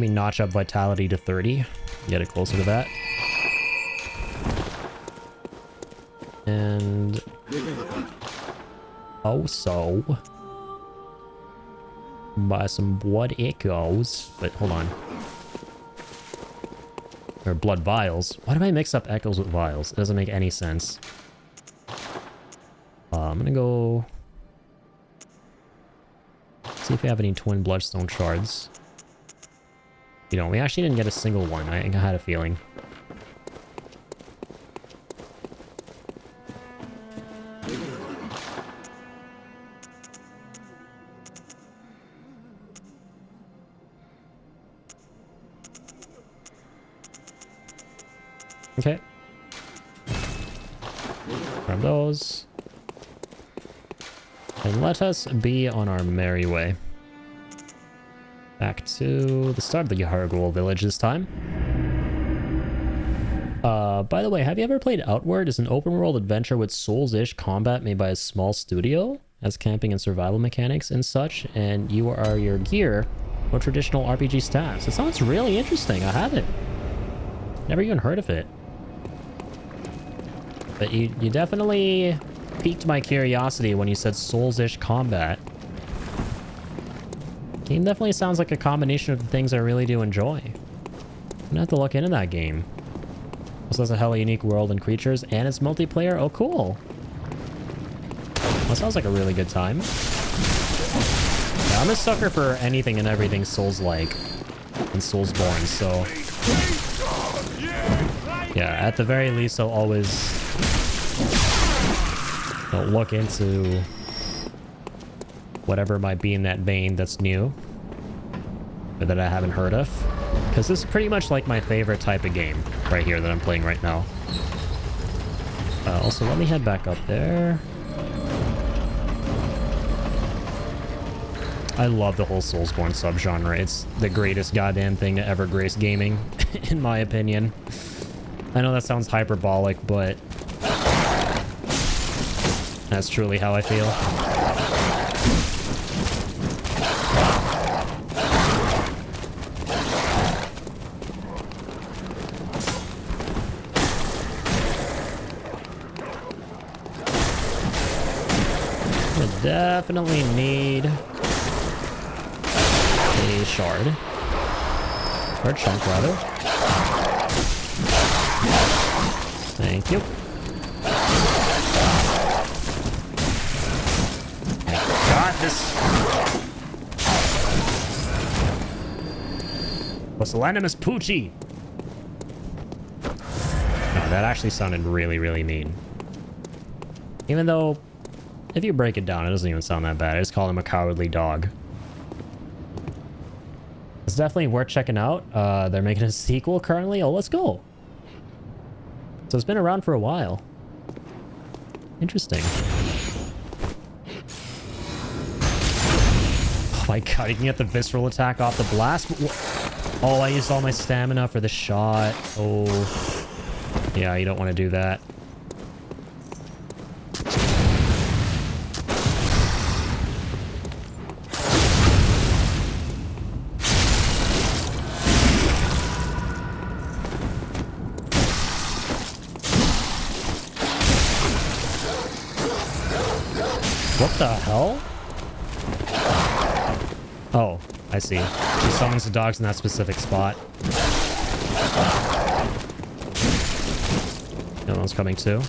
me notch up vitality to 30. Get it closer to that. And also buy some blood echoes. But hold on. Or blood vials. Why do I mix up echoes with vials? It doesn't make any sense. I'm gonna go see if we have any twin bloodstone shards. You know, we actually didn't get a single one. I had a feeling. Okay. Grab those. And let us be on our merry way. Back to the start of the YAHARGUL village this time. By the way, have you ever played Outward? It's an open world adventure with Souls-ish combat made by a small studio. Has camping and survival mechanics and such. And you are your gear or traditional RPG staffs. It sounds really interesting. I haven't. Never even heard of it. But you definitely piqued my curiosity when you said Souls-ish combat. Game definitely sounds like a combination of the things I really do enjoy. I'm gonna have to look into that game. This has a hella unique world and creatures, and it's multiplayer. Oh, cool. That sounds like a really good time. Yeah, I'm a sucker for anything and everything Souls-like and Soulsborne, so... yeah, at the very least, I'll always... look into whatever might be in that vein that's new or that I haven't heard of, because this is pretty much like my favorite type of game right here that I'm playing right now. Also, let me head back up there. I love the whole Soulsborne subgenre. It's the greatest goddamn thing to ever grace gaming, in my opinion. I know that sounds hyperbolic, but that's truly how I feel. I definitely need a shard. Or a chunk, rather. Thank you. Pusillanimous Poochie! Oh, that actually sounded really, really mean. Even though, if you break it down, it doesn't even sound that bad. I just call him a cowardly dog. It's definitely worth checking out. They're making a sequel currently. Oh, let's go! So it's been around for a while. Interesting. Oh my god, you can get the visceral attack off the blast. Oh, I used all my stamina for the shot. Oh. Yeah, you don't want to do that. What the hell? Oh, I see. She summons the dogs in that specific spot. The other one's coming too.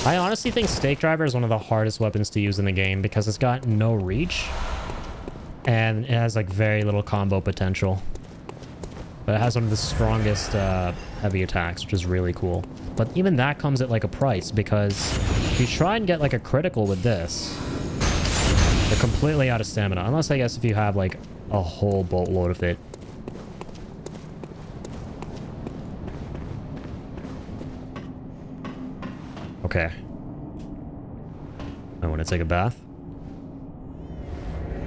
I honestly think Stake Driver is one of the hardest weapons to use in the game because it's got no reach. And it has like very little combo potential. But it has one of the strongest heavy attacks, which is really cool. But even that comes at like a price because if you try and get like a critical with this, you're completely out of stamina. Unless I guess if you have like a whole boatload of it. Okay. I want to take a bath.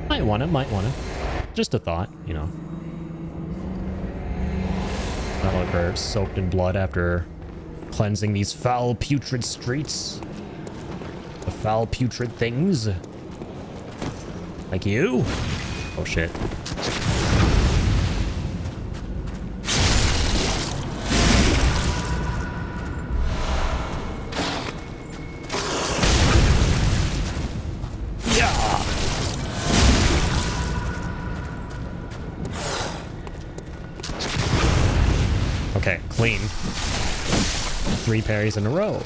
Might want to. Just a thought, you know. Not like we're soaked in blood after cleansing these foul, putrid streets. The foul, putrid things. Like you. Oh, shit. Okay, clean. 3 parries in a row.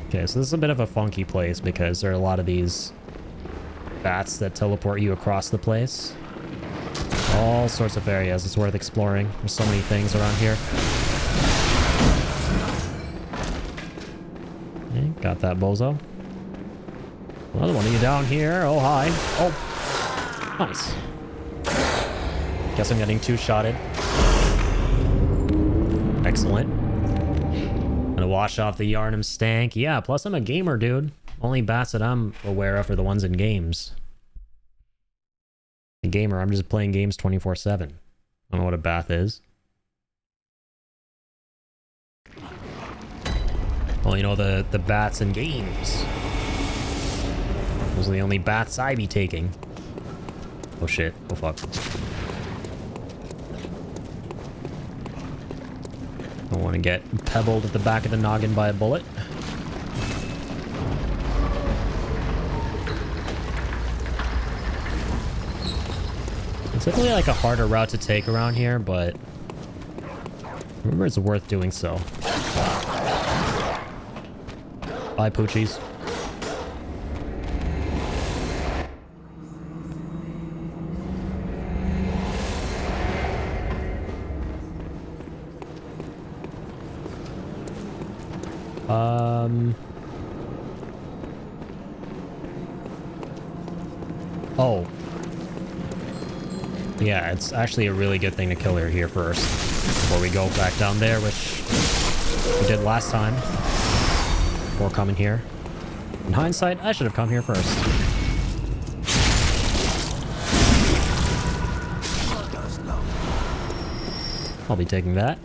Okay, so this is a bit of a funky place because there are a lot of these bats that teleport you across the place. All sorts of areas. It's worth exploring. There's so many things around here. Okay, got that bozo. Another one of you down here. Oh, hi. Oh, nice. Guess I'm getting 2-shotted. Excellent. Gonna wash off the Yarnum stank. Yeah, plus I'm a gamer, dude. Only bats that I'm aware of are the ones in games. A gamer, I'm just playing games 24/7. I don't know what a bath is. Well, you know, the bats in games. Those are the only bats I be taking. Oh shit. Oh fuck. Don't want to get pebbled at the back of the noggin by a bullet. It's definitely like a harder route to take around here, but remember it's worth doing so. Bye, poochies. Oh. Yeah, it's actually a really good thing to kill her here first before we go back down there, which we did last time before coming here. In hindsight, I should have come here first. I'll be taking that.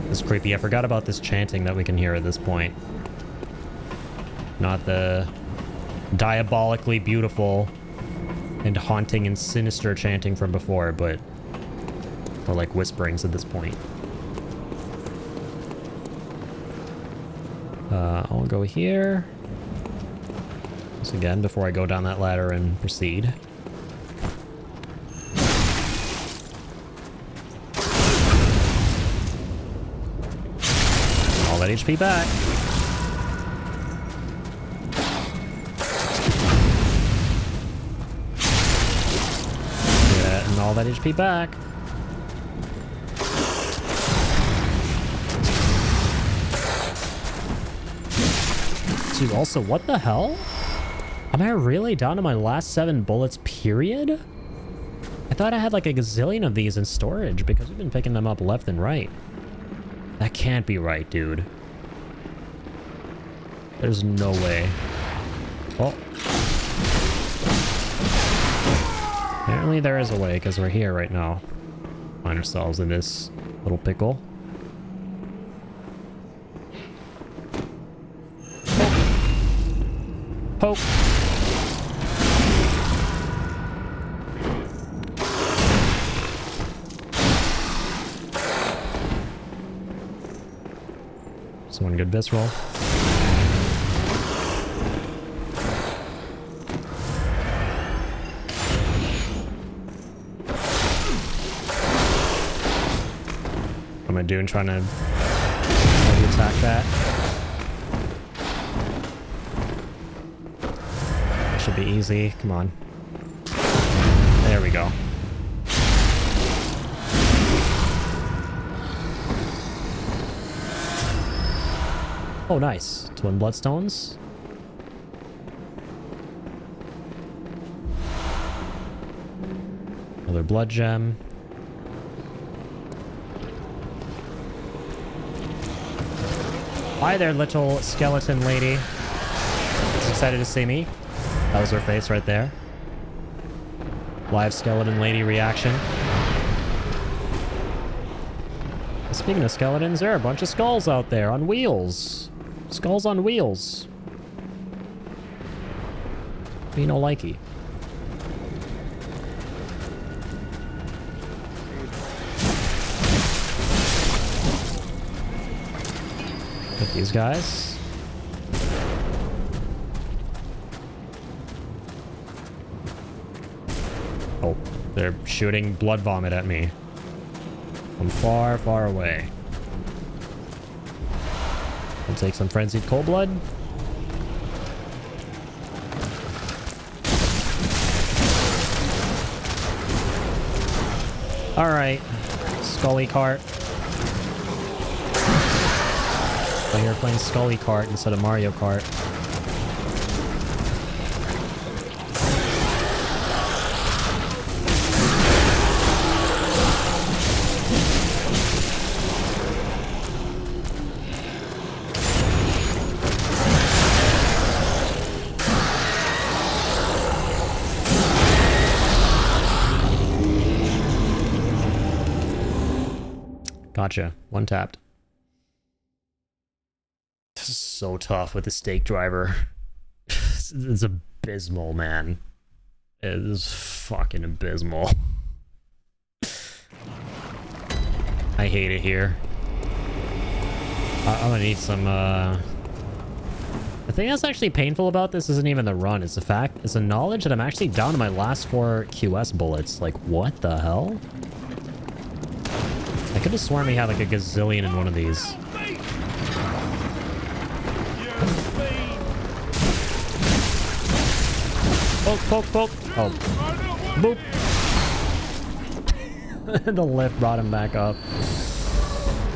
It's creepy. I forgot about this chanting that we can hear at this point. Not the diabolically beautiful and haunting and sinister chanting from before, but more like whisperings at this point. I'll go here. Once again, before I go down that ladder and proceed. All that HP back. Yeah, and all that HP back. Dude, also, what the hell? Am I really down to my last 7 bullets, period? I thought I had like a gazillion of these in storage because we've been picking them up left and right. That can't be right, dude. There's no way. Oh. Apparently there is a way because we're here right now. Find ourselves in this little pickle. Poke. Just one good visceral. am I doing trying to maybe attack that? Should be easy. Come on. There we go. Oh, nice. Twin bloodstones. Another blood gem. Hi there, little skeleton lady. She's excited to see me. That was her face right there. Live skeleton lady reaction. Speaking of skeletons, there are a bunch of skulls out there on wheels. Skulls on wheels. Me no likey. Get these guys. Oh, they're shooting blood vomit at me. From far, far away. I'll take some frenzied cold blood. Alright. Scully cart. So you're playing Scully Kart instead of Mario Kart. Gotcha. One tapped. This is so tough with the stake driver. It's abysmal, man. It is fucking abysmal. I hate it here. I'm gonna need some, The thing that's actually painful about this isn't even the run. It's the knowledge that I'm actually down to my last 4 QS bullets. Like, what the hell? I could have sworn we had like a gazillion in one of these. Poke, poke, poke. Oh. Boop. The lift brought him back up.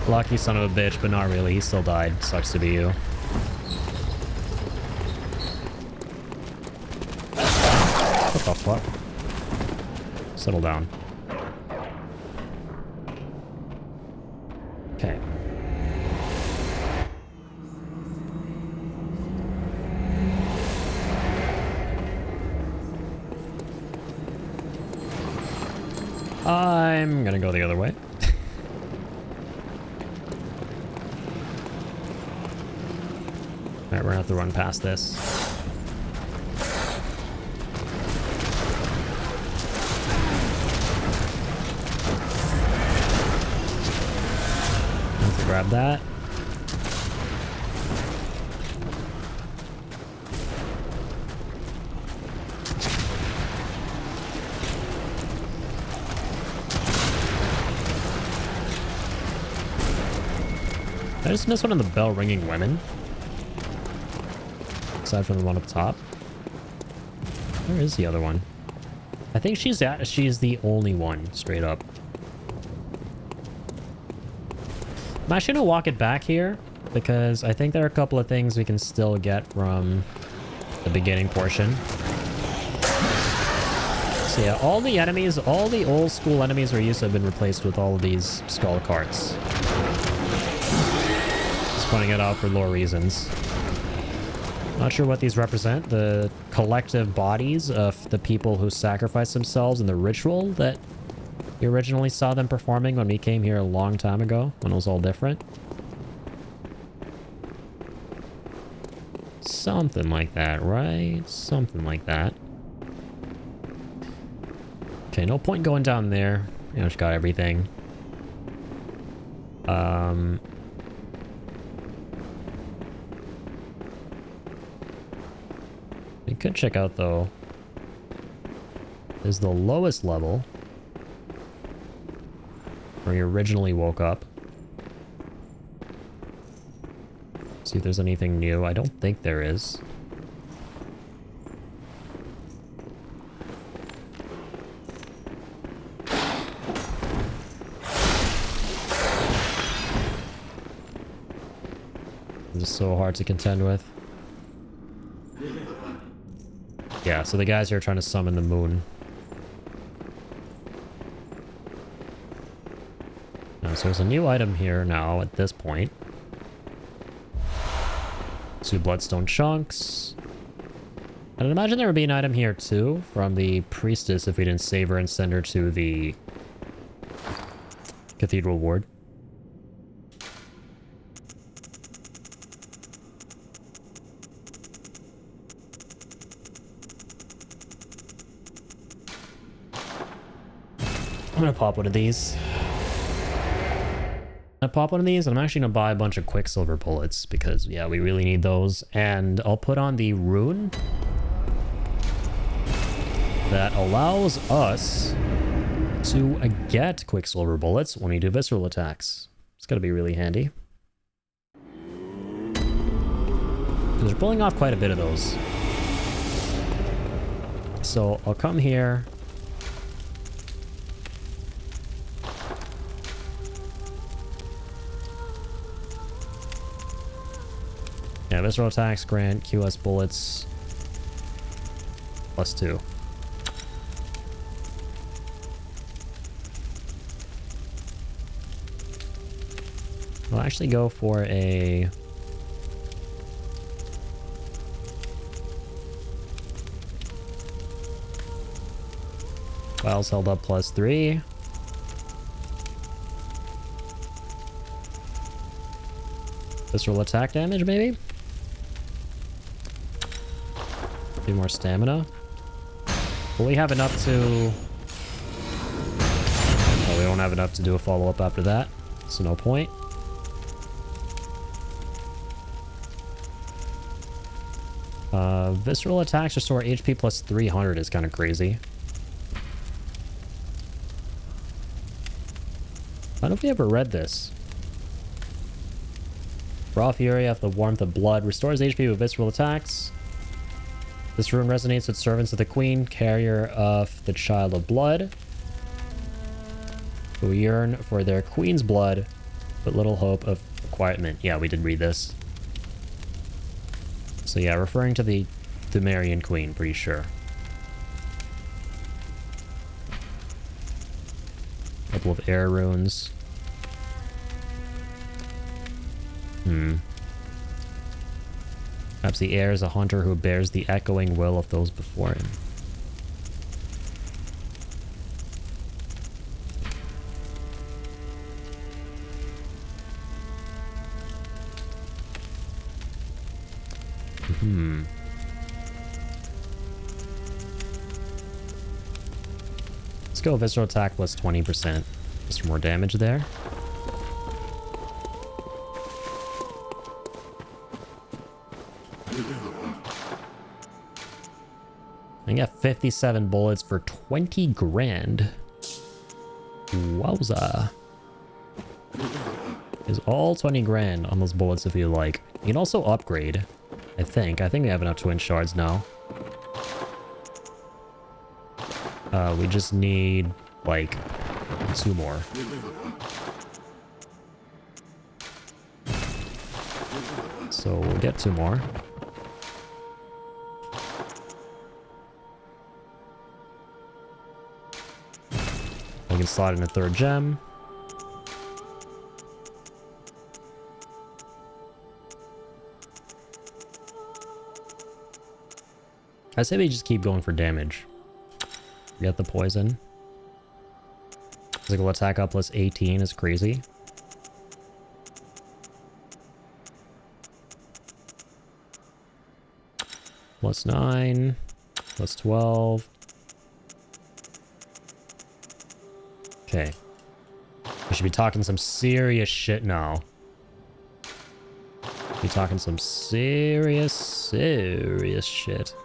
Lucky son of a bitch, but not really. He still died. Sucks to be you. What the fuck? Settle down. Okay. I'm gonna go the other way. Alright, we're gonna have to run past this. Have to grab that. Did I just miss one of the bell ringing women? Aside from the one up top. Where is the other one? I think she's the only one, straight up. I'm actually gonna walk it back here because I think there are a couple of things we can still get from the beginning portion. So yeah, all the enemies, all the old school enemies we're used to have been replaced with all of these skull carts. Just pointing it out for lore reasons. Not sure what these represent. The collective bodies of the people who sacrificed themselves in the ritual that we originally saw them performing when we came here a long time ago, when it was all different. Something like that, right? Something like that. Okay, no point going down there. You know, just got everything. We could check out, though, is the lowest level where you originally woke up. See if there's anything new. I don't think there is. This is so hard to contend with. Yeah, so the guys here are trying to summon the moon. So there's a new item here now at this point. 2 bloodstone chunks. And I'd imagine there would be an item here too from the priestess if we didn't save her and send her to the cathedral ward. I'm gonna pop one of these. I'm actually gonna buy a bunch of quicksilver bullets because, yeah, we really need those. And I'll put on the rune that allows us to get quicksilver bullets when we do visceral attacks. It's gonna be really handy. Because we're pulling off quite a bit of those. So I'll come here. Yeah, visceral attacks grant QS bullets +2. I'll actually go for a... Files held up +3. Visceral attack damage, maybe? Be more stamina. Will we have enough to... Oh, we won't have enough to do a follow-up after that, so no point. Visceral attacks restore HP +300 is kind of crazy. I don't know if we ever read this. Raw Fury of the Warmth of Blood restores HP with visceral attacks. This rune resonates with servants of the Queen, carrier of the Child of Blood, who yearn for their Queen's blood, but little hope of requirement. Yeah, we did read this. So yeah, referring to the Marian Queen, pretty sure. Couple of air runes. Perhaps the air is a hunter who bears the echoing will of those before him. Let's go visceral attack +20%. Just for more damage there. I got 57 bullets for 20 grand. Wowza. Is all 20 grand on those bullets if you like. You can also upgrade, I think. I think we have enough twin shards now. We just need, like, 2 more. So we'll get 2 more. We can slot in a 3rd gem. I say we just keep going for damage. Get the poison. Physical attack up +18 is crazy. +9, +12. Okay. We should be talking some serious shit now. Be talking some serious shit.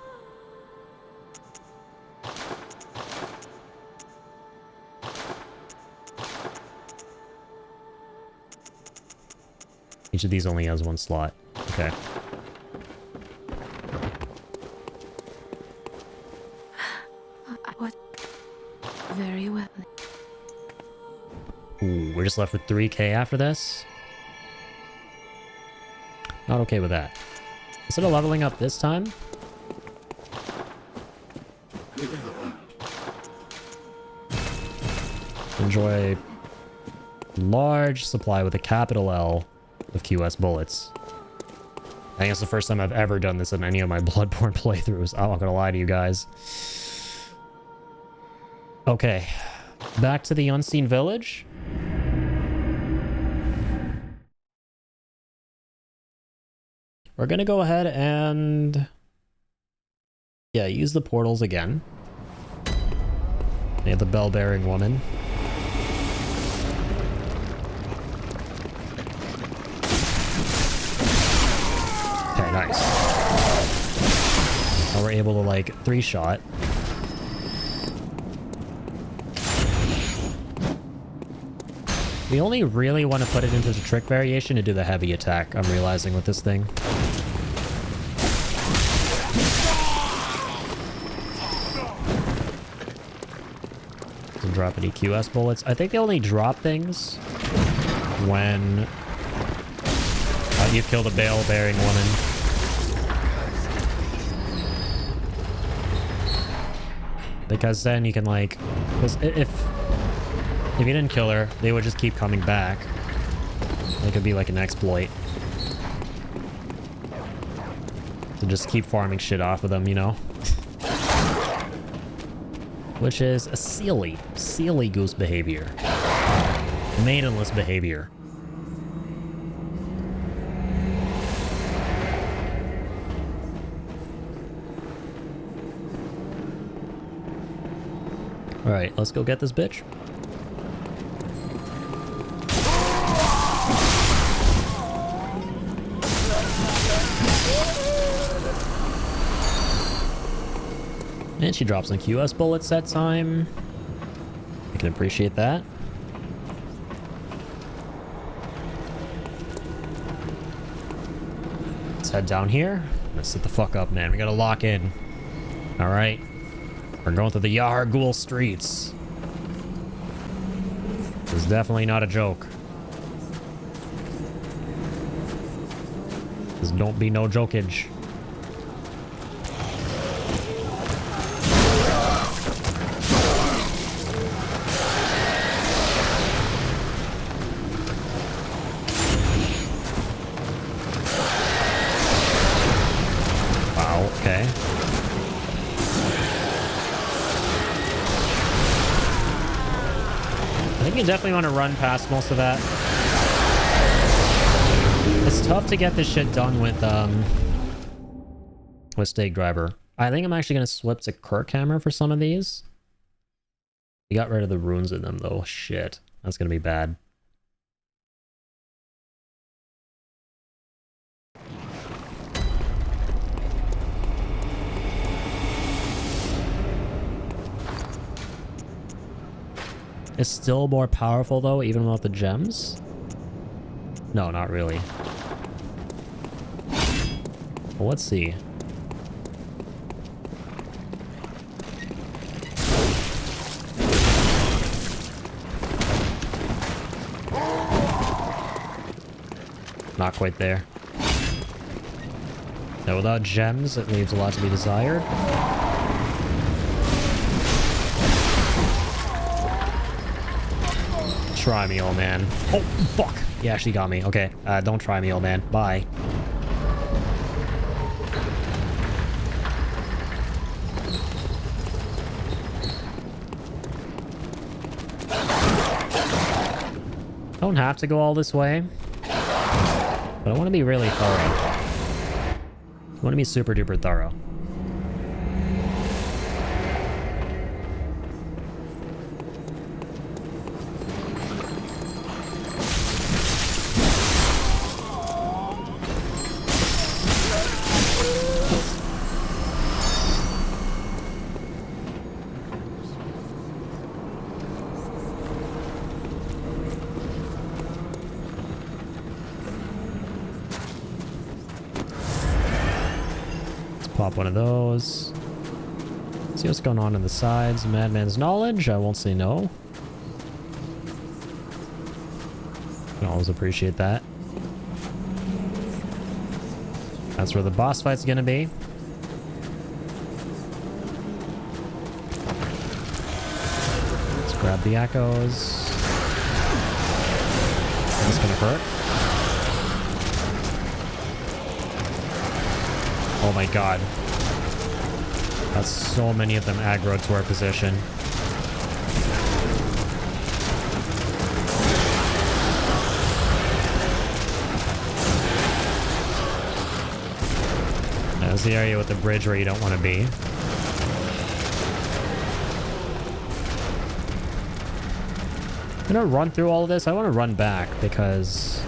Each of these only has 1 slot. Okay. What? Very well. Ooh, we're just left with 3k after this. Not okay with that. Instead of leveling up this time, enjoy large supply with a capital L of QS bullets. I think it's the first time I've ever done this in any of my Bloodborne playthroughs. I'm not gonna lie to you guys. Okay, back to the unseen village. We're gonna go ahead and... yeah, use the portals again. We have the bell-bearing woman. Okay, nice. Now we're able to, like, 3-shot. We only really want to put it into the trick variation to do the heavy attack, I'm realizing with this thing. Doesn't drop any QS bullets. I think they only drop things when you've killed a bell-bearing woman. Because then you can, like... because if you didn't kill her, they would just keep coming back. It could be like an exploit. To just keep farming shit off of them, you know? Which is a silly goose behavior. Maidenless behavior. Alright, let's go get this bitch. And she drops some QS bullets that time. I can appreciate that. Let's head down here. Let's sit the fuck up, man. We gotta lock in. Alright. We're going through the YAHARGUL streets. This is definitely not a joke. This don't be no jokage. Wow, okay. I think you definitely want to run past most of that. It's tough to get this shit done with Stake Driver. I think I'm actually going to swap to Kirkhammer for some of these. We got rid of the runes in them though. Shit. That's going to be bad. It's still more powerful though, even without the gems? No, not really. Well, let's see. Not quite there. Now, without gems, it leaves a lot to be desired. Try me, old man. Oh, fuck! He actually got me. Okay, don't try me, old man. Bye. Don't have to go all this way. But I want to be really thorough. I want to be super duper thorough. Pop one of those. See what's going on the sides. Madman's knowledge. I won't say no. Can always appreciate that. That's where the boss fight's gonna be. Let's grab the echoes. That's gonna hurt. Oh my god. That's so many of them aggro to our position. That's the area with the bridge where you don't want to be. I'm gonna run through all of this. I want to run back because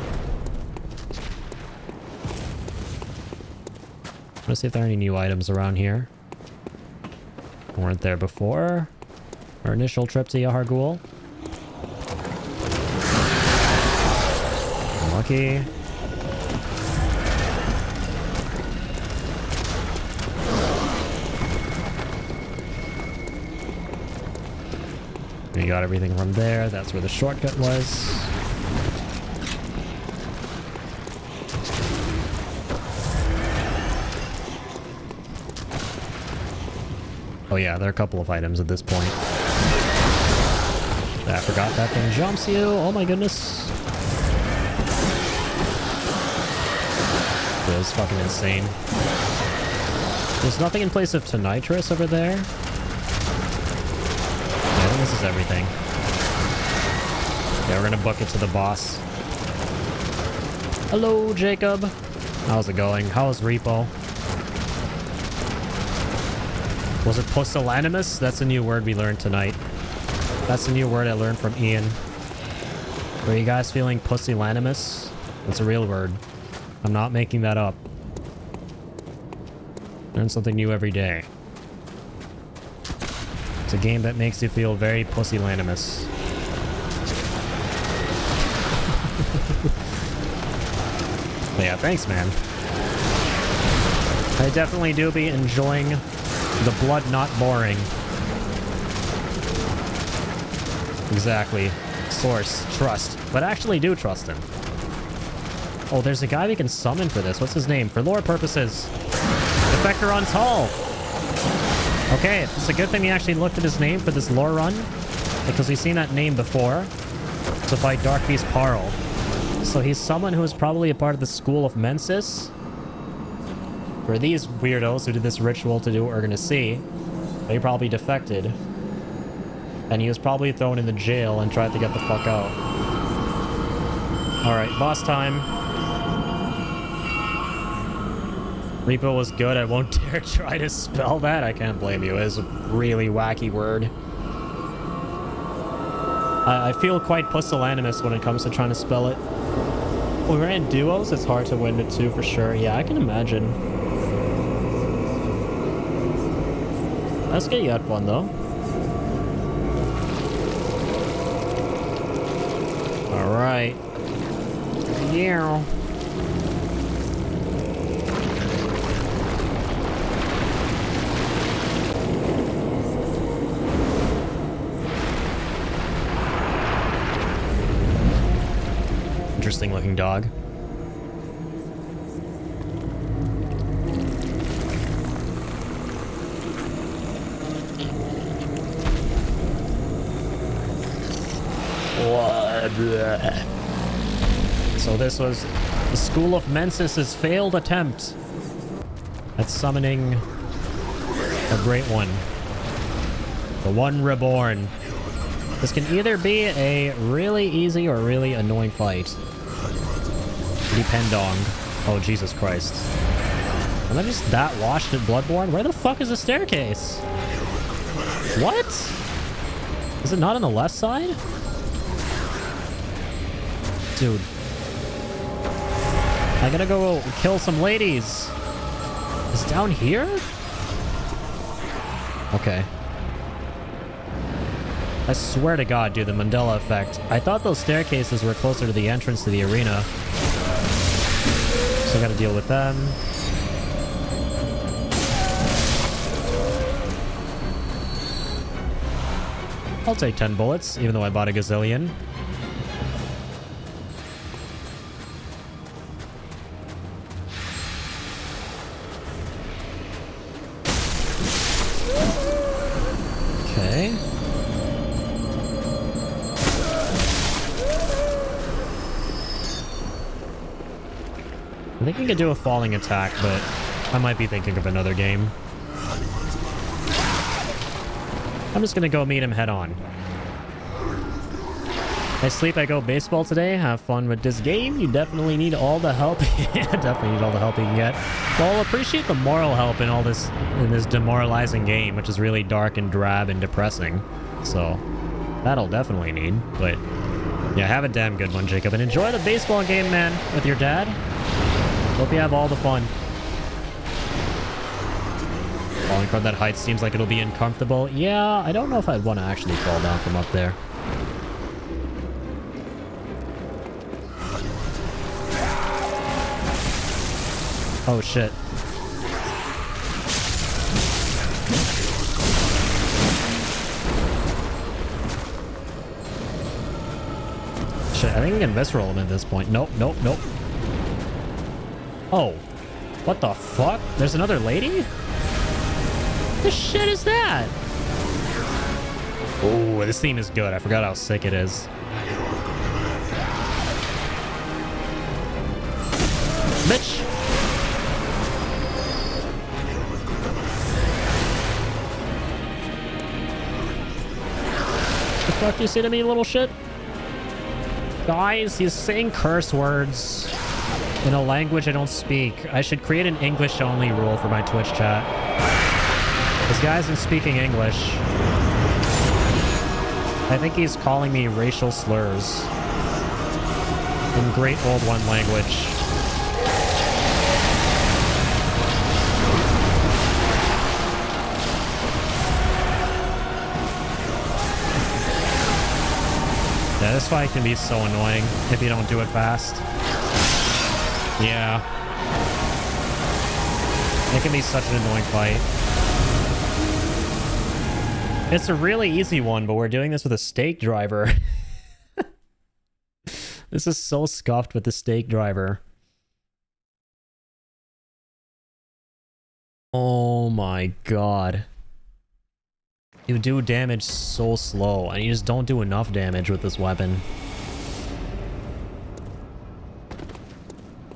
I want to see if there are any new items around here. Weren't there before our initial trip to YAHARGUL. Lucky. We got everything from there. That's where the shortcut was. Oh yeah, there are a couple of items at this point. I forgot that thing jumps you. Oh my goodness. That was fucking insane. There's nothing in place of Tonitrus over there. I think this is everything. Yeah, we're gonna book it to the boss. Hello, Jacob. How's it going? How's Repo? Was it pusillanimous? That's a new word we learned tonight. That's a new word I learned from Ian. Were you guys feeling pusillanimous? It's a real word. I'm not making that up. Learn something new every day. It's a game that makes you feel very pusillanimous. But yeah, thanks, man. I definitely do be enjoying the blood not boring. Exactly. Source. Trust. But I actually do trust him. Oh, there's a guy we can summon for this. What's his name? For lore purposes. Defector on Tall. Okay, it's a good thing we actually looked at his name for this lore run. Because we've seen that name before. To fight Dark Beast Parl. So he's someone who is probably a part of the School of Mensis. For these weirdos who did this ritual to do what we're gonna see, they probably defected. And he was probably thrown in the jail and tried to get the fuck out. Alright, boss time. Repo was good. I won't dare try to spell that. I can't blame you. It is a really wacky word. I feel quite pusillanimous when it comes to trying to spell it. When we're in duos, it's hard to win it too, for sure. Yeah, I can imagine. Let's get you had fun, though. Alright. Yeah. Interesting looking dog. So this was the School of Mensis' failed attempt at summoning a great one. The One Reborn. This can either be a really easy or really annoying fight. Dependong. Oh, Jesus Christ. Am I just that washed at Bloodborne? Where the fuck is the staircase? What? Is it not on the left side? Dude. I gotta go kill some ladies. Is it down here? Okay. I swear to God, dude, the Mandela effect. I thought those staircases were closer to the entrance to the arena. So I gotta deal with them. I'll take 10 bullets, even though I bought a gazillion. Okay. I think I could do a falling attack, but I might be thinking of another game. I'm just gonna go meet him head on. I sleep, I go baseball today. Have fun with this game. You definitely need all the help. Yeah, definitely need all the help you can get. Well, appreciate the moral help in all this, in this demoralizing game, which is really dark and drab and depressing. So, that'll definitely need. But, yeah, have a damn good one, Jacob. And enjoy the baseball game, man, with your dad. Hope you have all the fun. Falling from that height seems like it'll be uncomfortable. Yeah, I don't know if I'd want to actually fall down from up there. Oh, shit. Shit, I think I can visceral him at this point. Nope, nope, nope. Oh. What the fuck? There's another lady? The shit is that? Oh, this theme is good. I forgot how sick it is. Bitch! The fuck you say to me, little shit? Guys, he's saying curse words in a language I don't speak. I should create an English-only rule for my Twitch chat. This guy isn't speaking English. I think he's calling me racial slurs in Great Old One language. Yeah, this fight can be so annoying if you don't do it fast. Yeah. It can be such an annoying fight. It's a really easy one, but we're doing this with a stake driver. This is so scuffed with the stake driver. Oh my god. You do damage so slow, and you just don't do enough damage with this weapon.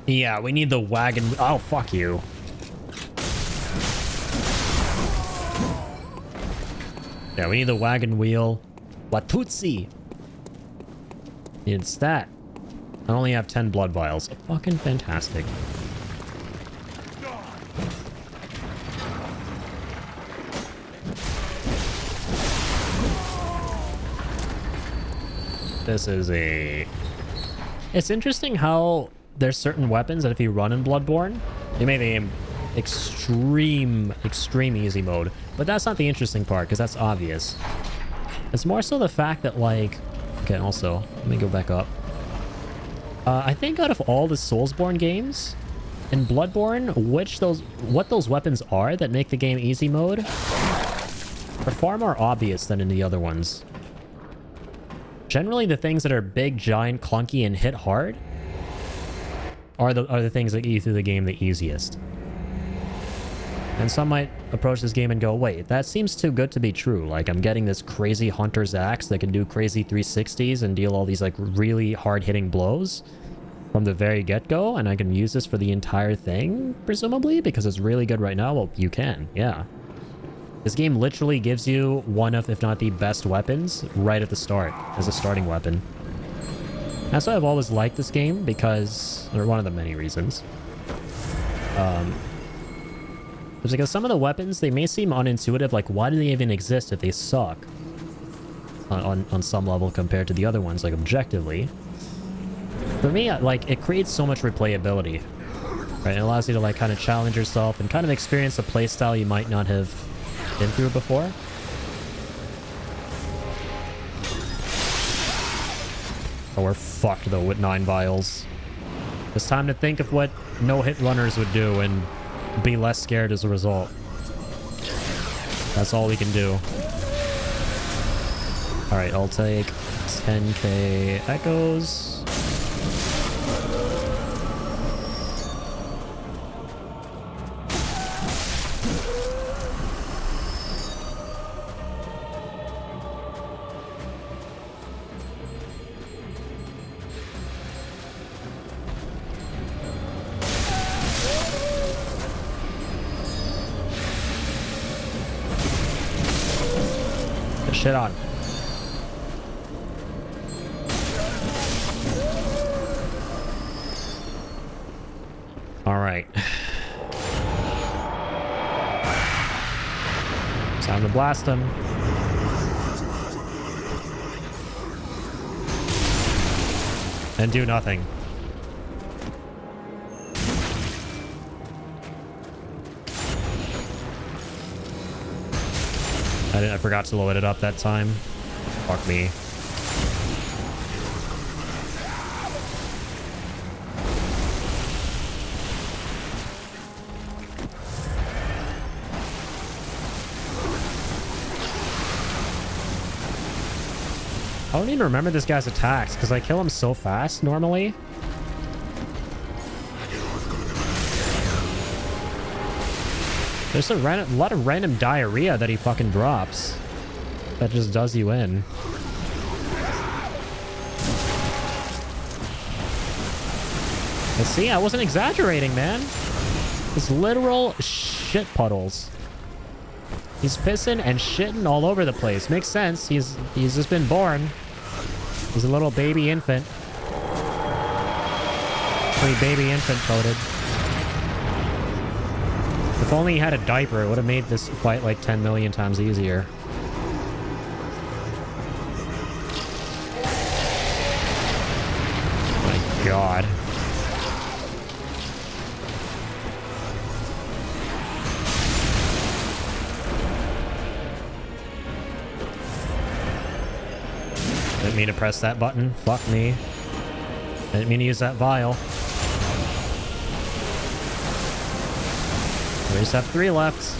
Yeah, we need the wagon. Oh, fuck you. Yeah, we need the wagon wheel. Watutsi. It's that. I only have 10 blood vials. Fucking fantastic. This is a... It's interesting how there's certain weapons that if you run in Bloodborne, you may be in extreme easy mode. But that's not the interesting part, because that's obvious. It's more so the fact that, like... Okay, also, let me go back up. I think out of all the Soulsborne games, in Bloodborne, what those weapons are that make the game easy mode are far more obvious than in the other ones. Generally, the things that are big, giant, clunky, and hit hard are the things that get you through the game the easiest. And some might approach this game and go, wait, that seems too good to be true. Like, I'm getting this crazy Hunter's Axe that can do crazy 360s and deal all these, like, really hard-hitting blows from the very get-go, and I can use this for the entire thing, presumably, because it's really good right now. Well, you can, yeah. This game literally gives you one of, if not the best weapons, right at the start, as a starting weapon. That's why I've always liked this game, because... or one of the many reasons. It's because some of the weapons, they may seem unintuitive, like, why do they even exist if they suck? On some level compared to the other ones, like, objectively. For me, like, it creates so much replayability. Right? It allows you to, like, kind of challenge yourself and kind of experience a playstyle you might not have been through before. Oh, we're fucked, though, with 9 vials. It's time to think of what no-hit runners would do and be less scared as a result. That's all we can do. Alright, I'll take 10k echoes. Get shit on. All right. Time to blast him. And do nothing. I forgot to load it up that time. Fuck me. I don't even remember this guy's attacks because I kill him so fast normally. There's a lot of random diarrhea that he fucking drops that just does you in. But see, I wasn't exaggerating, man. It's literal shit puddles. He's pissing and shitting all over the place. Makes sense. He's just been born. He's a little baby infant. Pretty baby infant coded. If only he had a diaper, it would have made this fight like 10 million times easier. My God. Didn't mean to press that button. Fuck me. Didn't mean to use that vial. We just have 3 left.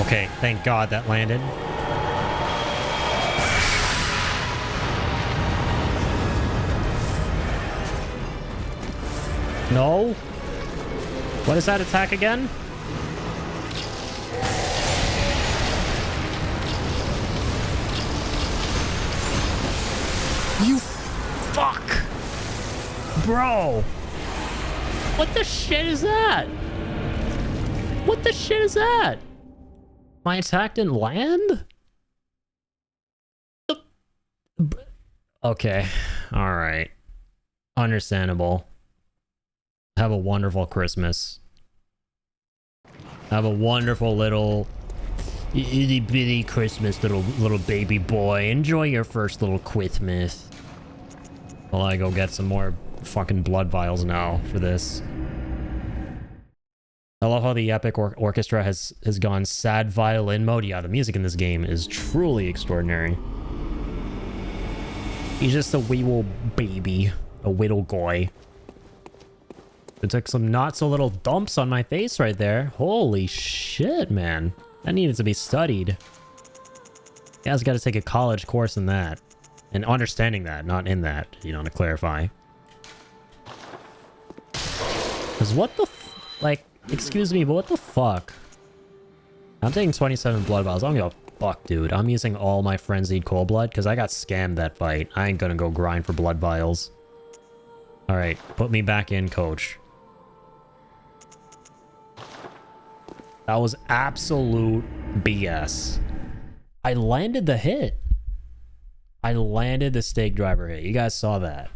Okay, thank God that landed. No? What is that attack again? You fuck! Bro! What the shit is that? What the shit is that? My attack didn't land? Okay. Alright. Understandable. Have a wonderful Christmas. Have a wonderful little itty bitty Christmas, little baby boy. Enjoy your first little Quithmas. While I go get some more fucking blood vials now for this. I love how the epic orchestra has gone sad violin mode. Yeah, the music in this game is truly extraordinary. He's just a wee little baby. A whittle guy. It took some not so little dumps on my face right there. Holy shit, man. That needed to be studied. You guys got to take a college course in that. And understanding that, not in that, you know, to clarify. Because what the like... Excuse me, but what the fuck? I'm taking 27 blood vials. I don't give a fuck, dude. I'm using all my frenzied cold blood because I got scammed that fight. I ain't gonna go grind for blood vials. Alright, put me back in, coach. That was absolute BS. I landed the hit. I landed the stake driver hit. You guys saw that.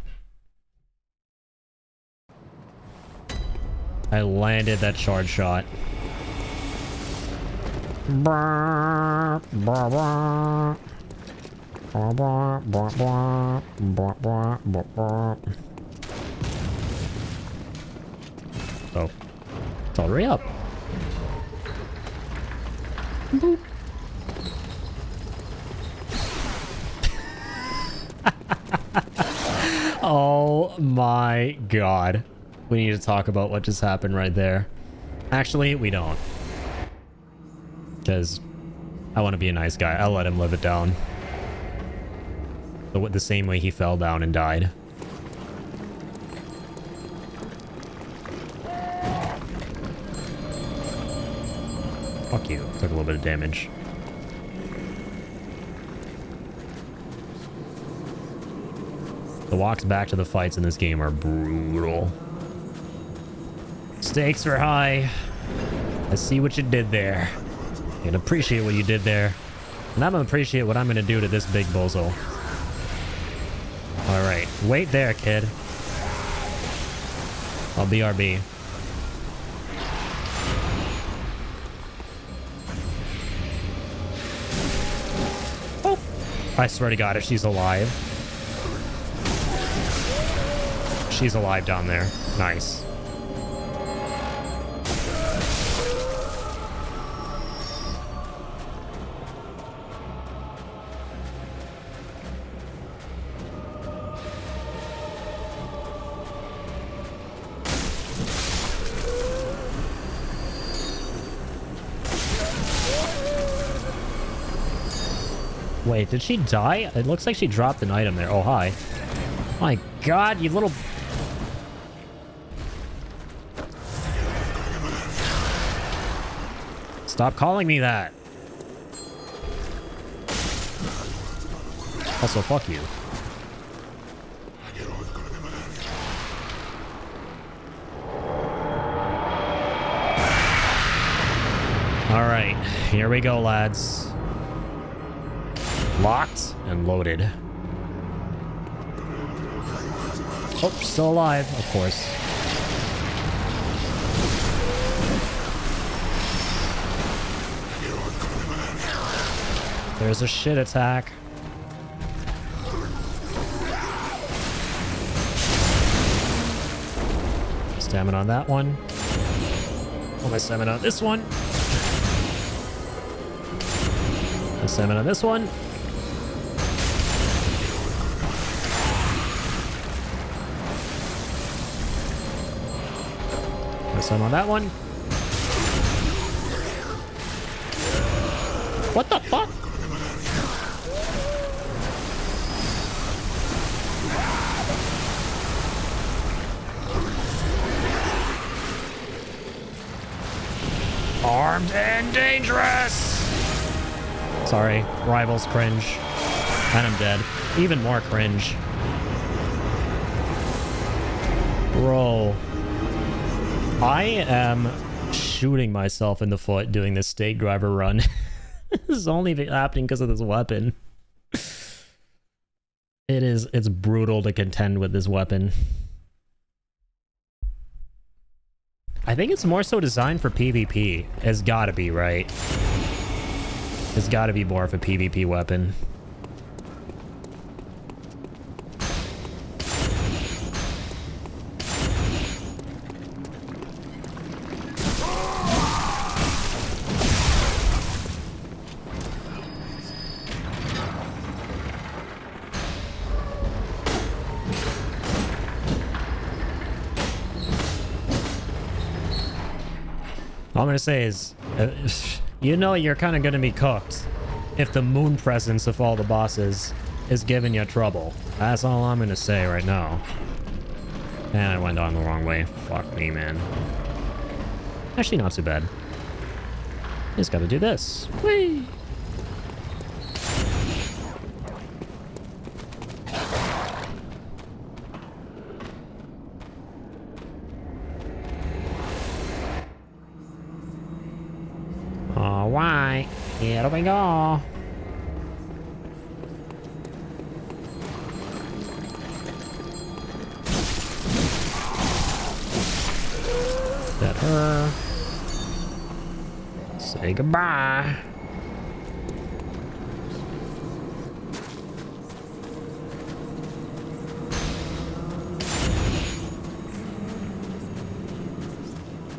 I landed that charge shot. Oh. It's already up. Boop. Oh my god. We need to talk about what just happened right there. Actually, we don't. Because I want to be a nice guy. I'll let him live it down. The same way he fell down and died. Fuck you. Took a little bit of damage. The walks back to the fights in this game are brutal. Stakes are high. I see what you did there. I can appreciate what you did there. And I'm gonna appreciate what I'm gonna do to this big bozo. Alright. Wait there, kid. I'll BRB. Oh! I swear to God, if she's alive. She's alive down there. Nice. Wait, did she die? It looks like she dropped an item there. Oh, hi. My God, you little... Stop calling me that. Also, fuck you. Alright, here we go, lads. Locked and loaded. Oh, still alive, of course. There's a shit attack. Stamina on that one. Oh, my stamina on this one. My stamina on this one. My stamina on that one. What the fuck? Armed and dangerous! Sorry, rivals cringe. And I'm dead. Even more cringe. Bro. I am shooting myself in the foot doing this stake driver run. This is only happening because of this weapon. It's brutal to contend with this weapon. I think it's more so designed for PvP. It's gotta be, right? It's gotta be more of a PvP weapon. All I'm gonna say is, you know you're kind of gonna be cooked if the moon presence of all the bosses is giving you trouble. That's all I'm gonna say right now. And I went on the wrong way. Fuck me, man. Actually, not too bad. Just gotta do this. Whee! Alright, here we go. That her. Say goodbye.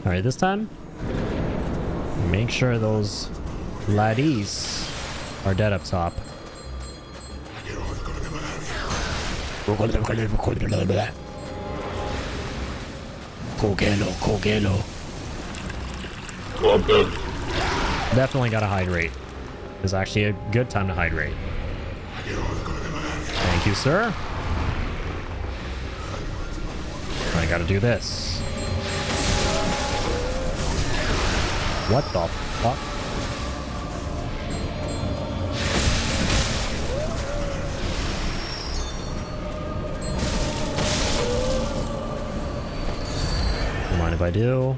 Alright, this time, make sure those laddies are dead up top. Cogelo. Definitely gotta hydrate. It's actually a good time to hydrate. Thank you, sir. I gotta do this. What the fuck? Don't mind if I do.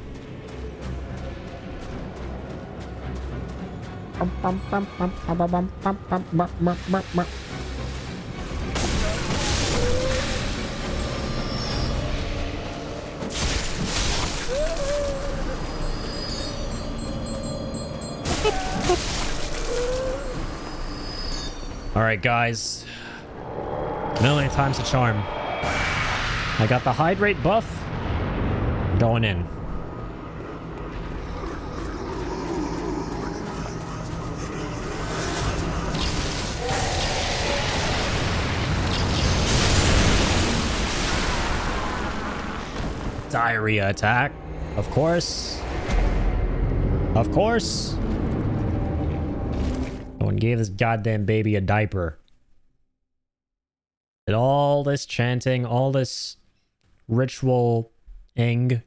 Alright, guys. Million times the charm. I got the hydrate buff going in. Diarrhea attack. Of course. Of course. No one gave this goddamn baby a diaper. Did all this chanting, all this ritual-ing.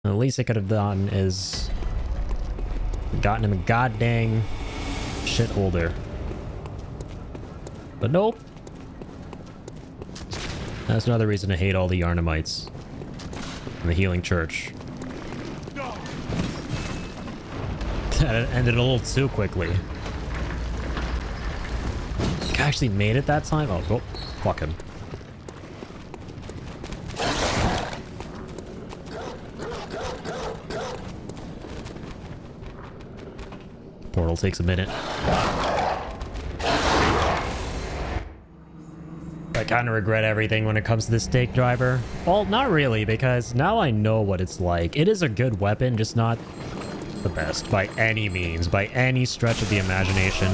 The least it could have done is gotten him a goddamn shit holder. But nope. That's another reason to hate all the Yarnamites and the Healing Church. That ended a little too quickly. I actually made it that time? Oh, go. Fuck him. Portal takes a minute. I kind of regret everything when it comes to this stake driver. Well, not really, because now I know what it's like. It is a good weapon, just not the best by any means, by any stretch of the imagination.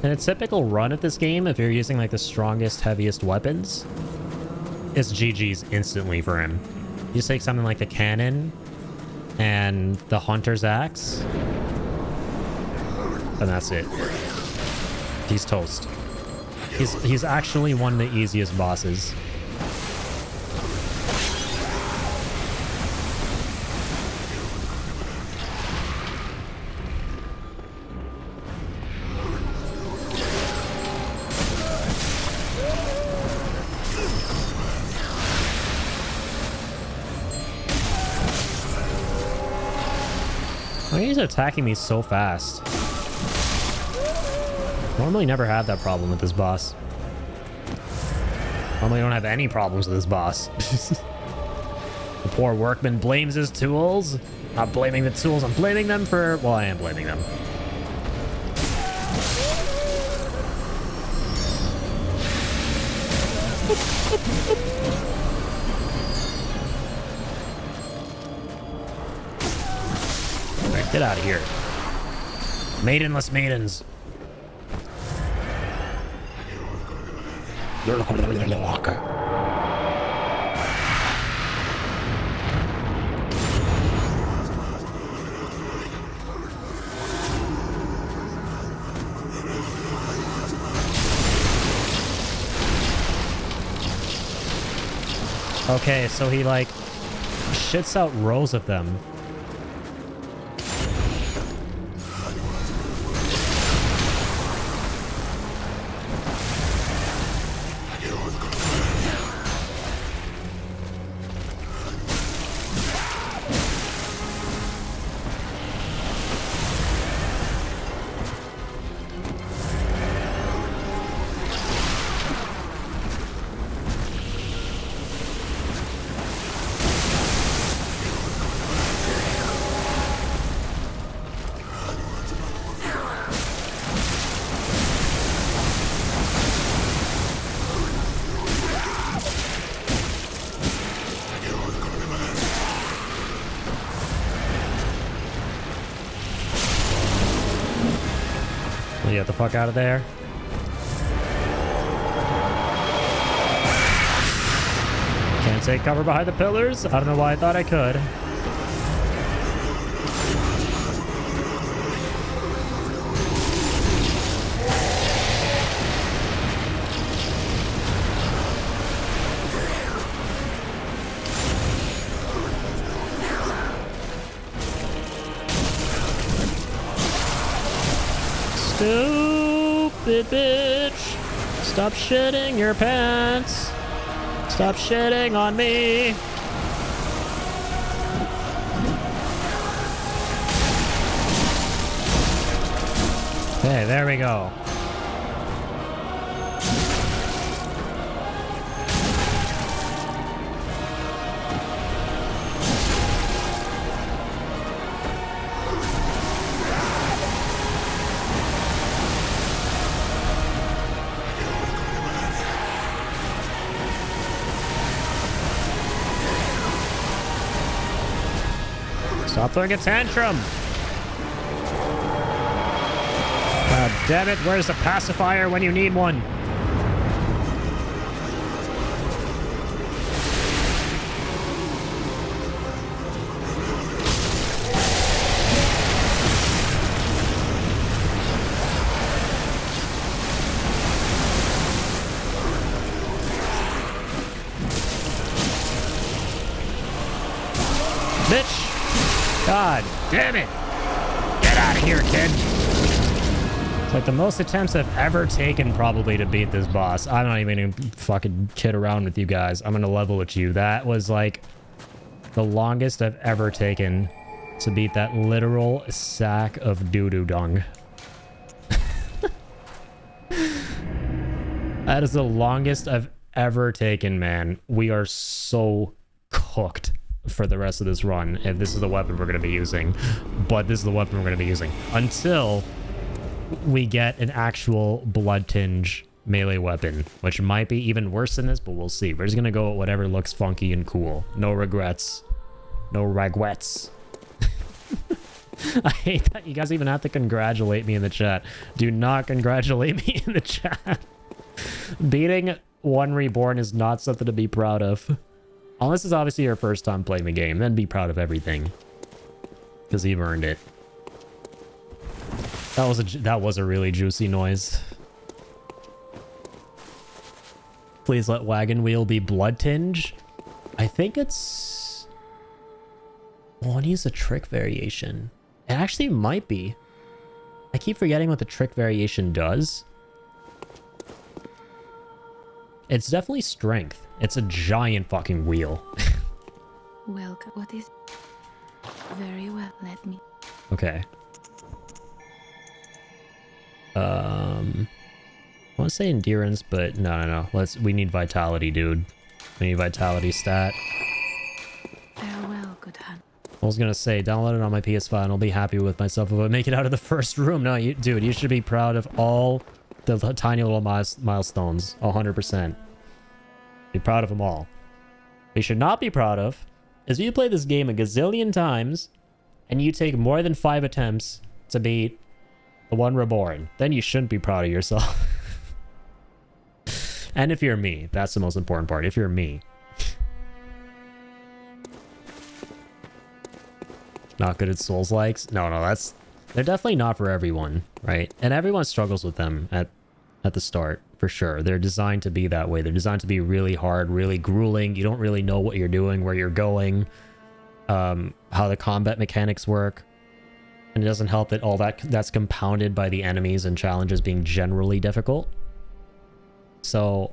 In a typical run at this game, if you're using like the strongest, heaviest weapons, it's GG's instantly for him. You just take something like the cannon and the hunter's axe, and that's it. He's toast. He's actually one of the easiest bosses. Why are you attacking me so fast? Normally never had that problem with this boss. Normally don't have any problems with this boss. The poor workman blames his tools. Not blaming the tools, I'm blaming them for... Well, I am blaming them. Alright, get out of here. Maidenless maidens. Okay, so he like shits out rows of them. Get the fuck out of there. Can't take cover behind the pillars. I don't know why I thought I could. Stupid bitch. Stop shitting your pants. Stop shitting on me. Okay, there we go. Stop throwing a tantrum! God damn it, where's the pacifier when you need one? Bitch! God damn it! Get out of here, kid! It's like the most attempts I've ever taken probably to beat this boss. I'm not even gonna fucking kid around with you guys. I'm gonna level with you. That was like the longest I've ever taken to beat that literal sack of doo-doo dung. That is the longest I've ever taken, man. We are so cooked for the rest of this run if this is the weapon we're going to be using. But this is the weapon we're going to be using until we get an actual blood tinge melee weapon, which might be even worse than this, but we'll see. We're just going to go with whatever looks funky and cool. No regrets. No regrets. I hate that you guys even have to congratulate me in the chat. Do not congratulate me in the chat. Beating one Reborn is not something to be proud of. Unless it's obviously your first time playing the game, then be proud of everything. Because you've earned it. That was a really juicy noise. Please let Wagon Wheel be blood tinge. I think it's... I want to use a trick variation. It actually might be. I keep forgetting what the trick variation does. It's definitely strength. It's a giant fucking wheel. Welcome. What is... Very well, let me... Okay. I want to say endurance, but no. We need vitality, dude. We need vitality stat. Farewell, good hunt. I was gonna say, download it on my PS5 and I'll be happy with myself if I make it out of the first room. No, dude, you should be proud of all the tiny little milestones. 100%. Be proud of them all. What you should not be proud of is if you play this game a gazillion times and you take more than 5 attempts to beat the one Reborn. Then you shouldn't be proud of yourself. And if you're me, that's the most important part. If you're me. Not good at Souls likes? No, they're definitely not for everyone, right? And everyone struggles with them at the start, for sure. They're designed to be that way. They're designed to be really hard, really grueling. You don't really know what you're doing, where you're going, how the combat mechanics work. And it doesn't help that all that's compounded by the enemies and challenges being generally difficult. So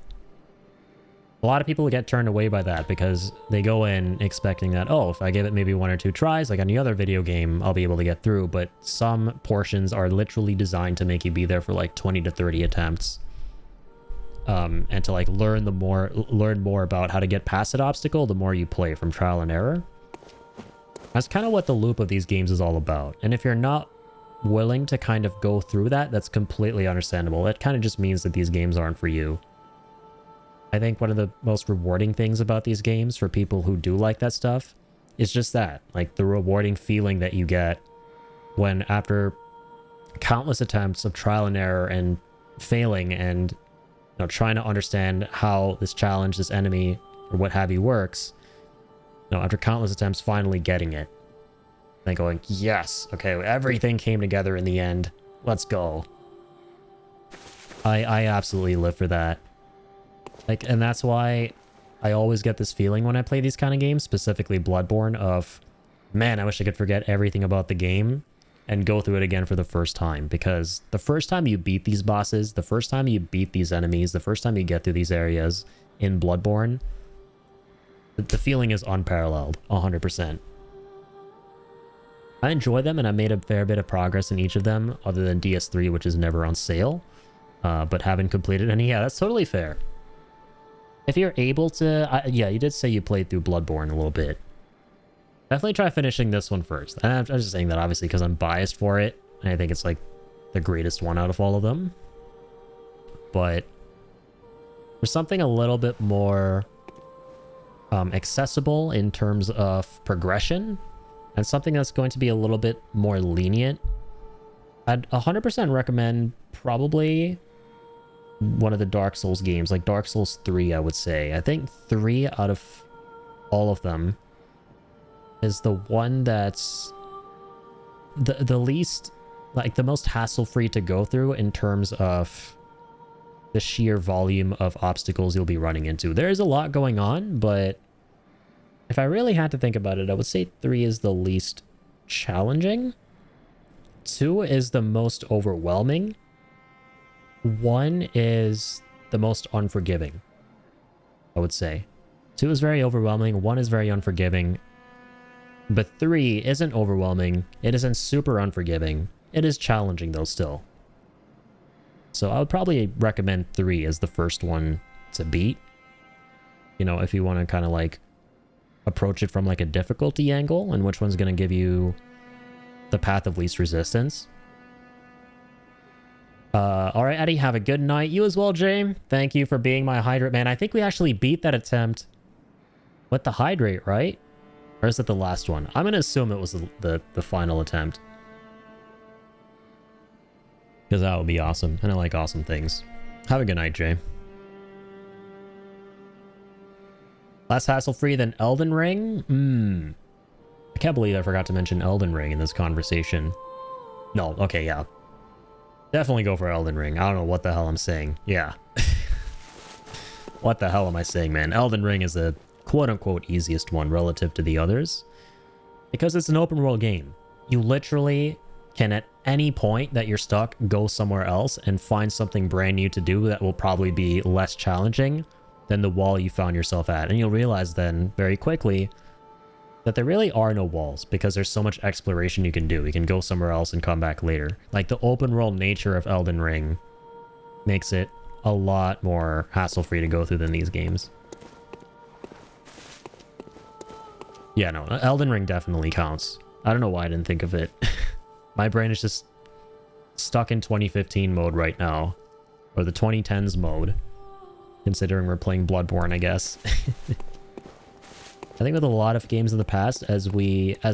a lot of people get turned away by that because they go in expecting that, oh, if I give it maybe 1 or 2 tries, like any other video game, I'll be able to get through. But some portions are literally designed to make you be there for like 20 to 30 attempts. And to like learn more about how to get past that obstacle, the more you play from trial and error. That's kind of what the loop of these games is all about. And if you're not willing to kind of go through that, that's completely understandable. It kind of just means that these games aren't for you. I think one of the most rewarding things about these games for people who do like that stuff is just that, like the rewarding feeling that you get when after countless attempts of trial and error and failing and, you know, trying to understand how this challenge, this enemy, or what have you works, you know, after countless attempts, finally getting it. And going, yes, okay, everything came together in the end. Let's go. I absolutely live for that. Like, and that's why I always get this feeling when I play these kind of games, specifically Bloodborne, of, man, I wish I could forget everything about the game and go through it again for the first time. Because the first time you beat these bosses, the first time you beat these enemies, the first time you get through these areas in Bloodborne, the feeling is unparalleled, 100%. I enjoy them, and I made a fair bit of progress in each of them, other than DS3, which is never on sale. But haven't completed any. Yeah, that's totally fair. If you're able to... yeah, you did say you played through Bloodborne a little bit. Definitely try finishing this one first. And I'm just saying that obviously because I'm biased for it. And I think it's like the greatest one out of all of them. But there's something a little bit more accessible in terms of progression. And something that's going to be a little bit more lenient. I'd 100% recommend probably one of the Dark Souls games, like Dark Souls 3, I would say. I think 3 out of all of them is the one that's the least, like the most hassle-free to go through in terms of the sheer volume of obstacles you'll be running into. There is a lot going on, but if I really had to think about it, I would say 3 is the least challenging. 2 is the most overwhelming. 1 is the most unforgiving, I would say. 2 is very overwhelming. 1 is very unforgiving. But 3 isn't overwhelming. It isn't super unforgiving. It is challenging, though, still. So I would probably recommend 3 as the first one to beat. You know, if you want to kind of like approach it from like a difficulty angle, and which one's going to give you the path of least resistance. All right, Eddie, have a good night. You as well, James. Thank you for being my hydrate, man. I think we actually beat that attempt with the hydrate, right? Or is it the last one? I'm going to assume it was the final attempt. Because that would be awesome. And I like awesome things. Have a good night, Jay. Less hassle-free than Elden Ring? I can't believe I forgot to mention Elden Ring in this conversation. No, okay, yeah. Definitely go for Elden Ring. I don't know what the hell I'm saying. Yeah. What the hell am I saying, man? Elden Ring is the quote-unquote easiest one relative to the others. Because it's an open-world game. You literally can, at any point that you're stuck, go somewhere else and find something brand new to do that will probably be less challenging than the wall you found yourself at. And you'll realize then, very quickly, that there really are no walls because there's so much exploration you can do. You can go somewhere else and come back later. Like, the open world nature of Elden Ring makes it a lot more hassle-free to go through than these games. Yeah, no, Elden Ring definitely counts. I don't know why I didn't think of it. My brain is just stuck in 2015 mode right now. Or the 2010s mode. Considering we're playing Bloodborne, I guess. I think with a lot of games in the past, as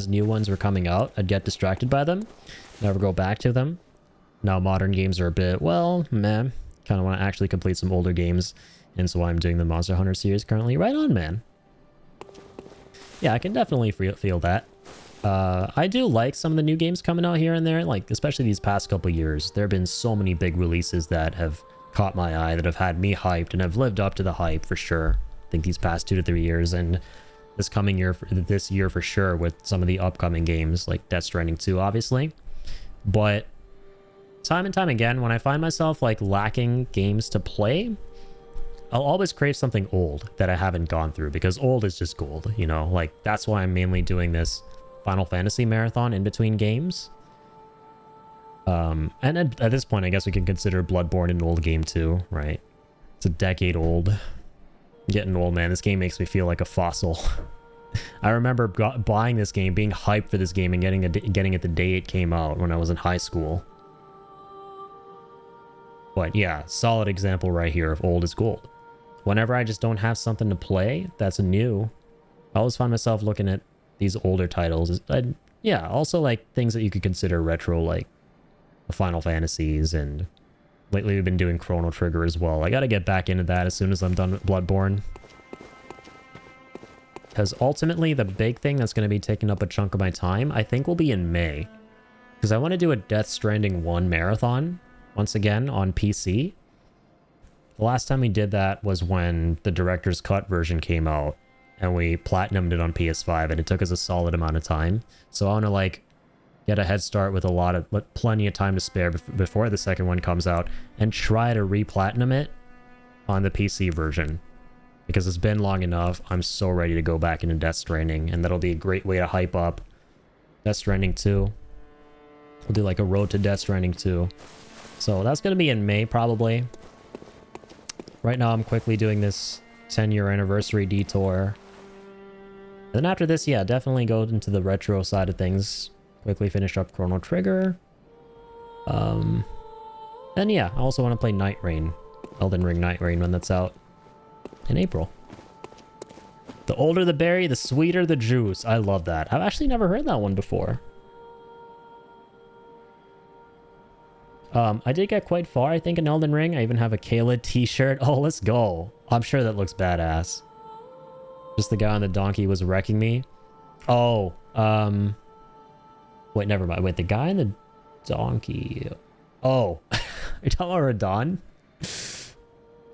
new ones were coming out, I'd get distracted by them, never go back to them. Now modern games are a bit, well, meh. Kind of want to actually complete some older games, and so I'm doing the Monster Hunter series currently. Right on, man. Yeah, I can definitely feel that. I do like some of the new games coming out here and there, like especially these past couple years. There have been so many big releases that have caught my eye, that have had me hyped, and have lived up to the hype for sure. I think these past 2 to 3 years, and this year for sure, with some of the upcoming games like Death Stranding 2, obviously. But time and time again, when I find myself like lacking games to play, I'll always crave something old that I haven't gone through, because old is just gold, you know? Like, that's why I'm mainly doing this Final Fantasy marathon in between games. And at this point, I guess we can consider Bloodborne an old game too, right? It's a decade old. Getting old, man. This game makes me feel like a fossil. I remember buying this game, being hyped for this game, and getting it the day it came out when I was in high school. But yeah, solid example right here of old is gold. Whenever I just don't have something to play that's new, I always find myself looking at these older titles. Yeah, also like things that you could consider retro, like the Final Fantasies, and lately we've been doing Chrono Trigger as well. I gotta get back into that as soon as I'm done with Bloodborne. Because ultimately, the big thing that's going to be taking up a chunk of my time, I think will be in May. Because I want to do a Death Stranding 1 marathon, once again, on PC. The last time we did that was when the Director's Cut version came out, and we platinumed it on PS5, and it took us a solid amount of time. So I want to, like, get a head start with plenty of time to spare before the second one comes out, and try to re-platinum it on the PC version. Because it's been long enough, I'm so ready to go back into Death Stranding, and that'll be a great way to hype up Death Stranding 2. We'll do like a Road to Death Stranding 2. So that's going to be in May, probably. Right now, I'm quickly doing this 10-year anniversary detour. And then after this, yeah, definitely go into the retro side of things. Quickly finish up Chrono Trigger. And yeah, I also want to play Night Rain. Elden Ring Night Rain when that's out. In April. The older the berry, the sweeter the juice. I love that. I've actually never heard that one before. I did get quite far, I think, in Elden Ring. I even have a Kayla t-shirt. Oh, let's go. I'm sure that looks badass. Just the guy on the donkey was wrecking me. Oh, wait, never mind. Wait, the guy on the donkey. Oh, you're talking about Radon?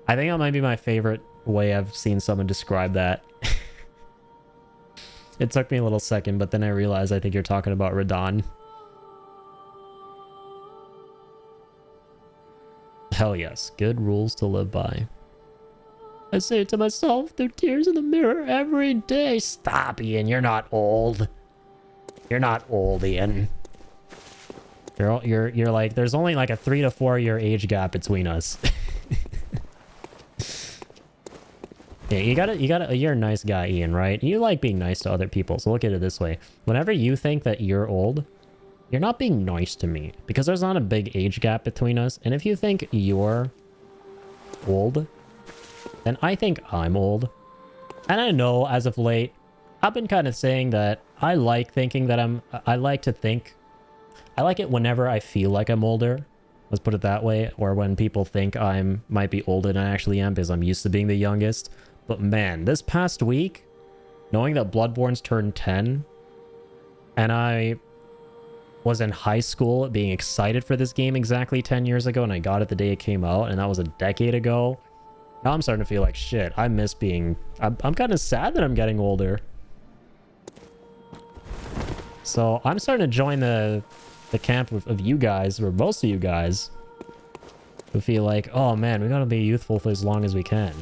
I think that might be my favorite way I've seen someone describe that. It took me a little second, but then I realized I think you're talking about Radon. Hell yes, good rules to live by. I say it to myself through tears in the mirror every day. Stop, Ian, you're not old. You're not old, Ian. You're like, there's only like a 3 to 4 year age gap between us. Yeah, you're a nice guy, Ian, right? You like being nice to other people, so look at it this way. Whenever you think that you're old, you're not being nice to me, because there's not a big age gap between us, and if you think you're old, then I think I'm old. And I know, as of late, I've been kind of saying that I like thinking that I like it whenever I feel like I'm older. Let's put it that way, or when people think might be older than I actually am, because I'm used to being the youngest. But man, this past week, knowing that Bloodborne's turned 10, and I was in high school being excited for this game exactly 10 years ago, and I got it the day it came out, and that was a decade ago. Now I'm starting to feel like shit. I miss being... I'm kind of sad that I'm getting older. So I'm starting to join the camp of you guys, or most of you guys, who feel like, oh man, we gotta be youthful for as long as we can.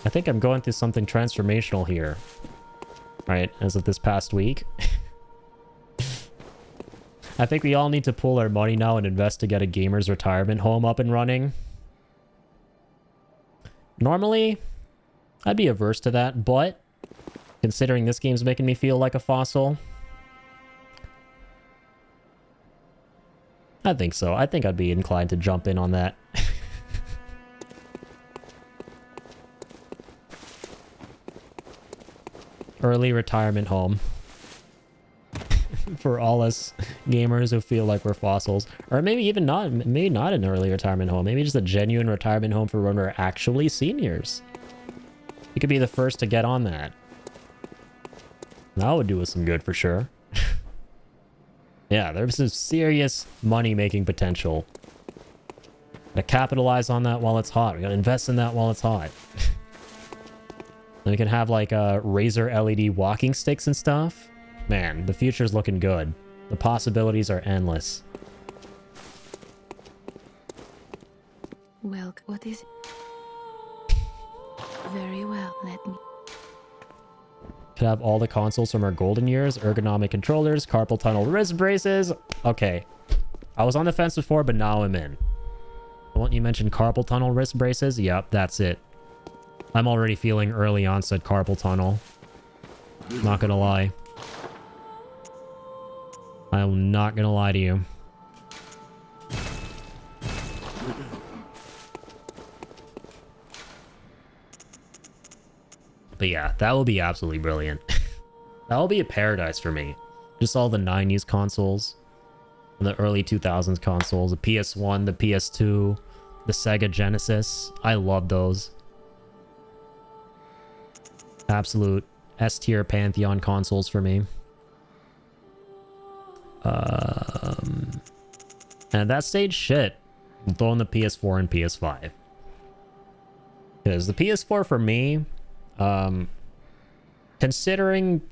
I think I'm going through something transformational here. Right, as of this past week. I think we all need to pull our money now and invest to get a gamer's retirement home up and running. Normally, I'd be averse to that, but considering this game's making me feel like a fossil, I think so. I think I'd be inclined to jump in on that. Early retirement home. For all us gamers who feel like we're fossils. Or maybe even not. Maybe not an early retirement home. Maybe just a genuine retirement home for when we're actually seniors. You could be the first to get on that. That would do us some good for sure. Yeah, there's some serious money-making potential. Gotta capitalize on that while it's hot. We gotta invest in that while it's hot. Then we can have like Razer LED walking sticks and stuff. Man, the future's looking good. The possibilities are endless. Well, what is it? Very well, let me... Could have all the consoles from our golden years, ergonomic controllers, carpal tunnel wrist braces. Okay. I was on the fence before, but now I'm in. Won't you mention carpal tunnel wrist braces? Yep, that's it. I'm already feeling early onset carpal tunnel. Not gonna lie. I'm not gonna lie to you. But yeah, that will be absolutely brilliant. That will be a paradise for me. Just all the 90s consoles. The early 2000s consoles, the PS1, the PS2, the Sega Genesis. I love those. Absolute S-tier Pantheon consoles for me. And at that stage, shit, I'm throwing the PS4 and PS5. Because the PS4 for me, considering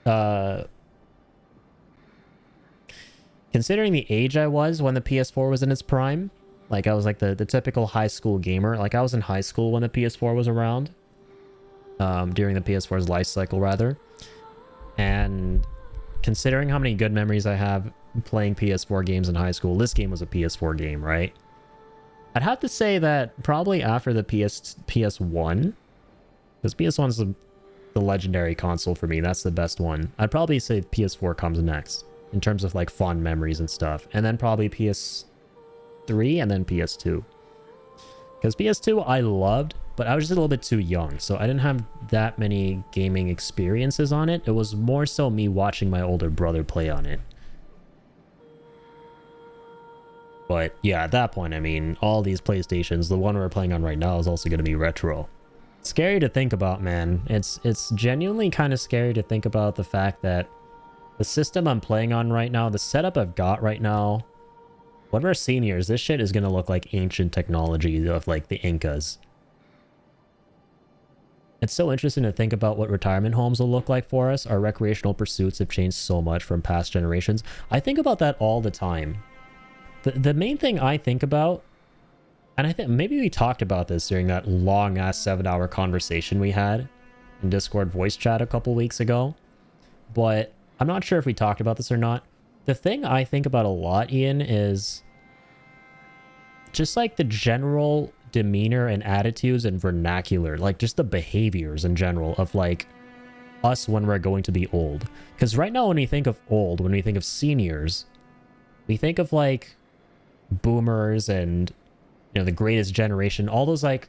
the age I was when the PS4 was in its prime, like I was like the typical high school gamer. Like I was in high school when the PS4 was around, during the PS4's life cycle rather. And considering how many good memories I have playing PS4 games in high school, this game was a PS4 game, right? I'd have to say that probably after the PS1, because PS1's the legendary console for me. That's the best one. I'd probably say PS4 comes next in terms of like fond memories and stuff. And then probably PS3 and then PS2. Because PS2 I loved, but I was just a little bit too young. So I didn't have that many gaming experiences on it. It was more so me watching my older brother play on it. But yeah, at that point, I mean, all these PlayStations, the one we're playing on right now is also going to be retro. Scary to think about, man. It's genuinely kind of scary to think about the fact that the system I'm playing on right now, the setup I've got right now, when we're seniors, this shit is going to look like ancient technology of like the Incas. It's so interesting to think about what retirement homes will look like for us. Our recreational pursuits have changed so much from past generations. I think about that all the time. The main thing I think about, and I think maybe we talked about this during that long-ass 7-hour conversation we had in Discord voice chat a couple weeks ago, but I'm not sure if we talked about this or not. The thing I think about a lot, Ian, is just like the general demeanor and attitudes and vernacular, like just the behaviors in general of like us when we're going to be old. Because right now when we think of old, when we think of seniors, we think of like boomers and, you know, the greatest generation, all those like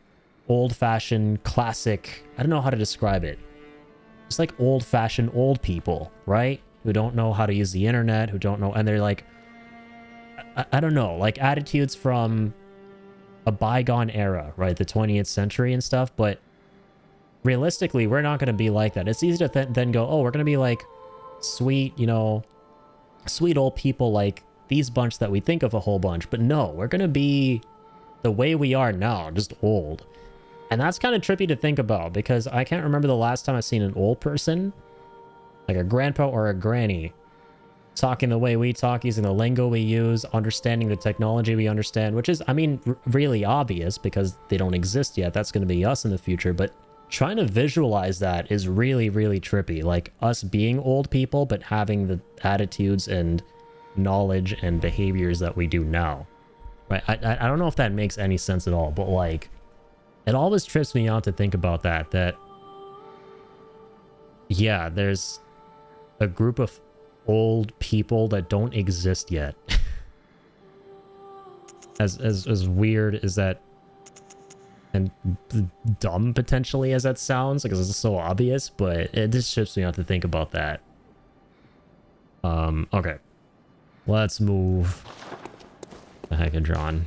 old-fashioned classic, I don't know how to describe it, just like old-fashioned old people, right, who don't know how to use the internet, who don't know, and they're like, I don't know, like attitudes from a bygone era, right, the 20th century and stuff. But realistically, we're not going to be like that. It's easy to then go, oh, we're going to be like sweet, you know, sweet old people like these bunch that we think of a whole bunch. But no, we're going to be the way we are now, just old. And that's kind of trippy to think about, because I can't remember the last time I've seen an old person, like a grandpa or a granny, talking the way we talk, using the lingo we use, understanding the technology we understand, which is, I mean, really obvious because they don't exist yet. That's going to be us in the future. But trying to visualize that is really, really trippy. Like us being old people, but having the attitudes and knowledge and behaviors that we do now. Right? I don't know if that makes any sense at all, but like, it always trips me out to think about that, yeah, there's a group of old people that don't exist yet. as weird as that and dumb potentially as that sounds, because it's so obvious, but it just trips me out to think about that. Okay, let's move the Hecadron.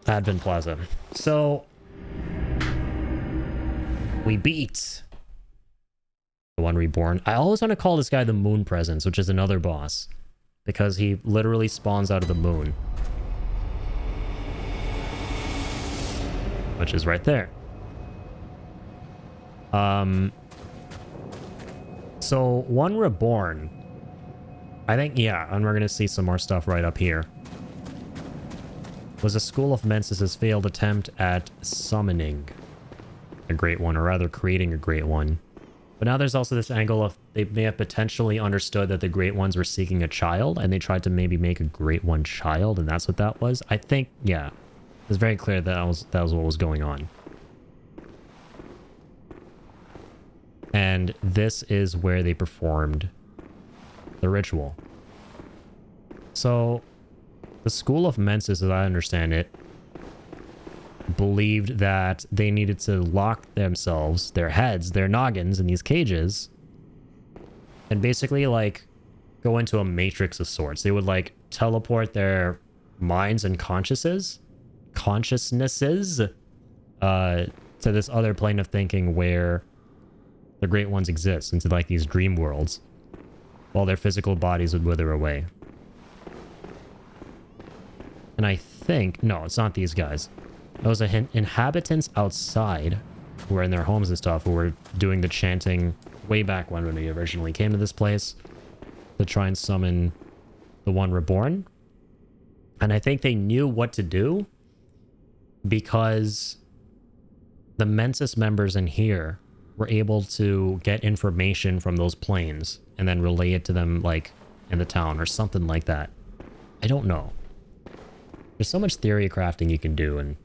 Advent Plaza. So we beat the one reborn. I always want to call this guy the Moon Presence, which is another boss, because he literally spawns out of the moon, which is right there. So one reborn, I think, yeah, and we're gonna see some more stuff right up here, was a School of Mensis' failed attempt at summoning a great one, or rather creating a great one. But now there's also this angle of they may have potentially understood that the great ones were seeking a child, and they tried to maybe make a great one child, and that's what that was. I think, yeah, it's very clear that that was what was going on. And this is where they performed the ritual. So the School of Mensis, as I understand it, believed that they needed to lock themselves, their heads, their noggins in these cages, and basically like go into a matrix of sorts. They would like teleport their minds and consciousnesses to this other plane of thinking where the Great Ones exist, into like these dream worlds, while their physical bodies would wither away. And I think, no, it's not these guys. Those are inhabitants outside who were in their homes and stuff, who were doing the chanting way back when we originally came to this place to try and summon the One Reborn. And I think they knew what to do because the Mensis members in here were able to get information from those planes and then relay it to them like in the town or something like that. I don't know. There's so much theory crafting you can do, and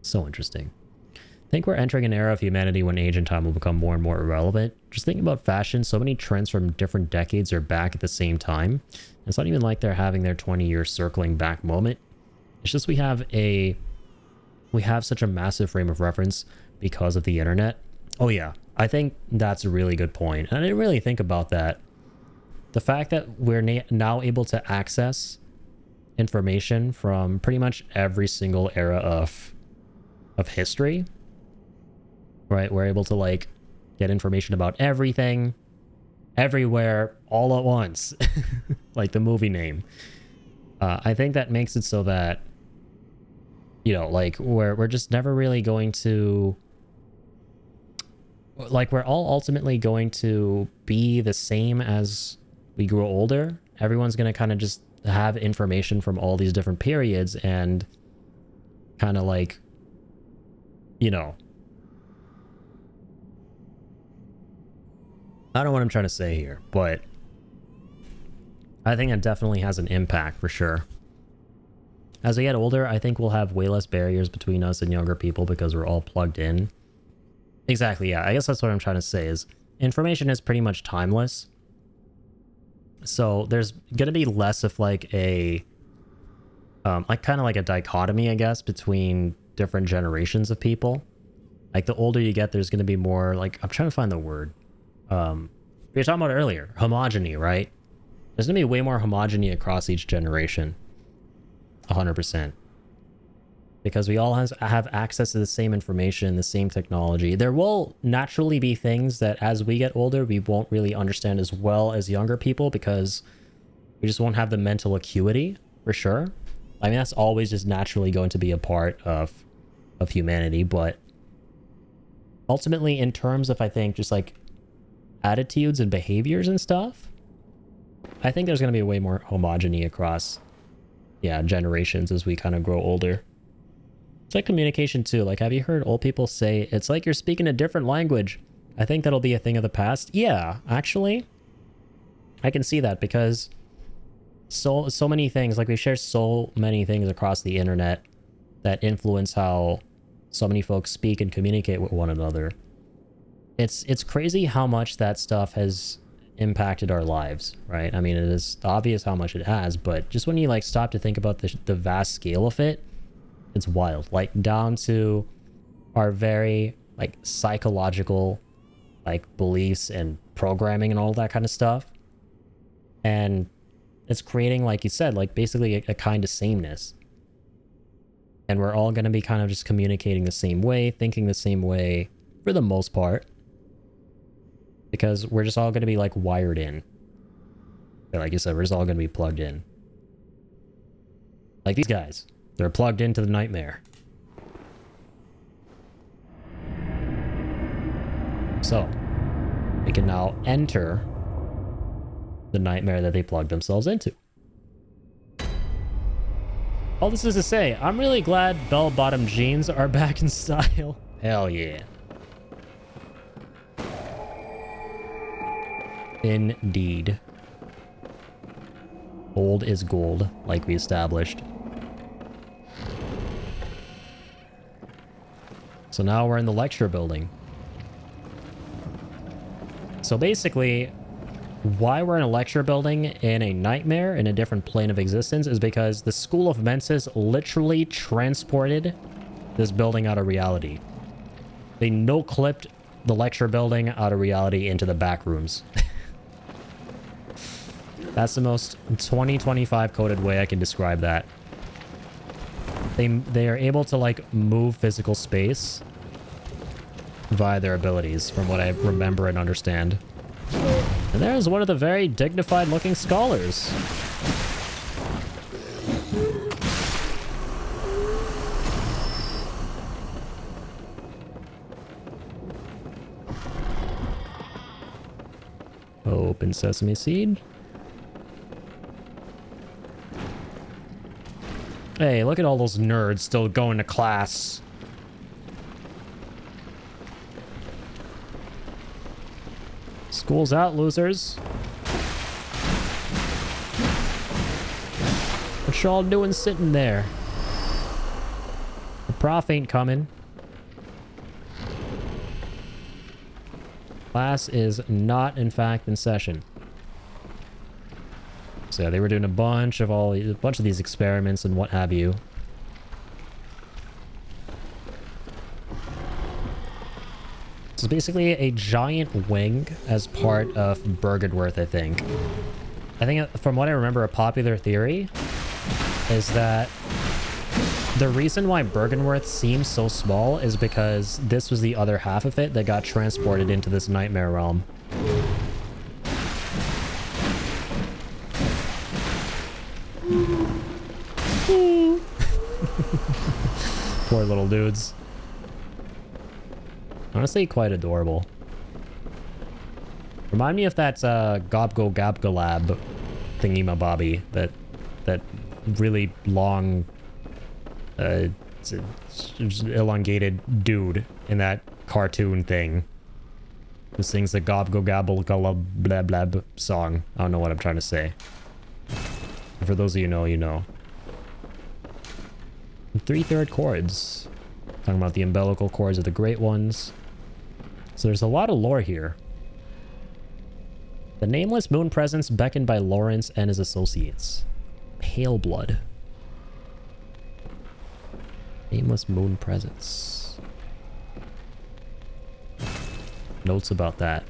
so interesting. I think we're entering an era of humanity when age and time will become more and more irrelevant. Just thinking about fashion, so many trends from different decades are back at the same time. It's not even like they're having their 20-year circling back moment. It's just we have such a massive frame of reference because of the internet. Oh yeah, I think that's a really good point. And I didn't really think about that. The fact that we're now able to access information from pretty much every single era of history, right? We're able to like get information about everything, everywhere, all at once, like the movie name. I think that makes it so that, you know, like we're just never really going to, like, we're all ultimately going to be the same as we grow older. Everyone's going to kind of just have information from all these different periods and kind of like, you know, I don't know what I'm trying to say here, but I think it definitely has an impact for sure. As we get older, I think we'll have way less barriers between us and younger people because we're all plugged in. Exactly, yeah. I guess that's what I'm trying to say is information is pretty much timeless. So there's going to be less of like a, like kind of like a dichotomy, I guess, between different generations of people. Like the older you get, there's going to be more like, I'm trying to find the word. We were talking about earlier, homogeny, right? There's going to be way more homogeny across each generation. 100%. Because we all have access to the same information, the same technology. There will naturally be things that as we get older, we won't really understand as well as younger people because we just won't have the mental acuity, for sure. I mean, that's always just naturally going to be a part of humanity, but ultimately in terms of, I think, just like attitudes and behaviors and stuff, I think there's going to be way more homogeny across, yeah, generations as we kind of grow older. It's like communication too. Like, have you heard old people say, it's like you're speaking a different language? I think that'll be a thing of the past. Yeah, actually, I can see that because so many things, like we share so many things across the internet that influence how so many folks speak and communicate with one another. It's crazy how much that stuff has impacted our lives, right? I mean, it is obvious how much it has, but just when you like stop to think about the vast scale of it, it's wild. Like down to our very like psychological like beliefs and programming and all that kind of stuff. And it's creating, like you said, like basically a kind of sameness. And we're all going to be kind of just communicating the same way, thinking the same way for the most part. Because we're just all going to be like wired in. But like you said, we're just all going to be plugged in. Like these guys. They're plugged into the nightmare. So, we can now enter the nightmare that they plugged themselves into. All this is to say, I'm really glad bell-bottom jeans are back in style. Hell yeah. Indeed. Old is gold, like we established. So now we're in the lecture building. So basically, why we're in a lecture building in a nightmare in a different plane of existence is because the School of Mensis literally transported this building out of reality. They no-clipped the lecture building out of reality into the back rooms. That's the most 2025 coded way I can describe that. They are able to, like, move physical space via their abilities, from what I remember and understand. And there's one of the very dignified-looking scholars. Open sesame seed. Hey, look at all those nerds still going to class. School's out, losers. What y'all doing sitting there? The prof ain't coming. Class is not, in fact, in session. So yeah, they were doing a bunch of these experiments and what have you. It's basically a giant wing as part of Byrgenwerth, I think. I think, from what I remember, a popular theory is that the reason why Byrgenwerth seems so small is because this was the other half of it that got transported into this nightmare realm. Poor little dudes. Honestly, quite adorable. Remind me of that Gobgo Gabgalab thingy-mabobby, that really long, elongated dude in that cartoon thing who sings the Gobgo Gabble Gulub Blab Blab song. I don't know what I'm trying to say. For those of you know, you know. 3/3 chords. Talking about the umbilical chords of the Great Ones. So there's a lot of lore here. The nameless moon presence beckoned by Lawrence and his associates. Pale blood. Nameless moon presence. Notes about that.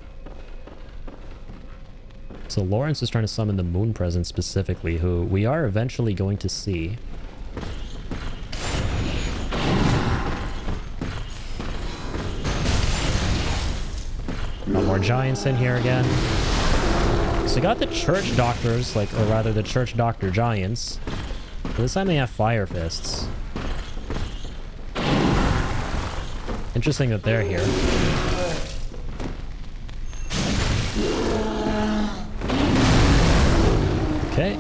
So Lawrence is trying to summon the moon presence specifically, who we are eventually going to see. Got more giants in here again. So we got the church doctors, or rather the church doctor giants. But this time they have fire fists. Interesting that they're here. Okay.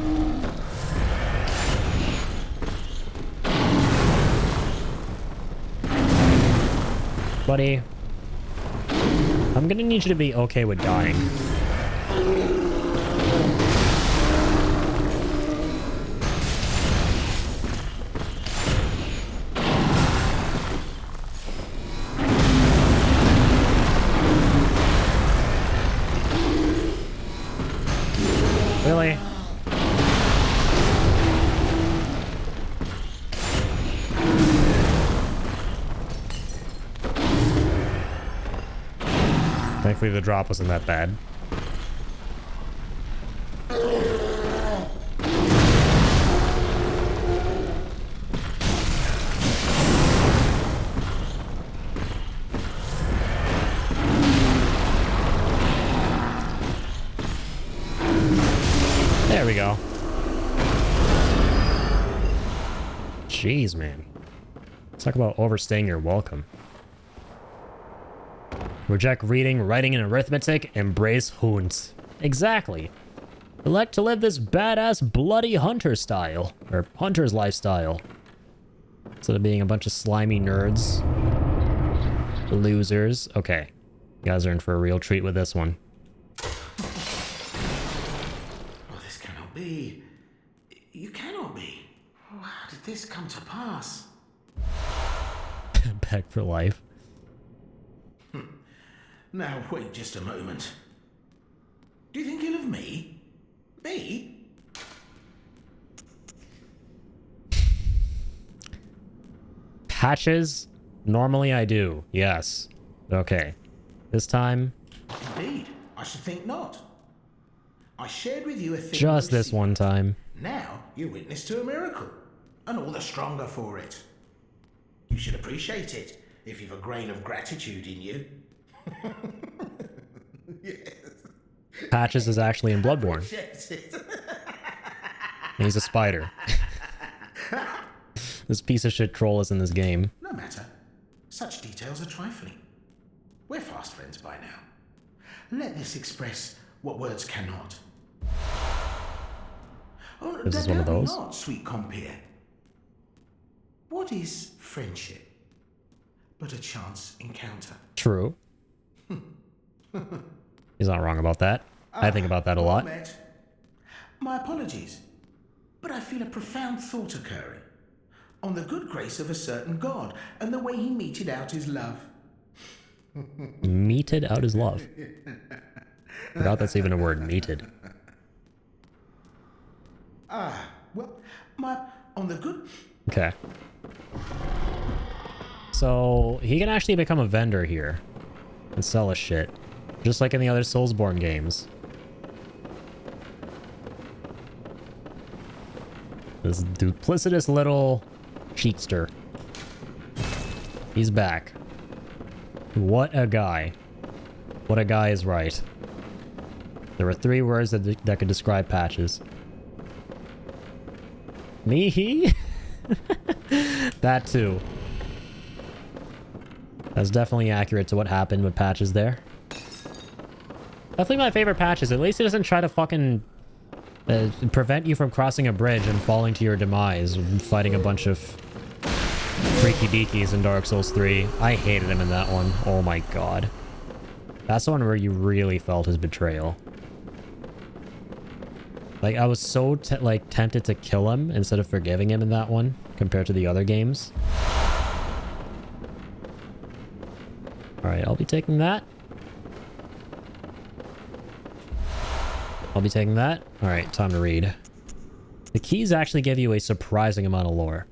Buddy. I'm gonna need you to be okay with dying. Really? Thankfully the drop wasn't that bad. There we go. Jeez, man. Let's talk about overstaying your welcome. Reject reading, writing, and arithmetic. Embrace Hund. Exactly. Elect to live this badass bloody hunter style. Or hunter's lifestyle. Instead of being a bunch of slimy nerds. Losers. Okay. You guys are in for a real treat with this one. Oh, this cannot be. You cannot be. How did this come to pass? Back for life. Now, wait just a moment. Do you think ill of me? Me? Patches? Normally I do, yes. Okay. This time... Indeed, I should think not. I shared with you a thing... Just this one time. Now you're witness to a miracle, and all the stronger for it. You should appreciate it, if you've a grain of gratitude in you. Yes. Patches is actually in Bloodborne. And he's a spider. This piece of shit troll is in this game. No matter. Such details are trifling. We're fast friends by now. Let this express what words cannot. Oh, this is one of those. Not, sweet compeer. What is friendship but a chance encounter? True. He's not wrong about that. I think about that a lot. My apologies, but I feel a profound thought occurring on the good grace of a certain god and the way he meted out his love. Meted out his love. Forgot that's even a word, meted. Well, on the good... Okay. So, he can actually become a vendor here and sell us shit. Just like in the other Soulsborne games. This duplicitous little cheatster. He's back. What a guy. What a guy is right. There were 3 words that could describe Patches. Me, he? That too. That's definitely accurate to what happened with Patches there. Definitely my favorite Patches. At least it doesn't try to fucking prevent you from crossing a bridge and falling to your demise and fighting a bunch of freaky deakies in Dark Souls 3. I hated him in that one. Oh my god. That's the one where you really felt his betrayal. Like, I was so tempted to kill him instead of forgiving him in that one compared to the other games. Alright, I'll be taking that. I'll be taking that. Alright, time to read. The keys actually give you a surprising amount of lore.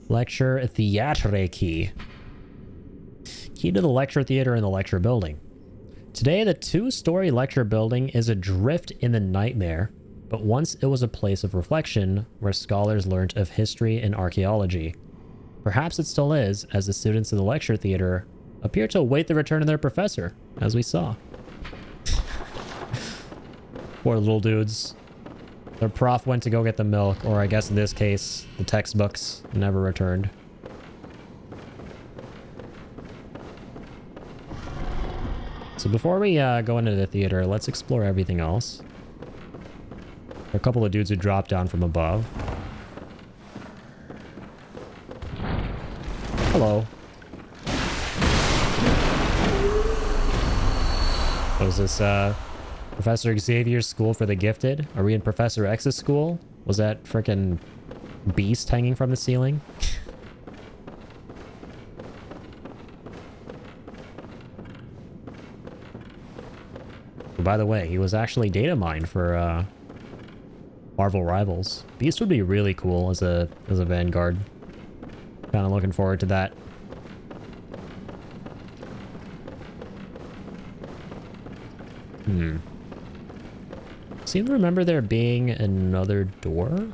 Lecture Theatre Key. Key to the lecture theater in the lecture building. Today, the 2-story lecture building is adrift in the nightmare, but once it was a place of reflection where scholars learnt of history and archaeology. Perhaps it still is, as the students in the lecture theater appear to await the return of their professor, as we saw. Poor little dudes. Their prof went to go get the milk, or I guess in this case, the textbooks, never returned. So before we go into the theater, let's explore everything else. There are a couple of dudes who dropped down from above. Hello. What is this, Professor Xavier's School for the Gifted? Are we in Professor X's school? Was that frickin' beast hanging from the ceiling? By the way, he was actually data mined for Marvel Rivals. Beast would be really cool as a Vanguard. Kind of looking forward to that. Seem to remember there being another door.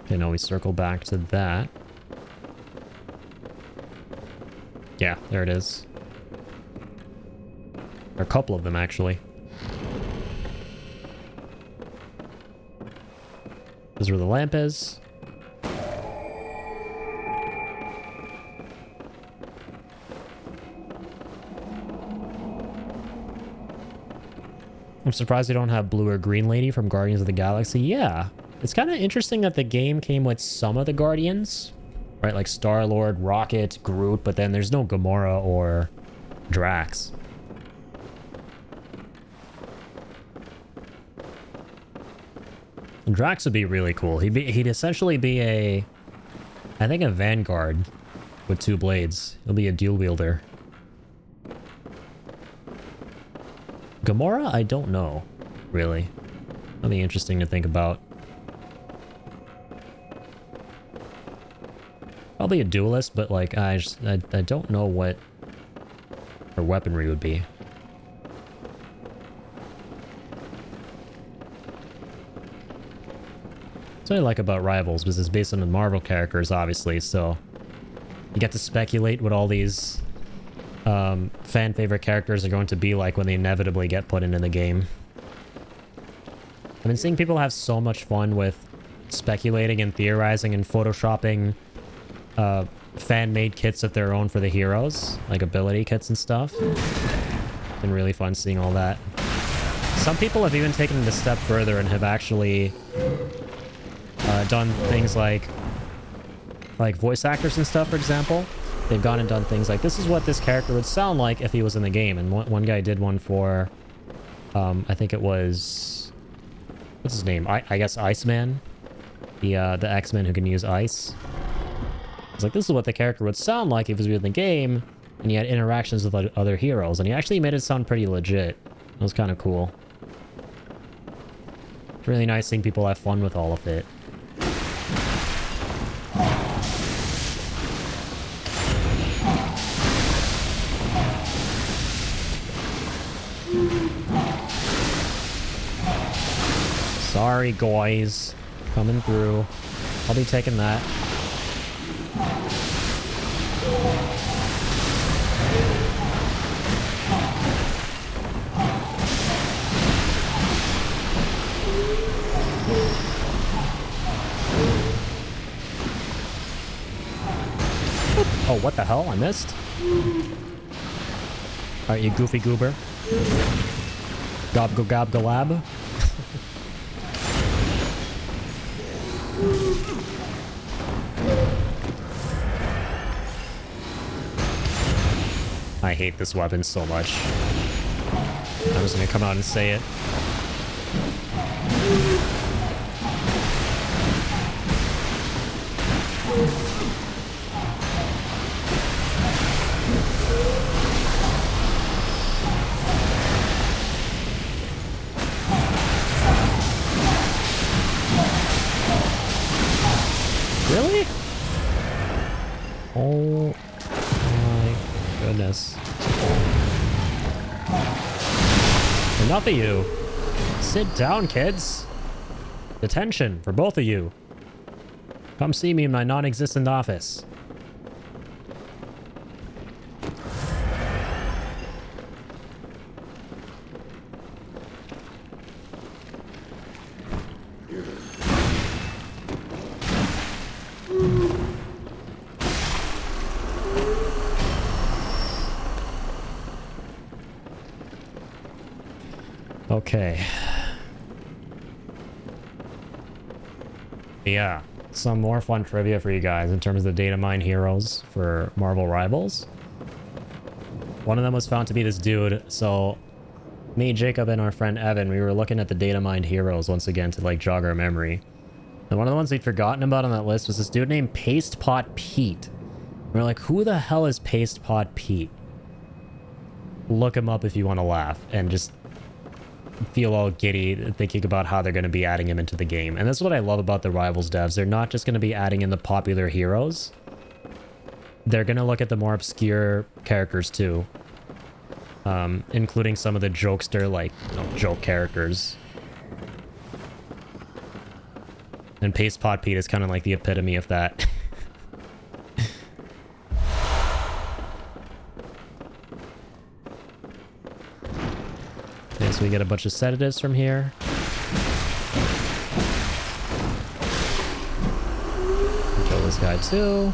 Okay, now we circle back to that. Yeah, there it is. There are a couple of them, actually. This is where the lamp is. I'm surprised they don't have Blue or Green Lady from Guardians of the Galaxy. Yeah. It's kind of interesting that the game came with some of the Guardians. Right, like Star-Lord, Rocket, Groot, but then there's no Gamora or Drax. And Drax would be really cool. He'd essentially be I think a Vanguard with 2 blades. He'll be a dual wielder. Gamora, I don't know, really. Something interesting to think about. Probably a duelist, but like I don't know what her weaponry would be. That's what I like about Rivals, because it's based on the Marvel characters, obviously, so you get to speculate what all these fan favorite characters are going to be like when they inevitably get put into the game. I've been seeing people have so much fun with speculating and theorizing and photoshopping fan-made kits of their own for the heroes, like ability kits and stuff. It's been really fun seeing all that. Some people have even taken it a step further and have actually done things like voice actors and stuff, for example. They've gone and done things like, this is what this character would sound like if he was in the game. And one guy did one for, I think it was, what's his name? I guess Iceman, the X-Men who can use ice. It's like, this is what the character would sound like if he was in the game, and he had interactions with other heroes, and he actually made it sound pretty legit. It was kind of cool. It's really nice seeing people have fun with all of it. Sorry, guys. Coming through. I'll be taking that. Oh, what the hell? I missed? Alright, you goofy goober. Gob go gob galab. I hate this weapon so much. I'm just gonna come out and say it. Really? Oh my goodness. Enough of you. Sit down, kids. Detention for both of you. Come see me in my non-existent office. Okay. Yeah, some more fun trivia for you guys in terms of the data mine heroes for Marvel Rivals. One of them was found to be this dude, so me, Jacob, and our friend Evan, we were looking at the data mined heroes once again to like jog our memory. And one of the ones we'd forgotten about on that list was this dude named Paste Pot Pete. We were like, who the hell is Paste Pot Pete? Look him up if you want to laugh and just feel all giddy thinking about how they're going to be adding him into the game. And that's what I love about the Rivals devs. They're not just going to be adding in the popular heroes. They're going to look at the more obscure characters too. Including some of the jokester, like, you know, joke characters. And Paste Pot Pete is kind of like the epitome of that. Okay, so we get a bunch of sedatives from here. Kill this guy too.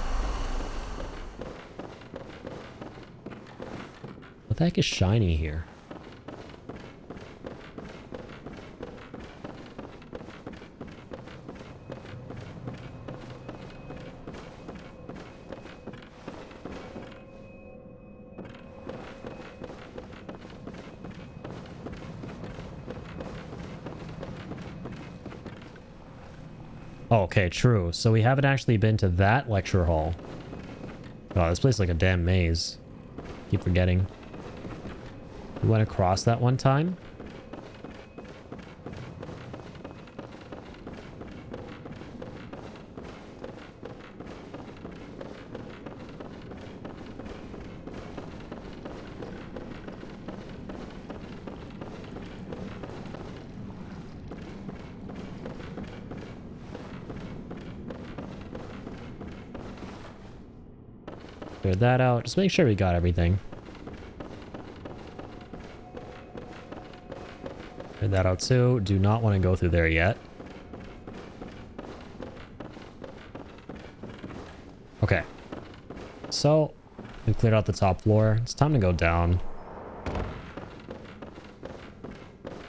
What the heck is shiny here? Oh, okay, true. So we haven't actually been to that lecture hall. Oh, this place is like a damn maze. Keep forgetting. We went across that one time. Clear that out. Just make sure we got everything. Clear that out too. Do not want to go through there yet. Okay. So, we've cleared out the top floor. It's time to go down.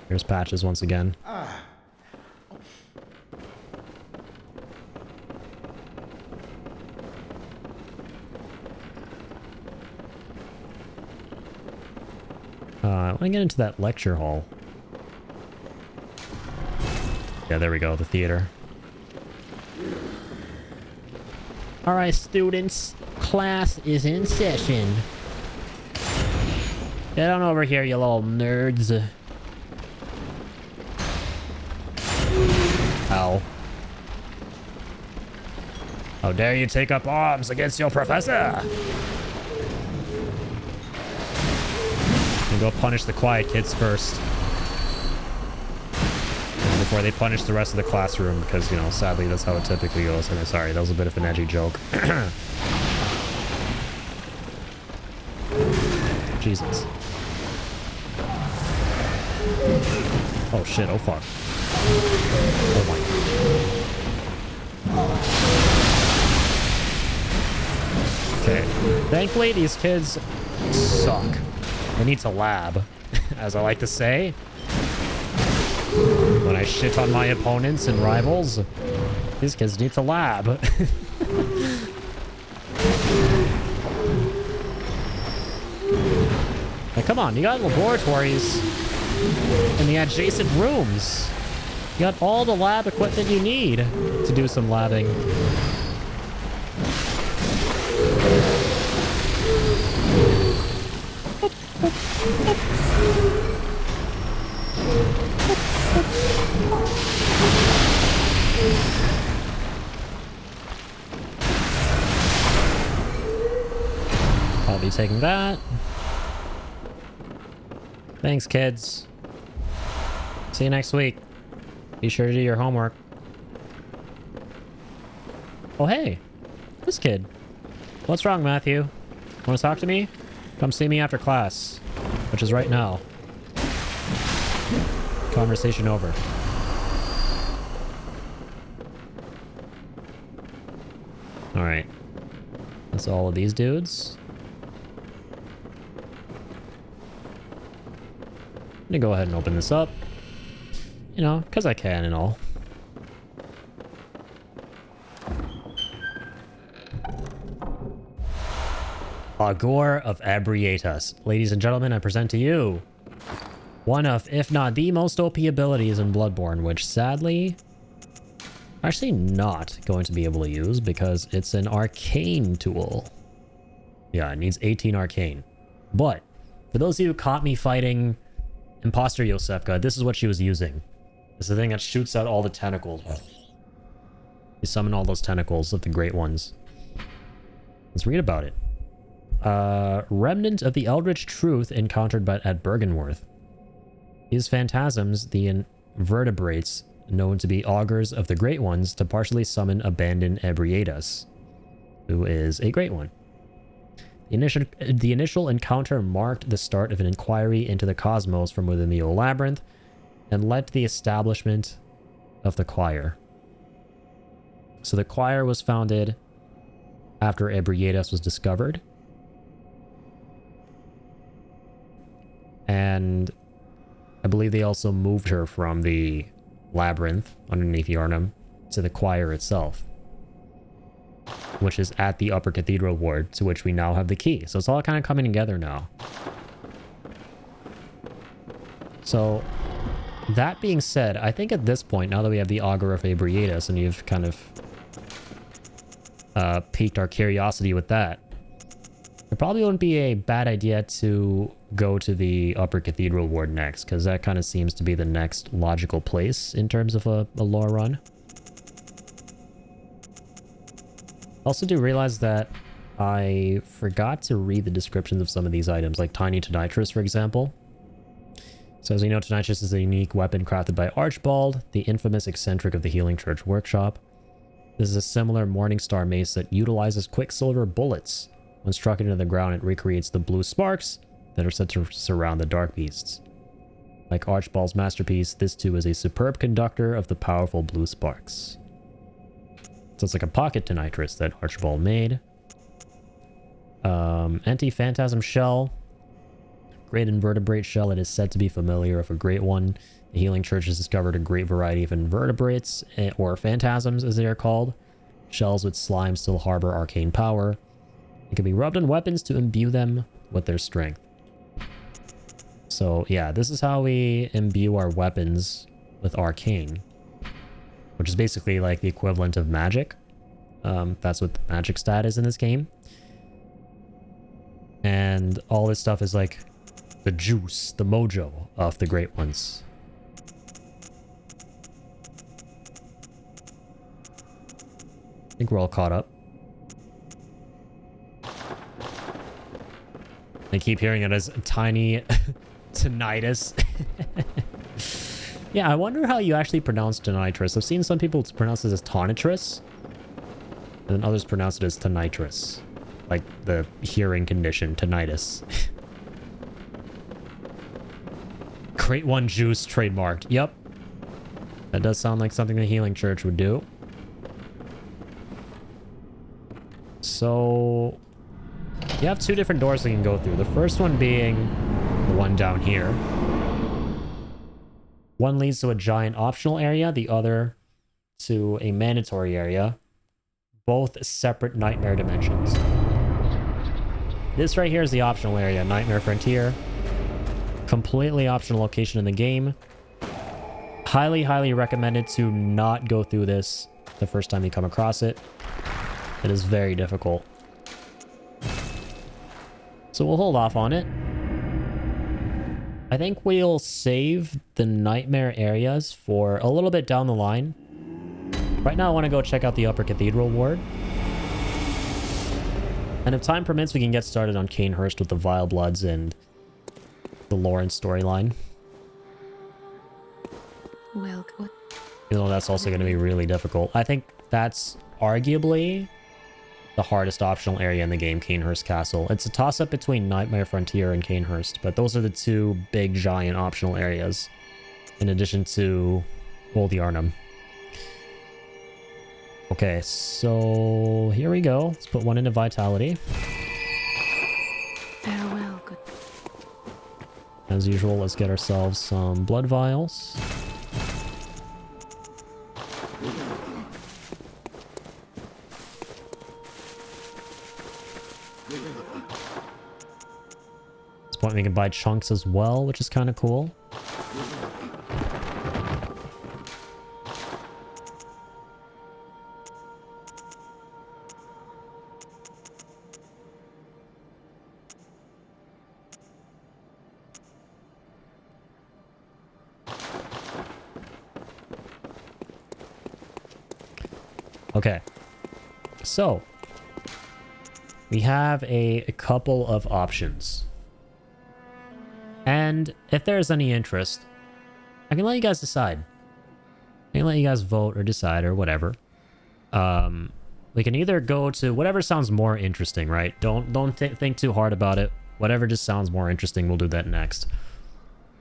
Here's Patches once again. I want to get into that lecture hall. Yeah, there we go, the theater. Alright, students. Class is in session. Get on over here, you little nerds. Ow. How dare you take up arms against your professor? Go punish the quiet kids first. Before they punish the rest of the classroom, because, you know, sadly that's how it typically goes. And I'm sorry, that was a bit of an edgy joke. Jesus. Oh shit, oh fuck. Oh my. Okay. Thankfully, these kids suck. They need to lab, as I like to say. When I shit on my opponents and rivals, these kids need to lab. Like, come on, you got laboratories in the adjacent rooms. You got all the lab equipment you need to do some labbing. I'll be taking that. Thanks, kids. See you next week. Be sure to do your homework. Oh, hey. This kid. What's wrong, Matthew? Want to talk to me? Come see me after class, which is right now. Conversation over. Alright. That's all of these dudes. I'm gonna go ahead and open this up. You know, because I can and all. Augur of Abriatus. Ladies and gentlemen, I present to you one of, if not the most OP abilities in Bloodborne, which sadly, I'm actually not going to be able to use because it's an arcane tool. Yeah, it needs 18 arcane. But for those of you who caught me fighting Imposter Yosefka, this is what she was using. It's the thing that shoots out all the tentacles. You summon all those tentacles of the great ones. Let's read about it. Remnant of the Eldritch Truth encountered at Bergenworth. These phantasms, the invertebrates, known to be augurs of the Great Ones, to partially summon abandoned Ebriatus, who is a Great One. The initial encounter marked the start of an inquiry into the cosmos from within the old labyrinth, and led to the establishment of the choir. So the choir was founded after Ebriatus was discovered. And I believe they also moved her from the labyrinth underneath Yarnum to the choir itself, which is at the Upper Cathedral Ward, to which we now have the key. So it's all kind of coming together now. So that being said, I think at this point, now that we have the Augur of Abriatus and you've kind of piqued our curiosity with that, It probably wouldn't be a bad idea to go to the Upper Cathedral Ward next, because that kind of seems to be the next logical place in terms of a lore run. Also do realize that I forgot to read the descriptions of some of these items, like Tiny Tonitrus, for example. So as we know, Tonitrus is a unique weapon crafted by Archibald, the infamous eccentric of the Healing Church workshop. This is a similar Morningstar mace that utilizes quicksilver bullets. When struck into the ground, it recreates the blue sparks that are said to surround the dark beasts. Like Archibald's masterpiece, this too is a superb conductor of the powerful blue sparks. So it's like a pocket Tonitrus that Archibald made. Anti-Phantasm Shell. Great invertebrate shell. It is said to be familiar of a great one. The Healing Church has discovered a great variety of invertebrates, or phantasms as they are called. Shells with slime still harbor arcane power. It can be rubbed on weapons to imbue them with their strength. So yeah, this is how we imbue our weapons with arcane, which is basically like the equivalent of magic. That's what the magic stat is in this game. And all this stuff is like the juice, the mojo of the great ones. I think we're all caught up. I keep hearing it as tiny tinnitus. Yeah, I wonder how you actually pronounce tinnitus. I've seen some people pronounce it as tonitrus, and then others pronounce it as tinnitus. Like the hearing condition, tinnitus. Great One Juice trademarked. Yep. That does sound like something the Healing Church would do. So you have two different doors we can go through. The first one being the one down here. One leads to a giant optional area, the other to a mandatory area. Both separate nightmare dimensions. This right here is the optional area, Nightmare Frontier. Completely optional location in the game. Highly, highly recommended to not go through this the first time you come across it. It is very difficult. So we'll hold off on it. I think we'll save the nightmare areas for a little bit down the line. Right now I want to go check out the Upper Cathedral Ward. And if time permits, we can get started on Canehurst with the Vile Bloods and the Lawrence storyline. Well, what? Even though that's also going to be really difficult. I think that's arguably the hardest optional area in the game, Canehurst Castle. It's a toss-up between Nightmare Frontier and Canehurst, but those are the two big, giant optional areas, in addition to Old Yarnum. Okay, so here we go. Let's put one into Vitality. Farewell, good. As usual, let's get ourselves some blood vials. At this point, we can buy chunks as well, which is kind of cool. Okay, so we have a couple of options. And if there's any interest, I can let you guys decide. I can let you guys vote or decide or whatever. We can either go to whatever sounds more interesting, right? Don't think too hard about it. Whatever just sounds more interesting, we'll do that next.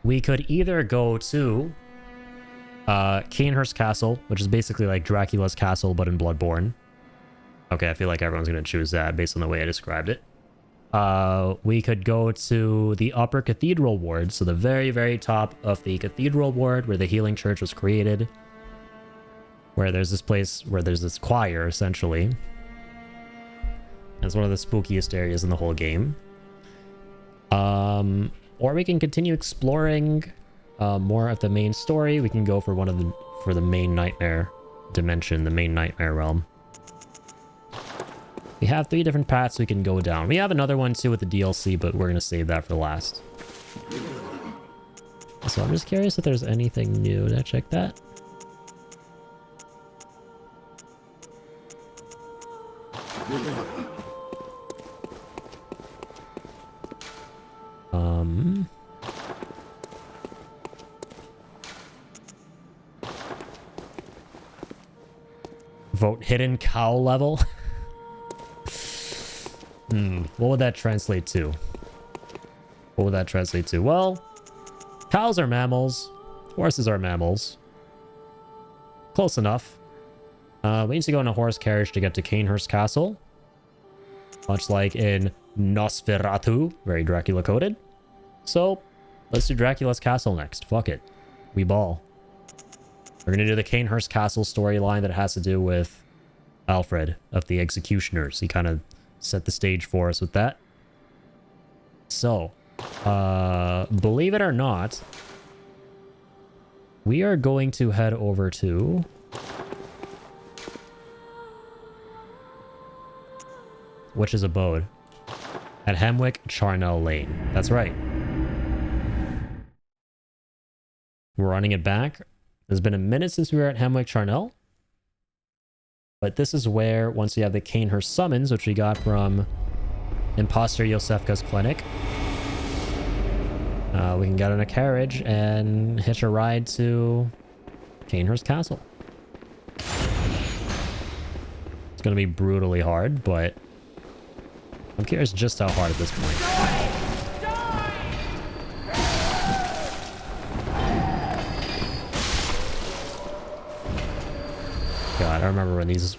We could either go to Canehurst Castle, which is basically like Dracula's castle, but in Bloodborne. Okay, I feel like everyone's going to choose that based on the way I described it. We could go to the Upper Cathedral Ward, so the very, very top of the Cathedral Ward where the Healing Church was created. Where there's this place, where there's this choir, essentially. It's one of the spookiest areas in the whole game. Or we can continue exploring more of the main story. We can go for the main nightmare dimension, the main nightmare realm. We have 3 different paths we can go down. We have another one too with the DLC, but we're going to save that for last. So I'm just curious if there's anything new. Did I check that? Vote hidden cow level. What would that translate to? What would that translate to? Well, cows are mammals. Horses are mammals. Close enough. We need to go in a horse carriage to get to Canehurst Castle. Much like in Nosferatu. Very Dracula coded. So, let's do Dracula's Castle next. Fuck it. We ball. We're going to do the Canehurst Castle storyline that has to do with Alfred of the Executioners. He kind of set the stage for us with that. So, believe it or not, we are going to head over to... Witch's Abode. At Hemwick Charnel Lane. That's right. We're running it back. It's been a minute since we were at Hemwick Charnel. But this is where, once we have the Canehurst summons, which we got from Imposter Yosefka's clinic, we can get in a carriage and hitch a ride to Canehurst Castle. It's going to be brutally hard, but I'm curious just how hard at this point. God, I remember when these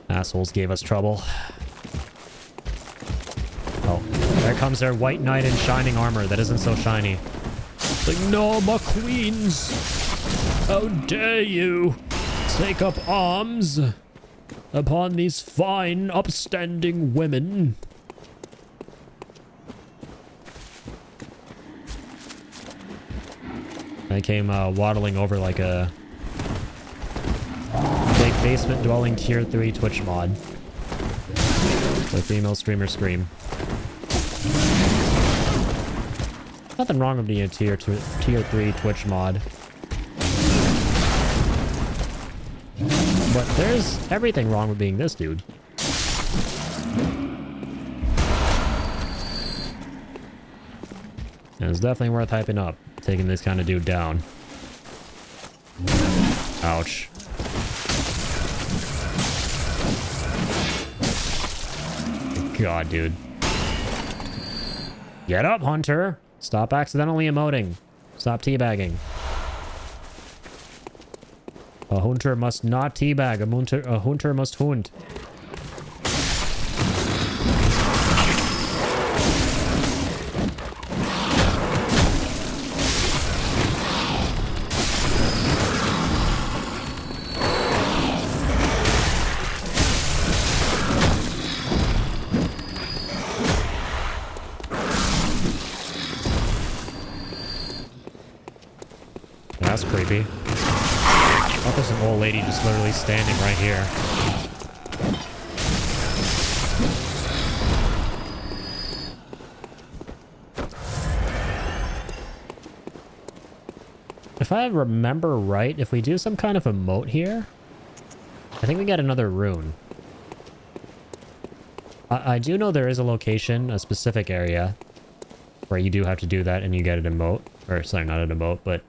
assholes gave us trouble. Oh, there comes their white knight in shining armor that isn't so shiny. It's like, no, my queens! How dare you take up arms upon these fine, upstanding women? I came waddling over like a big basement dwelling tier 3 Twitch mod. The female streamer scream. Nothing wrong with being a tier 3 Twitch mod. But there's everything wrong with being this dude. And it's definitely worth hyping up, taking this kind of dude down. Ouch. God, dude. Get up, Hunter. Stop accidentally emoting. Stop teabagging. A hunter must not teabag. A hunter must hunt. That's creepy. Oh, there's an old lady just literally standing right here. If I remember right, if we do some kind of emote here, I think we get another rune. I do know there is a location, a specific area, where you do have to do that and you get an emote. Or, sorry, not an emote, but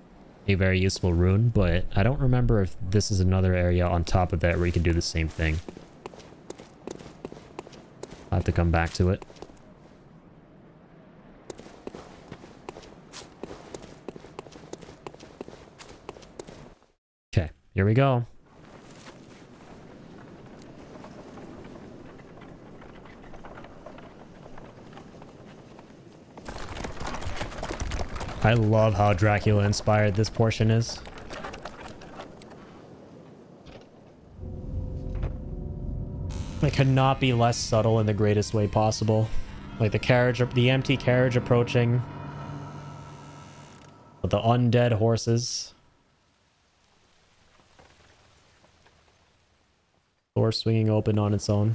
a very useful rune, but I don't remember if this is another area on top of that where you can do the same thing. I'll have to come back to it. Okay, here we go. I love how Dracula inspired this portion is. It could not be less subtle in the greatest way possible. Like the carriage, the empty carriage approaching. With the undead horses. Door swinging open on its own.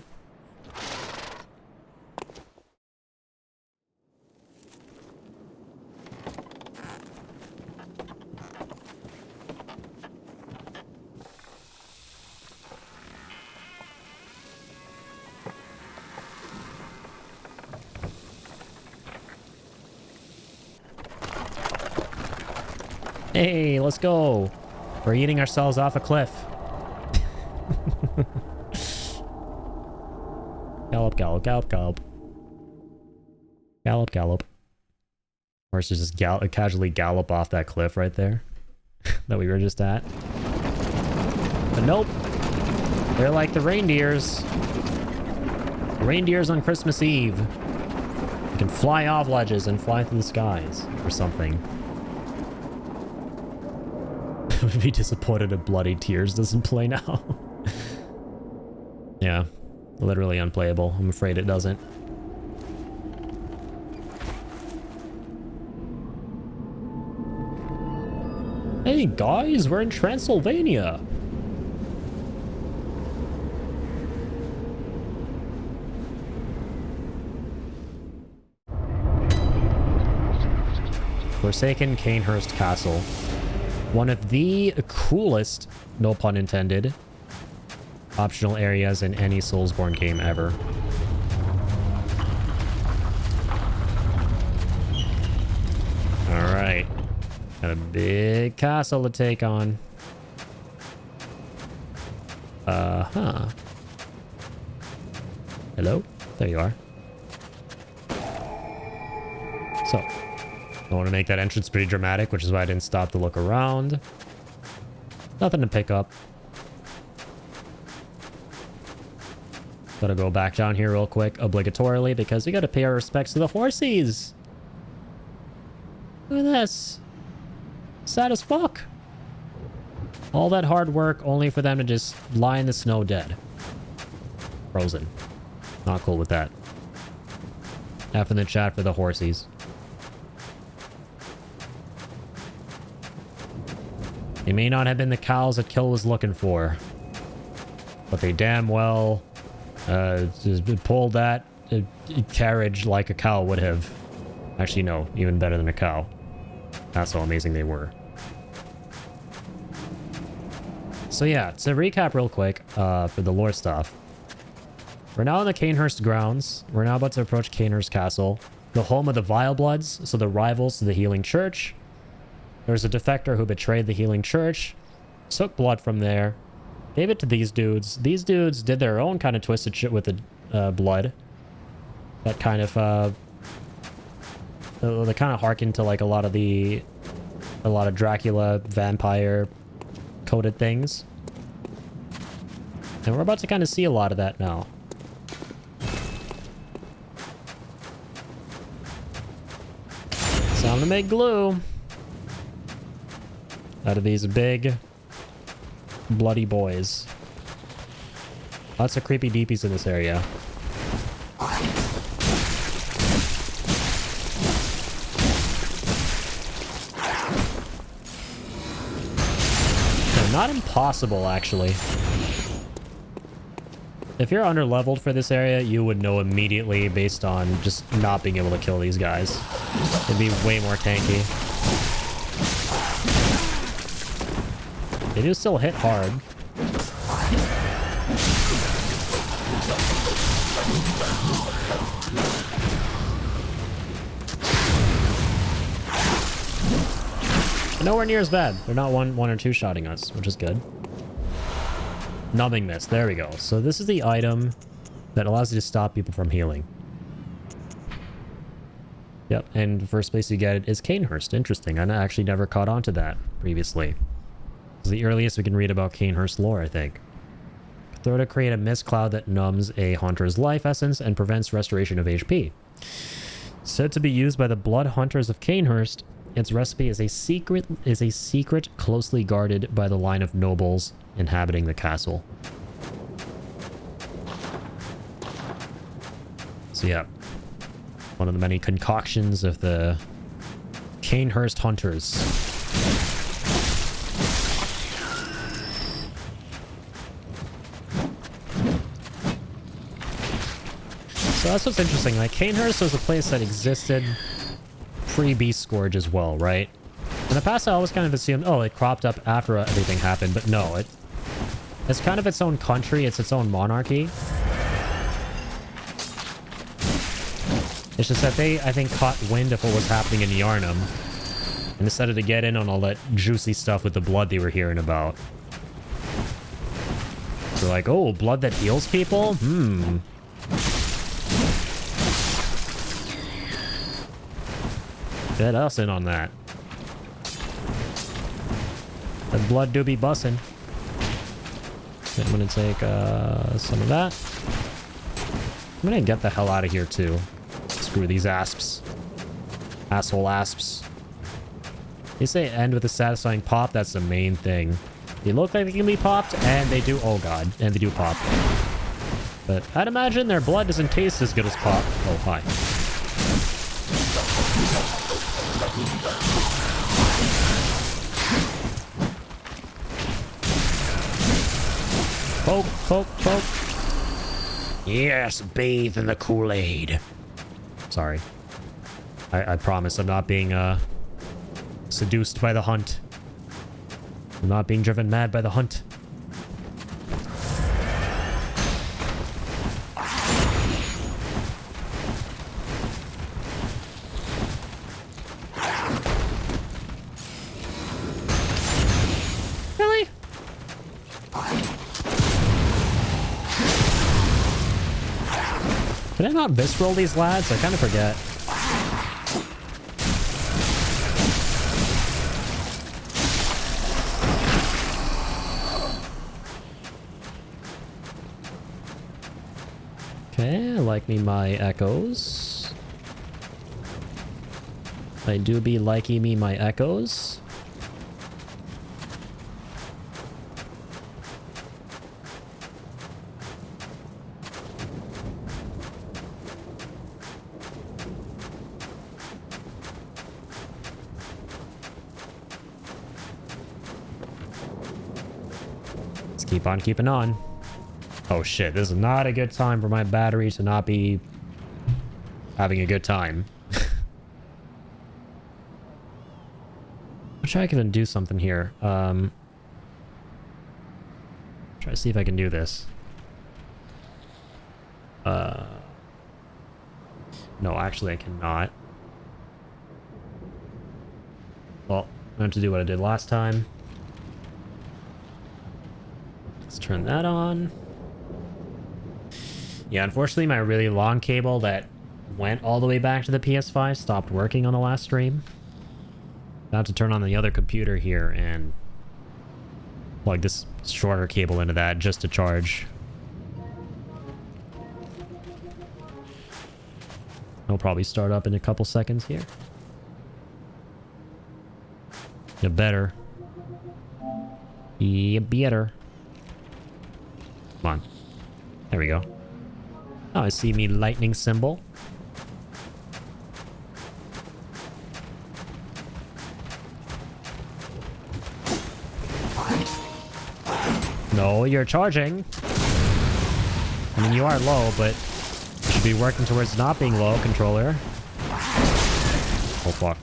Hey, let's go. We're eating ourselves off a cliff. Gallop, gallop, gallop, gallop. Gallop, gallop. Horses just casually gallop off that cliff right there that we were just at. But nope. They're like the reindeers. Reindeers on Christmas Eve. You can fly off ledges and fly through the skies or something. I would be disappointed if Bloody Tears doesn't play now. Yeah, literally unplayable. I'm afraid it doesn't. Hey guys, we're in Transylvania. Forsaken Canehurst Castle. One of the coolest, no pun intended, optional areas in any Soulsborne game ever. Alright. Got a big castle to take on. Huh. Hello? There you are. So, I want to make that entrance pretty dramatic, which is why I didn't stop to look around. Nothing to pick up. Gotta go back down here real quick, obligatorily, because we gotta pay our respects to the horsies. Look at this. Sad as fuck. All that hard work only for them to just lie in the snow dead. Frozen. Not cool with that. F in the chat for the horsies. They may not have been the cows that Kill was looking for, but they damn well just pulled that carriage like a cow would have. Actually, no, even better than a cow. That's how amazing they were. So yeah, to recap real quick for the lore stuff. We're now in the Canehurst grounds. We're now about to approach Canehurst Castle, the home of the Vile Bloods, so the rivals to the Healing Church. There's a defector who betrayed the Healing Church, took blood from there, gave it to these dudes. These dudes did their own kind of twisted shit with the blood. That kind of, they kind of harken to like a lot of Dracula vampire coded things. And we're about to kind of see a lot of that now. Time to make glue out of these big bloody boys. Lots of creepy deepies in this area. They're not impossible, actually. If you're under-leveled for this area, you would know immediately based on just not being able to kill these guys. It'd be way more tanky. They do still hit hard. But nowhere near as bad. They're not one or two shotting us, which is good. Numbing Mist. There we go. So this is the item that allows you to stop people from healing. Yep, and the first place you get it is Canehurst. Interesting. I actually never caught on to that previously. It's the earliest we can read about Canehurst lore, I think. Throw to create a mist cloud that numbs a hunter's life essence and prevents restoration of HP. Said to be used by the blood hunters of Canehurst, its recipe is a secret closely guarded by the line of nobles inhabiting the castle. So yeah, one of the many concoctions of the Canehurst hunters. So that's what's interesting. Like, Canehurst was a place that existed pre-Beast Scourge as well, right? In the past, I always kind of assumed, oh, it cropped up after everything happened, but no, it's kind of its own country, it's its own monarchy. It's just that they, I think, caught wind of what was happening in Yharnam and decided to get in on all that juicy stuff with the blood they were hearing about. They're like, oh, blood that heals people? Get us in on that. The blood do be bussin'. Okay, I'm gonna take some of that. I'm gonna get the hell out of here too. Screw these asps. Asshole asps. They say end with a satisfying pop, that's the main thing. They look like they can be popped, and they do, oh god, and they do pop. But I'd imagine their blood doesn't taste as good as pop. Oh, hi. Poke, poke, poke. Yes, bathe in the Kool-Aid. Sorry. I promise I'm not being seduced by the hunt. I'm not being driven mad by the hunt. Really? Can I not visceral these lads? I kind of forget. Okay, I like me my echoes. I do be liking me my echoes. Let's keep on keeping on. Oh shit, this is not a good time for my battery to not be having a good time. I'll try to do something here. Try to see if I can do this. No, actually I cannot. Well, I have to do what I did last time. Let's turn that on. Yeah, unfortunately, my really long cable that went all the way back to the PS5 stopped working on the last stream. I have to turn on the other computer here and plug this shorter cable into that just to charge. It'll probably start up in a couple seconds here. You better. You better. Come on. There we go. Oh, I see me lightning symbol. No, you're charging. I mean, you are low, but you should be working towards not being low, controller. Oh, fuck.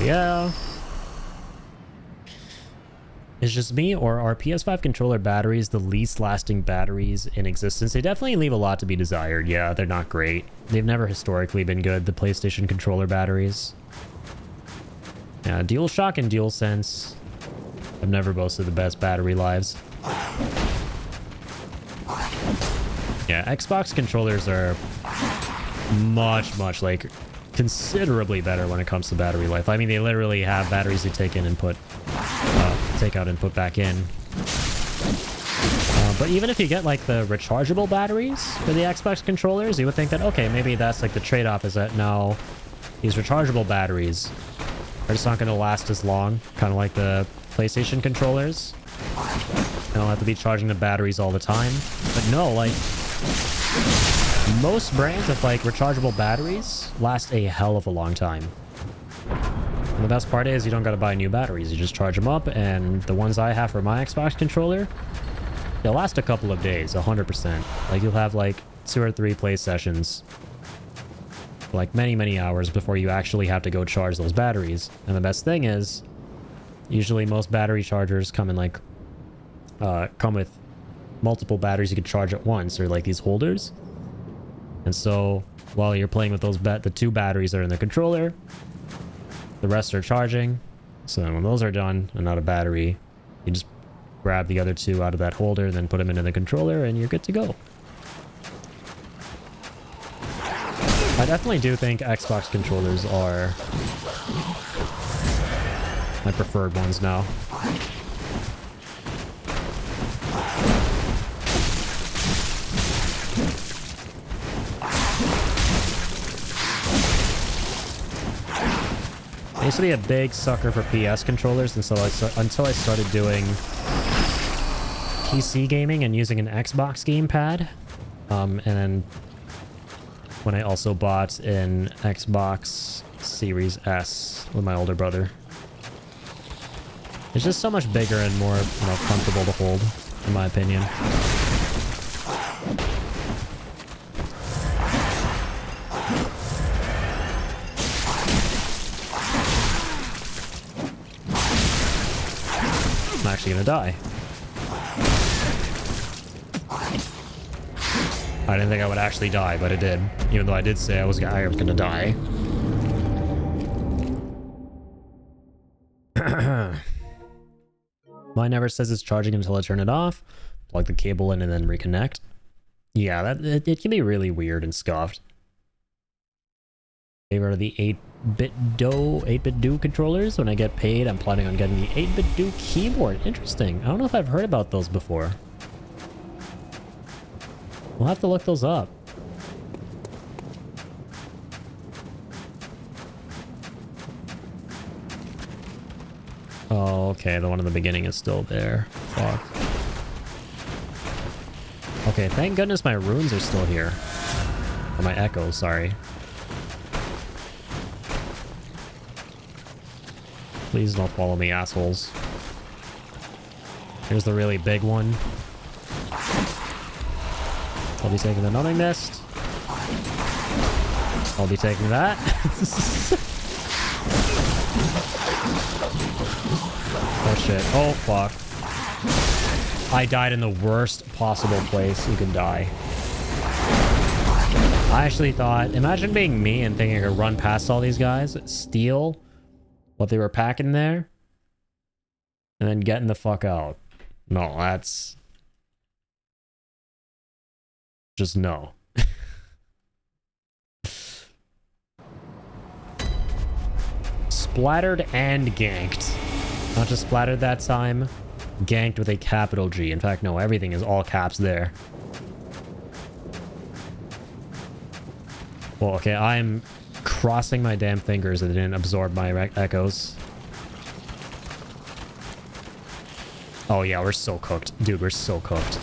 Yeah. It's just me, or are PS5 controller batteries the least lasting batteries in existence? They definitely leave a lot to be desired. Yeah, they're not great. They've never historically been good, the PlayStation controller batteries. Yeah, DualShock and DualSense have never boasted the best battery lives. Yeah, Xbox controllers are much like considerably better when it comes to battery life. I mean, they literally have batteries you take in and put take out and put back in. But even if you get like the rechargeable batteries for the Xbox controllers, you would think that, okay, maybe that's like the trade-off, is that now these rechargeable batteries They're just not going to last as long, kind of like the PlayStation controllers. I don't have to be charging the batteries all the time. But no, like, most brands of like rechargeable batteries last a hell of a long time. And the best part is you don't got to buy new batteries. You just charge them up, and the ones I have for my Xbox controller, they'll last a couple of days, 100%. Like, you'll have like 2 or 3 play sessions, like many hours before you actually have to go charge those batteries. And the best thing is, usually most battery chargers come in like come with multiple batteries you can charge at once, or like these holders. And so while you're playing with those the 2 batteries that are in the controller, the rest are charging. So then when those are done and out of battery, you just grab the other 2 out of that holder, then put them into the controller, and you're good to go. I definitely do think Xbox controllers are my preferred ones now. I used to be a big sucker for PS controllers until I started doing PC gaming and using an Xbox gamepad. And then when I also bought an Xbox Series S with my older brother. It's just so much bigger and more, you know, comfortable to hold, in my opinion. I'm actually gonna die. I didn't think I would actually die, but it did. Even though I did say I was gonna die. Mine never says it's charging until I turn it off. Plug the cable in and then reconnect. Yeah, it can be really weird and scuffed. Favorite of the 8-bit do controllers. When I get paid, I'm planning on getting the 8-bit do keyboard. Interesting. I don't know if I've heard about those before. We'll have to look those up. Oh, okay. The one in the beginning is still there. Fuck. Okay, thank goodness my runes are still here. Or my echoes, sorry. Please don't follow me, assholes. Here's the really big one. I'll be taking the numbing mist. I'll be taking that. Oh shit. Oh fuck. I died in the worst possible place you can die. I actually thought, imagine being me and thinking I could run past all these guys, steal what they were packing there, and then getting the fuck out. No, that's... just no. Splattered and ganked. Not just splattered that time, ganked with a capital G. In fact, no, everything is all caps there. Well, okay, I'm crossing my damn fingers that it didn't absorb my echoes. Oh yeah, we're so cooked. Dude, we're so cooked.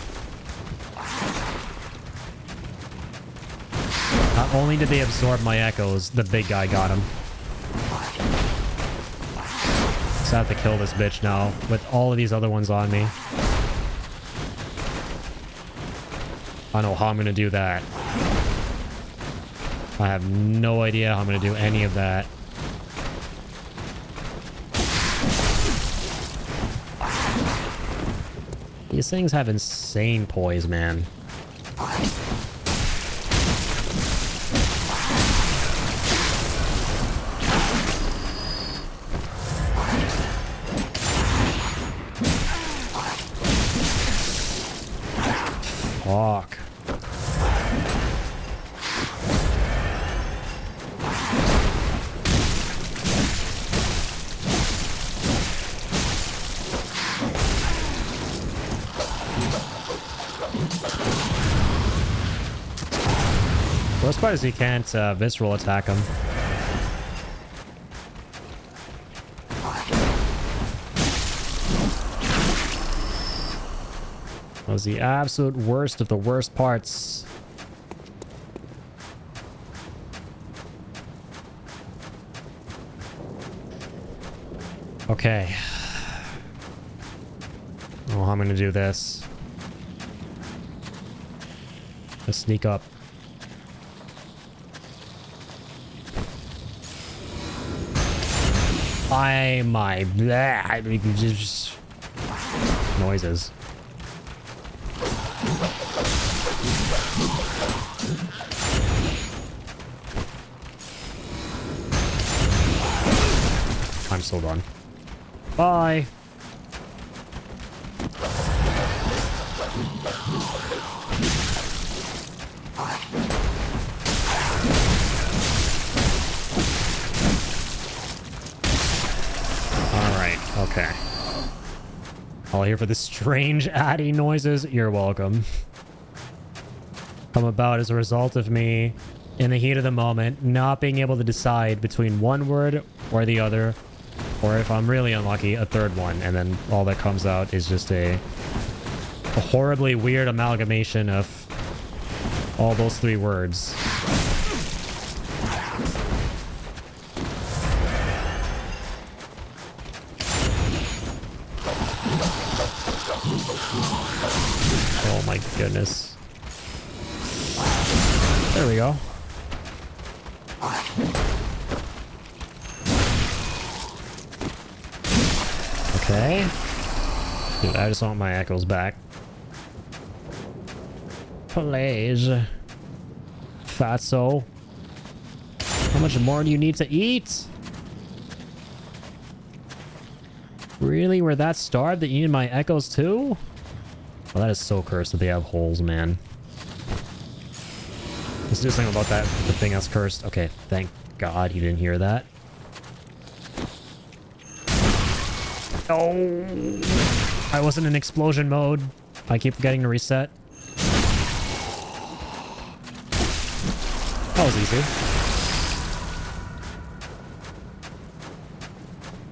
Not only did they absorb my echoes, the big guy got him. So I have to kill this bitch now with all of these other ones on me. I don't know how I'm going to do that. I have no idea how I'm going to do any of that. These things have insane poise, man. Fuck. Worst part is you can't visceral attack him. That was the absolute worst of the worst parts. Okay. Oh, I'm gonna do this. Let's sneak up. My just noises. I'm so done. Bye. Okay. All here for the strange addy noises. You're welcome. Come about as a result of me, in the heat of the moment, not being able to decide between one word or the other, or if I'm really unlucky, a third one, and then all that comes out is just a horribly weird amalgamation of all those three words. Oh my goodness. There we go. Okay. Dude, I just want my echoes back. Please. Fatso. How much more do you need to eat? Really? We're that starved that you need my echoes too? Oh, that is so cursed that they have holes, man. Let's do something about that. The thing that's cursed. Okay, thank God you didn't hear that. Oh, I wasn't in explosion mode. I keep forgetting to reset. That was easy.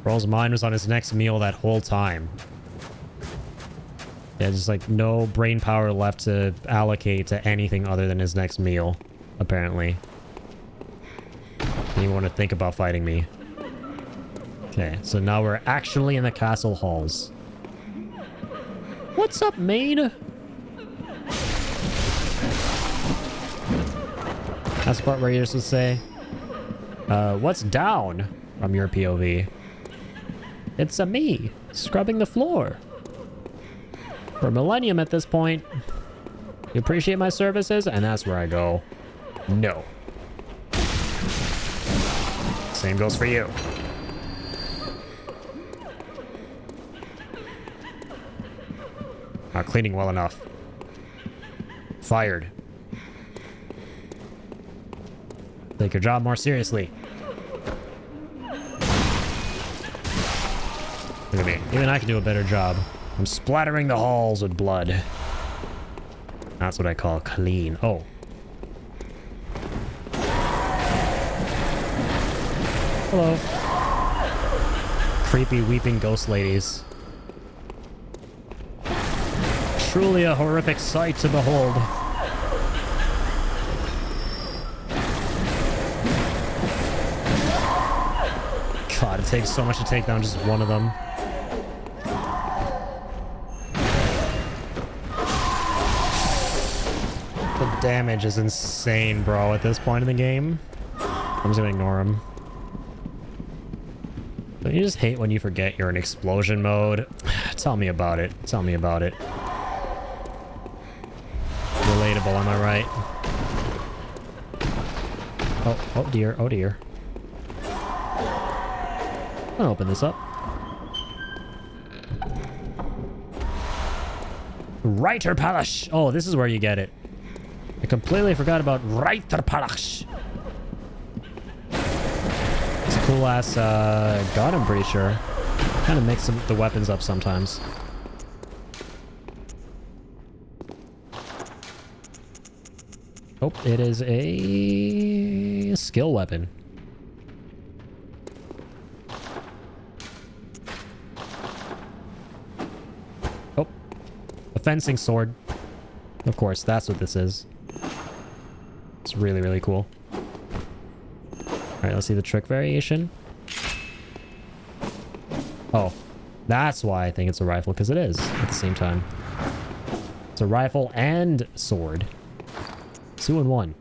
Bro's mind was on his next meal that whole time. Yeah, just like no brain power left to allocate to anything other than his next meal, apparently. You want to think about fighting me. Okay, so now we're actually in the castle halls. What's up, maid? That's the part where you're supposed to say, what's down from your POV? It's a me, scrubbing the floor. For a millennium at this point. You appreciate my services? And that's where I go, no. Same goes for you. Not cleaning well enough. Fired. Take your job more seriously. Look at me. Even I can do a better job. I'm splattering the halls with blood. That's what I call clean. Oh. Hello. Creepy weeping ghost ladies. Truly a horrific sight to behold. God, it takes so much to take down just one of them. The damage is insane, bro, at this point in the game. I'm just gonna ignore him. Don't you just hate when you forget you're in explosion mode? Tell me about it. Tell me about it. Relatable, am I right? Oh dear, oh dear. I'll open this up. Reiter Palace. Oh, this is where you get it. I completely forgot about Reiter Palace. It's a cool ass gun, I'm pretty sure. Kind of mix the weapons up sometimes. Oh, it is a skill weapon. fencing sword. Of course, that's what this is. It's really, really cool. Alright, let's see the trick variation. Oh, that's why I think it's a rifle, because it is at the same time. It's a rifle and sword. 2 in 1.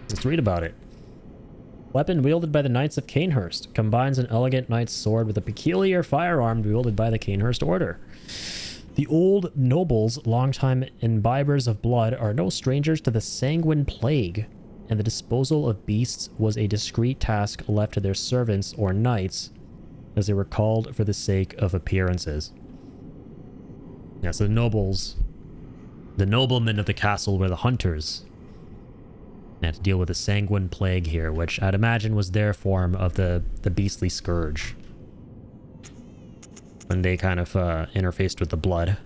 Let's read about it. Weapon wielded by the Knights of Canehurst. Combines an elegant knight's sword with a peculiar firearm wielded by the Canehurst Order. The old nobles, longtime imbibers of blood, are no strangers to the sanguine plague, and the disposal of beasts was a discreet task left to their servants or knights, as they were called for the sake of appearances. Yeah, so the nobles, the noblemen of the castle were the hunters. They had to deal with the sanguine plague here, which I'd imagine was their form of the beastly scourge. When they kind of interfaced with the blood.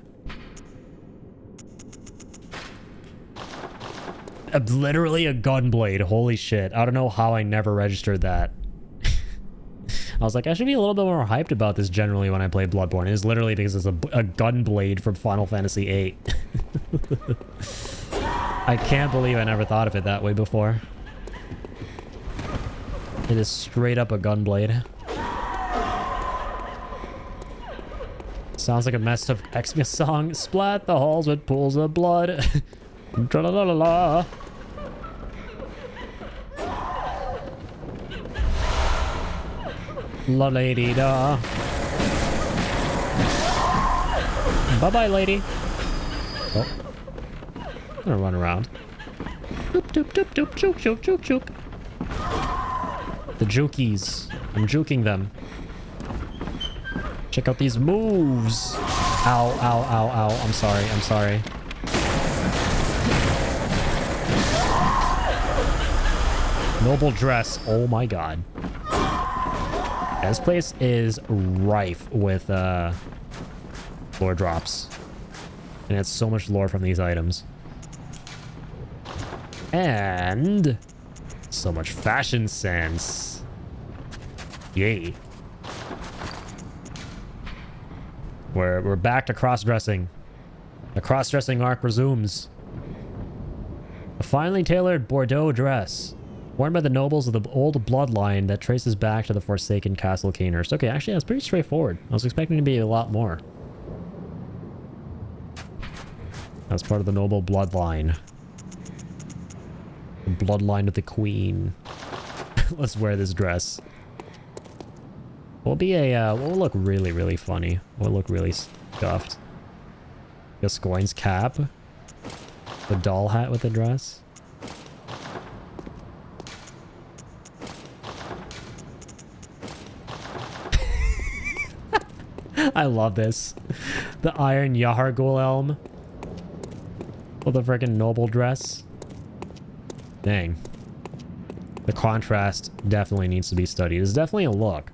Literally a gunblade. Holy shit. I don't know how I never registered that. I was like, I should be a little bit more hyped about this generally when I play Bloodborne. It is literally because it's a gunblade from Final Fantasy VIII. I can't believe I never thought of it that way before. It is straight up a gunblade. Sounds like a messed up Xmas song. Splat the halls with pools of blood. Tra-la-la-la-la. La lady da. Bye-bye, lady. Oh. I'm gonna run around. Doop, doop, doop, doop, juke, juke, juke, juke. The jukies. I'm juking them. Check out these moves. Ow, ow, ow, ow. I'm sorry. I'm sorry. Noble dress. Oh my god. Yeah, this place is rife with lore drops. And it's so much lore from these items. And so much fashion sense. Yay. We're back to cross-dressing. The cross-dressing arc resumes. A finely tailored Bordeaux dress, worn by the nobles of the old bloodline that traces back to the Forsaken Castle Canehurst. Okay, actually, that's pretty straightforward. I was expecting to be a lot more. That's part of the noble bloodline. The bloodline of the queen. Let's wear this dress. We'll be a, we'll look really, really funny. We'll look really stuffed. Gascoigne's cap. The doll hat with the dress. I love this. The iron YAHARGUL elm. With a freaking noble dress. Dang. The contrast definitely needs to be studied. It's definitely a look.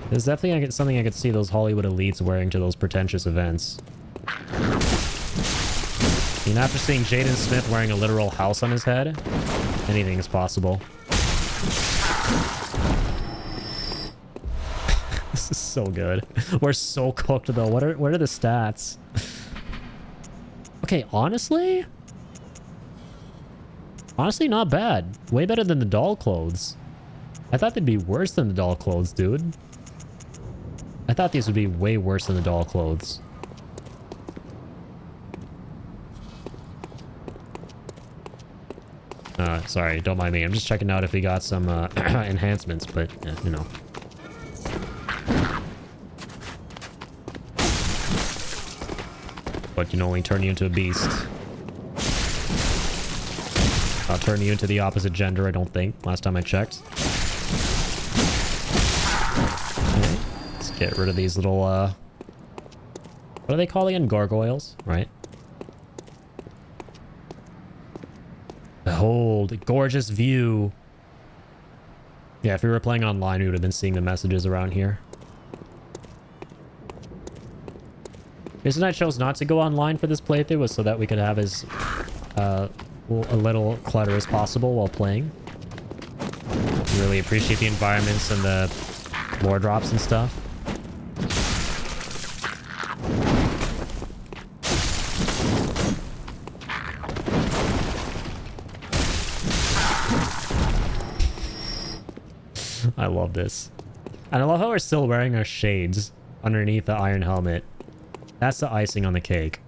There's definitely something I could see those Hollywood elites wearing to those pretentious events. I mean, after seeing Jaden Smith wearing a literal house on his head, anything is possible. This is so good. We're so cooked though. What are the stats? Okay, honestly, not bad. Way better than the doll clothes. I thought they'd be worse than the doll clothes, dude. I thought these would be way worse than the doll clothes. Sorry, don't mind me. I'm just checking out if we got some enhancements, but yeah, you know. But you can only turn you into a beast. I'll turn you into the opposite gender, I don't think. Last time I checked. Let's get rid of these little, what are they called again? Gargoyles, right? Behold, gorgeous view. Yeah, if we were playing online, we would have been seeing the messages around here. The reason I chose not to go online for this playthrough was so that we could have as a little clutter as possible while playing. Really appreciate the environments and the lore drops and stuff. I love this. And I love how we're still wearing our shades underneath the iron helmet. That's the icing on the cake.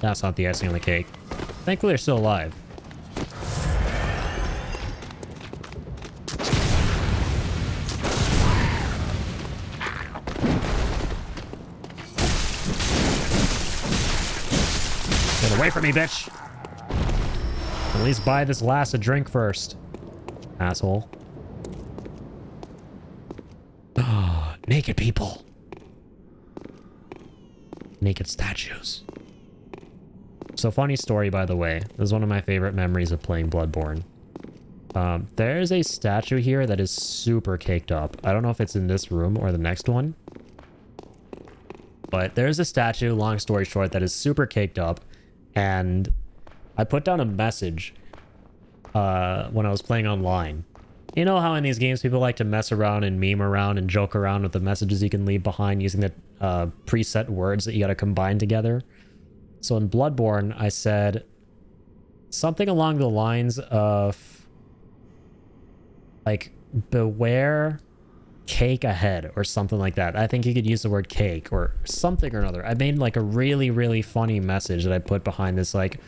That's not the icing on the cake. Thankfully, they're still alive. Get away from me, bitch! At least buy this lass a drink first. Asshole. Oh, naked people. Naked statues. So funny story, by the way. This is one of my favorite memories of playing Bloodborne. There's a statue here that is super caked up. I don't know if it's in this room or the next one. But there's a statue, long story short, that is super caked up. And I put down a message when I was playing online. You know how in these games people like to mess around and meme around and joke around with the messages you can leave behind using the preset words that you gotta combine together? So in Bloodborne, I said something along the lines of, like, beware cake ahead or something like that. I think you could use the word cake or something or another. I made like a really, really funny message that I put behind this like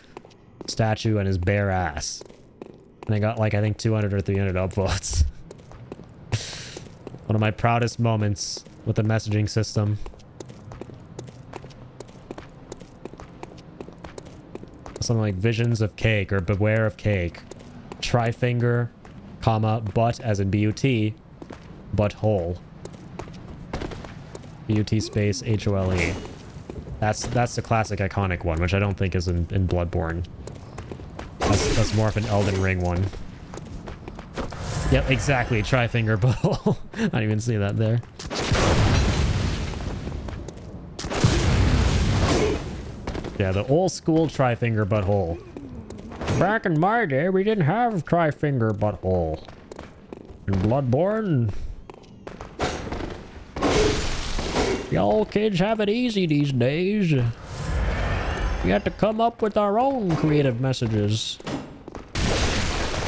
statue and his bare ass. And I got like, I think 200 or 300 upvotes. One of my proudest moments with the messaging system. Something like visions of cake or beware of cake. Trifinger, comma, butt as in B-U-T, butthole. B-U-T space H-O-L-E. That's the classic iconic one, which I don't think is in Bloodborne. That's more of an Elden Ring one. Yep, exactly. Trifinger butthole. I didn't even see that there. Yeah, the old school Trifinger butthole. Back in my day, we didn't have Trifinger butthole. In Bloodborne, y'all kids have it easy these days. We have to come up with our own creative messages.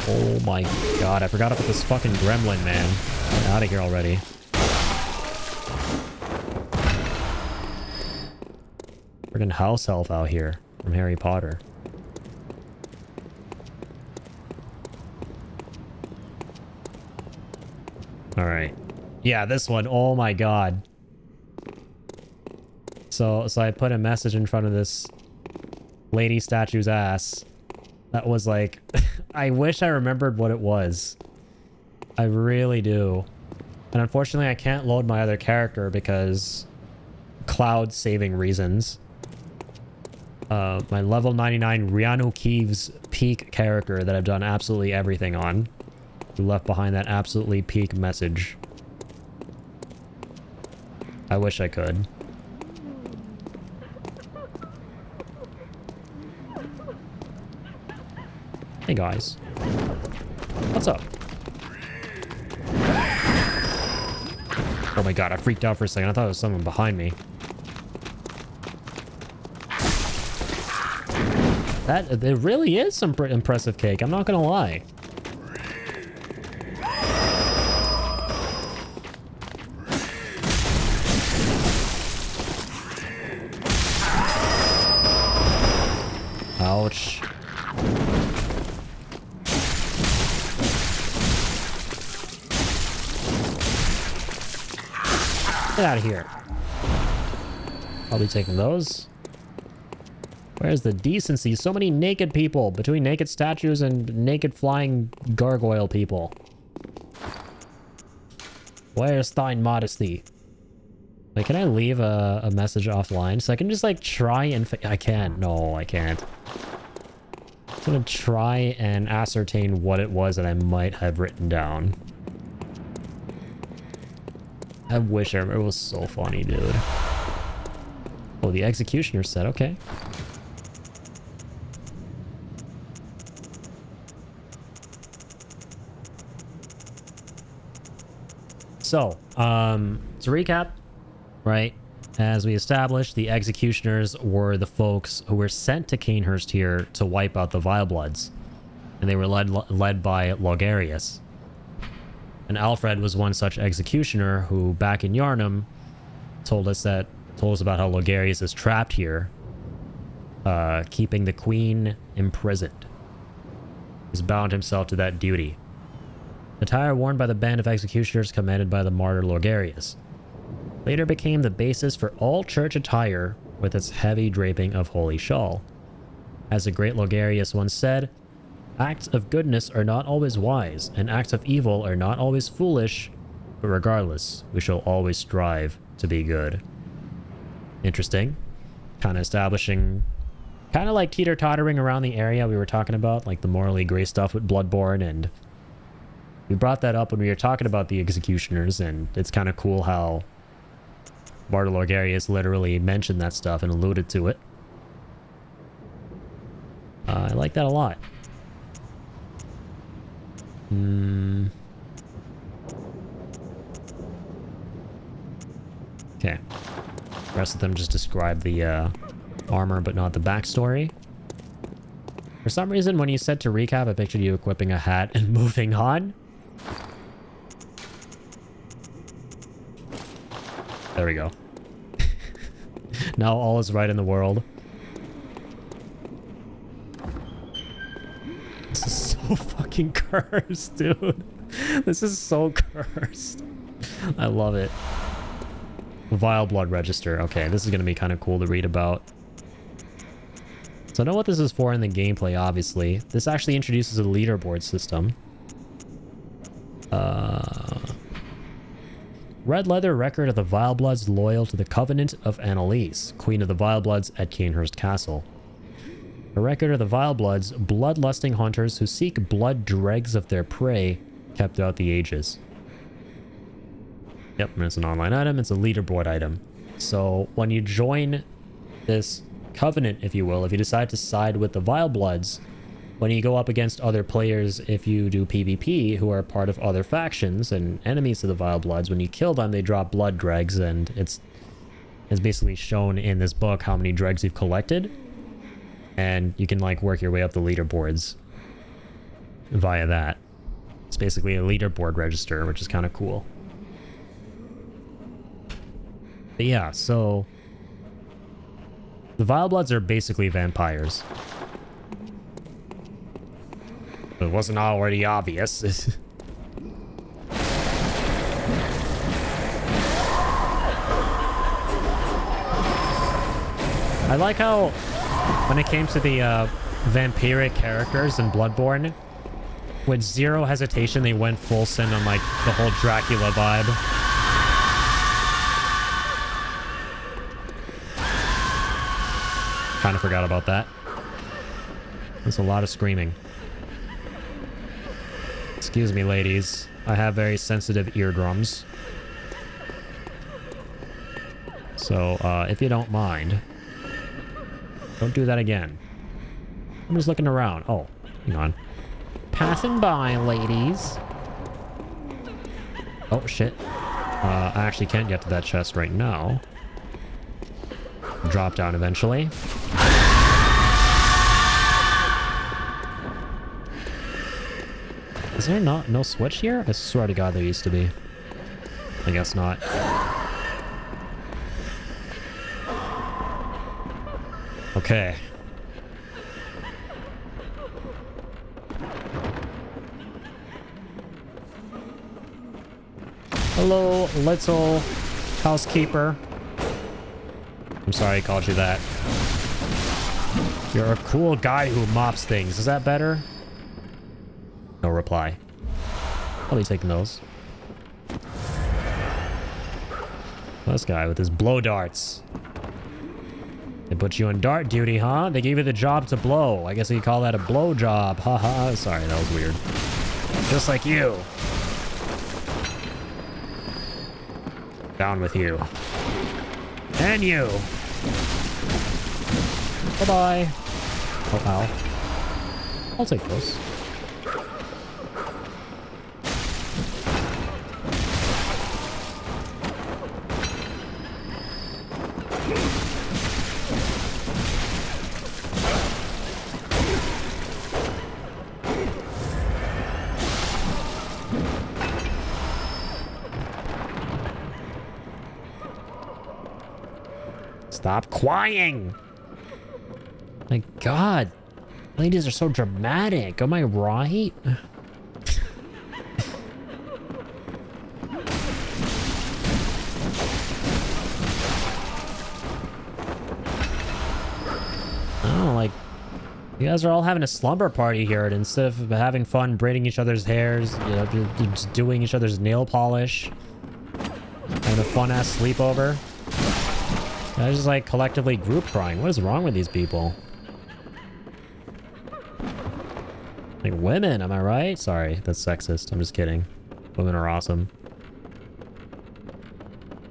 Oh my god, I forgot about this fucking gremlin, man. Get out of here already. Friggin' house elf out here from Harry Potter. Alright. Yeah, this one. Oh my god. So I put a message in front of this lady statue's ass. That was like... I wish I remembered what it was. I really do. And unfortunately, I can't load my other character because... cloud saving reasons. My level 99 Rianu Keeves peak character that I've done absolutely everything on. Who left behind that absolutely peak message. I wish I could. Hey guys. What's up? Oh my god, I freaked out for a second. I thought it was someone behind me. It really is some impressive cake, I'm not gonna lie. Ouch. Get out of here. I'll be taking those. Where's the decency? So many naked people between naked statues and naked flying gargoyle people. Where's thine modesty? Wait, can I leave a message offline? So I can just like try and... I can't. No, I can't. I'm gonna try and ascertain what it was that I might have written down. I wish I remember. It was so funny, dude. Oh, the executioner said, okay. So, to recap, right? As we established, the executioners were the folks who were sent to Canehurst here to wipe out the Vilebloods, and they were led by Logarius. And Alfred was one such executioner who, back in Yarnum, told us about how Logarius is trapped here, keeping the queen imprisoned. He's bound himself to that duty. Attire worn by the band of executioners commanded by the martyr Logarius later became the basis for all church attire with its heavy draping of holy shawl. As the great Logarius once said, acts of goodness are not always wise, and acts of evil are not always foolish, but regardless, we shall always strive to be good. Interesting. Kind of establishing, kind of like teeter-tottering around the area we were talking about, like the morally gray stuff with Bloodborne, and we brought that up when we were talking about the executioners, and it's kind of cool how Martyr Logarius literally mentioned that stuff and alluded to it. I like that a lot. Okay. The rest of them just describe the armor, but not the backstory. For some reason, when you said to recap, I pictured you equipping a hat and moving on. There we go. Now all is right in the world. This is so fucking cursed, dude. This is so cursed. I love it. Vile Blood Register. Okay, this is going to be kind of cool to read about. So I know what this is for in the gameplay, obviously. This actually introduces a leaderboard system. Red leather record of the Vilebloods loyal to the Covenant of Annalise, Queen of the Vilebloods at Canehurst Castle. A record of the Vilebloods, bloodlusting hunters who seek blood dregs of their prey, kept throughout the ages. Yep, and it's an online item. It's a leaderboard item. So when you join this covenant, if you will, if you decide to side with the Vilebloods, when you go up against other players, if you do PvP, who are part of other factions and enemies to the Vilebloods, when you kill them, they drop blood dregs, and it's basically shown in this book how many dregs you've collected. And you can, like, work your way up the leaderboards via that. It's basically a leaderboard register, which is kind of cool. But yeah, so the Vilebloods are basically vampires. It wasn't already obvious. I like how when it came to the vampiric characters in Bloodborne, with zero hesitation they went full send on like the whole Dracula vibe. Kind of forgot about that. There's a lot of screaming. Excuse me, ladies. I have very sensitive eardrums. So, if you don't mind, don't do that again. I'm just looking around. Oh, hang on. Passing by, ladies. Oh, shit. I actually can't get to that chest right now. Drop down eventually. Is there no switch here? I swear to God there used to be. I guess not. Okay. Hello, little housekeeper. I'm sorry I called you that. You're a cool guy who mops things. Is that better? No reply. I'll be taking those. This guy with his blow darts. They put you on dart duty, huh? They gave you the job to blow. I guess you call that a blow job. Haha. Sorry, that was weird. Just like you. Down with you. And you. Bye-bye. Oh, ow. I'll take those. Stop crying! My god. Ladies are so dramatic. Am I right? Oh, like, you guys are all having a slumber party here, and instead of having fun braiding each other's hairs, you know, you're just doing each other's nail polish, having a fun-ass sleepover. I just like collectively group crying. What is wrong with these people? Like women, am I right? Sorry, that's sexist. I'm just kidding. Women are awesome.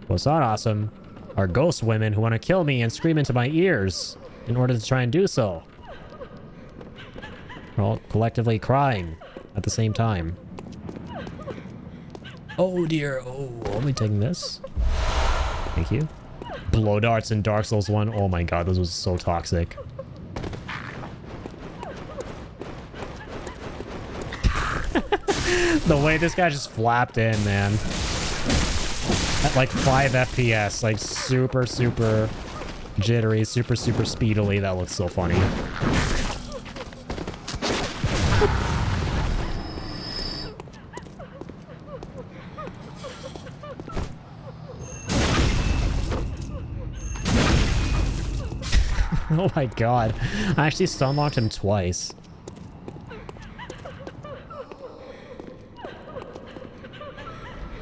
What's not awesome are ghost women who want to kill me and scream into my ears in order to try and do so. We're all collectively crying at the same time. Oh dear. Oh, I'll be taking this. Thank you. Blow darts in Dark Souls 1. Oh my god, this was so toxic. The way this guy just flapped in, man. At like 5 FPS. Like super, super jittery, super, super speedily. That looks so funny. Oh my god. I actually stun-locked him twice.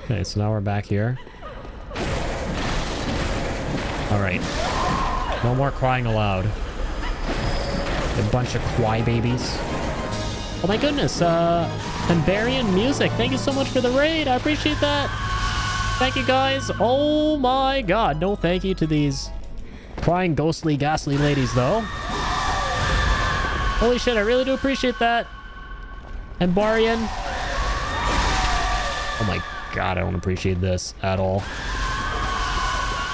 Okay, so now we're back here. Alright. No more crying aloud. A bunch of cry babies. Oh my goodness, Emberian Music, thank you so much for the raid. I appreciate that. Thank you guys. Oh my god. No thank you to these crying, ghostly, ghastly ladies, though. Holy shit, I really do appreciate that. Emberian. Oh my god, I don't appreciate this at all.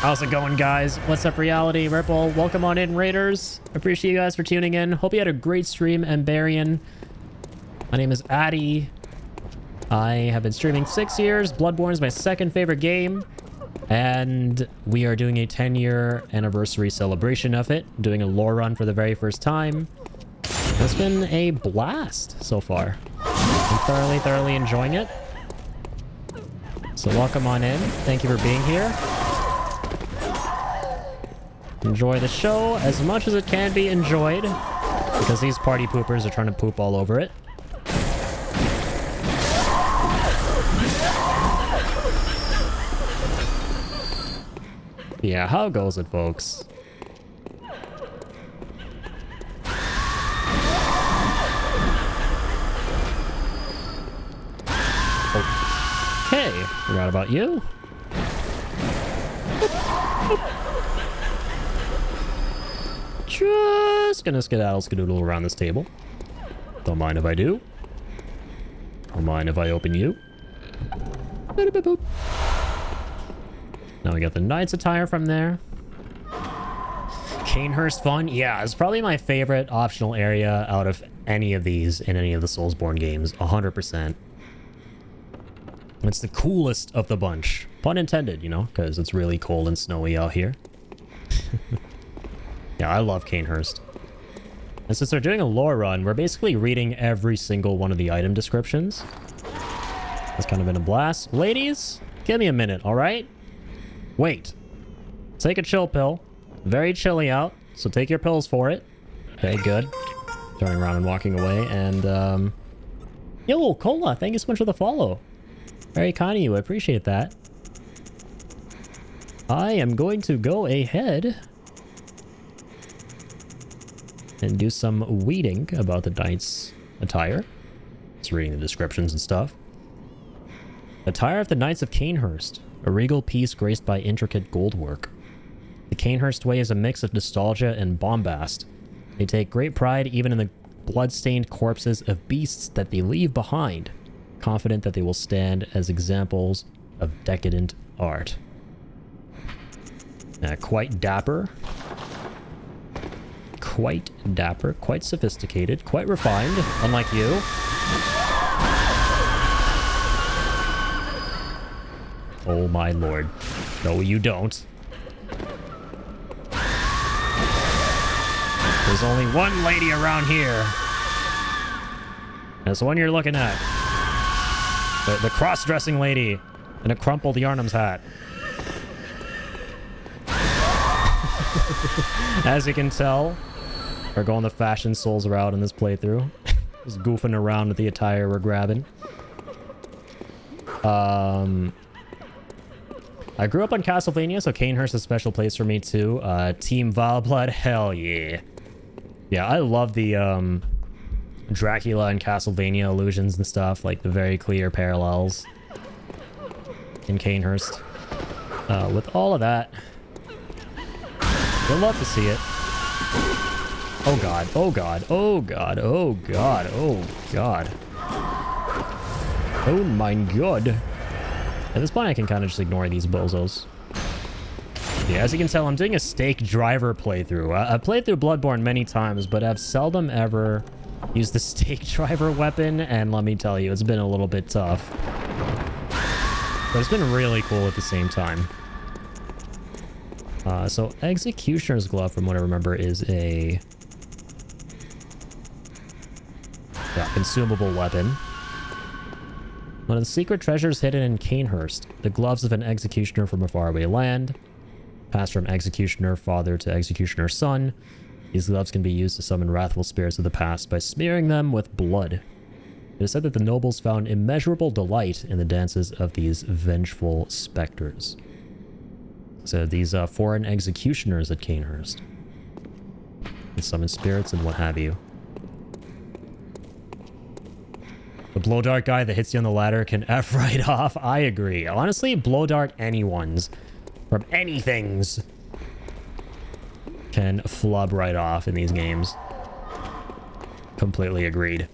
How's it going, guys? What's up, Reality? Ripple, welcome on in, Raiders. Appreciate you guys for tuning in. Hope you had a great stream, Emberian. My name is Addy. I have been streaming 6 years. Bloodborne is my second favorite game. And we are doing a 10-year anniversary celebration of it. Doing a lore run for the very first time. It's been a blast so far. I'm thoroughly enjoying it. So welcome on in. Thank you for being here. Enjoy the show as much as it can be enjoyed. Because these party poopers are trying to poop all over it. Yeah, how goes it, folks? Okay, forgot about you. Just gonna skedaddle around this table. Don't mind if I do. Don't mind if I open you. Boop. Now we got the knight's attire from there. Canehurst fun? Yeah, it's probably my favorite optional area out of any of these in any of the Soulsborne games. 100%. It's the coolest of the bunch. Pun intended, you know, because it's really cold and snowy out here. Yeah, I love Canehurst. And since they're doing a lore run, we're basically reading every single one of the item descriptions. That's kind of been a blast. Ladies, give me a minute, all right? Wait. Take a chill pill. Very chilly out, so take your pills for it. Okay, good. Turning around and walking away, and, yo, Cola, thank you so much for the follow. Very kind of you, I appreciate that. I am going to go ahead and do some weeding about the knight's attire. Just reading the descriptions and stuff. Attire of the Knights of Canehurst. A regal piece graced by intricate gold work. The Canehurst way is a mix of nostalgia and bombast. They take great pride even in the blood-stained corpses of beasts that they leave behind, confident that they will stand as examples of decadent art. Quite dapper. Quite dapper, quite sophisticated, quite refined, unlike you. Oh my lord. No, you don't. There's only one lady around here. That's the one you're looking at. The cross-dressing lady in a crumpled Yarnum's hat. As you can tell, we're going the Fashion Souls route in this playthrough. Just goofing around with the attire we're grabbing. I grew up on Castlevania, so Canehurst is a special place for me too. Team Valblood, hell yeah. Yeah, I love the Dracula and Castlevania illusions and stuff, like the very clear parallels in Canehurst. With all of that, you'll love to see it. Oh god, oh god, oh god, oh god, oh god. Oh my god. At this point I can kind of just ignore these bozos. Yeah, as you can tell, I'm doing a stake driver playthrough. I've played through Bloodborne many times, but I've seldom ever used the stake driver weapon, and let me tell you, it's been a little bit tough. But it's been really cool at the same time. So Executioner's Glove, from what I remember, is a consumable weapon. One of the secret treasures hidden in Canehurst. The gloves of an executioner from a faraway land. Passed from executioner father to executioner son. These gloves can be used to summon wrathful spirits of the past by smearing them with blood. It is said that the nobles found immeasurable delight in the dances of these vengeful specters. So these foreign executioners at Canehurst can summon spirits and what have you. The blow dart guy that hits you on the ladder can F right off. I agree. Honestly, blow dart anyone's from anything's can flub right off in these games. Completely agreed.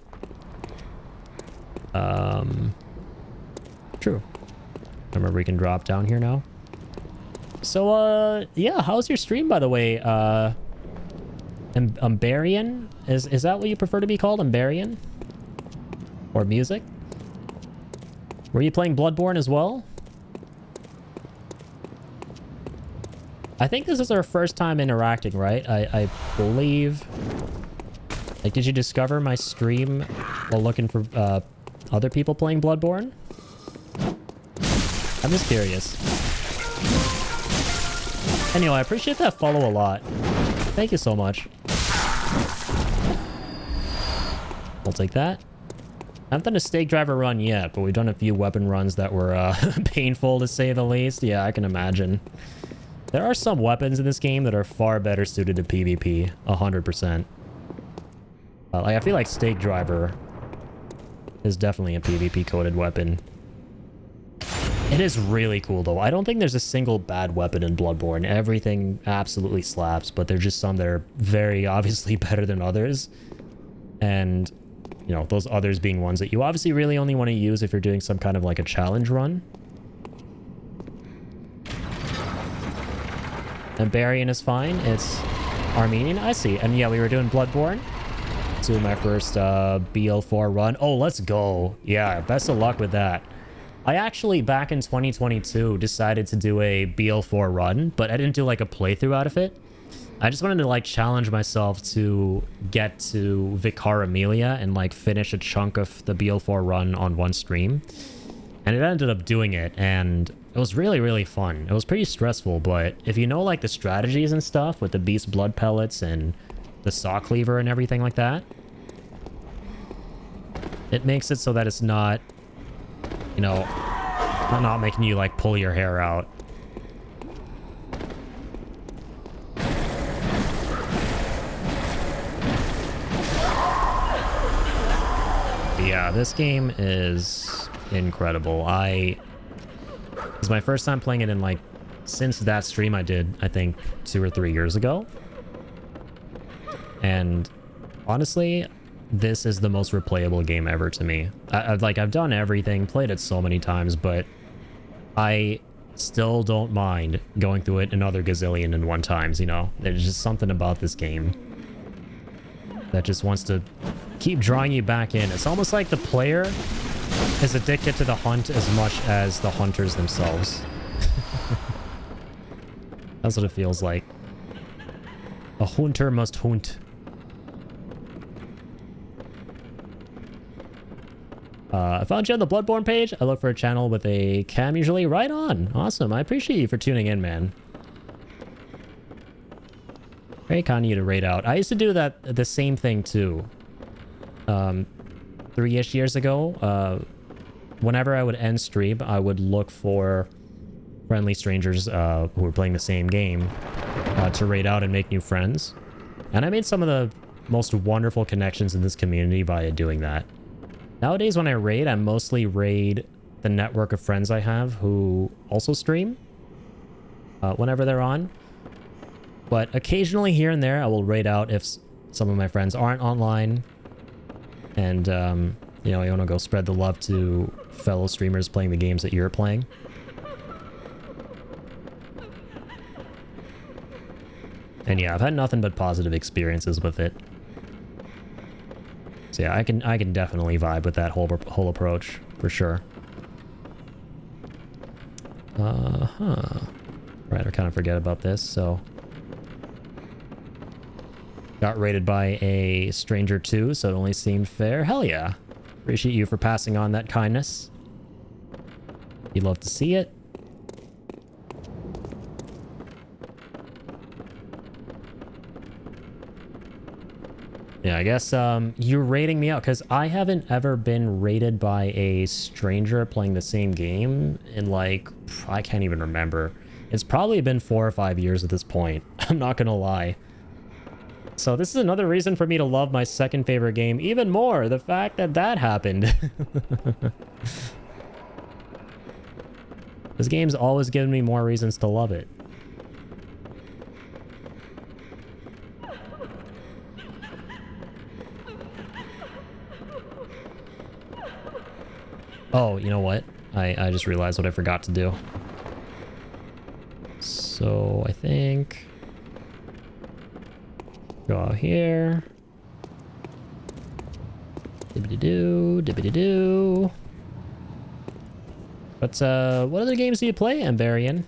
True. Remember, we can drop down here now. So, yeah, how's your stream, by the way? Umbarian? Is that what you prefer to be called? Umbarian? Or music? Were you playing Bloodborne as well? I think this is our first time interacting, right? I believe... Like, did you discover my stream while looking for other people playing Bloodborne? I'm just curious. Anyway, I appreciate that follow a lot. Thank you so much. I'll take that. I haven't done a stake driver run yet, but we've done a few weapon runs that were painful to say the least. Yeah, I can imagine. There are some weapons in this game that are far better suited to PvP, 100%. Like, I feel like stake driver is definitely a PvP coded weapon. It is really cool though. I don't think there's a single bad weapon in Bloodborne. Everything absolutely slaps, but there's just some that are very obviously better than others. And, you know, those others being ones that you obviously really only want to use if you're doing some kind of like a challenge run. And Barian is fine. It's Armenian. I see. And yeah, we were doing Bloodborne. Doing my first BL4 run. Oh, let's go. Yeah, best of luck with that. I actually, back in 2022, decided to do a BL4 run, but I didn't do like a playthrough out of it. I just wanted to like challenge myself to get to Vicar Amelia and like finish a chunk of the BL4 run on one stream. And it ended up doing it, and it was really, really fun. It was pretty stressful, but if you know like the strategies and stuff with the beast blood pellets and the saw cleaver and everything like that, it makes it so that it's not, you know, not making you like pull your hair out. Yeah, this game is incredible. It's my first time playing it in like, since that stream I did, I think 2 or 3 years ago. And honestly, this is the most replayable game ever to me. I've done everything, played it so many times, but I still don't mind going through it another gazillion and one times, you know? There's just something about this game that just wants to keep drawing you back in. It's almost like the player is addicted to the hunt as much as the hunters themselves. That's what it feels like. A hunter must hunt. I found you on the Bloodborne page. I look for a channel with a cam usually. Right on. Awesome. I appreciate you for tuning in, man. Very kind of you to raid out. I used to do the same thing too. 3-ish years ago. Whenever I would end stream, I would look for friendly strangers who were playing the same game to raid out and make new friends. And I made some of the most wonderful connections in this community via doing that. Nowadays, when I raid, I mostly raid the network of friends I have who also stream whenever they're on. But occasionally here and there, I will raid out if some of my friends aren't online. And, you know, I want to go spread the love to fellow streamers playing the games that you're playing. And yeah, I've had nothing but positive experiences with it. So yeah, I can definitely vibe with that whole approach for sure. Right, I kind of forget about this. So got raided by a stranger too, so it only seemed fair. Hell yeah! Appreciate you for passing on that kindness. You'd love to see it. Yeah, I guess you're raiding me out because I haven't ever been raided by a stranger playing the same game in like, I can't even remember. It's probably been 4 or 5 years at this point. I'm not gonna lie. So this is another reason for me to love my second favorite game even more. The fact that that happened. This game's always given me more reasons to love it. Oh, you know what? I just realized what I forgot to do. So I think go out here. Dibbity-doo, dibbity-doo. But what other games do you play, Ambarian?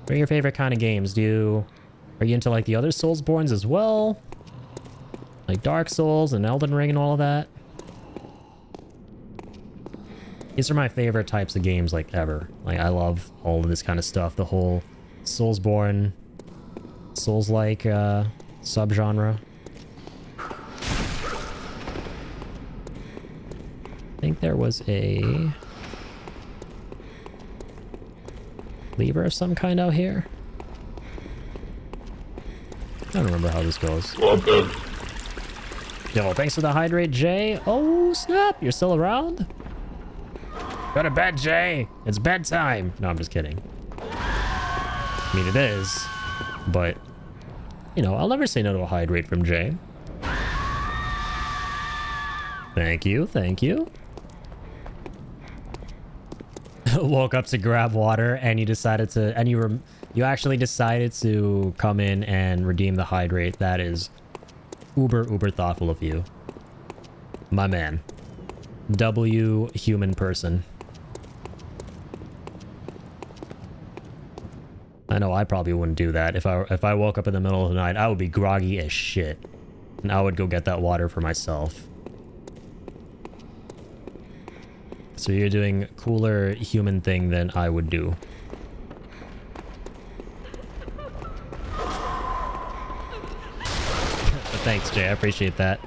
What are your favorite kind of games? Are you into like the other Soulsborns as well? Like Dark Souls and Elden Ring and all of that? These are my favorite types of games like ever. Like I love all of this kind of stuff. The whole Soulsborne, Souls-like subgenre. I think there was a lever of some kind out here. I don't remember how this goes. Yo, thanks for the hydrate, Jay. Oh, snap. You're still around? Go to bed, Jay. It's bedtime. No, I'm just kidding. I mean, it is. But, you know, I'll never say no to a hydrate from Jay. Thank you. Thank you. Woke up to grab water and you decided to... And you actually decided to come in and redeem the hydrate. That is uber thoughtful of you. My man. W human person. I know I probably wouldn't do that. If I woke up in the middle of the night, I would be groggy as shit. And I would go get that water for myself. So you're doing a cooler human thing than I would do. Thanks, Jay. I appreciate that.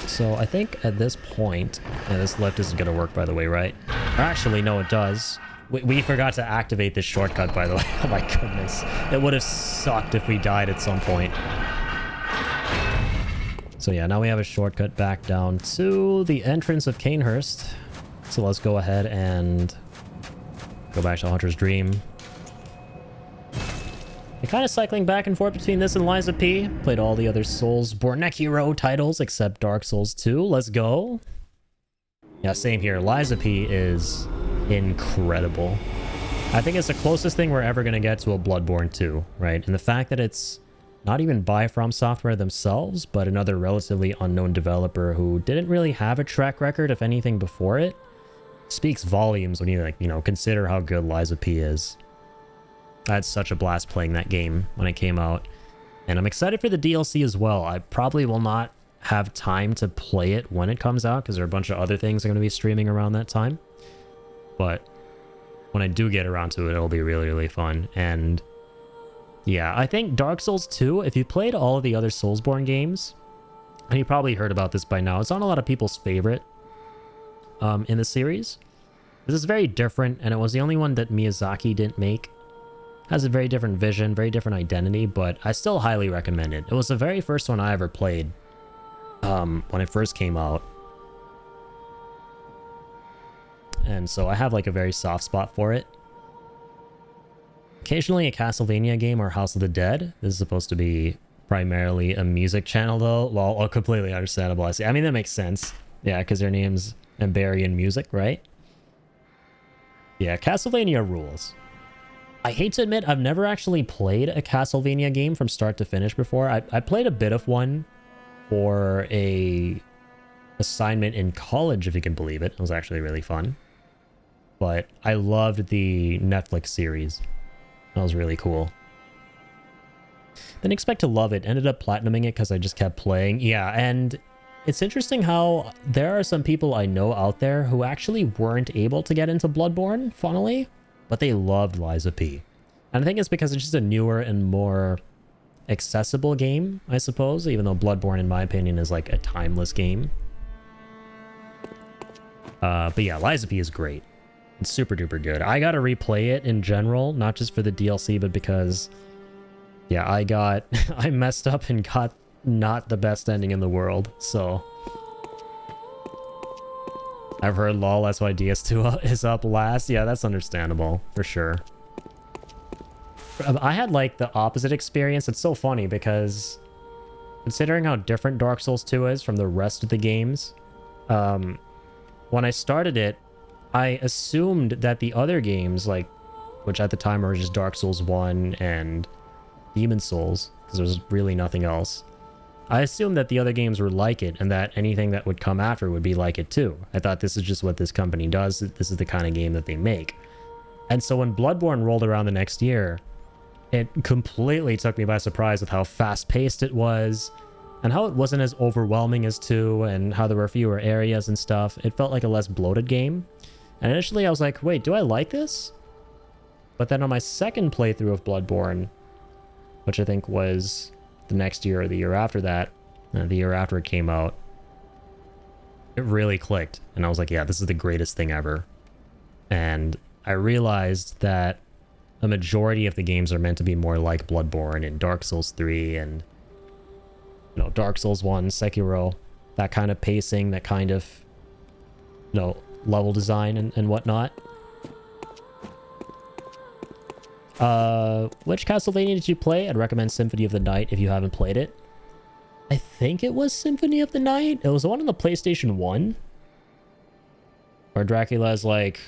So I think at this point, this lift isn't going to work, by the way, right? Or actually, no, it does. We forgot to activate this shortcut, by the way. Oh my goodness. It would have sucked if we died at some point. So yeah, now we have a shortcut back down to the entrance of Canehurst. So let's go ahead and go back to Hunter's Dream. I'm kind of cycling back and forth between this and Lies of P. Played all the other Soulsborne Hero titles except Dark Souls 2. Let's go. Yeah, same here. Lies of P is incredible. I think it's the closest thing we're ever going to get to a Bloodborne 2, right? And the fact that it's not even by From Software themselves, but another relatively unknown developer who didn't really have a track record, if anything, before it, speaks volumes when you, like, you know, consider how good Lies of P is. I had such a blast playing that game when it came out. And I'm excited for the DLC as well. I probably will not have time to play it when it comes out because there are a bunch of other things I'm going to be streaming around that time. But when I do get around to it, it'll be really, really fun. And yeah, I think Dark Souls 2, if you played all of the other Soulsborne games, and you probably heard about this by now, it's not a lot of people's favorite in the series. This is very different, and it was the only one that Miyazaki didn't make. Has a very different vision, very different identity, but I still highly recommend it. It was the very first one I ever played when it first came out. And so I have like a very soft spot for it. Occasionally a Castlevania game or House of the Dead. This is supposed to be primarily a music channel though. Well, completely understandable. I see. I mean, that makes sense. Yeah, because their name's Emberian Music, right? Yeah, Castlevania rules. I hate to admit, I've never actually played a Castlevania game from start to finish before. I played a bit of one for a assignment in college, if you can believe it. It was actually really fun. But I loved the Netflix series. That was really cool. Didn't expect to love it. Ended up platinuming it because I just kept playing. Yeah, and it's interesting how there are some people I know out there who actually weren't able to get into Bloodborne, funnily, but they loved Liza P. And I think it's because it's just a newer and more accessible game, I suppose, even though Bloodborne, in my opinion, is like a timeless game. But yeah, Liza P is great. It's super duper good. I gotta replay it in general, not just for the DLC, but because, yeah, I messed up and got not the best ending in the world, so. I've heard lol, that's why DS2 is up last. Yeah, that's understandable, for sure. I had like the opposite experience. It's so funny because considering how different Dark Souls 2 is from the rest of the games, when I started it, I assumed that the other games, like, which at the time were just Dark Souls 1 and Demon Souls, because there's really nothing else, I assumed that the other games were like it and that anything that would come after would be like it too. I thought this is just what this company does. This is the kind of game that they make. And so when Bloodborne rolled around the next year, it completely took me by surprise with how fast-paced it was and how it wasn't as overwhelming as 2 and how there were fewer areas and stuff. It felt like a less bloated game. And initially I was like, wait, do I like this? But then on my second playthrough of Bloodborne, which I think was the next year or the year after that, the year after it came out, it really clicked. And I was like, yeah, this is the greatest thing ever. And I realized that a majority of the games are meant to be more like Bloodborne and Dark Souls 3 and, you know, Dark Souls 1, Sekiro, that kind of pacing, that kind of, you know, level design and whatnot. Which Castlevania did you play? I'd recommend Symphony of the Night if you haven't played it. I think it was Symphony of the Night. It was the one on the PlayStation 1. Where Dracula's like,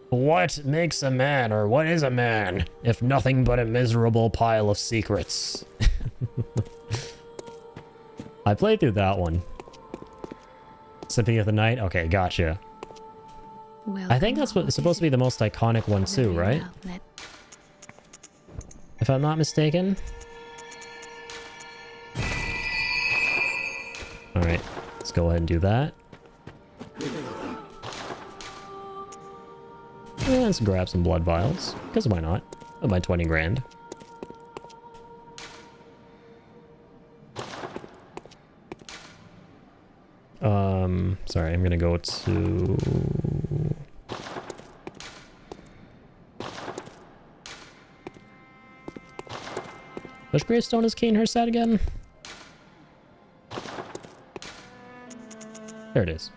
what makes a man, or what is a man, if nothing but a miserable pile of secrets? I played through that one. Symphony of the Night? Okay, gotcha. I think that's what's supposed to be the most iconic one too, right? If I'm not mistaken. Alright, let's go ahead and do that. And let's grab some blood vials, because why not? Of my 20 grand. Sorry, I'm gonna go to... Which gravestone is Kane Herst at again? There it is.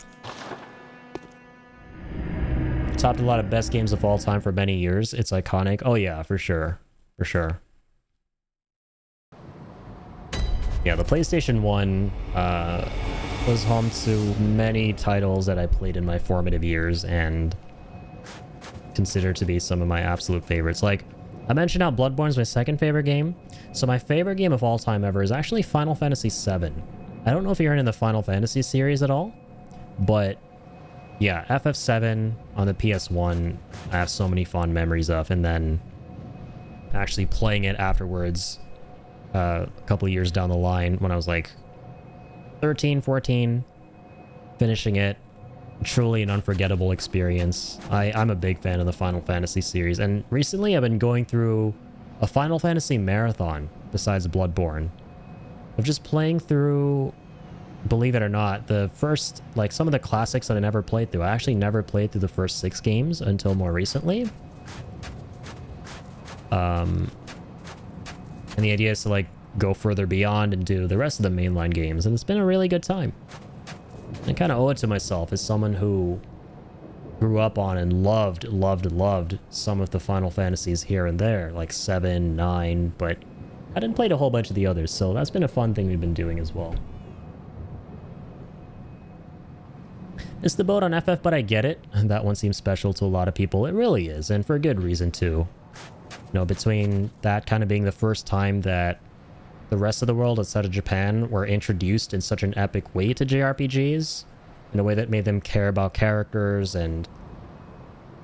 Topped a lot of best games of all time for many years. It's iconic. Oh yeah, for sure. For sure. Yeah, the PlayStation 1 was home to many titles that I played in my formative years and consider to be some of my absolute favorites. Like, I mentioned how Bloodborne is my second favorite game. So my favorite game of all time ever is actually Final Fantasy VII. I don't know if you're into the Final Fantasy series at all, but yeah, FF7 on the PS1, I have so many fond memories of. And then actually playing it afterwards a couple years down the line when I was like 13, 14, finishing it. Truly an unforgettable experience. I'm a big fan of the Final Fantasy series, and recently I've been going through a Final Fantasy marathon besides Bloodborne. Of just playing through, believe it or not, the first, like some of the classics that I never played through. I actually never played through the first 6 games until more recently. And the idea is to like go further beyond and do the rest of the mainline games, and it's been a really good time. I kind of owe it to myself as someone who grew up on and loved some of the Final Fantasies here and there, like 7, 9, but I didn't play a whole bunch of the others, so that's been a fun thing we've been doing as well. It's the boat on FF, but I get it. That one seems special to a lot of people. It really is, and for a good reason too. You know, between that kind of being the first time that the rest of the world outside of Japan were introduced in such an epic way to JRPGs, in a way that made them care about characters, and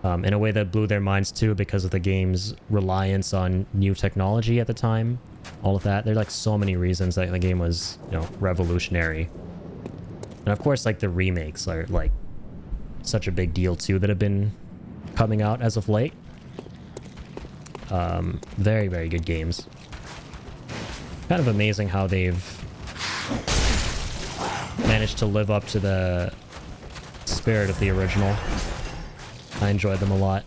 in a way that blew their minds too because of the game's reliance on new technology at the time. All of that. There are like so many reasons that the game was, you know, revolutionary. And of course, like the remakes are like such a big deal too that have been coming out as of late. Very, very good games. Kind of amazing how they've managed to live up to the spirit of the original. I enjoyed them a lot.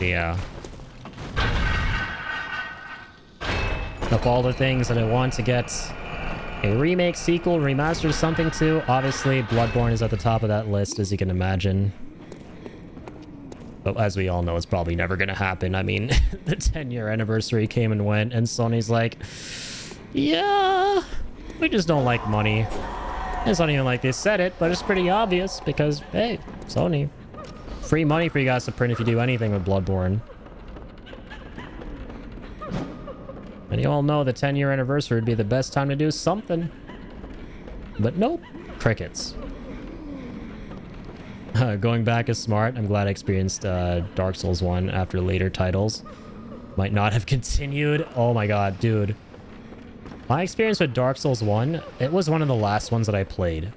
Yeah. Of all the things that I want to get a remake, sequel, remaster, something to, obviously Bloodborne is at the top of that list, as you can imagine. But as we all know, it's probably never going to happen. I mean, the 10-year anniversary came and went, and Sony's like, yeah, we just don't like money. It's not even like they said it, but it's pretty obvious because, hey, Sony, free money for you guys to print if you do anything with Bloodborne. And you all know the 10-year anniversary would be the best time to do something. But nope, crickets. Going back is smart. I'm glad I experienced Dark Souls 1 after later titles. Might not have continued. Oh my god, dude. My experience with Dark Souls 1, it was one of the last ones that I played.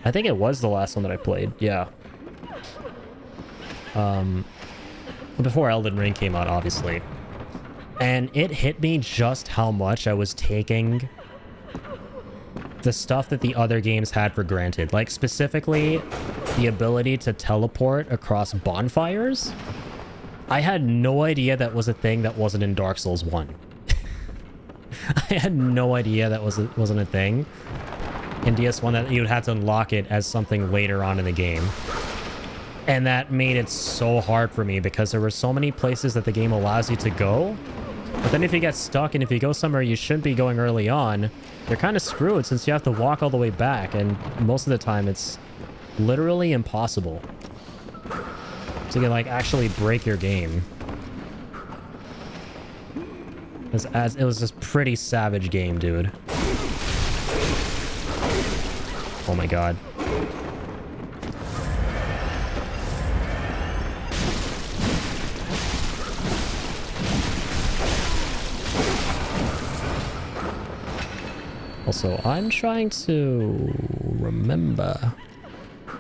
I think it was the last one that I played, yeah. Before Elden Ring came out, obviously. And it hit me just how much I was taking the stuff that the other games had for granted. Like, specifically, the ability to teleport across bonfires. I had no idea that was a thing that wasn't in Dark Souls 1. I had no idea that wasn't a thing in DS1, that you'd have to unlock it as something later on in the game. And that made it so hard for me because there were so many places that the game allows you to go. But then if you get stuck and if you go somewhere you shouldn't be going early on, you're kind of screwed since you have to walk all the way back. And most of the time it's literally impossible to like actually break your game. As it was this pretty savage game, dude. Oh my god. Also, I'm trying to remember. I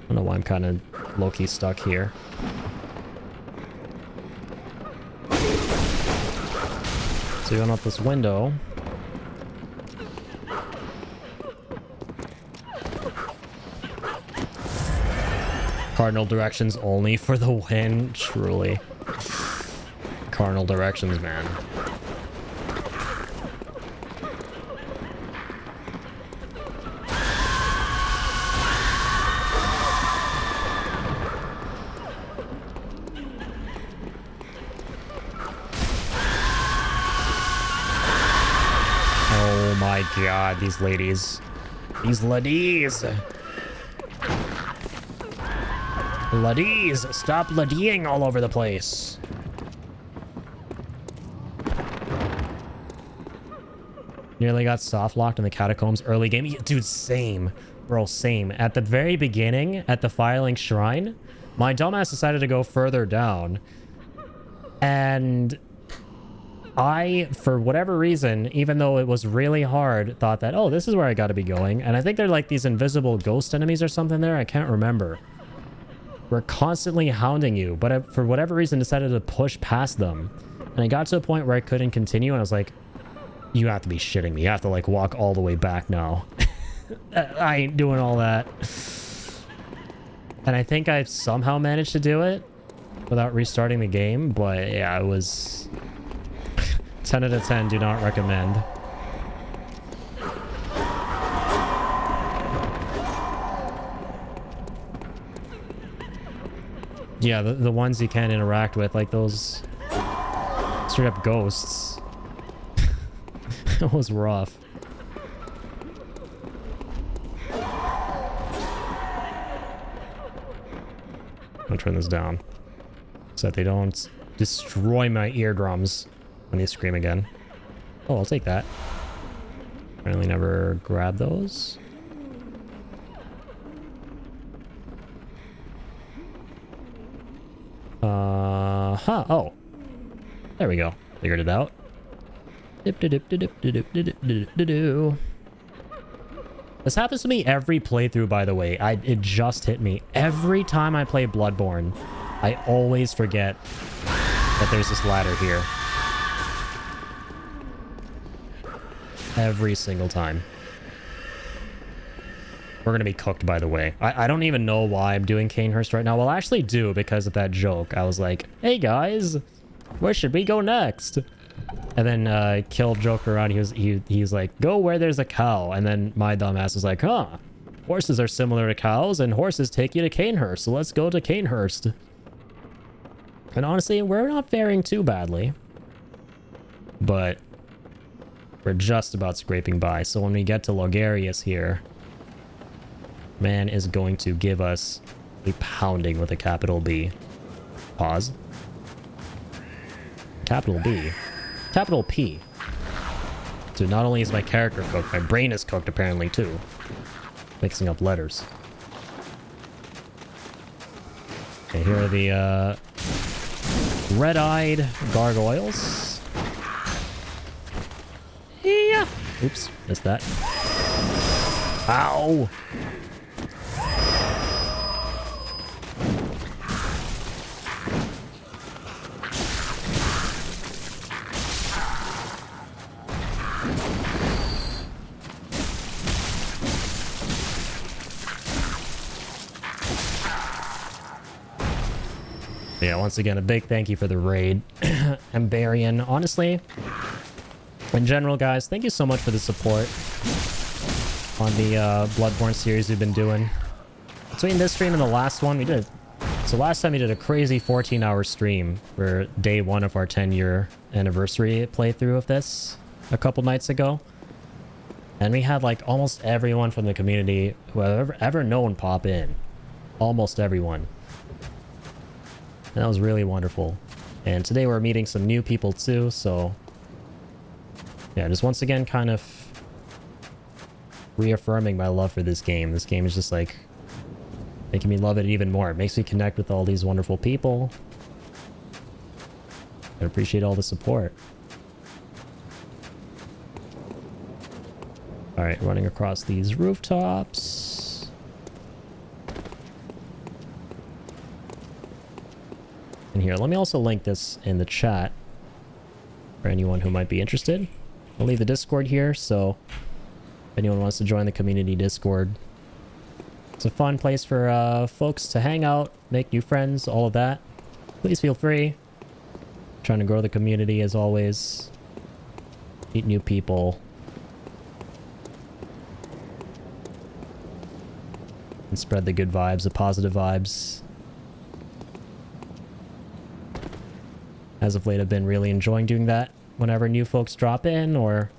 don't know why I'm kind of low-key stuck here. So you went up this window. Cardinal directions only for the win, truly. Cardinal directions, man. God, these ladies. These ladies. Ladies, stop ladying all over the place. Nearly got soft locked in the catacombs early game. Yeah, dude, same. Bro, same. At the very beginning, at the Filing Shrine, my dumbass decided to go further down. And I, for whatever reason, even though it was really hard, thought that, oh, this is where I gotta be going. And I think they're like these invisible ghost enemies or something there. I can't remember. We're constantly hounding you, but I, for whatever reason, decided to push past them. And I got to a point where I couldn't continue, and I was like, you have to be shitting me. You have to, like, walk all the way back now. I ain't doing all that. And I think I somehow managed to do it without restarting the game, but yeah, it was 10 out of 10, do not recommend. Yeah, the ones you can't interact with, like those straight up ghosts. It was rough. I'll turn this down so that they don't destroy my eardrums when they scream again. Oh, I'll take that. Apparently never grabbed those. Oh. There we go. Figured it out. This happens to me every playthrough, by the way. It just hit me. Every time I play Bloodborne, I always forget that there's this ladder here. Every single time. We're gonna be cooked, by the way. I don't even know why I'm doing Canehurst right now. Well, I actually do, because of that joke. I was like, hey guys, where should we go next? And then killed Joker around. He's like, go where there's a cow. And then my dumbass was like, huh, horses are similar to cows, and horses take you to Canehurst, so let's go to Canehurst. And honestly, we're not faring too badly, but we're just about scraping by. So when we get to Logarius here, man is going to give us a pounding with a capital B. Pause. Capital B. Capital P. So not only is my character cooked, my brain is cooked apparently too. Mixing up letters. Okay, here are the red-eyed gargoyles. Yeah. Oops, missed that. Ow! Yeah, once again, a big thank you for the raid. Ambarian, honestly, in general, guys, thank you so much for the support on the Bloodborne series we've been doing. Between this stream and the last one, we did... So last time we did a crazy 14-hour stream for day 1 of our 10-year anniversary playthrough of this a couple nights ago. And we had, like, almost everyone from the community who I've ever known pop in. Almost everyone. And that was really wonderful. And today we're meeting some new people too, so... yeah, just once again kind of reaffirming my love for this game. This game is just like making me love it even more. It makes me connect with all these wonderful people. I appreciate all the support. Alright, running across these rooftops. And here, let me also link this in the chat for anyone who might be interested. I'll leave the Discord here, so if anyone wants to join the community Discord. It's a fun place for folks to hang out, make new friends, all of that. Please feel free. Trying to grow the community as always. Meet new people. And spread the good vibes, the positive vibes. As of late, I've been really enjoying doing that whenever new folks drop in, or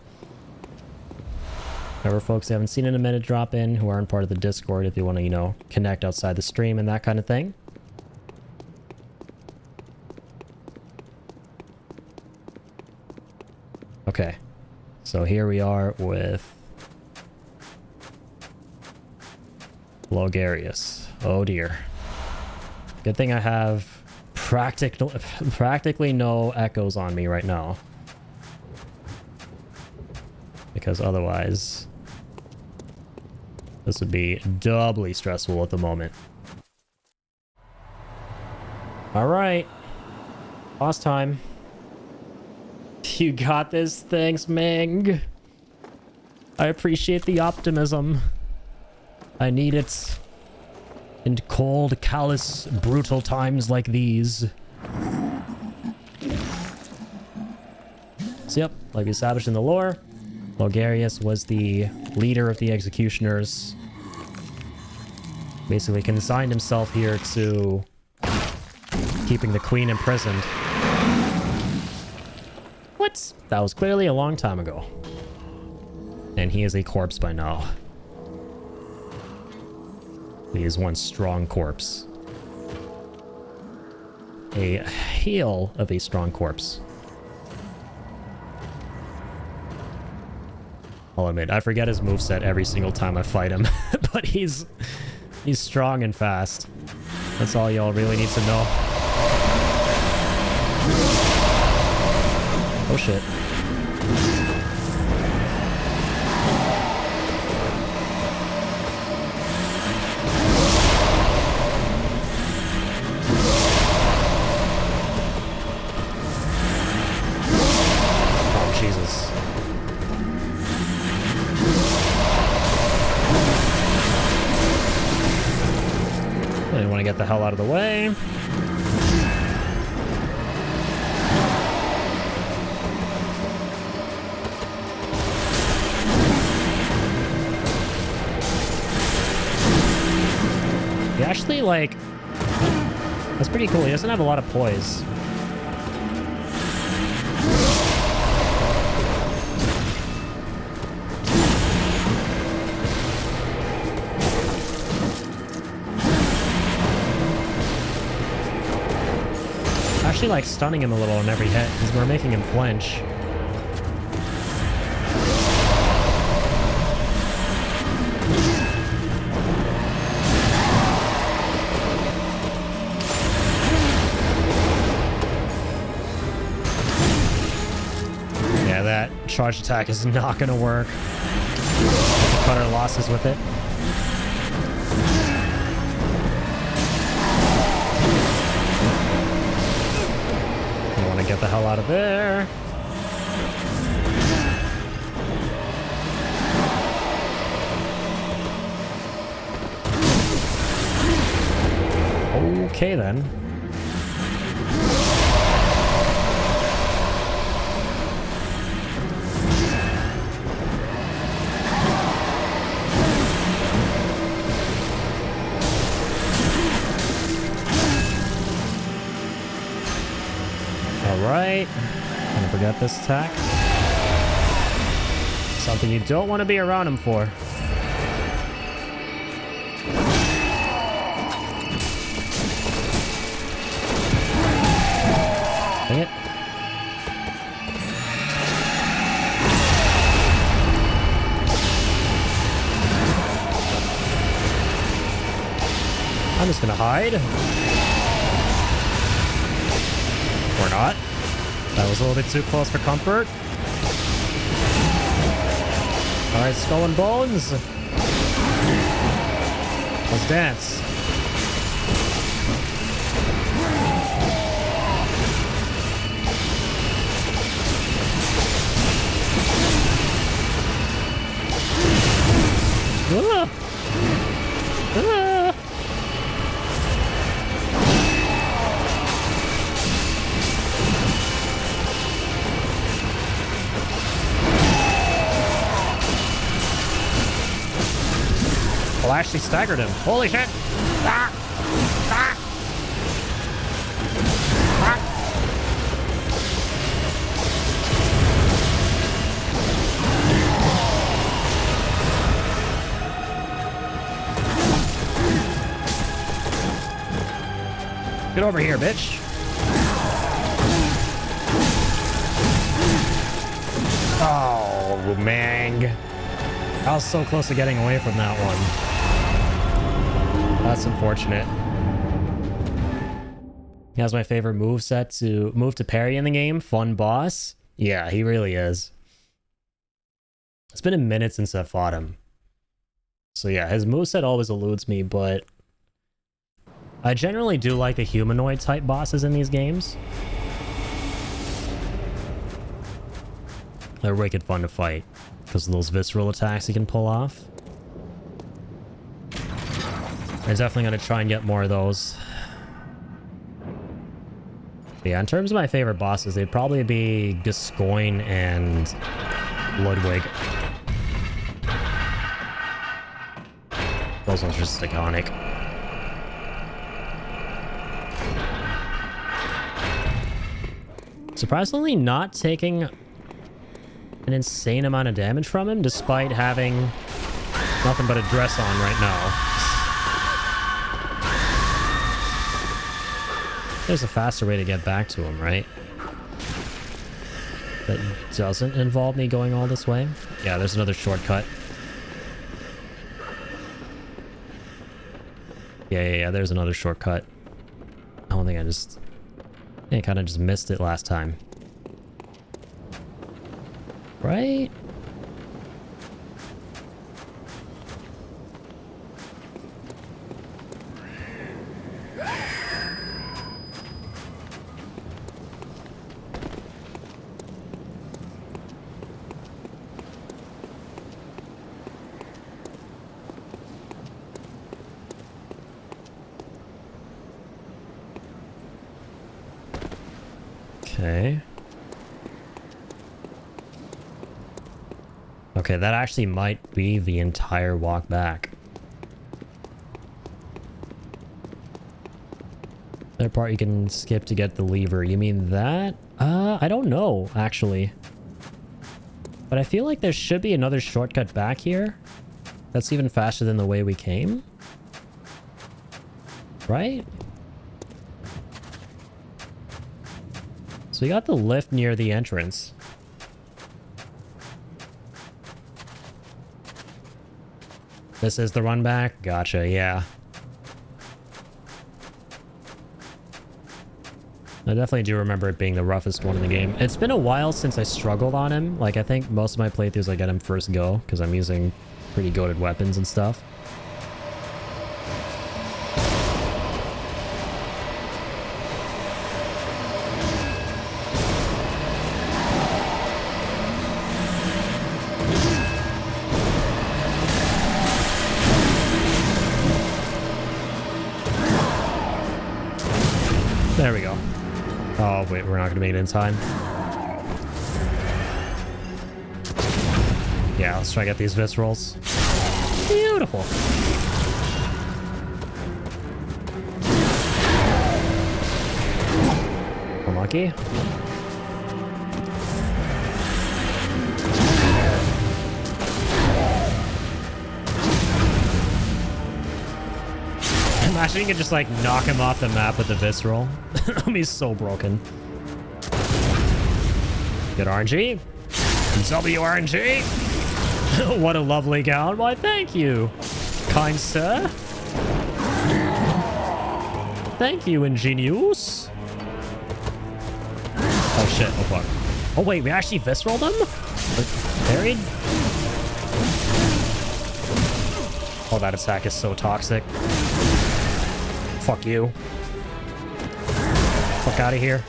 whenever folks I haven't seen in a minute drop in who aren't part of the Discord, if you want to, you know, connect outside the stream and that kind of thing. Okay, so here we are with Logarius. Oh dear. Good thing I have practically no echoes on me right now. Because otherwise, this would be doubly stressful at the moment. Alright. Boss time. You got this. Thanks, Ming. I appreciate the optimism. I need it. In cold, callous, brutal times like these. So yep, like we established in the lore, Logarius was the leader of the executioners. Basically consigned himself here to keeping the queen imprisoned. What? That was clearly a long time ago. And he is a corpse by now. He is one strong corpse. A heel of a strong corpse. I'll admit, I forget his moveset every single time I fight him. But he's strong and fast. That's all y'all really need to know. Oh shit. Get the hell out of the way. He actually, like, that's pretty cool. He doesn't have a lot of poise. Actually like stunning him a little on every hit because we're making him flinch. Yeah, that charge attack is not gonna work. Cut our losses with it. Get the hell out of there. Okay then. Alright. Gonna forget this attack. Something you don't want to be around him for. Dang it. I'm just gonna hide. Or not. That was a little bit too close for comfort. Alright, Skull and Bones. Let's dance. Ah! Ah! Well, I actually staggered him. Holy shit! Ah! Ah! Ah! Get over here, bitch. Oh, Mang. I was so close to getting away from that one. That's unfortunate. He has my favorite moveset to move to parry in the game. Fun boss. Yeah, he really is. It's been a minute since I fought him. So yeah, his moveset always eludes me, but I generally do like the humanoid type bosses in these games. They're wicked fun to fight because of those visceral attacks you can pull off. I'm definitely going to try and get more of those. But yeah, in terms of my favorite bosses, they'd probably be Gascoigne and Ludwig. Those ones are just iconic. Surprisingly not taking an insane amount of damage from him, despite having nothing but a dress on right now. There's a faster way to get back to him, right? That doesn't involve me going all this way. Yeah, there's another shortcut. Yeah, there's another shortcut. I don't think I kind of just missed it last time. Right? Okay. Okay, that actually might be the entire walk back. That part you can skip to get the lever. You mean that? I don't know, actually. But I feel like there should be another shortcut back here. That's even faster than the way we came. Right? So we got the lift near the entrance. This is the run back? Gotcha, yeah. I definitely do remember it being the roughest one in the game. It's been a while since I struggled on him. Like, I think most of my playthroughs I get him first go, because I'm using pretty goated weapons and stuff. There we go. Oh, wait, we're not going to make it in time. Yeah, let's try to get these viscerals. Beautiful. Unlucky. Imagine you could just like knock him off the map with the visceral. He's so broken. Good RNG. WRNG. What a lovely gown. Why, thank you, kind sir. Thank you, Ingenious. Oh shit, oh fuck. Oh wait, we actually visceraled him? Like, buried? Oh, that attack is so toxic. Fuck you. Fuck out of here.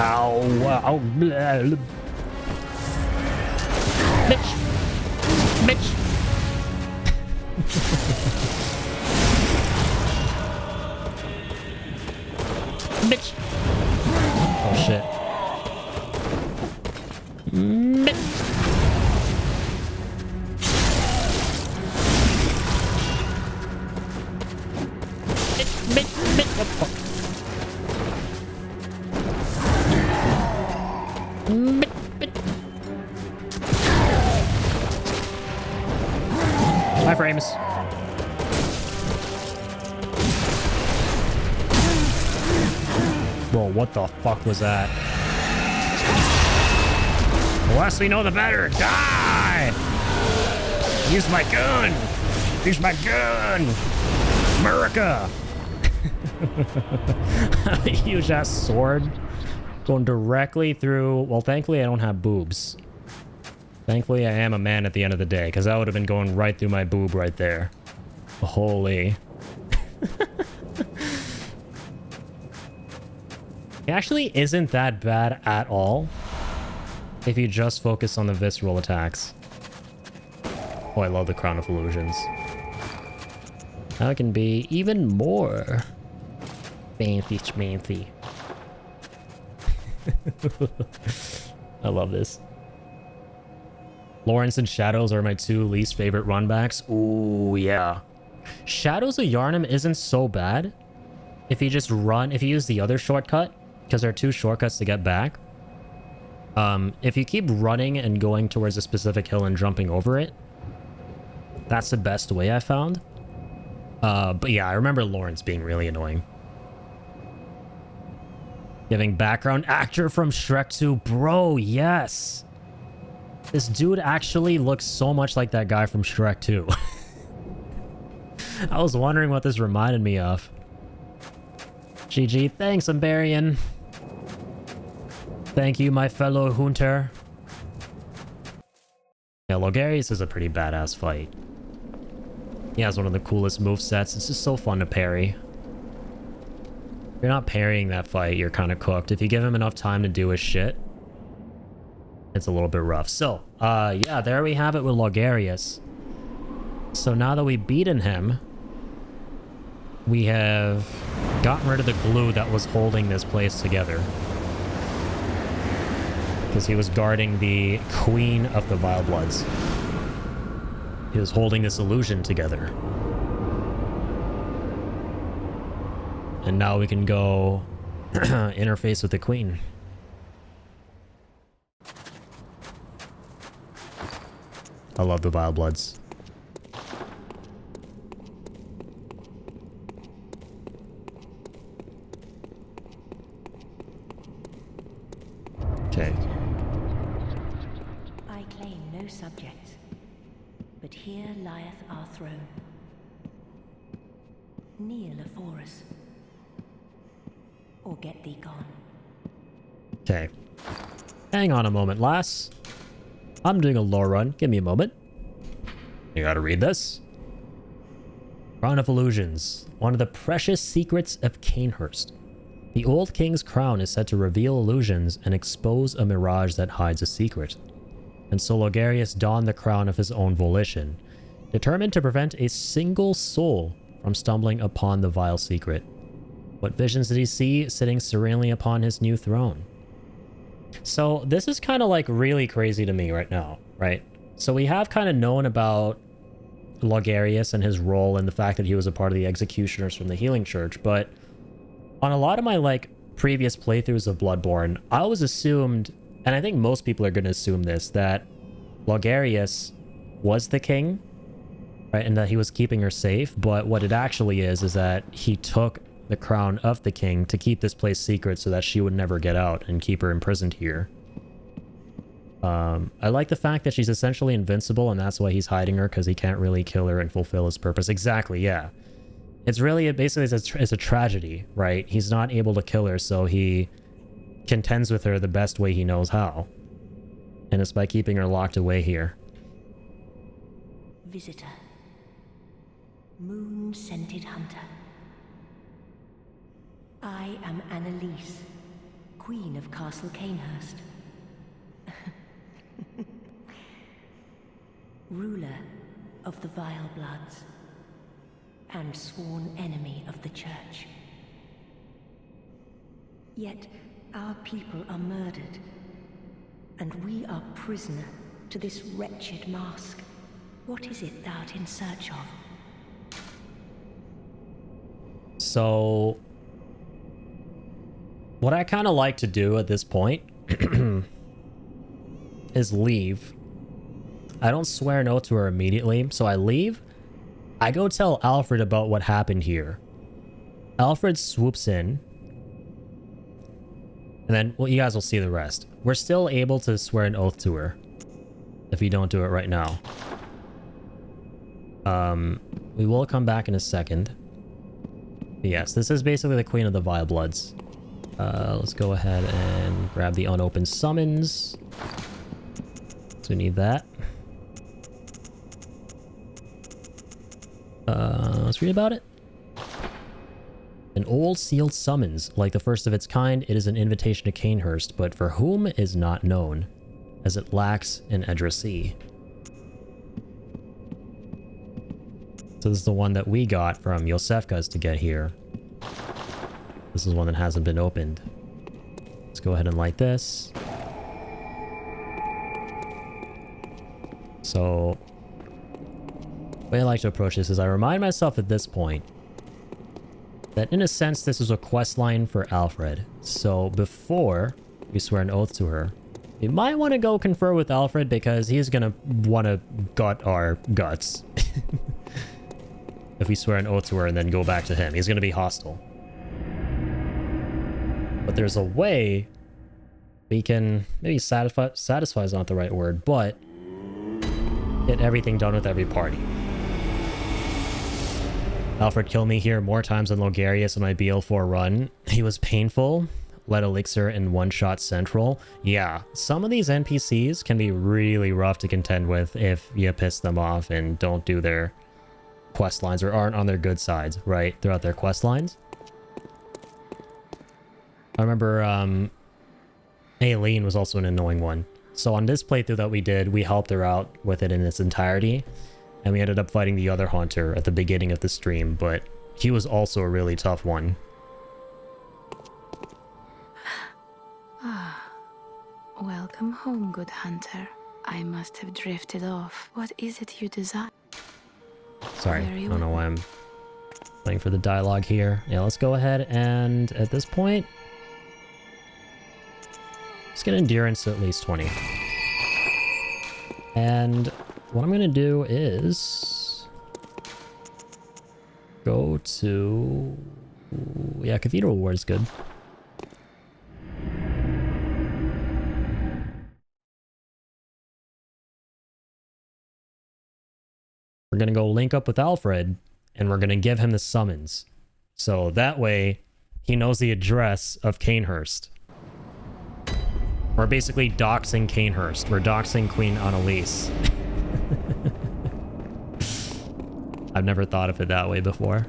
Ow. Ow. Blah. Bitch. Bitch. Bitch. Oh shit. Bitch. My frames. Whoa, what the fuck was that? The less we know, the better. Die! Use my gun! Use my gun! America! A huge ass sword going directly through. Well, thankfully I don't have boobs. Thankfully I am a man at the end of the day, because that would have been going right through my boob right there. Holy. It actually isn't that bad at all if you just focus on the visceral attacks. Oh, I love the Crown of Illusions. Now it can be even more fancy schmancy. I love this. Lawrence and Shadows are my two least favorite runbacks. Ooh, yeah. Shadows of Yharnam isn't so bad if you just run, if you use the other shortcut, because there are two shortcuts to get back. If you keep running and going towards a specific hill and jumping over it, that's the best way I found. But yeah, I remember Lawrence being really annoying. Giving background actor from Shrek 2. Bro, yes. This dude actually looks so much like that guy from Shrek 2. I was wondering what this reminded me of. GG, thanks, Umbarian. Thank you, my fellow hunter. Yeah, Logarius is a pretty badass fight. He has one of the coolest movesets. It's just so fun to parry. If you're not parrying that fight, you're kind of cooked. If you give him enough time to do his shit, it's a little bit rough. So, yeah, there we have it with Logarius. So now that we've beaten him, we have gotten rid of the glue that was holding this place together. Because he was guarding the Queen of the Vile Bloods. He was holding this illusion together. And now we can go interface with the Queen. I love the Vile Bloods. Okay. I claim no subjects, but here lieth our throne. Kneel afore us, or get thee gone. Okay. Hang on a moment, lass. I'm doing a lore run. Give me a moment. You gotta read this. Crown of Illusions. One of the precious secrets of Canehurst. The old king's crown is said to reveal illusions and expose a mirage that hides a secret. And so Logarius donned the crown of his own volition, determined to prevent a single soul from stumbling upon the vile secret. What visions did he see sitting serenely upon his new throne? So this is kind of like really crazy to me right now, right? So we have kind of known about Logarius and his role and the fact that he was a part of the executioners from the Healing Church, but on a lot of my like previous playthroughs of Bloodborne, I always assumed, and I think most people are going to assume this, that Logarius was the king, right? And that he was keeping her safe, but what it actually is that he took the crown of the king to keep this place secret so that she would never get out and keep her imprisoned here. I like the fact that she's essentially invincible and that's why he's hiding her, because he can't really kill her and fulfill his purpose. Exactly, yeah. It's really, basically it's a tragedy, right? He's not able to kill her, so he contends with her the best way he knows how. And it's by keeping her locked away here. Visitor. Moon-scented hunter. I am Annalise, Queen of Castle Canehurst. Ruler of the Vile Bloods, and sworn enemy of the Church. Yet our people are murdered, and we are prisoner to this wretched mask. What is it thou art in search of? So what I kind of like to do at this point is leave. I don't swear no to her immediately, so I leave. I go tell Alfred about what happened here. Alfred swoops in. And then, well, you guys will see the rest. We're still able to swear an oath to her if you don't do it right now. We will come back in a second. But yes, this is basically the Queen of the Vile Bloods. Let's go ahead and grab the unopened summons. So we need that. Let's read about it. An old sealed summons, like the first of its kind, it is an invitation to Canehurst, but for whom is not known, as it lacks an addressee. So this is the one that we got from Yosefka's to get here. This is one that hasn't been opened. Let's go ahead and light this. So, the way I like to approach this is I remind myself at this point that in a sense this is a quest line for Alfred. So before we swear an oath to her, we might want to go confer with Alfred because he's gonna want to gut our guts. If we swear an oath to her and then go back to him, he's gonna be hostile. But there's a way we can maybe satisfy is not the right word, but get everything done with every party. Alfred killed me here more times than Logarius in my BL4 run. He was painful. Let Elixir in one-shot central. Yeah, some of these NPCs can be really rough to contend with if you piss them off and don't do their quest lines or aren't on their good sides, right? Throughout their quest lines. I remember Aileen was also an annoying one. So on this playthrough that we did, we helped her out with it in its entirety. And we ended up fighting the other Haunter at the beginning of the stream, but he was also a really tough one. Ah, welcome home, good hunter. I must have drifted off. What is it you desire? Sorry, I don't know why I'm playing for the dialogue here. Yeah, let's go ahead and at this point, let's get endurance to at least 20. And what I'm gonna do is go to, yeah, Cathedral War is good. We're gonna go link up with Alfred and we're gonna give him the summons. So that way he knows the address of Canehurst. We're basically doxing Canehurst. We're doxing Queen Annalise. I've never thought of it that way before.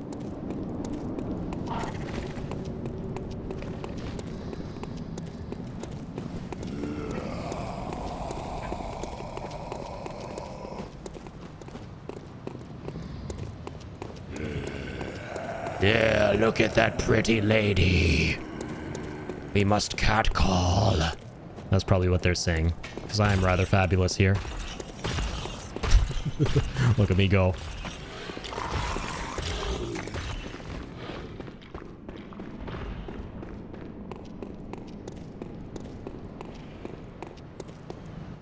Yeah, look at that pretty lady. We must catcall. That's probably what they're saying, because I am rather fabulous here. Look at me go.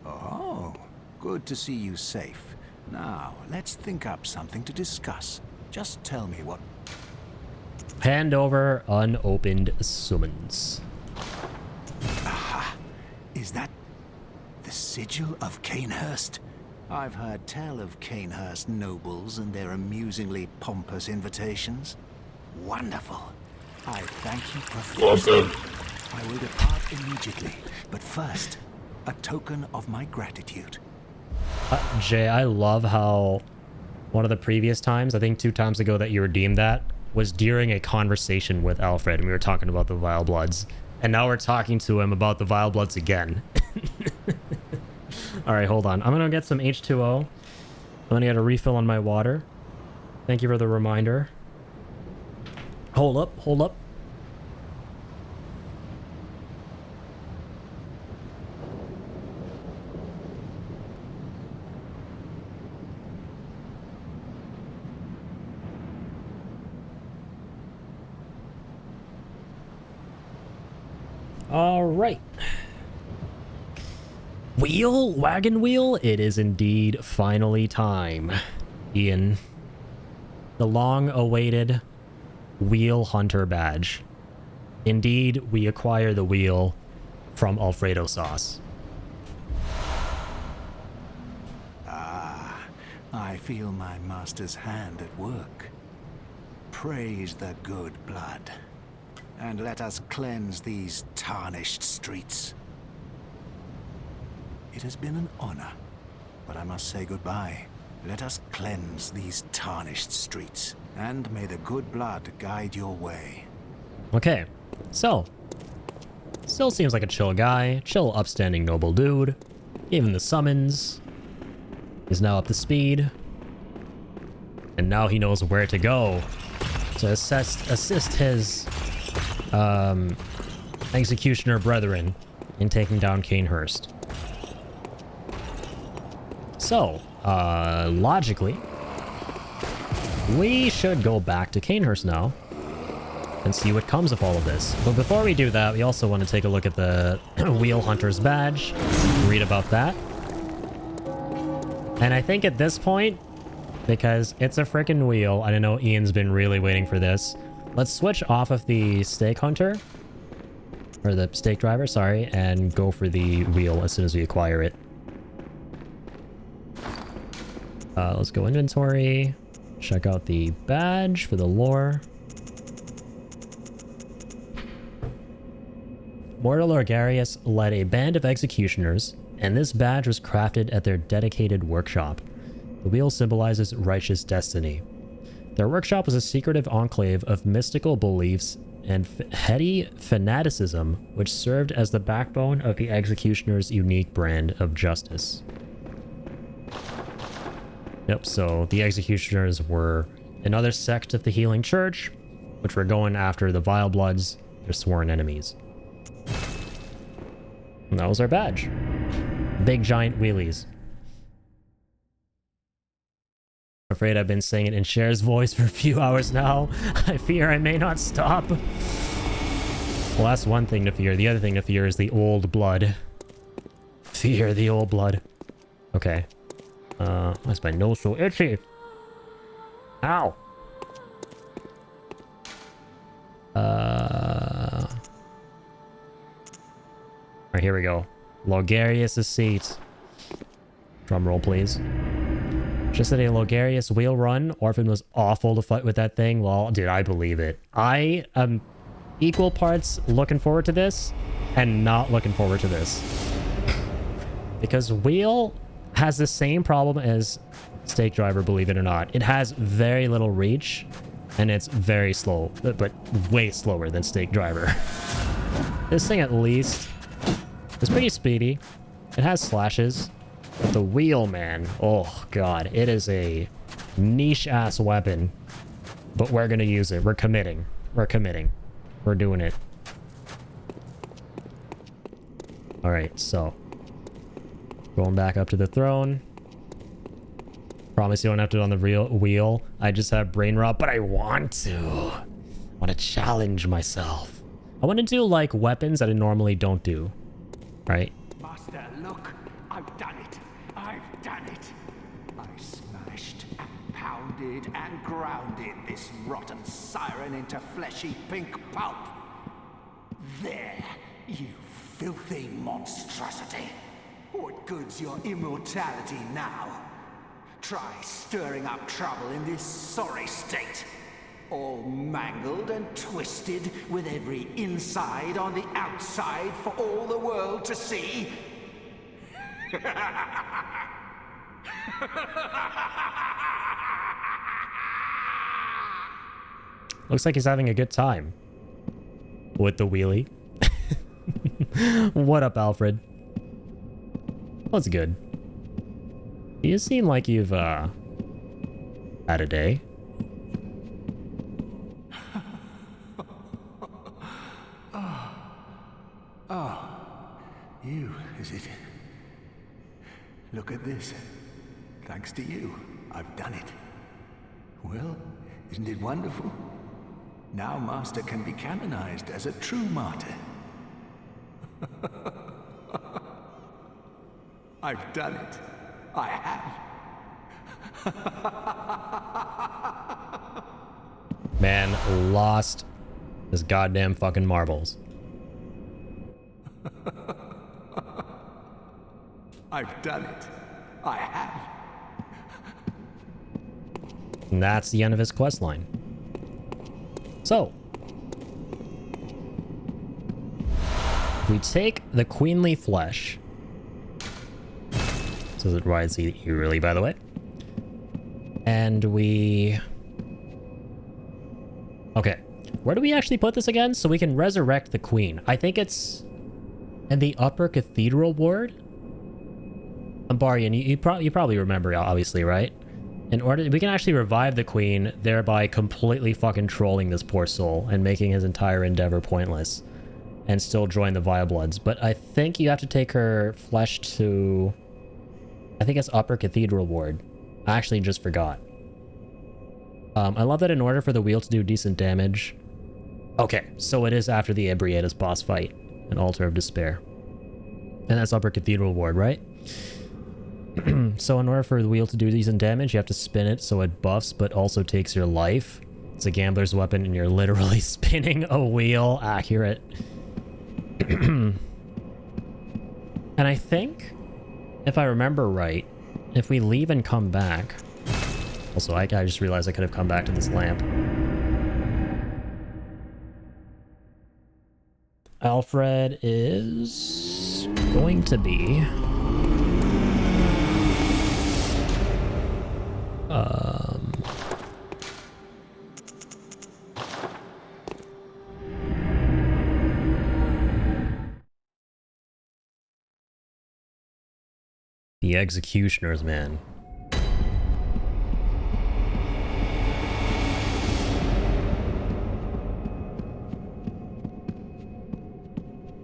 Oh, good to see you safe. Now, let's think up something to discuss. Just tell me what... Hand over unopened summons. Aha! Is that the sigil of Canehurst? I've heard tell of Canehurst nobles and their amusingly pompous invitations. Wonderful. I thank you profusely. I will depart immediately, but first, a token of my gratitude. Jay, I love how one of the previous times, I think 2 times ago that you redeemed that, was during a conversation with Alfred, and we were talking about the Vile Bloods. And now we're talking to him about the Vile Bloods again. Alright, hold on. I'm gonna get some H2O. I'm gonna get a refill on my water. Thank you for the reminder. Hold up, hold up. All right. Wagon wheel, it is indeed finally time. Ian. The long-awaited Wheel Hunter badge. Indeed, we acquire the wheel from Alfredo sauce. Ah, I feel my master's hand at work. Praise the good blood, and let us cleanse these tarnished streets. It has been an honor, but I must say goodbye. Let us cleanse these tarnished streets, and may the good blood guide your way. Okay, so still seems like a chill guy, chill, upstanding, noble dude. Gave him the summons. He's now up to speed, and now he knows where to go to assist his executioner brethren in taking down Canehurst. So, logically, we should go back to Canehurst now and see what comes of all of this. But before we do that, we also want to take a look at the Wheel Hunter's badge, read about that. And I think at this point, because it's a freaking wheel, I know Ian's been really waiting for this, let's switch off of the Stake Hunter, or the Stake Driver, sorry, and go for the wheel as soon as we acquire it. Let's go inventory, check out the badge for the lore. Mortal Lorgarius led a band of executioners, and this badge was crafted at their dedicated workshop. The wheel symbolizes righteous destiny. Their workshop was a secretive enclave of mystical beliefs and heady fanaticism, which served as the backbone of the executioner's unique brand of justice. Yep, so the executioners were another sect of the Healing Church, which were going after the Vile Bloods, their sworn enemies. And that was our badge. Big giant wheelies. I'm afraid I've been saying it in Cher's voice for a few hours now. I fear I may not stop. Well, that's one thing to fear. The other thing to fear is the old blood. Fear the old blood. Okay. Why is my nose so itchy? Ow. Alright, here we go. Logarius' seat. Drum roll, please. Just at a Logarius wheel run, Orphan was awful to fight with that thing. Well, dude, I believe it. I am equal parts looking forward to this and not looking forward to this. Because wheel has the same problem as Stake Driver, believe it or not. It has very little reach, and it's very slow, but way slower than Stake Driver. This thing at least is pretty speedy. It has slashes. But the wheel, man, oh god, it is a niche-ass weapon. But we're gonna use it. We're committing. We're committing. We're doing it. Alright, so going back up to the throne. Promise you don't have to do it on the real wheel. I just have brain rot, but I want to. I want to challenge myself. I want to do like weapons that I normally don't do. Right? Master, look. I've done it. I've done it. I smashed and pounded and grounded this rotten siren into fleshy pink pulp. There, you filthy monstrosity. What good's your immortality now? Try stirring up trouble in this sorry state. All mangled and twisted, with every inside on the outside for all the world to see. Looks like he's having a good time with the wheelie. What up, Alfred? What's good? You seem like you've had a day. You, is it? Look at this. Thanks to you, I've done it. Well, isn't it wonderful? Now Master can be canonized as a true martyr. I've done it. I have. Man, lost his goddamn fucking marbles. I've done it. I have. And that's the end of his quest line. So, if we take the queenly flesh, this isn't why it's eerily, by the way, and we... Okay, where do we actually put this again? So we can resurrect the queen. I think it's in the upper cathedral ward. Barian, you probably remember, obviously, right? In order, we can actually revive the queen, thereby completely fucking trolling this poor soul and making his entire endeavor pointless, and still join the Vile Bloods. But I think you have to take her flesh to... I think it's Upper Cathedral Ward. I actually just forgot. I love that in order for the wheel to do decent damage... Okay, so it is after the Ebrietas boss fight, an Altar of Despair. And that's Upper Cathedral Ward, right? So in order for the wheel to do decent damage, you have to spin it so it buffs, but also takes your life. It's a gambler's weapon, and you're literally spinning a wheel. Accurate. And I think, if I remember right, if we leave and come back... Also, I just realized I could have come back to this lamp. Alfred is going to be... The Executioner's man.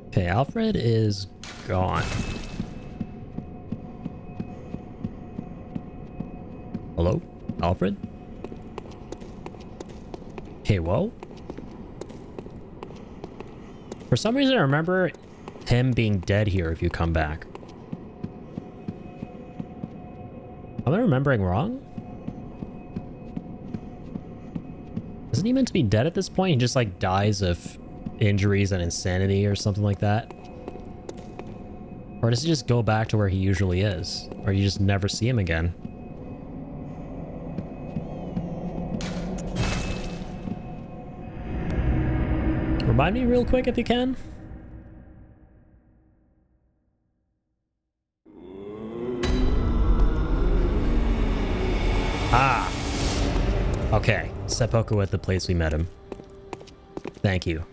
Okay, Alfred is gone. Hello? Alfred? Hey, whoa? For some reason, I remember him being dead here if you come back. Am I remembering wrong? Isn't he meant to be dead at this point? He just, like, dies of injuries and insanity or something like that? Or does he just go back to where he usually is? Or you just never see him again? Remind me real quick if you can. Ah. Okay. Seppuku at the place we met him. Thank you.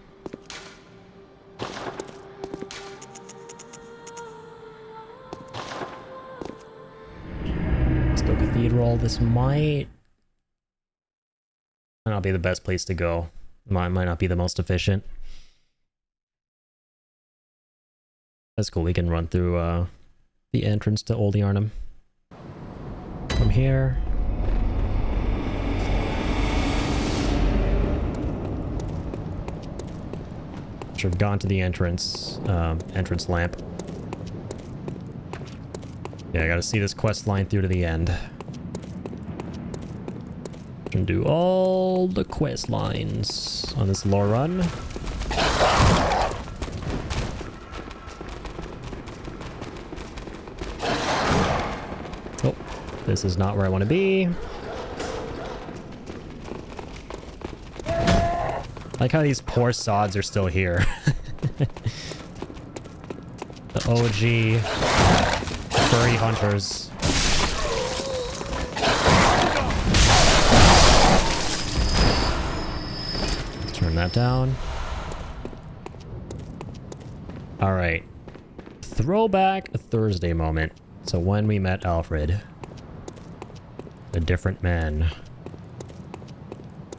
Let's go Cathedral. This might not be the best place to go. Might not be the most efficient. That's cool. We can run through the entrance to Old Yarnum from here. Should have gone to the entrance lamp. Yeah, I gotta see this quest line through to the end. And do all the quest lines on this lore run. Oh, this is not where I want to be. I like how these poor sods are still here. The OG furry hunters. Turn that down. All right. Throwback Thursday moment. So when we met Alfred, a different man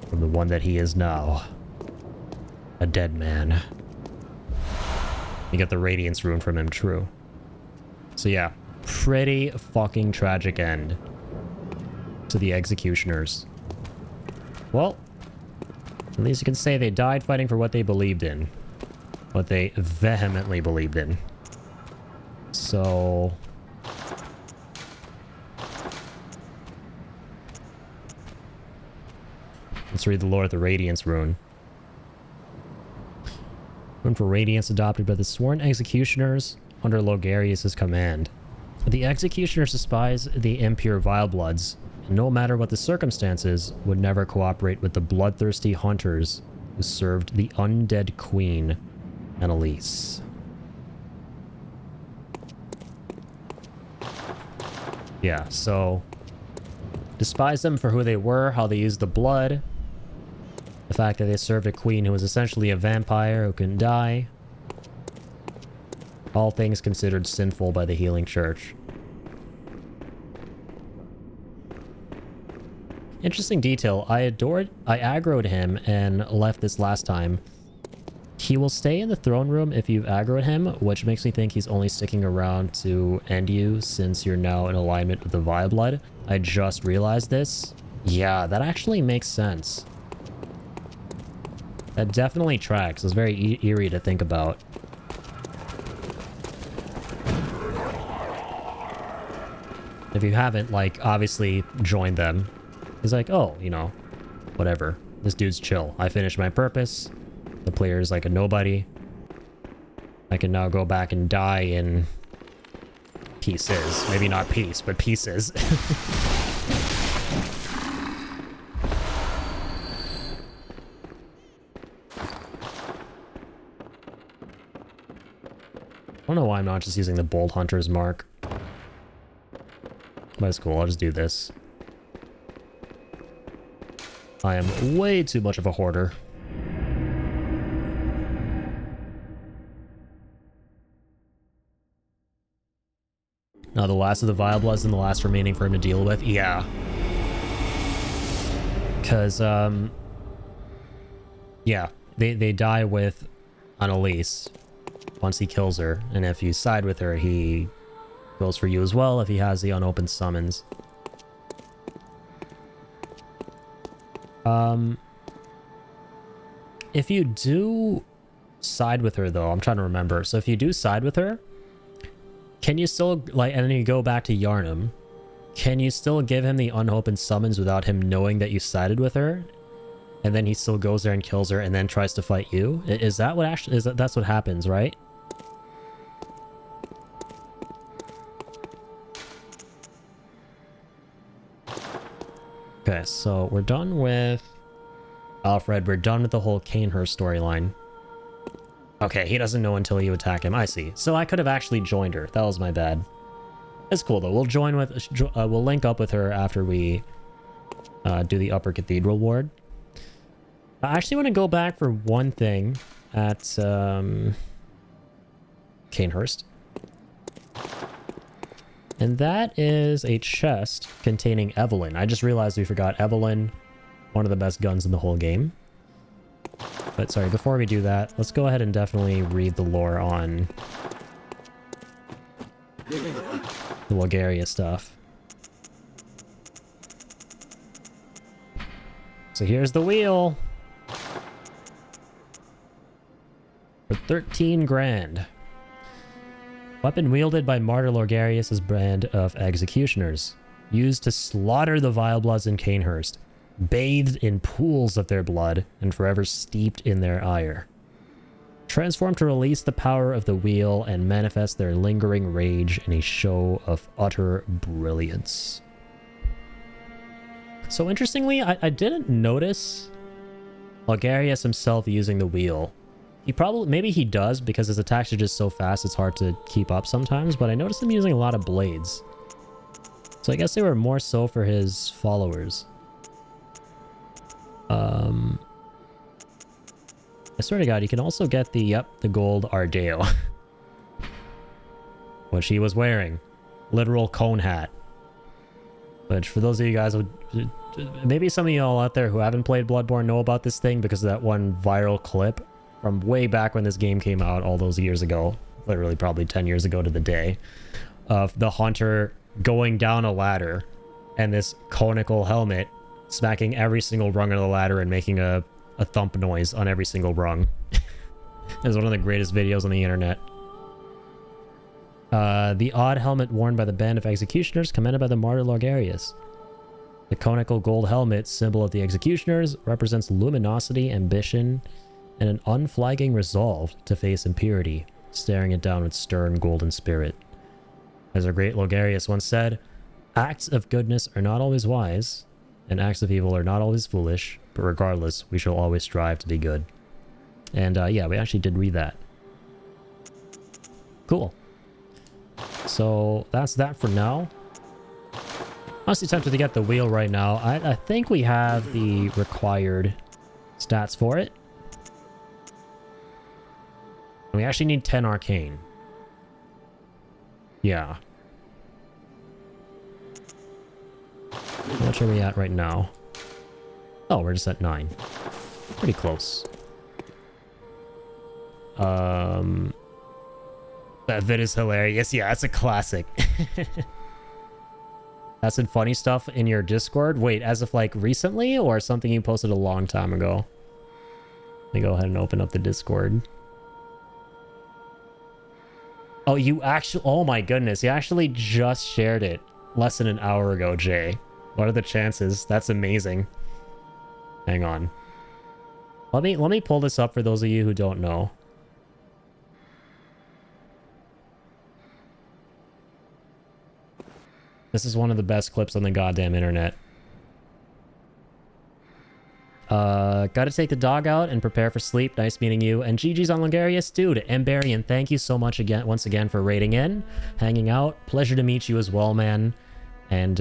from the one that he is now. A dead man. You get the Radiance rune from him, true. So yeah, pretty fucking tragic end to the Executioners. Well, at least you can say they died fighting for what they believed in. What they vehemently believed in. So... let's read the lore of the Radiance rune. Rune for Radiance adopted by the sworn Executioners under Logarius' command. The Executioners despise the impure Vile Bloods no matter what the circumstances, would never cooperate with the bloodthirsty hunters who served the undead queen, Annalise. Yeah, so despise them for who they were, how they used the blood, the fact that they served a queen who was essentially a vampire who couldn't die. All things considered sinful by the Healing Church. Interesting detail. I aggroed him and left this last time. He will stay in the throne room if you've aggroed him, which makes me think he's only sticking around to end you since you're now in alignment with the Vile Blood. I just realized this. Yeah, that actually makes sense. That definitely tracks. It's very eerie to think about. If you haven't, like, obviously joined them, it's like, oh, you know, whatever. This dude's chill. I finished my purpose. The player is like a nobody. I can now go back and die in pieces. Maybe not peace, but pieces. I don't know why I'm not just using the Bold Hunter's mark. But it's cool, I'll just do this. I am way too much of a hoarder. Now the last of the Vile Bloods and the last remaining for him to deal with? Yeah. Because, yeah, they die with Annalise once he kills her. And if you side with her, he goes for you as well if he has the unopened summons. If you do side with her, though, I'm trying to remember. So if you do side with her, can you still, like, and then you go back to Yharnam, can you still give him the unopened summons without him knowing that you sided with her? And then he still goes there and kills her and then tries to fight you? Is that what actually, that's what happens, right? Okay, so we're done with Alfred. We're done with the whole Cainhurst storyline. Okay, he doesn't know until you attack him. I see. So I could have actually joined her. That was my bad. It's cool though. We'll join with, we'll link up with her after we do the Upper Cathedral Ward. I actually want to go back for one thing at Cainhurst. And that is a chest containing Evelyn. I just realized we forgot Evelyn, one of the best guns in the whole game. But sorry, before we do that, let's go ahead and definitely read the lore on the Bulgaria stuff. So here's the wheel. For 13 grand. Weapon wielded by Martyr Logarius' brand of executioners. Used to slaughter the Vile Bloods in Cainhurst. Bathed in pools of their blood and forever steeped in their ire. Transformed to release the power of the wheel and manifest their lingering rage in a show of utter brilliance. So interestingly, I didn't notice Logarius himself using the wheel. He probably, maybe he does because his attacks are just so fast it's hard to keep up sometimes, but I noticed him using a lot of blades. So I guess they were more so for his followers. I swear to God, you can also get the gold Ardeo. Which he was wearing. Literal cone hat. Which for those of you guys, maybe some of y'all out there who haven't played Bloodborne know about this thing because of that one viral clip from way back when this game came out all those years ago. Literally probably 10 years ago to the day. Of the hunter going down a ladder and this conical helmet smacking every single rung of the ladder and making a thump noise on every single rung. It's one of the greatest videos on the internet. The odd helmet worn by the band of executioners commanded by the Martyr Logarius. The conical gold helmet, symbol of the executioners, represents luminosity, ambition, and an unflagging resolve to face impurity, staring it down with stern golden spirit. As our great Logarius once said, Acts of goodness are not always wise, and acts of evil are not always foolish, but regardless, we shall always strive to be good. And yeah, we actually did read that. Cool. So that's that for now. Honestly tempted to get the wheel right now. I think we have the required stats for it. We actually need 10 arcane. Yeah. How much are we at right now? Oh, we're just at 9. Pretty close. That vid is hilarious. Yeah, it's a classic. That's some funny stuff in your Discord. Wait, as of like recently or something you posted a long time ago? Let me go ahead and open up the Discord. Oh, you actually... Oh my goodness. You actually just shared it less than an hour ago, Jay. What are the chances? That's amazing. Hang on. Let me pull this up for those of you who don't know. This is one of the best clips on the goddamn internet. Gotta take the dog out and prepare for sleep. Nice meeting you. And GG's on Longarius. Dude, Ambarian, thank you so much again, once again, for raiding in, hanging out. Pleasure to meet you as well, man. And,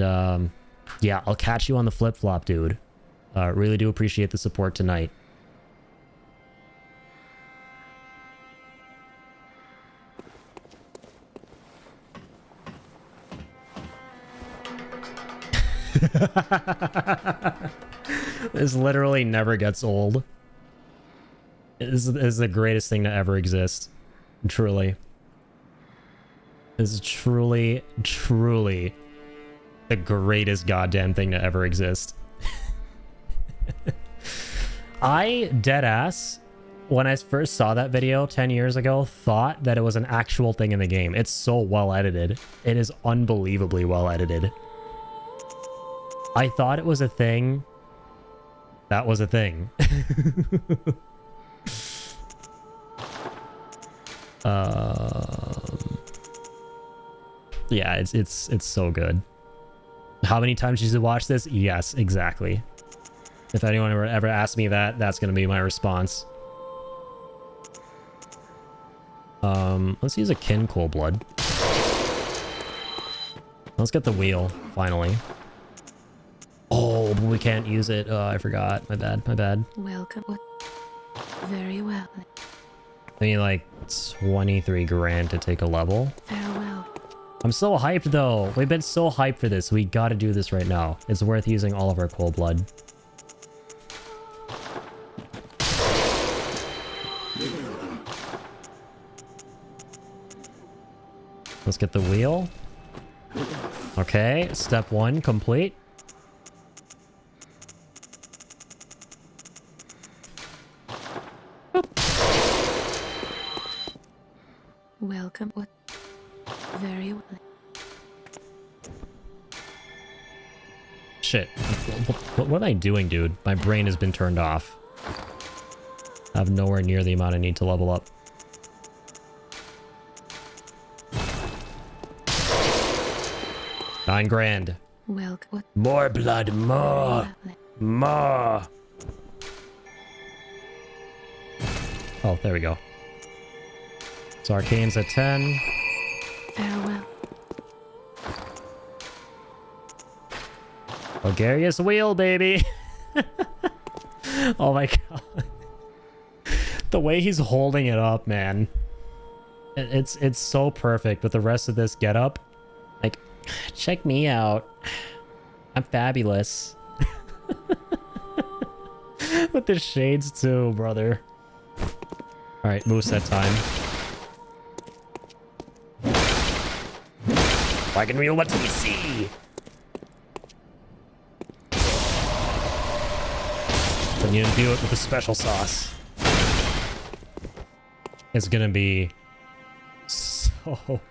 yeah, I'll catch you on the flip-flop, dude. Really do appreciate the support tonight. This literally never gets old. This is the greatest thing to ever exist. Truly. This is truly, truly the greatest goddamn thing to ever exist. I, deadass, when I first saw that video 10 years ago, thought that it was an actual thing in the game. It's so well edited. It is unbelievably well edited. I thought it was a thing. That was a thing. Yeah, it's so good. How many times did you watch this? Yes, exactly. If anyone ever asked me that, that's gonna be my response. Let's use a kin cold blood. Let's get the wheel finally. Oh, but we can't use it. Oh, I forgot. My bad. My bad. Welcome. Very well. I need like 23 grand to take a level. Farewell. I'm so hyped though. We've been so hyped for this. We gotta do this right now. It's worth using all of our cold blood. Let's get the wheel. Okay, step 1 complete. Welcome. Very well. Shit. What am I doing, dude? My brain has been turned off. I have nowhere near the amount I need to level up. $9 grand. Welcome. More blood, more. More. Oh, there we go. So Arcane's at 10. Farewell. Bulgaria's wheel, baby. Oh my god. The way he's holding it up, man. It's so perfect with the rest of this getup. Like, check me out. I'm fabulous. With the shades too, brother. Alright, moveset time. Wagon wheel, what do we see? Then you do it with the special sauce. It's gonna be so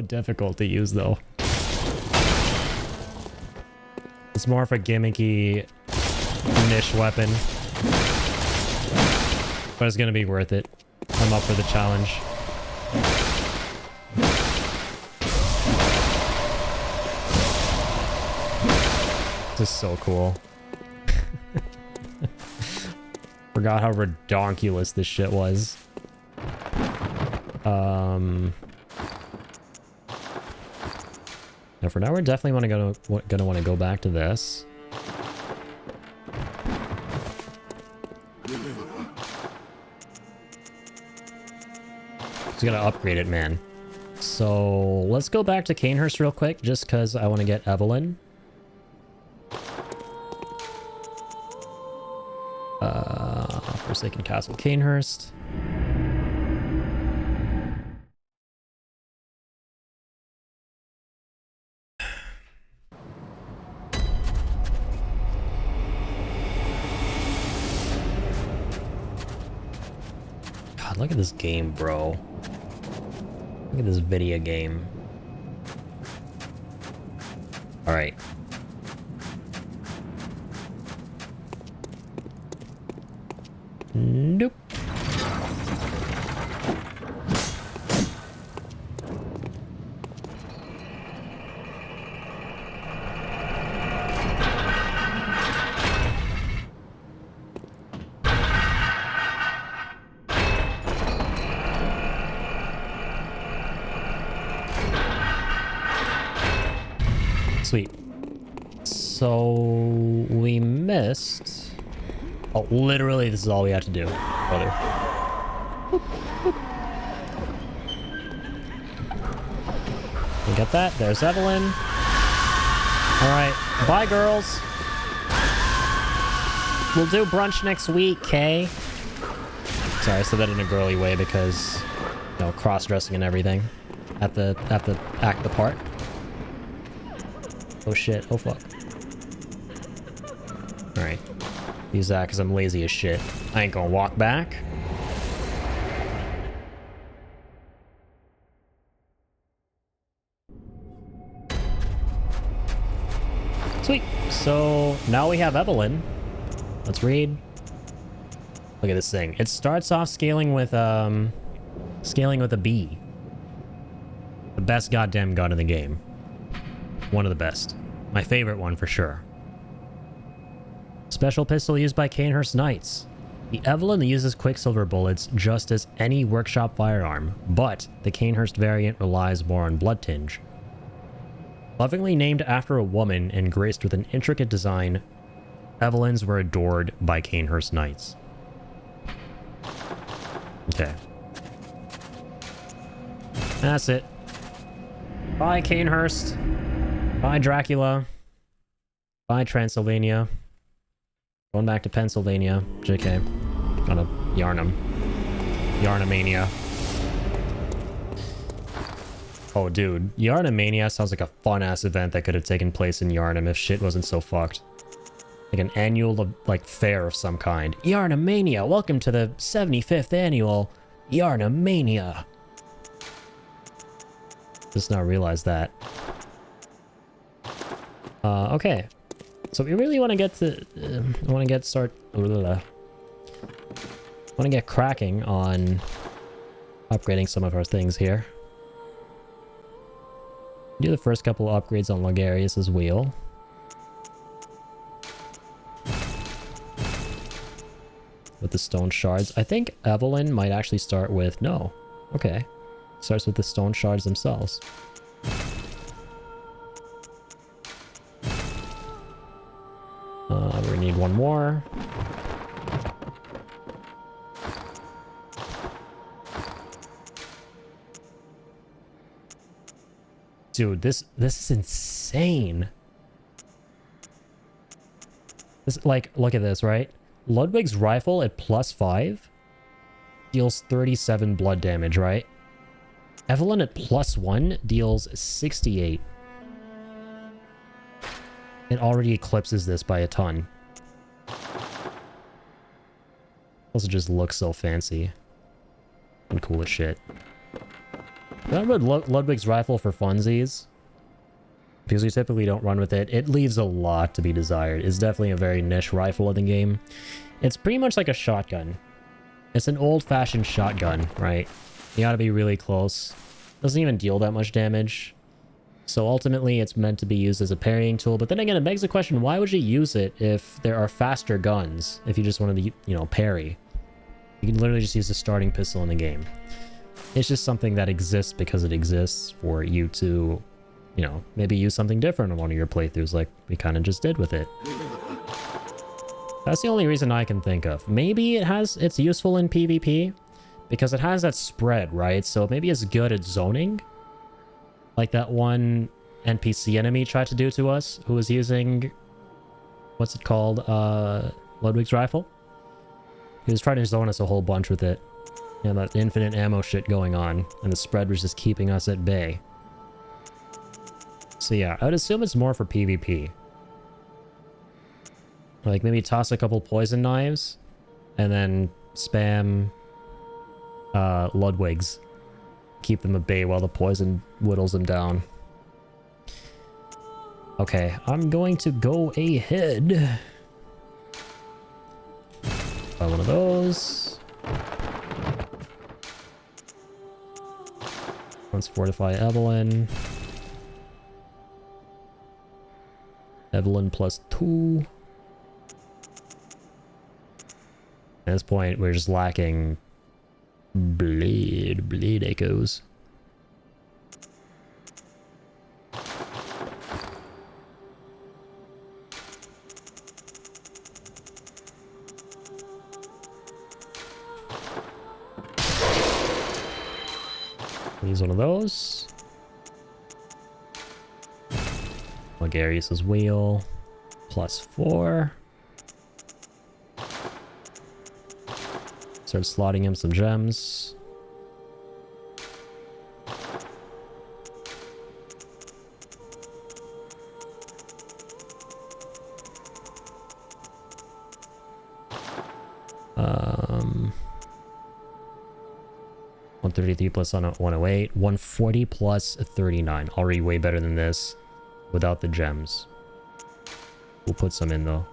difficult to use though. It's more of a gimmicky niche weapon. But it's gonna be worth it. I'm up for the challenge. This is so cool. Forgot how redonkulous this shit was. Now for now, we're definitely gonna want to go back to this. Just gotta upgrade it, man. So let's go back to Canehurst real quick, just because I want to get Evelyn. Forsaken Castle, Canehurst. God, look at this game, bro. Look at this video game. All right. Nope. Sweet. So we missed. Oh, literally, this is all we have to do, brother. Boop, boop. You got that? There's Evelyn. Alright, bye, girls. We'll do brunch next week, Kay. Sorry, I said that in a girly way because, you know, cross-dressing and everything. Have to act the part. Oh shit, oh fuck. Alright. Use that because I'm lazy as shit. I ain't gonna walk back. Sweet. So now we have Evelyn. Let's read. Look at this thing. It starts off scaling with a B. The best goddamn gun in the game. One of the best. My favorite one for sure. Special pistol used by Canehurst Knights. The Evelyn uses quicksilver bullets just as any workshop firearm, but the Canehurst variant relies more on blood tinge. Lovingly named after a woman and graced with an intricate design, Evelyns were adored by Canehurst Knights. Okay. That's it. Bye, Canehurst. Bye, Dracula. Bye, Transylvania. Going back to Pennsylvania. JK. Gonna Yarnum. Yarnamania. Oh, dude. Yarnamania sounds like a fun-ass event that could have taken place in Yarnum if shit wasn't so fucked. Like an annual, like, fair of some kind. Yarnamania! Welcome to the 75th annual Yarnamania! Just now realized that. Okay. So we really want to get to... want to get cracking on upgrading some of our things here. Do the first couple of upgrades on Logarius's wheel. With the stone shards. I think Evelyn might actually start with... No. Okay. Starts with the stone shards themselves. We need one more. Dude, this is insane. This, like, look at this, right? Ludwig's rifle at +5 deals 37 blood damage, right? Evelyn at +1 deals 68. It already eclipses this by a ton. Also just looks so fancy. And cool as shit. Remember Ludwig's rifle for funsies? Because we typically don't run with it. It leaves a lot to be desired. It's definitely a very niche rifle in the game. It's pretty much like a shotgun. It's an old-fashioned shotgun, right? You gotta be really close. Doesn't even deal that much damage. So ultimately, it's meant to be used as a parrying tool. But then again, it begs the question, why would you use it if there are faster guns? If you just wanted to, you know, parry. You can literally just use the starting pistol in the game. It's just something that exists because it exists for you to, you know, maybe use something different in one of your playthroughs like we kind of just did with it. That's the only reason I can think of. Maybe it's useful in PvP because it has that spread, right? So maybe it's good at zoning. Like that one NPC enemy tried to do to us who was using, what's it called? Ludwig's rifle. He was trying to zone us a whole bunch with it. Yeah, that infinite ammo shit going on, and the spread was just keeping us at bay. So yeah, I would assume it's more for PvP. Like maybe toss a couple poison knives, and then spam Ludwigs. Keep them at bay while the poison whittles them down. Okay, I'm going to go ahead. Buy one of those. Let's fortify Evelyn. Evelyn +2. At this point, we're just lacking blade echoes. Use one of those. Ligarius's wheel +4. Start slotting him some gems. Um, 133 plus 108, 140 plus 39. Already way better than this without the gems. We'll put some in though,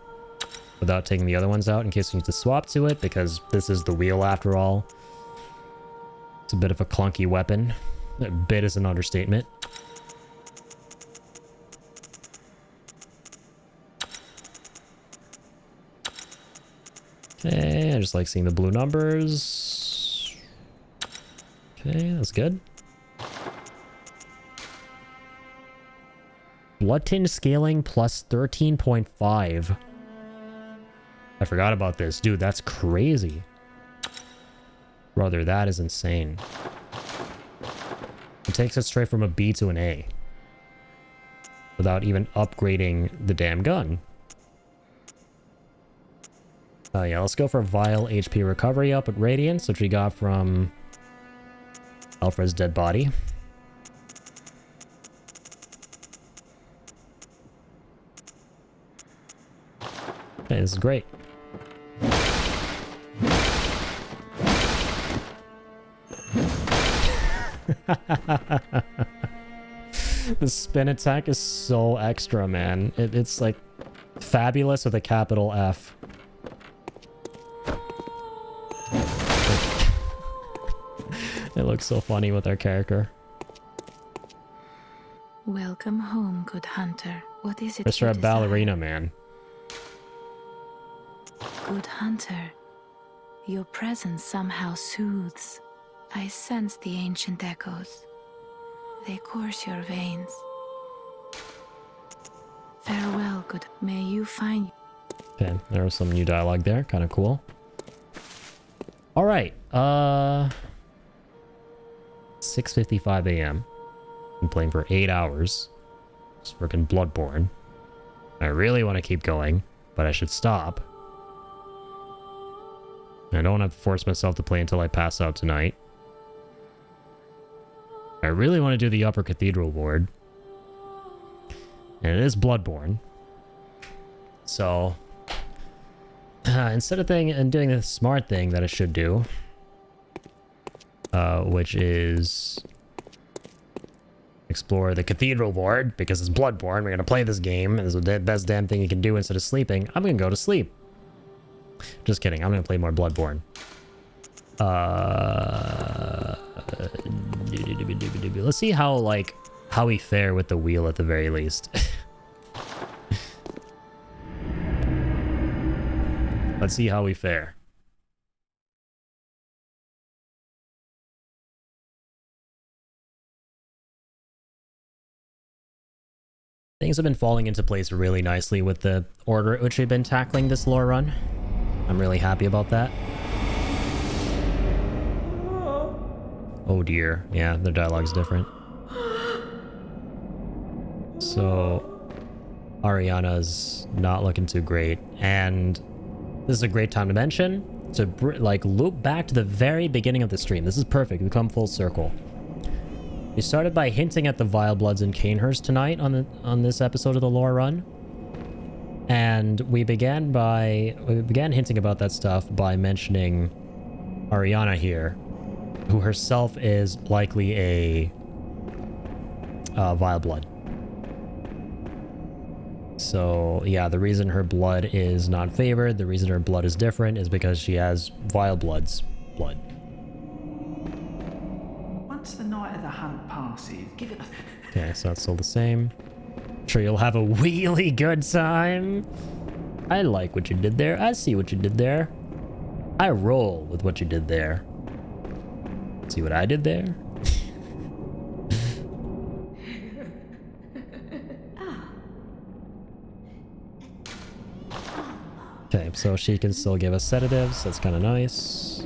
without taking the other ones out in case we need to swap to it, because this is the wheel after all. It's a bit of a clunky weapon. A bit is an understatement. Okay, I just like seeing the blue numbers. Okay, that's good. Blood tinge scaling plus 13.5. I forgot about this. Dude, that's crazy. Brother, that is insane. It takes us straight from a B to an A. Without even upgrading the damn gun. Yeah, let's go for Vial HP Recovery up at Radiance, which we got from Alfred's dead body. Okay, this is great. The spin attack is so extra, man. It's like fabulous with a capital F. It looks so funny with our character. Welcome home, good hunter. What is it? Mr. Ballerina, man. Good hunter, your presence somehow soothes. I sense the ancient echoes. They course your veins. Farewell, good. May you find... Okay, there was some new dialogue there. Kind of cool. All right. 6:55 a.m. Been playing for 8 hours. It's freaking Bloodborne. I really want to keep going, but I should stop. I don't have to force myself to play until I pass out tonight. I really want to do the Upper Cathedral Ward. And it is Bloodborne. So, instead of doing the smart thing that I should do, which is explore the Cathedral Ward, because it's Bloodborne, we're going to play this game, and it's the best damn thing you can do instead of sleeping, I'm going to go to sleep. Just kidding, I'm going to play more Bloodborne. Let's see how, like, how we fare with the wheel at the very least. Let's see how we fare. Things have been falling into place really nicely with the order at which we've been tackling this lore run. I'm really happy about that. Oh dear. Yeah, their dialogue's different. So, Ariana's not looking too great. And this is a great time to mention, to like loop back to the very beginning of the stream. This is perfect. We come full circle. We started by hinting at the Vile Bloods in Canehurst tonight on this episode of the lore run. And we began hinting about that stuff by mentioning Ariana here, who herself is likely a Vile Blood. So yeah, the reason her blood is not favored, the reason her blood is different, is because she has Vile Blood's blood. Once the night of the hunt passes, give it a... Okay, so that's still the same. Sure, you'll have a really good time. I like what you did there. I see what you did there. I roll with what you did there. See what I did there? Okay, so she can still give us sedatives. That's kind of nice.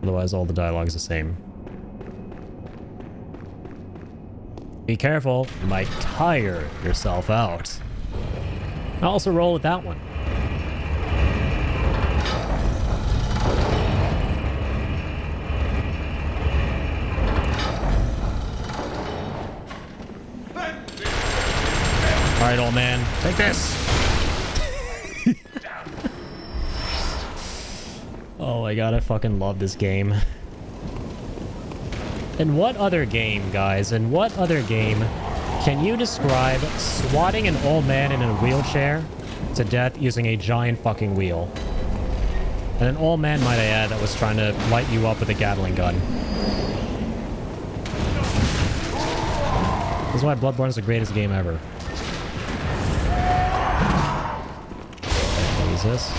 Otherwise, all the dialogue's the same. Be careful, you might tire yourself out. I'll also roll with that one. Alright, old man, take this! Oh my god, I fucking love this game. In what other game, guys, in what other game can you describe swatting an old man in a wheelchair to death using a giant fucking wheel? And an old man, might I add, that was trying to light you up with a Gatling gun. This is why Bloodborne is the greatest game ever. What is this?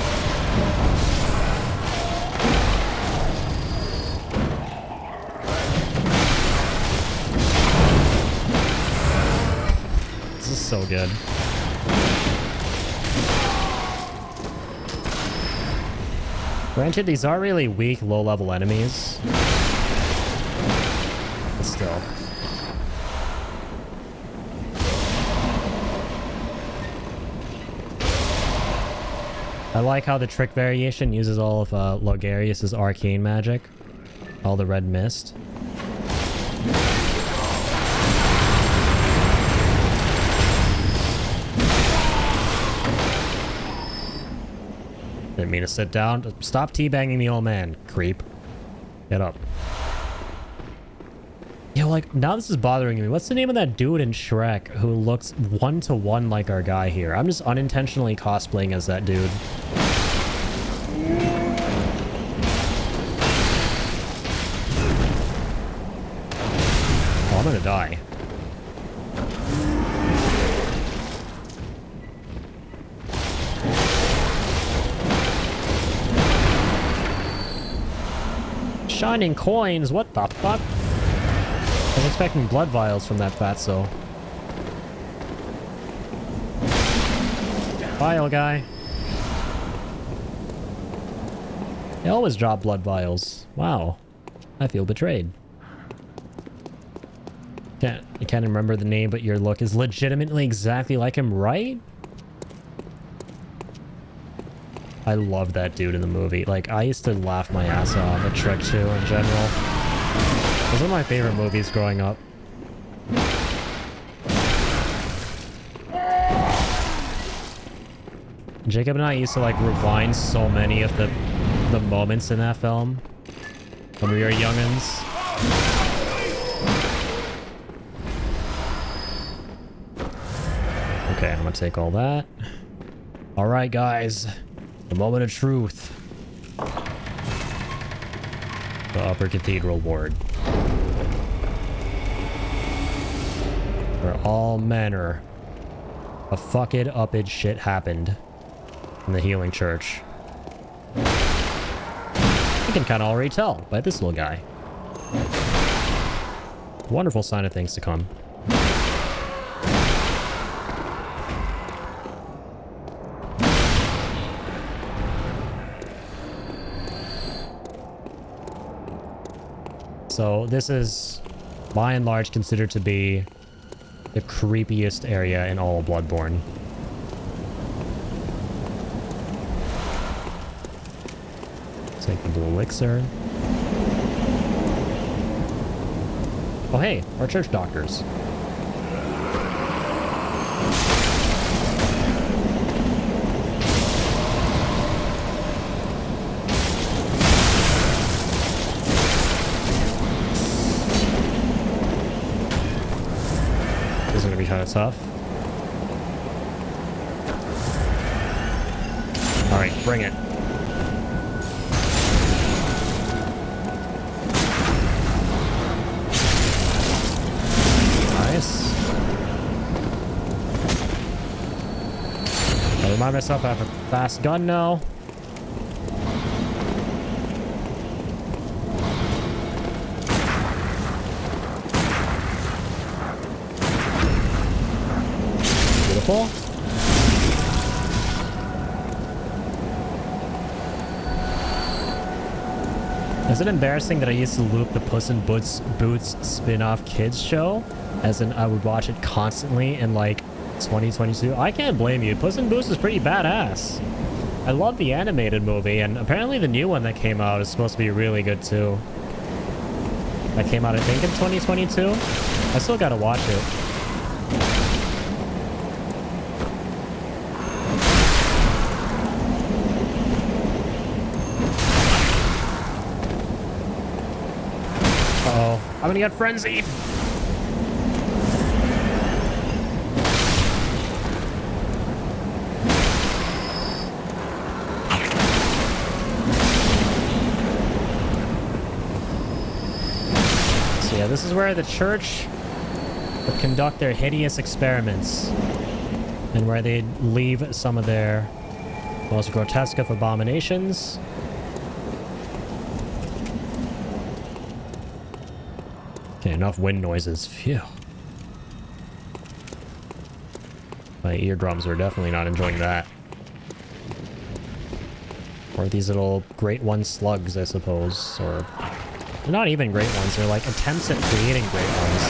This is so good. Granted, these are really weak, low-level enemies. But still. I like how the trick variation uses all of Logarius's arcane magic. All the red mist. Didn't mean to sit down. Stop teabagging the old man, creep. Get up. Yo, like, now this is bothering me. What's the name of that dude in Shrek who looks one-to-one like our guy here? I'm just unintentionally cosplaying as that dude. Oh, I'm gonna die. Shining coins, what the fuck? I was expecting blood vials from that fatso. Vial guy. They always drop blood vials. Wow. I feel betrayed. I can't remember the name, but your look is legitimately exactly like him, right? I love that dude in the movie. Like, I used to laugh my ass off at Shrek 2 in general. It was one of my favorite movies growing up. Jacob and I used to, like, rewind so many of the moments in that film when we were youngins. Okay, I'm gonna take all that. Alright, guys. The moment of truth. The Upper Cathedral Ward. where all manner of fucked uppage shit happened in the healing church. You can kind of already tell by this little guy. Wonderful sign of things to come. So this is, by and large, considered to be the creepiest area in all of Bloodborne. Take the blue elixir. Oh hey, our church doctors. This is gonna be kind of tough. Alright, bring it. Nice. I remind myself I have a fast gun now. Beautiful. Is it embarrassing that I used to loop the Puss in Boots spin-off kids show? As in, I would watch it constantly in like 2022. I can't blame you. Puss in Boots is pretty badass. I love the animated movie, and apparently the new one that came out is supposed to be really good too. That came out, I think, in 2022. I still gotta watch it. Uh-oh. I'm gonna get frenzied. So yeah, this is where the church would conduct their hideous experiments, and where they'd leave some of their most grotesque of abominations. Okay, enough wind noises. Phew. My eardrums are definitely not enjoying that. Or these little Great One slugs, I suppose. Or... they're not even Great Ones. They're like attempts at creating Great Ones.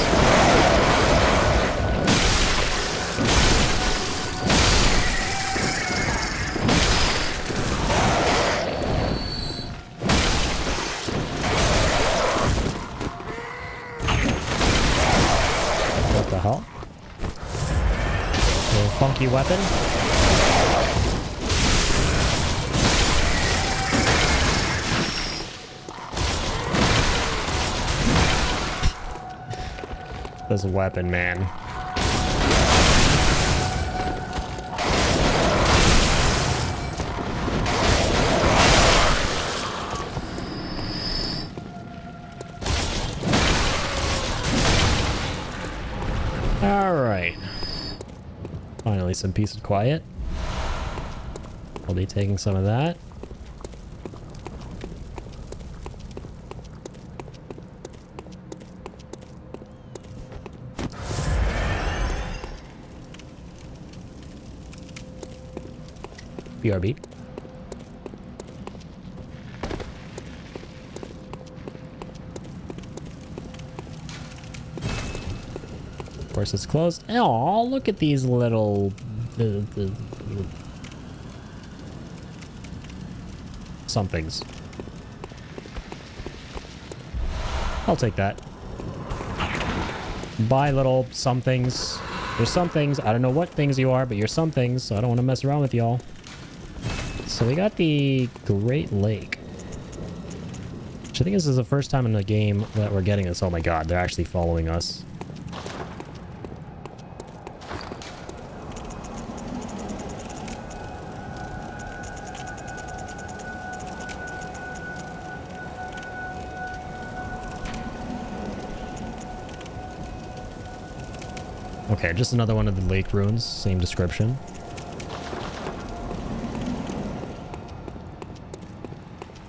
What the hell? A little funky weapon. This weapon, man. Alright. Finally some peace and quiet. I'll be taking some of that. BRB. Of course it's closed. Oh, look at these little... somethings. I'll take that. Bye, little somethings. You're somethings. I don't know what things you are, but you're somethings, so I don't want to mess around with y'all. So we got the Great Lake. Which I think this is the first time in the game that we're getting this. Oh my god, they're actually following us. Okay, just another one of the lake ruins. Same description.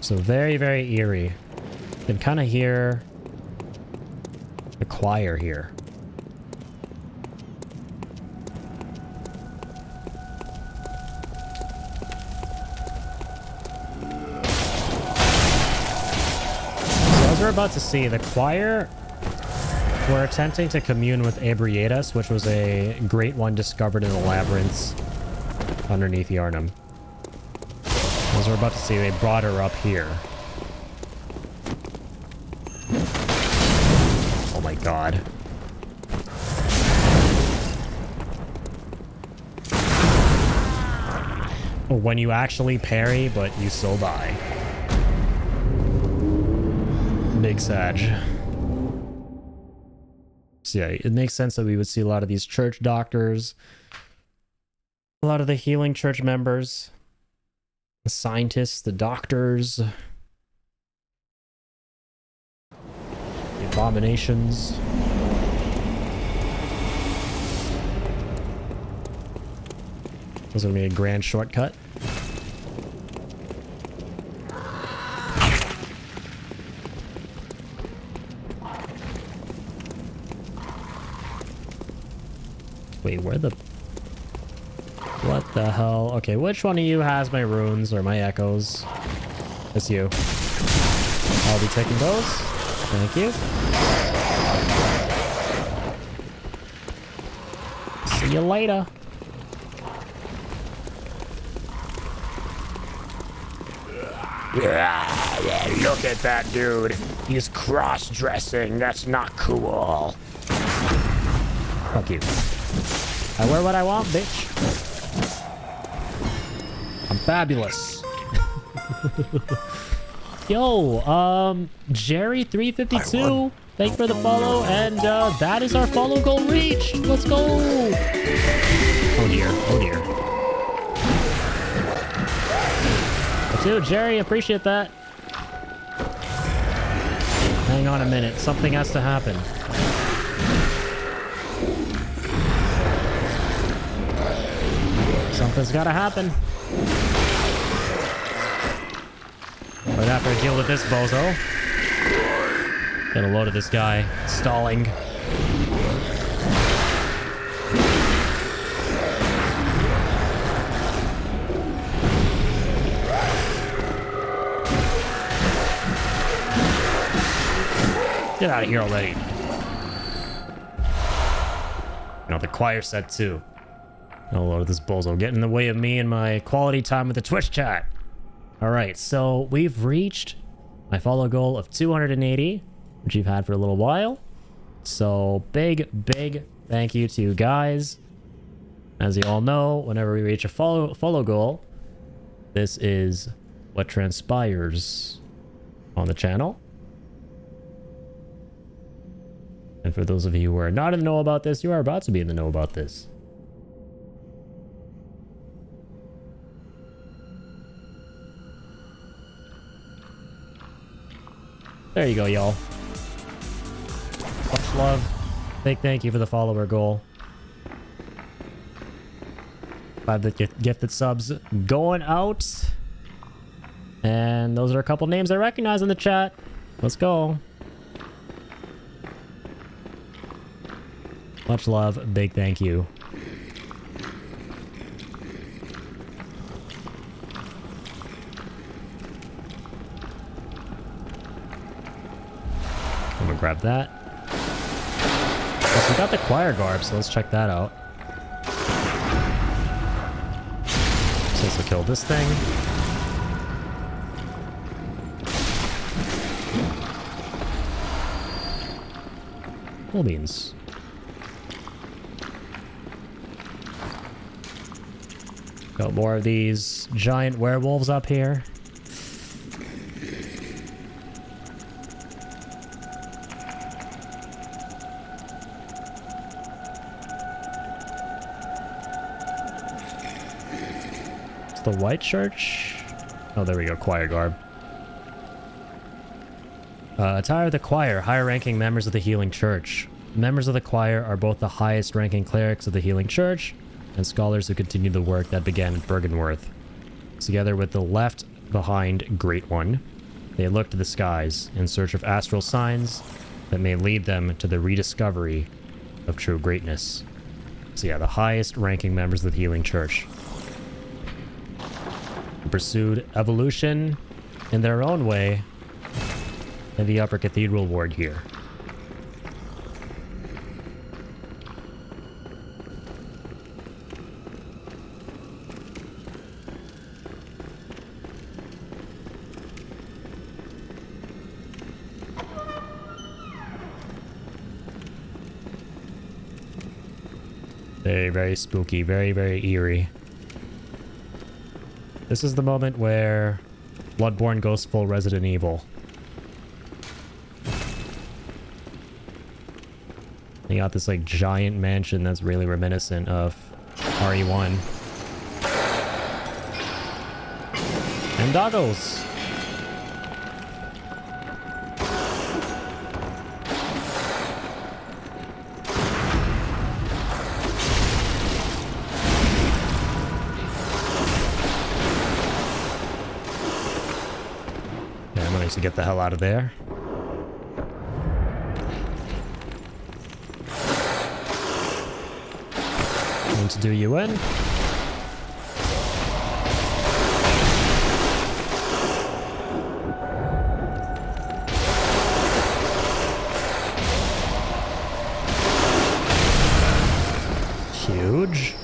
So very, very eerie. You can kind of hear the choir here. So as we're about to see, the choir were attempting to commune with Abrietas, which was a great one discovered in the labyrinths underneath Yarnum. As we're about to see, they brought her up here. Oh my god. When you actually parry, but you still die. Big Sag. So yeah, it makes sense that we would see a lot of these church doctors, a lot of the healing church members, the scientists, the doctors, the abominations. This is going to be a grand shortcut. Wait, where the... What the hell? Okay, which one of you has my runes or my echoes? It's you. I'll be taking those. Thank you. See you later. Yeah, look at that dude. He's cross-dressing. That's not cool. Fuck you. I wear what I want, bitch. I'm fabulous. Yo, Jerry352, thanks for the follow, and that is our follow goal reached. Let's go. Oh dear, oh dear. Dude, Jerry, appreciate that. Hang on a minute, something has to happen. Something's gotta happen. Right after I deal with this bozo. Get a load of this guy stalling. Get out of here already. You know, the choir said too. A load of this bozo getting in the way of me and my quality time with the Twitch chat. Alright, so we've reached my follow goal of 280, which you've had for a little while. So big thank you to you guys. As you all know, whenever we reach a follow goal, this is what transpires on the channel. And for those of you who are not in the know about this, you are about to be in the know about this. There you go, y'all. Much love. Big thank you for the follower goal. 5 the gifted subs going out. And those are a couple names I recognize in the chat. Let's go. Much love. Big thank you. I'm gonna grab that. So we got the choir garb, so let's check that out. So let's kill this thing. Cool beans. Got more of these giant werewolves up here. It's the white church. Oh, there we go. Choir garb. Attire of the choir, higher ranking members of the healing church. Members of the choir are both the highest ranking clerics of the Healing Church and scholars who continue the work that began at Byrgenwerth. Together with the left behind Great One, they look to the skies in search of astral signs that may lead them to the rediscovery of true greatness. So yeah, the highest ranking members of the Healing Church pursued evolution in their own way in the Upper Cathedral Ward here. Very, very spooky. Very, very eerie. This is the moment where Bloodborne goes full Resident Evil. You got this like giant mansion that's really reminiscent of RE1. And doggos! To get the hell out of there. Going to do you in. Huge.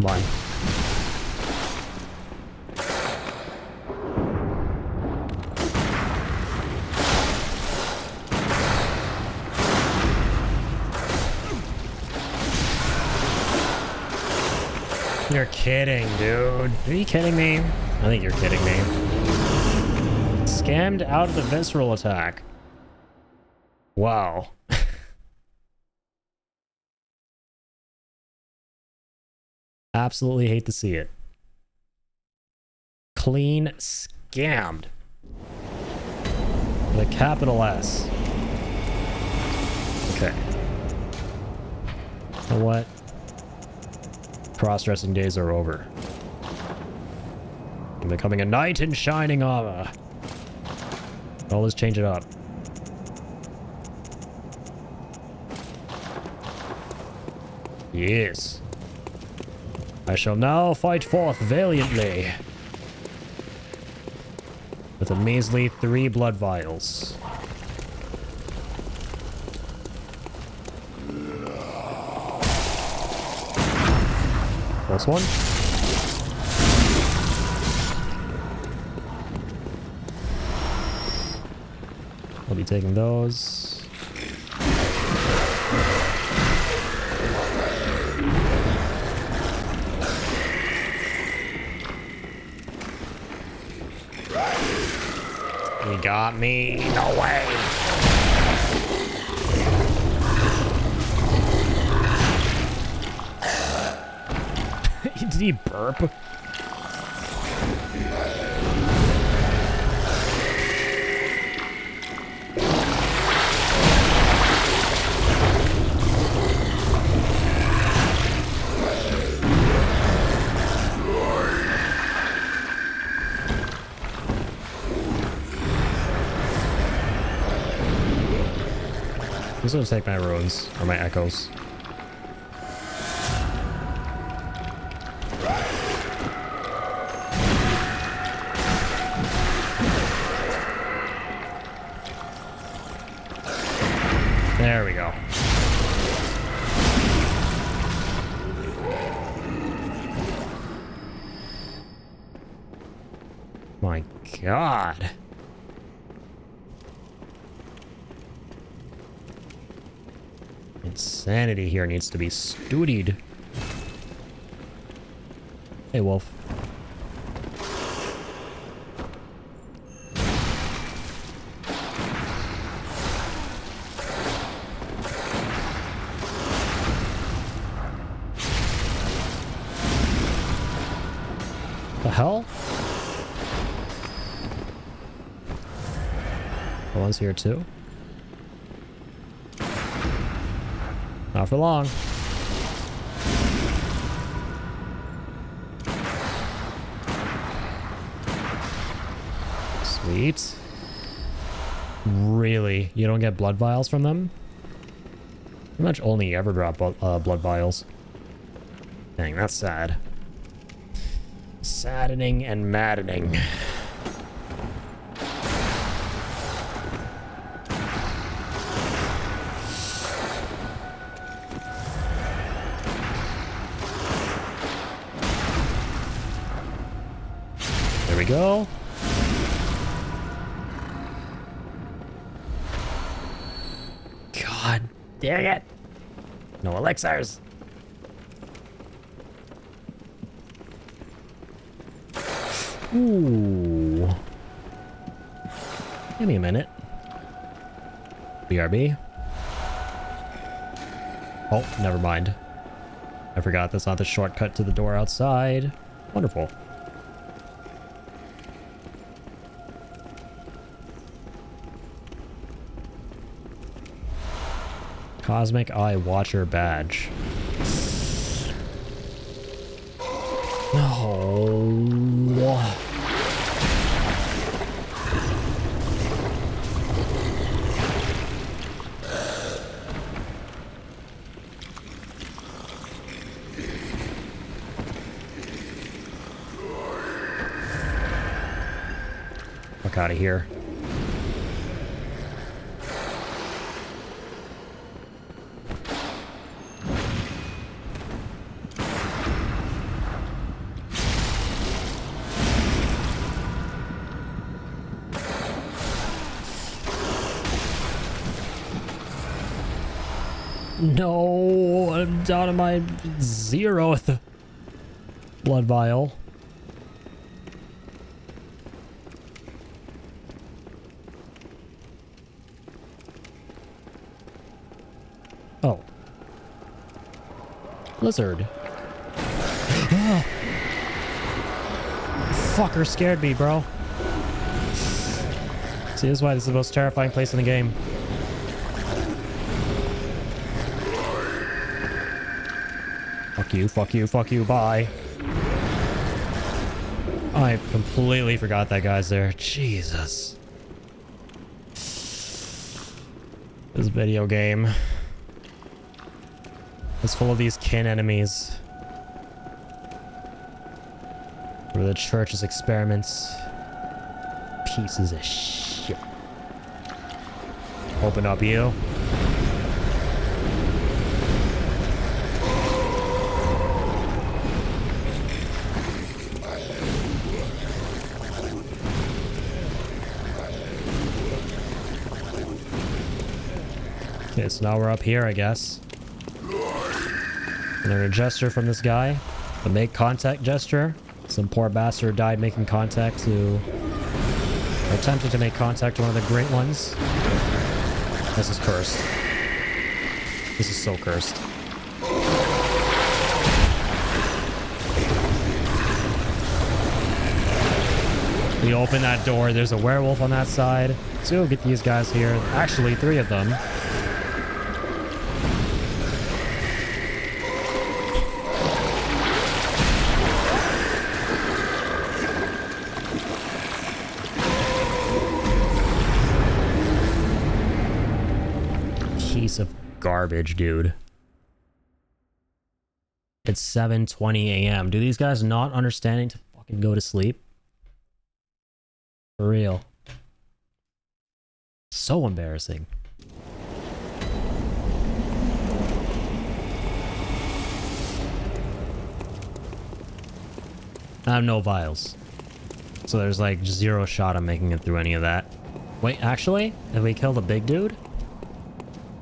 Line. You're kidding, dude. Are you kidding me? I think you're kidding me. Scammed out of the visceral attack. Wow. Absolutely hate to see it. Clean scammed. With a capital S. Okay. You know what? Cross-dressing days are over. I'm becoming a knight in shining armor. Always change it up. Yes. I shall now fight forth valiantly. With a measly 3 blood vials. Plus 1. I'll be taking those. He got me. No way. Did he burp? I'm just gonna take my runes, or my echoes. There we go. My God. Insanity here needs to be studied. Hey, Wolf. hell? The one's here too. Not for long. Sweet. Really? You don't get blood vials from them? Pretty much only ever drop blood vials. Dang, that's sad. Saddening and maddening. There we go. God dang it. No elixirs. Ooh. Give me a minute. BRB. Oh, never mind. I forgot that's not the shortcut to the door outside. Wonderful. Cosmic Eye Watcher badge. No. Fuck out of here. No, I'm down to my 0th blood vial. Oh. Lizard. Fucker scared me, bro. See, this is why this is the most terrifying place in the game. Fuck you, fuck you, fuck you, bye. I completely forgot that guy's there. Jesus. This video game is full of these kin enemies. For the church's experiments. Pieces of shit. Open up, you. Okay, so now we're up here, I guess. Another gesture from this guy. The make contact gesture. Some poor bastard died making contact to... or attempted to make contact to one of the great ones. This is cursed. This is so cursed. We open that door. There's a werewolf on that side. So we'll get these guys here. Actually, 3 of them. Piece of garbage, dude. It's 7:20 a.m. Do these guys not understanding to fucking go to sleep? For real. So embarrassing. I have no vials. So there's like 0 shot of making it through any of that. Wait, actually? If we kill the big dude?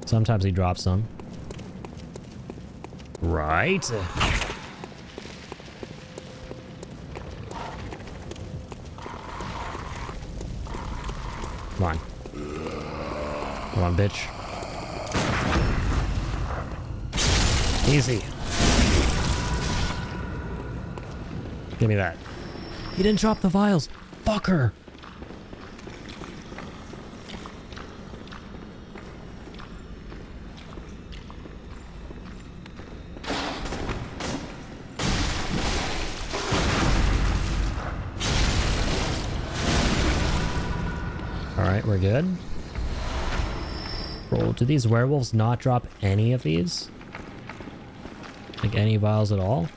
Sometimes he drops some. Right. Come on. Come on, bitch. Easy. Give me that. He didn't drop the vials. Fucker. Alright, we're good. Bro, do these werewolves not drop any of these? Like any vials at all?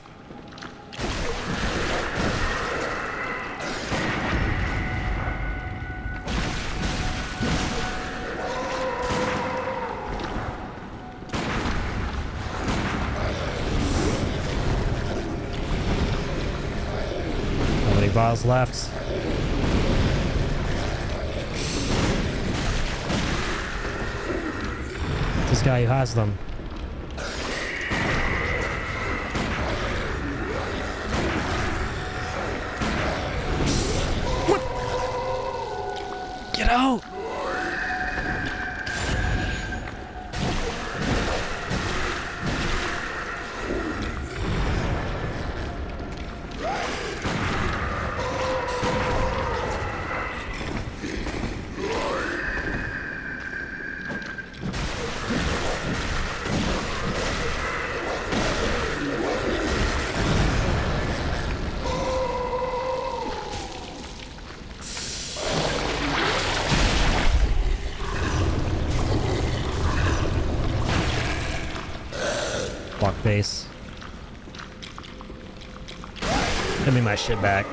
How many vials left? This guy who has them. What? Get out! Fuck face. Give me my shit back.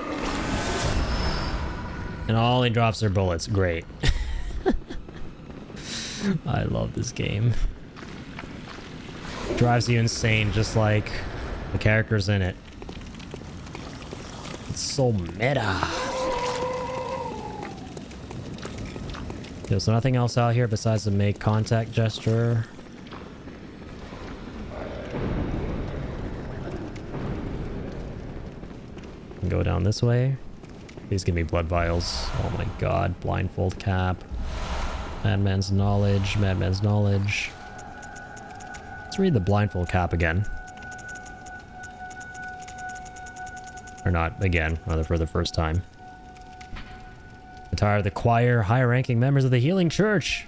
And all he drops are bullets. Great. I love this game. Drives you insane just like the characters in it. It's so meta. There's nothing else out here besides the make contact gesture. Go down this way. Please give me blood vials. Oh my god. Blindfold cap. Madman's knowledge. Madman's knowledge. Let's read the blindfold cap again. Or not again, rather for the first time. Attire of the choir, higher-ranking members of the Healing Church.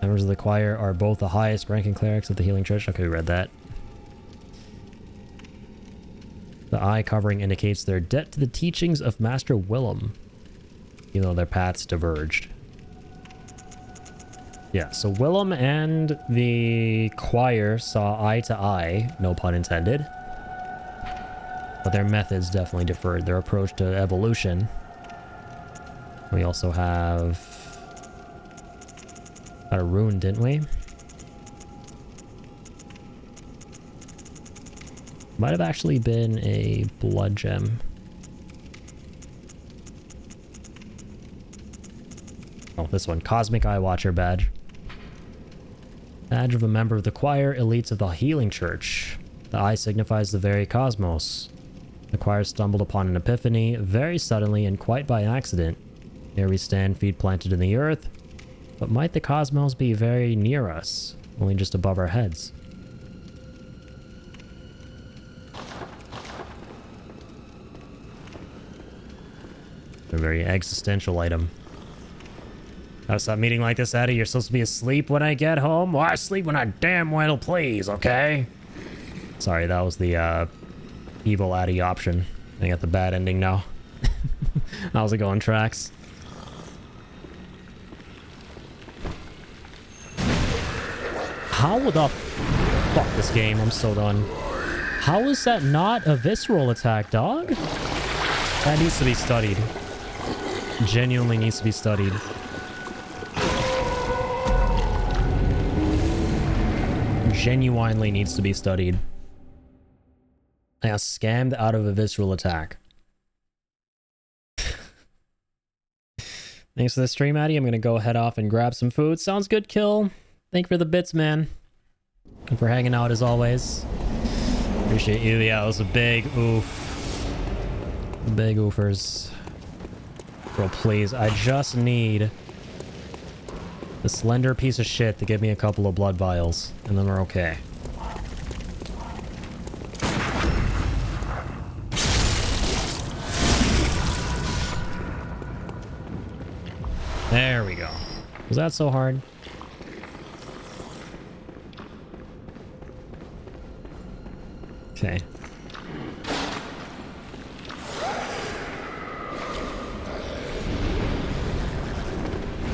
Members of the choir are both the highest-ranking clerics of the Healing Church. Okay, we read that. The eye covering indicates their debt to the teachings of Master Willem, even though their paths diverged. Yeah, so Willem and the choir saw eye to eye, no pun intended. But their methods definitely differed. Their approach to evolution. We also have... got a rune, didn't we? Might have actually been a blood gem. Oh, this one. Cosmic Eye Watcher badge. Badge of a member of the choir, elites of the Healing Church. The eye signifies the very cosmos. The choir stumbled upon an epiphany, very suddenly and quite by accident. Here we stand, feet planted in the earth. But might the cosmos be very near us, only just above our heads? A very existential item. Gotta stop meeting like this, Addy. You're supposed to be asleep when I get home. Well, I sleep when I damn well please, okay? Sorry, that was the evil Addy option. I got the bad ending now. How's it going, Trax? How the fuck this game? I'm so done. How is that not a visceral attack, dog? That needs to be studied. Genuinely needs to be studied. Genuinely needs to be studied. I got scammed out of a visceral attack. Thanks for the stream, Addy. I'm gonna go head off and grab some food. Sounds good, Kill. Thank you for the bits, man. And for hanging out as always. Appreciate you. Yeah, it was a big oof. Big oofers. Bro, please. I just need the slender piece of shit to give me a couple of blood vials. And then we're okay. There we go. Was that so hard? Okay.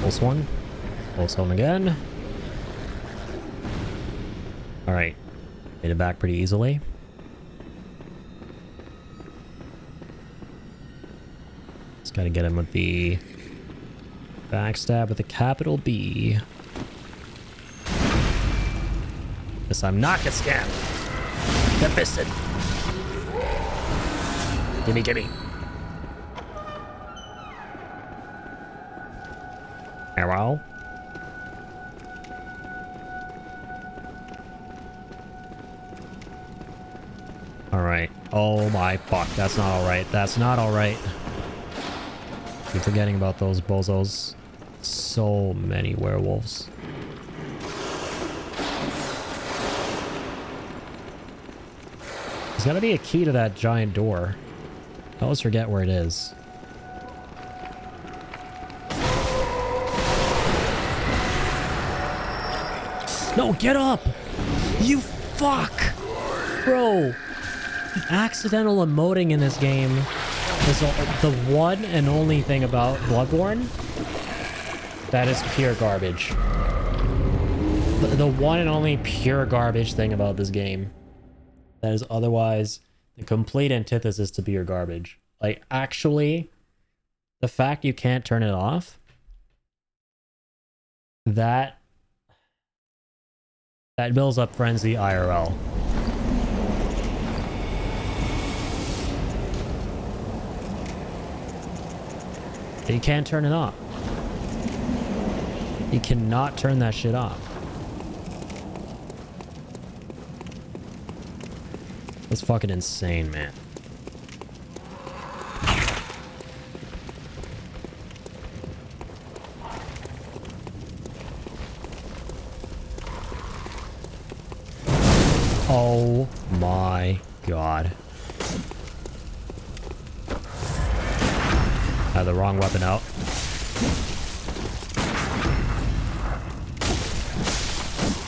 Pulse one. Pulse home again. Alright. Made it back pretty easily. Just gotta get him with the backstab with a capital B. Yes, I'm not get scammed. Get fisted. Gimme, gimme. Arrow. Alright. Oh my fuck. That's not alright. That's not alright. Keep forgetting about those bozos. So many werewolves. There's gotta be a key to that giant door. I always forget where it is. No, get up! You fuck! Bro! Accidental emoting in this game is the one and only thing about Bloodborne that is pure garbage. The one and only pure garbage thing about this game that is otherwise the complete antithesis to pure garbage. Like, actually, the fact you can't turn it off, that builds up frenzy IRL. You can't turn it off. You cannot turn that shit off. That's fucking insane, man. Oh my god. I had the wrong weapon out.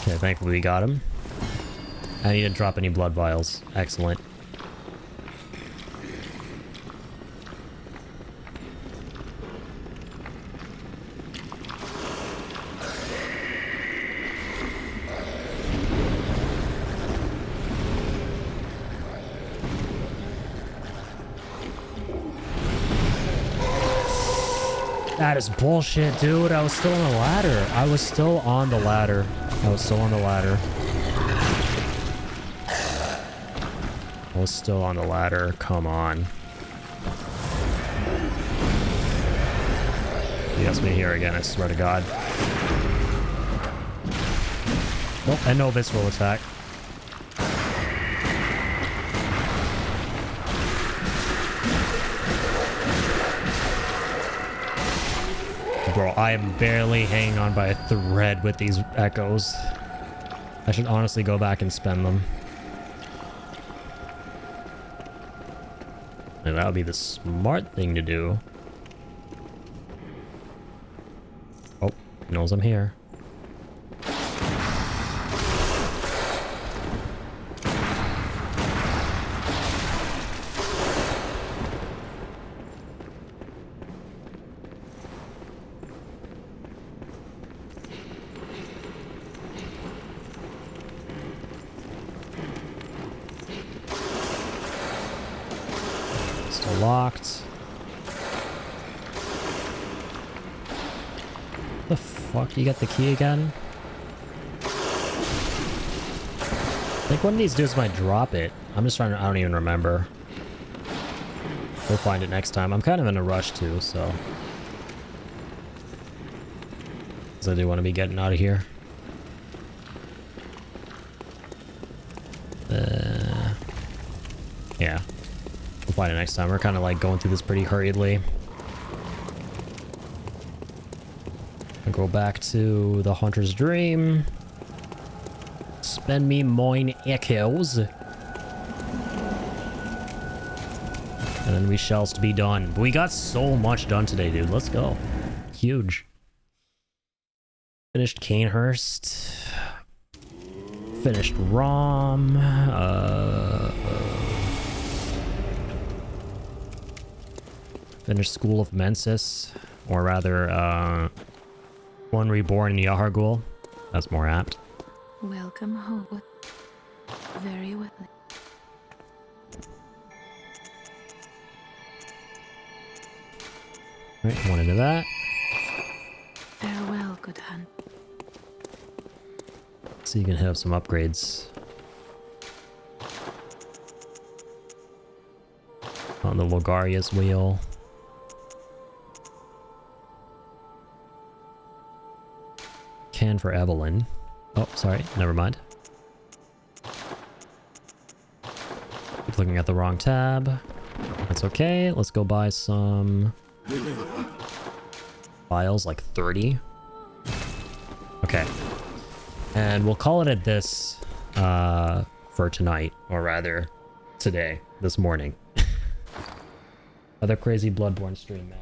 Okay, thankfully we got him. And he didn't drop any blood vials. Excellent. That is bullshit, dude. I was still on the ladder. I was still on the ladder. I was still on the ladder. I was still on the ladder. Come on. He gets me here again, I swear to God. Nope, and no visceral attack. Bro, I am barely hanging on by a thread with these echoes. I should honestly go back and spend them. And that would be the smart thing to do. Oh, he knows I'm here. Locked. The fuck? You got the key again? I think one of these dudes might drop it. I'm just trying to... I don't even remember. We'll find it next time. I'm kind of in a rush too, so... because I do want to be getting out of here. Yeah. We'll find it next time. We're kind of like going through this pretty hurriedly. I'll go back to the Hunter's Dream. Spend me mine echoes. And then we shall be done. But we got so much done today, dude. Let's go. Huge. Finished Canehurst. Finished ROM. Finished School of Mensis. Or rather, One Reborn in YAHARGUL. That's more apt. Welcome home. Very well. Right, one into that. Farewell, good hunt. So you can have some upgrades on the Logarius wheel. Can for Evelyn. Oh, sorry, never mind. Keep looking at the wrong tab. That's okay. Let's go buy some files, like 30. Okay. And we'll call it at this for tonight, or rather today, this morning. Another crazy Bloodborne stream, man.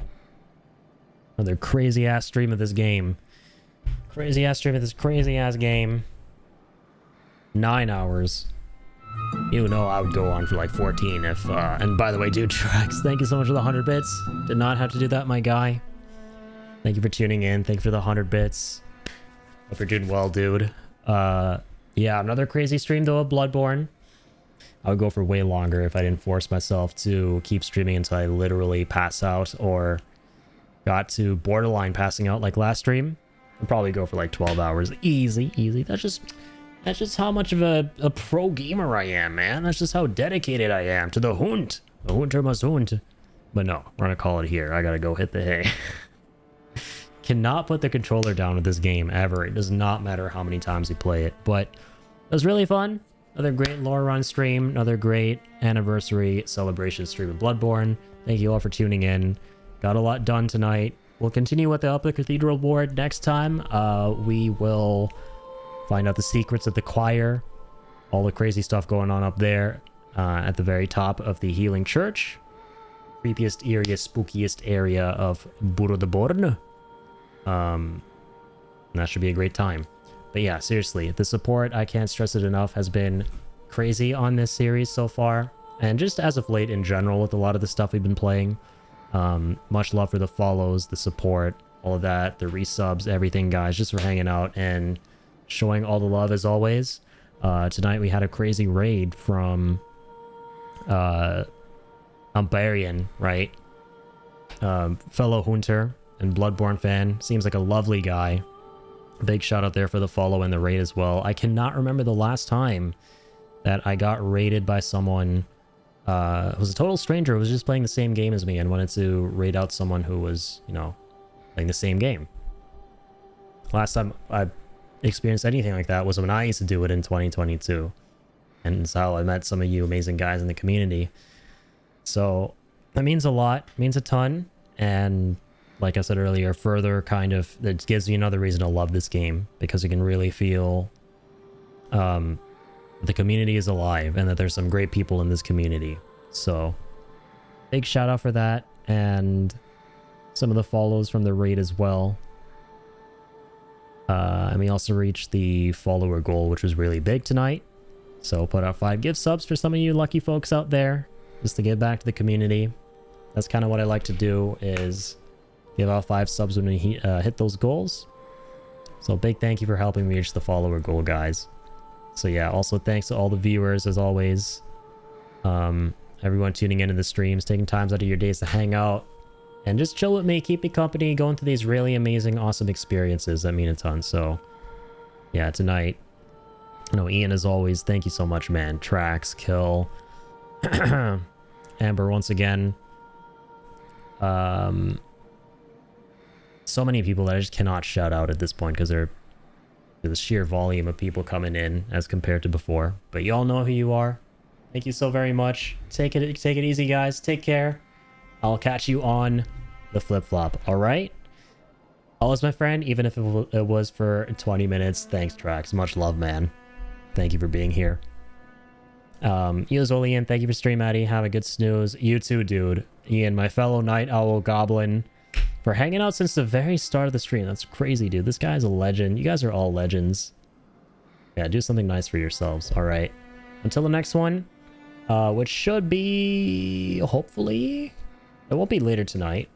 Another crazy ass stream of this game. Crazy ass stream of this crazy ass game. 9 hours. You know I would go on for like 14 if, and by the way, dude, Trax, thank you so much for the 100 bits. Did not have to do that, my guy. Thank you for tuning in. Thank you for the 100 bits. Hope you're doing well, dude. Yeah, another crazy stream though of Bloodborne. I would go for way longer if I didn't force myself to keep streaming until I literally pass out or got to borderline passing out like last stream. I'd probably go for like 12 hours. Easy, easy. That's just how much of a pro gamer I am, man. That's just how dedicated I am to the hunt. The hunter must hunt. But no, we're gonna call it here. I gotta go hit the hay. Cannot put the controller down with this game ever. It does not matter how many times you play it. But it was really fun. Another great lore run stream. Another great anniversary celebration stream of Bloodborne. Thank you all for tuning in. Got a lot done tonight. We'll continue with the Up the Cathedral board next time. We will find out the secrets of the choir. All the crazy stuff going on up there at the very top of the Healing Church. Creepiest, eeriest, spookiest area of Bloodborne. That should be a great time. But yeah, seriously, the support, I can't stress it enough, has been crazy on this series so far. And just as of late in general with a lot of the stuff we've been playing. Much love for the follows, the support, all of that, the resubs, everything, guys, just for hanging out and showing all the love as always. Tonight we had a crazy raid from Umbarian, right? Fellow hunter and Bloodborne fan. Seems like a lovely guy. Big shout out there for the follow and the raid as well. I cannot remember the last time that I got raided by someone. It was a total stranger who was just playing the same game as me and wanted to raid out someone who was, you know, playing the same game. Last time I experienced anything like that was when I used to do it in 2022. And it's how I met some of you amazing guys in the community. So that means a lot, means a ton. And like I said earlier, further kind of, it gives me another reason to love this game because you can really feel the community is alive and that there's some great people in this community. So big shout out for that, and some of the follows from the raid as well. And we also reached the follower goal, which was really big tonight. So put out 5 gift subs for some of you lucky folks out there, just to give back to the community. That's kind of what I like to do, is give out 5 subs when we hit those goals. So big thank you for helping me reach the follower goal, guys. So yeah, also thanks to all the viewers as always. Everyone tuning into the streams, taking times out of your days to hang out and just chill with me, keep me company, going through these really amazing, awesome experiences that mean a ton. So yeah, tonight, you know, Ian, as always, thank you so much, man. Trax, Kill, Amber once again. So many people that I just cannot shout out at this point because they're the sheer volume of people coming in as compared to before. But you all know who you are. Thank you so very much. Take it easy, guys. Take care. I'll catch you on the flip-flop. All right? Always my friend, even if it was for 20 minutes. Thanks, Trax. Much love, man. Thank you for being here. You as well, Ian. Thank you for stream, Addy. Have a good snooze. You too, dude. Ian, my fellow night owl goblin. For hanging out since the very start of the stream. That's crazy, dude. This guy's a legend. You guys are all legends. Yeah, do something nice for yourselves. All right. Until the next one, which should be, hopefully, it won't be later tonight.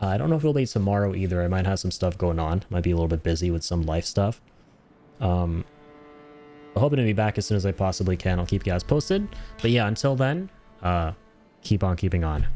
I don't know if it'll be tomorrow either. I might have some stuff going on. Might be a little bit busy with some life stuff. I'm hoping to be back as soon as I possibly can. I'll keep you guys posted. But yeah, until then, keep on keeping on.